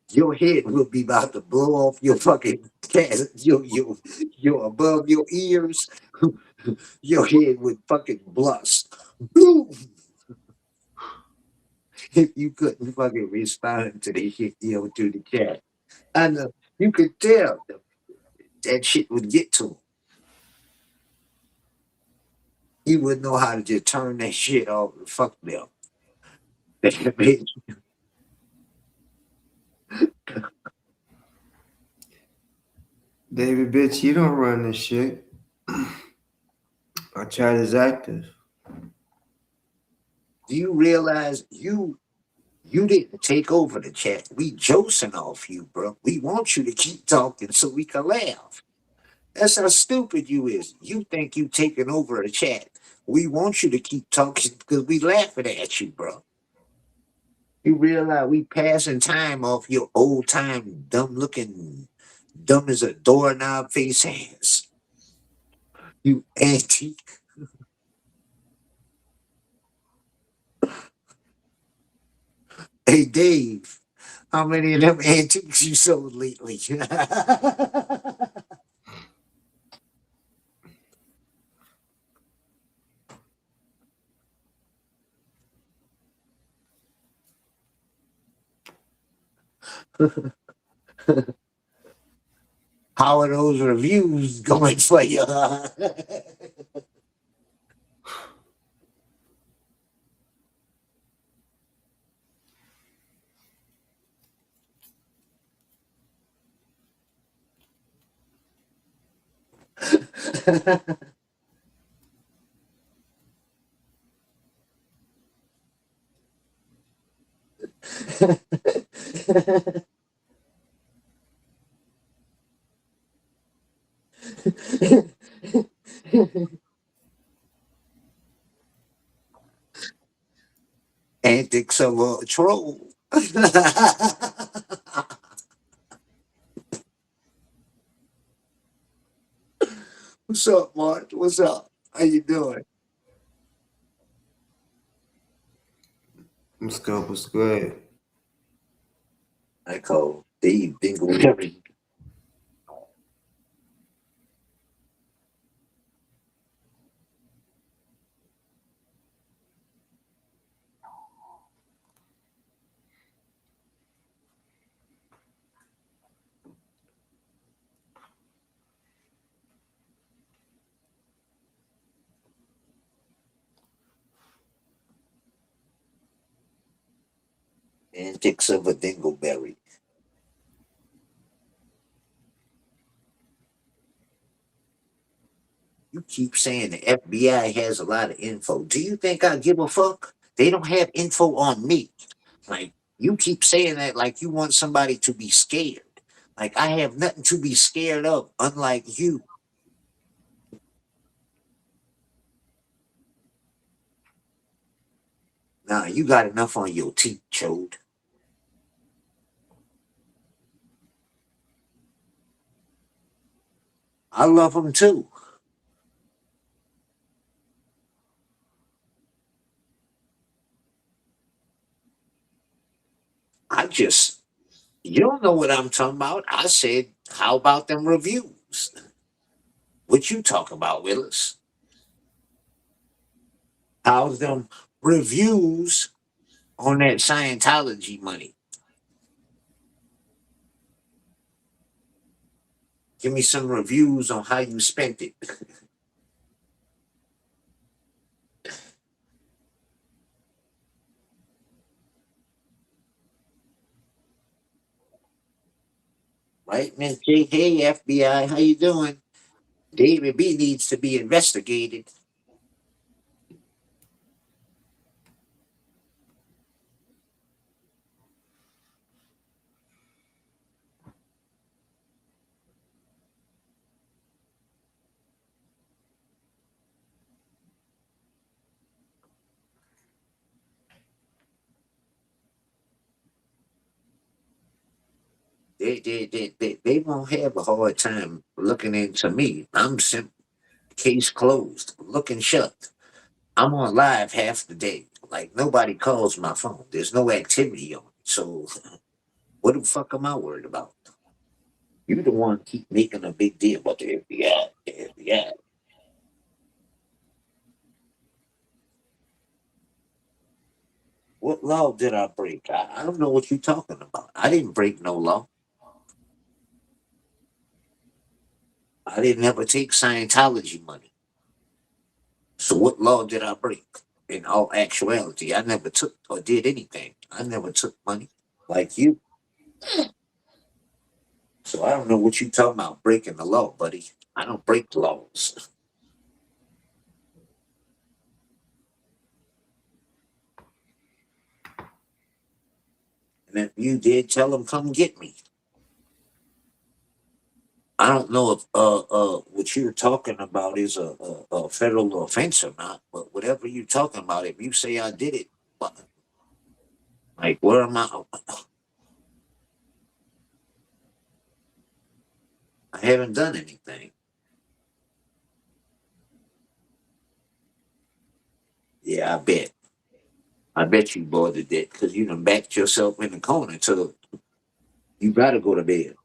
Your head would be about to blow off your fucking chest. Your above your ears. Your head would fucking blust. Boom! If you couldn't fucking respond to the shit, to the chat. I know you could tell that shit would get to him. He wouldn't know how to just turn that shit off and fuck them. David, bitch, you don't run this shit. Our chat is active. Do you realize you didn't take over the chat? We josing off you, bro. We want you to keep talking so we can laugh. That's how stupid you is. You think you taking over the chat. We want you to keep talking because we laughing at you, bro. You realize we passing time off your old time dumb as a doorknob face ass. You antique. Hey Dave, how many of them antiques you sold lately? How are those reviews going for you? Antics of a troll. What's up, Mark? What's up? How you doing? Let's go. What's good? I call Dave Dingleberry. Antics of a Dingleberry. You keep saying the FBI has a lot of info. Do you think I give a fuck? They don't have info on me. Like, you keep saying that like you want somebody to be scared. Like, I have nothing to be scared of, unlike you. Nah, you got enough on your teeth, chode. I love them too. You don't know what I'm talking about. I said, how about them reviews? What you talking about, Willis? How's them reviews on that Scientology money? Give me some reviews on how you spent it. Right, Miss J? Hey, FBI, how you doing? David B needs to be investigated. They won't have a hard time looking into me. Case closed, looking shut. I'm on live half the day. Like nobody calls my phone. There's no activity on it. So what the fuck am I worried about? You the one keep making a big deal about the FBI, the FBI. What law did I break? I don't know what you're talking about. I didn't break no law. I didn't ever take Scientology money. So what law did I break? In all actuality, I never took or did anything. I never took money like you. So I don't know what you talking about breaking the law, buddy. I don't break laws. And if you did, tell them come get me. I don't know if what you're talking about is a federal offense or not, but whatever you're talking about, if you say I did it, like where am I? I haven't done anything. Yeah, I bet. I bet you bothered that because you done backed yourself in the corner till you gotta go to bed.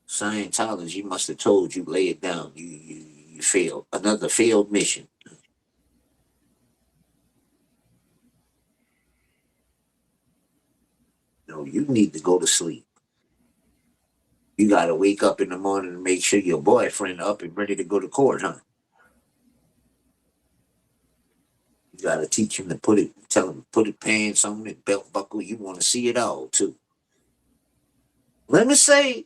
Scientology must have told you lay it down. You failed. Another failed mission. No, you need to go to sleep. You gotta wake up in the morning and make sure your boyfriend up and ready to go to court, huh? You gotta teach him to tell him to put his pants on it, belt buckle. You wanna see it all too. Let me say,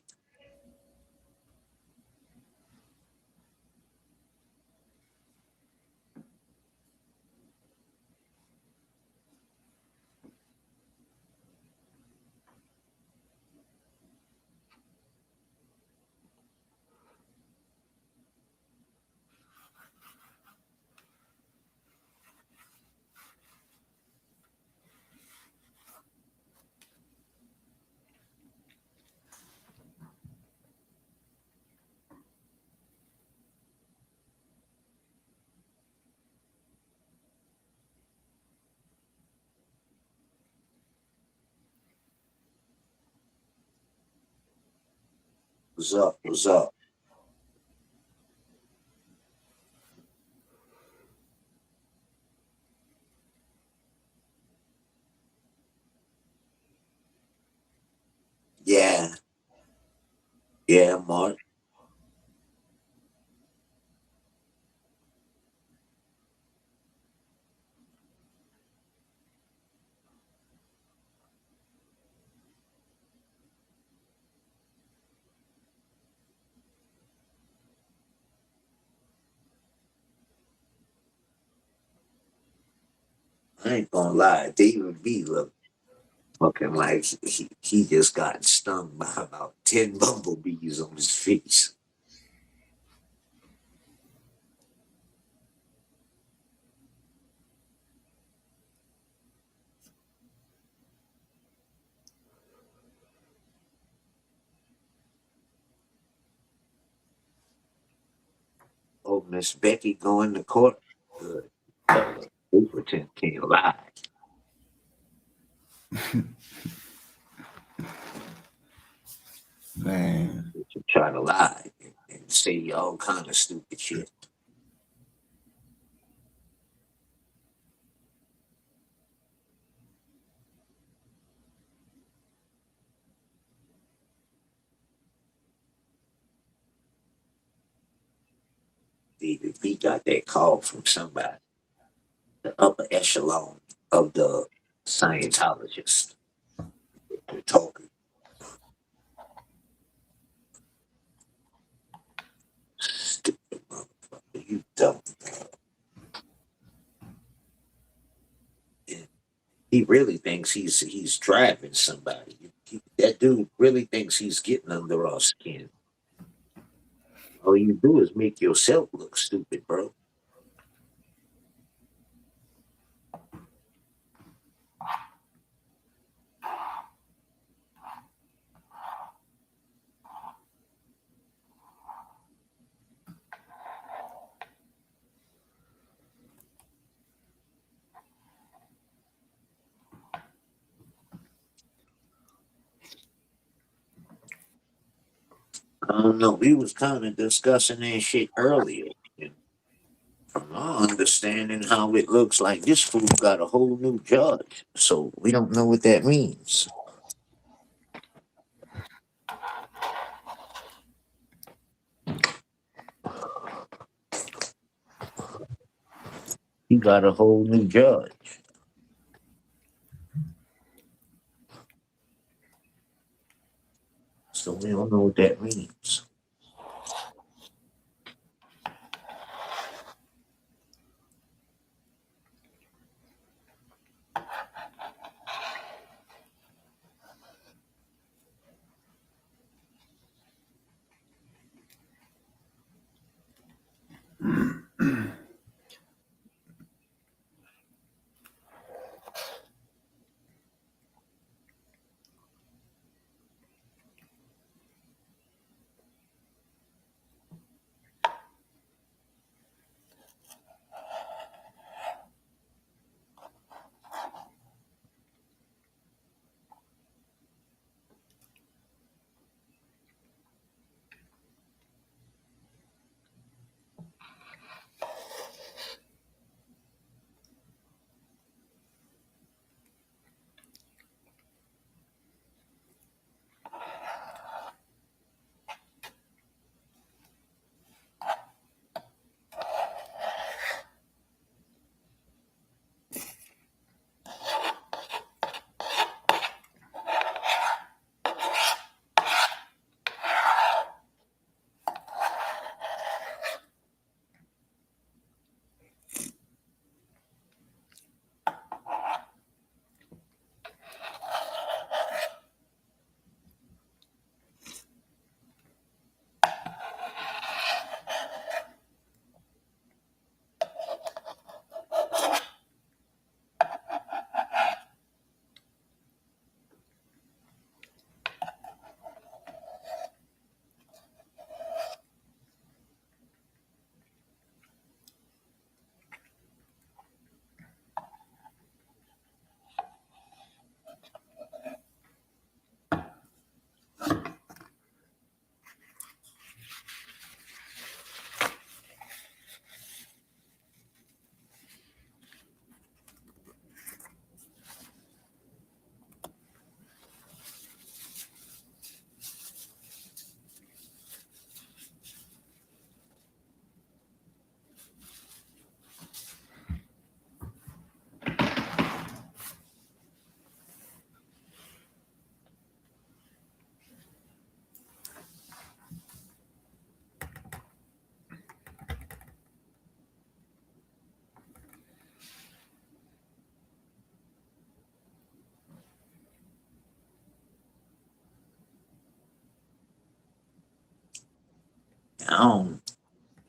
what's up? What's up? Yeah, yeah, Mark. I ain't gonna lie, David B look fucking like he just got stung by about 10 bumblebees on his face. Oh, Miss Becky going to court. Good. They pretend can't lie. Man, To try to lie and say all kind of stupid shit. He got that call from somebody, the upper echelon of the Scientologists. They're talking stupid motherfucker. You dumb. And he really thinks he's driving somebody. That dude really thinks he's getting under our skin. All you do is make yourself look stupid, bro. I don't know. We was kind of discussing that shit earlier. And from my understanding, how it looks like this fool got a whole new judge. So we don't know what that means. He got a whole new judge. So we don't know what that means.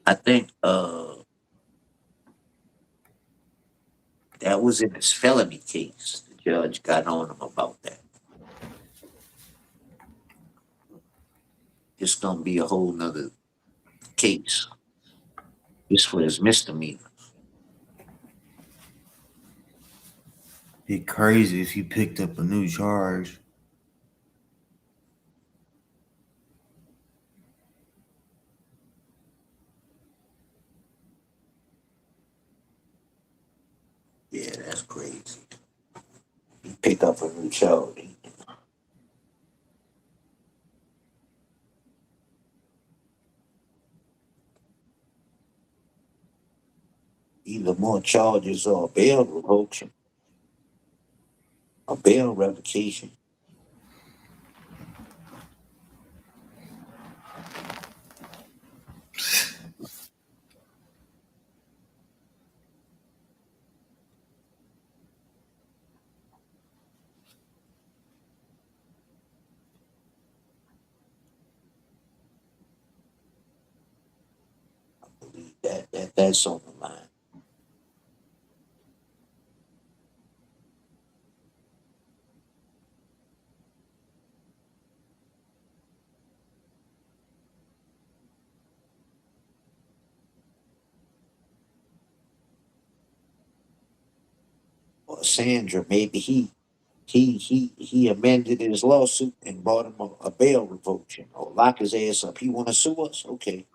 I think that was in his felony case. The judge got on him about that. It's gonna be a whole nother case. This was misdemeanor. Be crazy if you picked up a new charge. Yeah, that's crazy. You pick up a new charge. Either more charges or a bail revocation. A bail revocation. I believe that's on the line. Or Sandra, maybe he amended his lawsuit and brought him a bail revocation or lock his ass up. He want to sue us? Okay.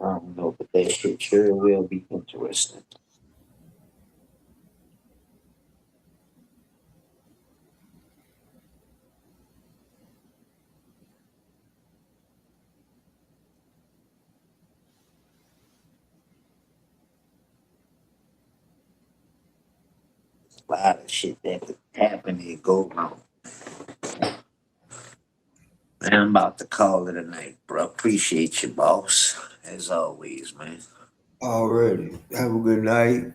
I don't know, but that shit sure will be interesting. A lot of shit that could happen and go wrong. Man, I'm about to call it a night, bro. Appreciate you, boss. As always, man. Already. Have a good night.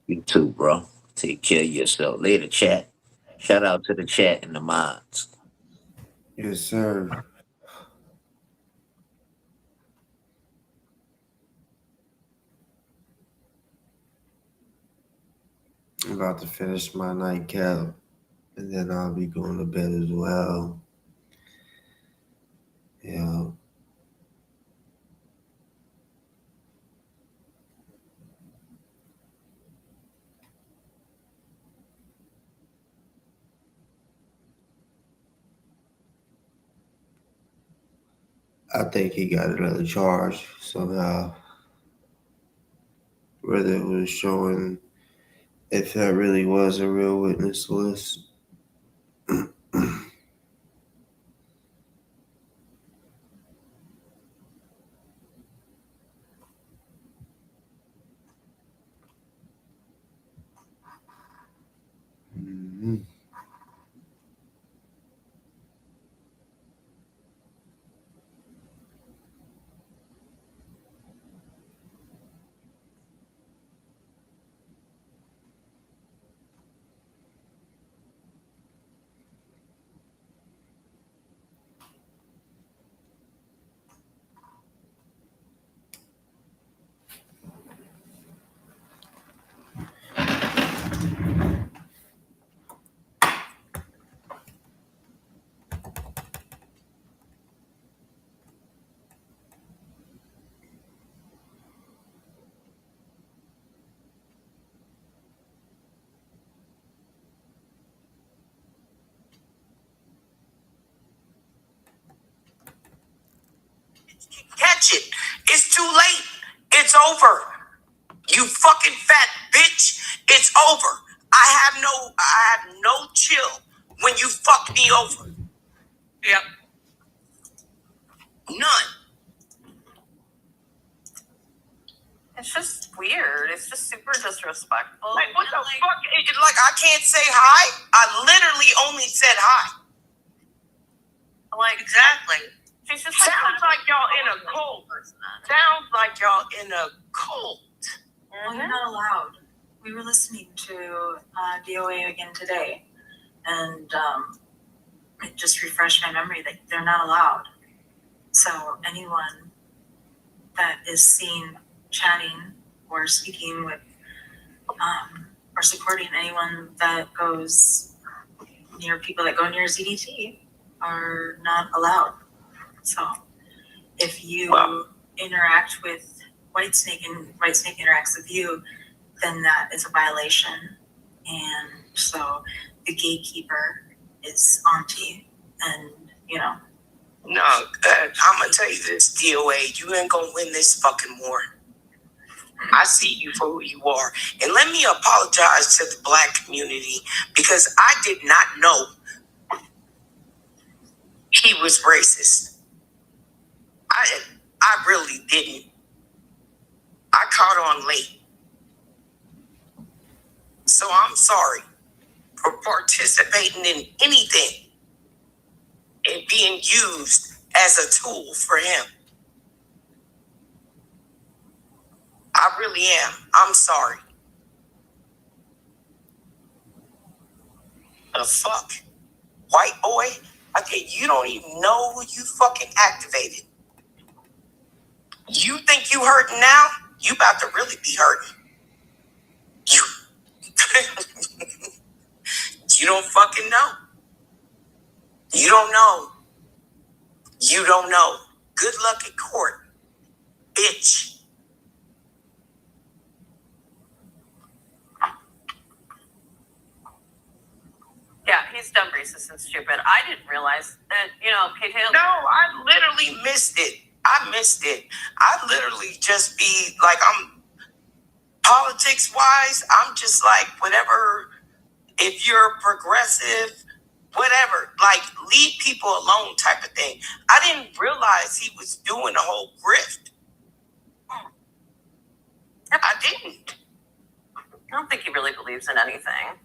You too, bro. Take care of yourself. Later, chat. Shout out to the chat and the mods. Yes, sir. I'm about to finish my nightcap, and then I'll be going to bed as well. Yeah. I think he got another charge somehow. Whether it was showing if that really was a real witness list. Mhm. Catch it. It's too late. It's over. You fucking fat bitch. It's over. I have no chill when you fuck me over. Yep. None. It's just weird. It's just super disrespectful. Like, what the fuck? Like, I can't say hi? I literally only said hi. Like, Exactly. she's just Sounds like y'all in a cult. Sounds like y'all in a cult. Well, you're not allowed. we were listening to DOA again today, and it just refreshed my memory that they're not allowed. So anyone that is seen chatting or speaking with or supporting anyone that goes near people that go near ZDT are not allowed. So if you interact with Whitesnake and Whitesnake interacts with you, then that is a violation. And so the gatekeeper is auntie, and you know. No, I'm gonna tell you this, DOA, you ain't gonna win this fucking war. I see you for who you are. And let me apologize to the Black community because I did not know he was racist. I really didn't. I caught on late. So I'm sorry for participating in anything and being used as a tool for him. I really am. I'm sorry. The fuck? White boy? Okay, you don't even know who you fucking activated. You think you hurting now? You about to really be hurting. You you don't fucking know. You don't know. You don't know. Good luck at court, bitch. Yeah, he's dumb, racist, and stupid. I didn't realize that, Kate Taylor. No, I literally missed it. I missed it. I literally just be like, I'm politics wise, I'm just like, whatever, if you're progressive, whatever, like leave people alone type of thing. I didn't realize he was doing a whole grift. I didn't. I don't think he really believes in anything.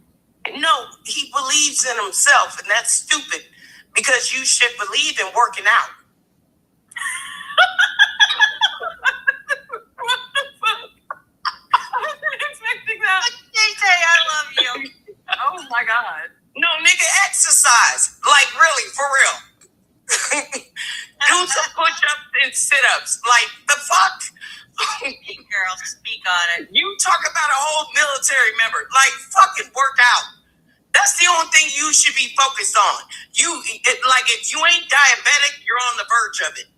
No, he believes in himself, and that's stupid because you should believe in working out. What the fuck? I wasn't expecting that. DJ, I love you. Oh my God. No, nigga, exercise. Like, really, for real. Do some push-ups and sit-ups. Like, the fuck? Girl, speak on it. You talk about a whole military member. Like, fucking work out. That's the only thing you should be focused on. If you ain't diabetic, you're on the verge of it.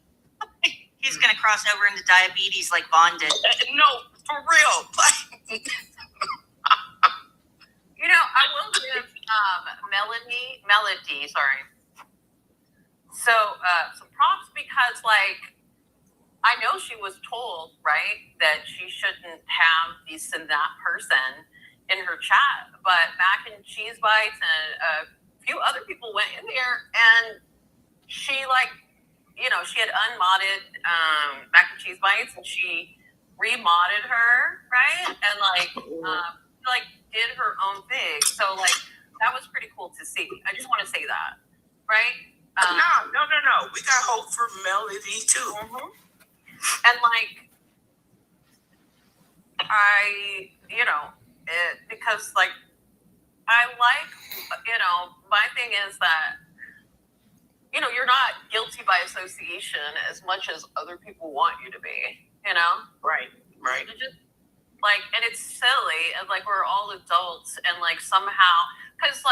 He's gonna cross over into diabetes like Vaughn did. No, for real. Like, I will give Melody, sorry. So, some props because, I know she was told, right, that she shouldn't have this and that person in her chat, but Mac and Cheese Bites and a few other people went in there, and she, she had unmodded Mac and Cheese Bites, and she remodded her, right, and did her own thing. So that was pretty cool to see. I just want to say that, right? No. We got hope for Melody too. Mm-hmm. And because I my thing is that you're not guilty by association as much as other people want you to be. Right. It's just and it's silly, and we're all adults, and somehow because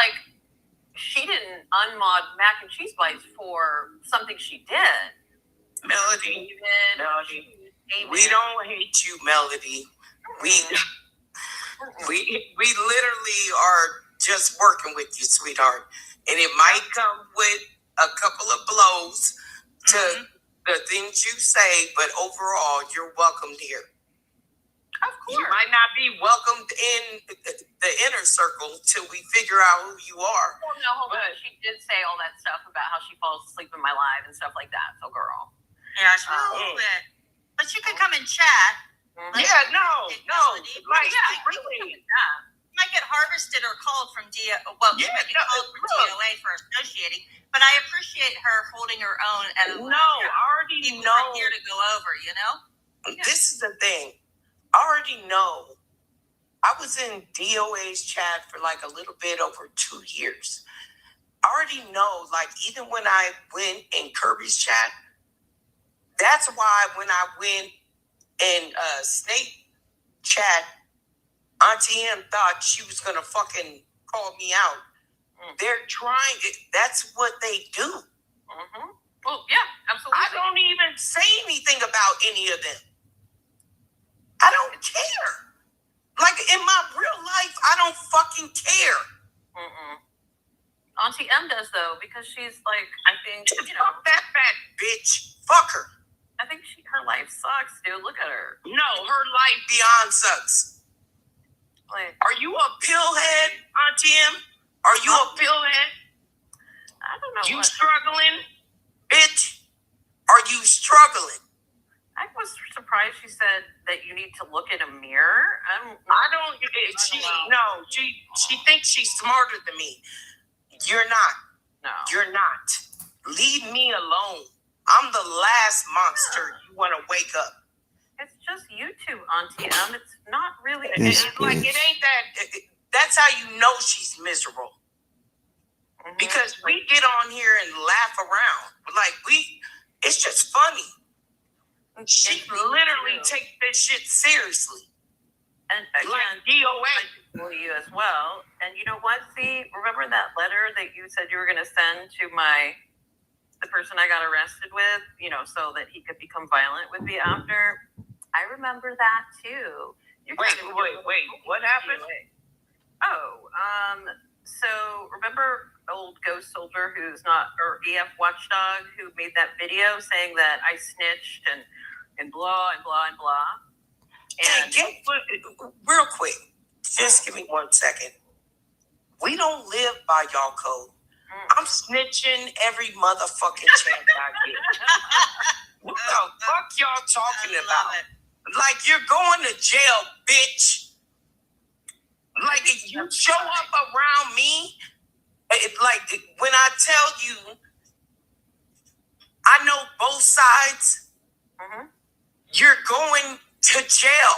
she didn't unmod Mac and Cheese Bites for something she did. Melody, we don't hate you, Melody. We literally are just working with you, sweetheart. And it might come with a couple of blows to the things you say, but overall, you're welcomed here. Of course. You might not be welcomed in the inner circle till we figure out who you are. Well, no, hold on. She did say all that stuff about how she falls asleep in my live and stuff like that. So, girl. Yeah, a little bit. But you could come and chat. Mm-hmm. Really. You might get harvested or called from you might get called from DOA for associating. But I appreciate her holding her own. And I already know. Here to go over, This is the thing. I already know I was in DOA's chat for like a little bit over 2 years. I already know, like, even when I went in Kirby's chat, that's why when I went in Snake chat, Auntie M thought she was gonna fucking call me out. They're trying it. That's what they do. Mm-hmm. Well, yeah, absolutely. I don't even say anything about any of them. I don't care. Like, in my real life, I don't fucking care. Mm-mm. Auntie M does, though, because she's like, I think, Fuck that fat bitch. Fuck her. I think her life sucks, dude. Look at her. No, her life beyond sucks. Like, Are you a pillhead, Auntie M? Are you a pillhead? I don't know. You struggling, bitch? Are you struggling? I was surprised she said that you need to look in a mirror. She thinks she's smarter than me. You're not. No. You're not. Leave me alone. I'm the last monster you want to wake up. It's just you two, Auntie M. It's not really. It ain't that. That's how you know she's miserable. Mm-hmm. Because we get on here and laugh around. Like, it's just funny. She literally takes this shit seriously. And again, like DOA. Well, you as well. And you know what? See, remember that letter that you said you were going to send to the person I got arrested with, so that he could become violent with me after? I remember that too. Wait. What happened? So remember old Ghost Soldier who's not, or EF Watchdog, who made that video saying that I snitched and blah and blah and blah. And real quick, just give me 1 second. We don't live by y'all code. I'm snitching every motherfucking chance I get. What the fuck y'all talking about? Like, you're going to jail, bitch. Like, if you show up around me, like, when I tell you, I know both sides, you're going to jail.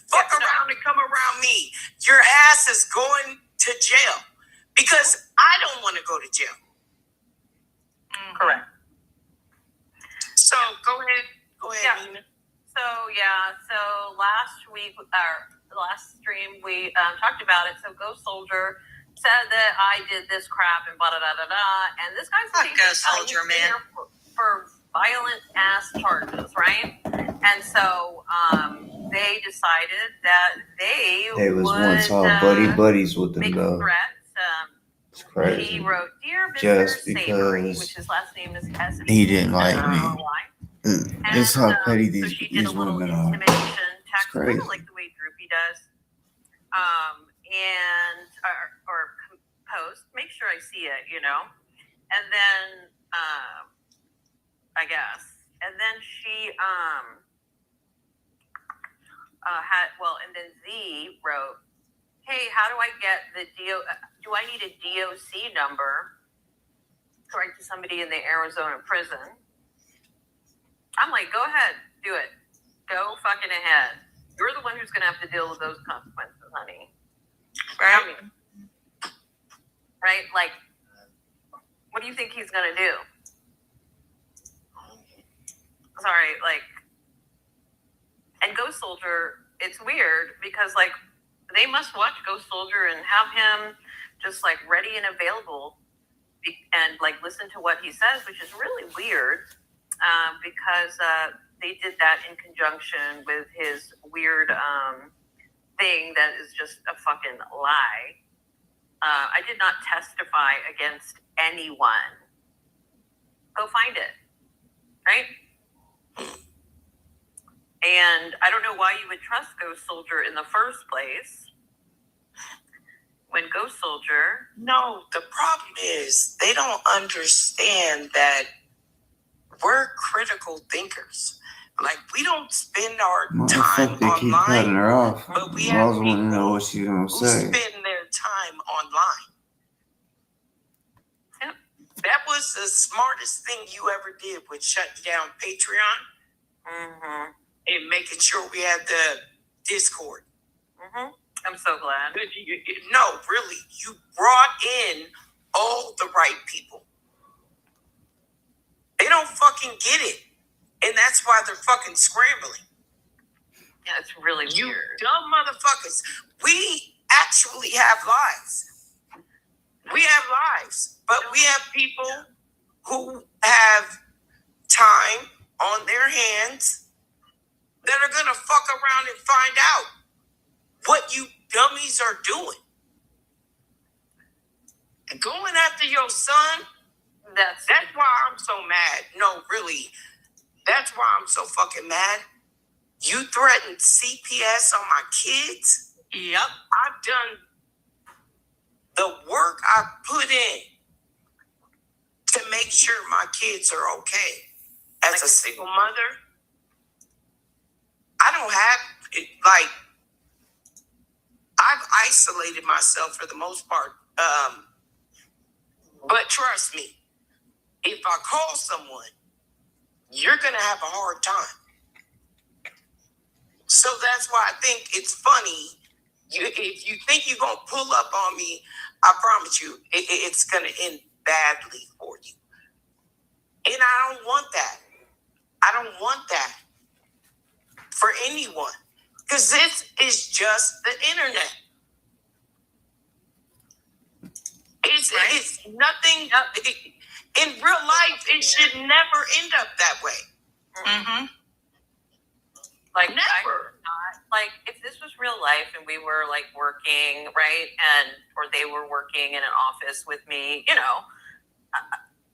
Fuck around and come around me. Your ass is going to jail. Because I don't want to go to jail. Correct. So, go ahead, Nina. So last week, our last stream, we talked about it. So Ghost Soldier said that I did this crap and blah, da, da, da, da. And this guy's Ghost Soldier, man. For violent ass charges, right? And so they decided that they was would once all buddies with them, make though. threats. It's crazy. He wrote, "Dear Mr. Just Savory," because which his last name is S. he didn't like me. It's how And, petty so these she did a little women are. intimidation text, kind crazy. of like the way Droopy does. And or post, make sure I see it, And then I guess, and then she and then Z wrote, "Hey, how do I get the do I need a DOC number to write to somebody in the Arizona prison?" I'm like, go ahead, do it. Go fucking ahead. You're the one who's going to have to deal with those consequences, honey. Right? Right? Like, what do you think he's going to do? Sorry, like, and Ghost Soldier, it's weird because, like, they must watch Ghost Soldier and have him just, like, ready and available and, like, listen to what he says, which is really weird. Because they did that in conjunction with his weird thing that is just a fucking lie. I did not testify against anyone. Go find it. Right? And I don't know why you would trust Ghost Soldier in the first place. When Ghost Soldier... No, the problem is they don't understand that we're critical thinkers. Like, we don't spend our time Motherfucker, they keep cutting online, her off. but we I have was wanting to know people what she's gonna who say. spend their time online. Yep. That was the smartest thing you ever did with shutting down Patreon Mm-hmm. and making sure we had the Discord. Mm-hmm. I'm so glad. No, really, you brought in all the right people. They don't fucking get it. And that's why they're fucking scrambling. Yeah, it's really You weird. dumb motherfuckers. We actually have lives. We have lives. But we have people who have time on their hands that are gonna fuck around and find out what you dummies are doing. And going after your son, That's that's why I'm so mad. No, really. That's why I'm so fucking mad. You threatened CPS on my kids. yep. I've done the work I put in to make sure my kids are okay. As a single mother, I don't have, like, I've isolated myself for the most part. But trust me, if I call someone, you're going to have a hard time. So that's why I think it's funny. If you think you're going to pull up on me, I promise you, it's going to end badly for you. And I don't want that. I don't want that for anyone. Because this is just the internet. It's nothing. In real life, it should never end up that way. Mm-hmm. Like Never. like if this was real life and we were like working, right, and or they were working in an office with me, you know,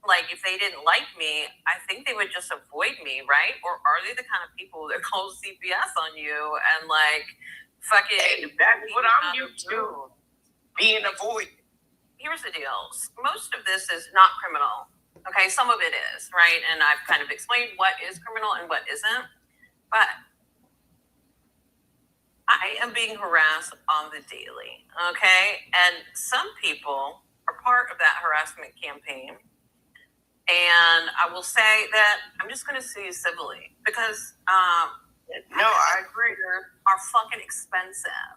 like if they didn't like me, I think they would just avoid me, right? Or are they the kind of people that call CPS on you and like fucking? Hey, that's what I'm used to, being avoided. Here's the deal. Most of this is not criminal. Okay, some of it is, right? And I've kind of explained what is criminal and what isn't. But I am being harassed on the daily, okay? And some people are part of that harassment campaign. And I will say that I'm just going to sue you civilly because No, I agree. are fucking expensive.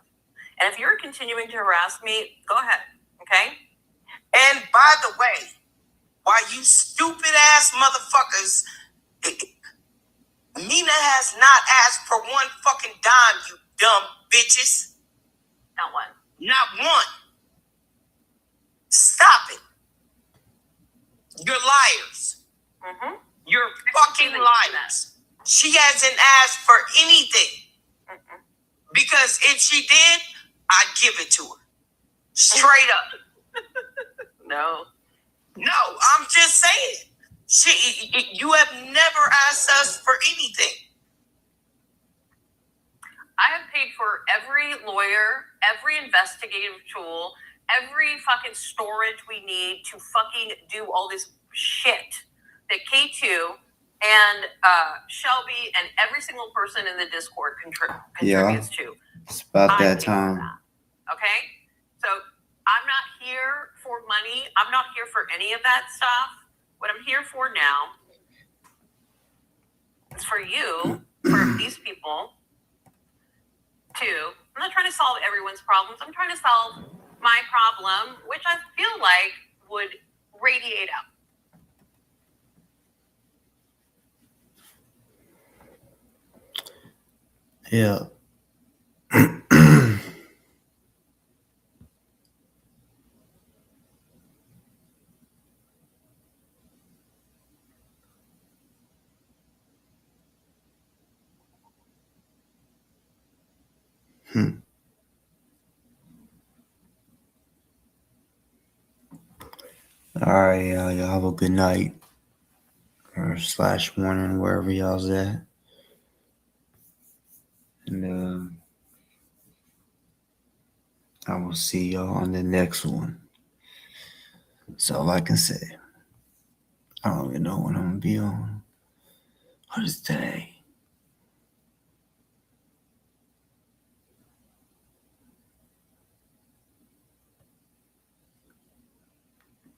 And if you're continuing to harass me, go ahead, okay? And by the way, why you stupid ass motherfuckers, Nina has not asked for one fucking dime, you dumb bitches. Not one. Not one. Stop it. You're liars. Mm-hmm. You're fucking liars. She hasn't asked for anything. Mm-mm. Because if she did, I'd give it to her. Straight up. No. No, I'm just saying. You have never asked us for anything. I have paid for every lawyer, every investigative tool, every fucking storage we need to fucking do all this shit that K2 and Shelby and every single person in the Discord contributes to. It's about I that pay for time. that, okay? So I'm not here for money. I'm not here for any of that stuff. What I'm here for now is for you, for these people, too. I'm not trying to solve everyone's problems. I'm trying to solve my problem, which I feel like would radiate out. Yeah. All right, y'all have a good night or / morning, wherever y'all's at. And I will see y'all on the next one. That's all I can say. I don't even know when I'm gonna be on. What is today?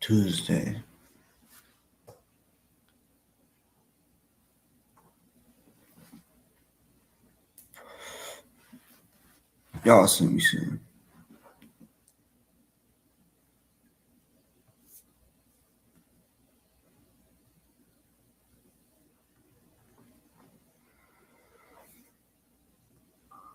Tuesday. Y'all Y'all see me soon.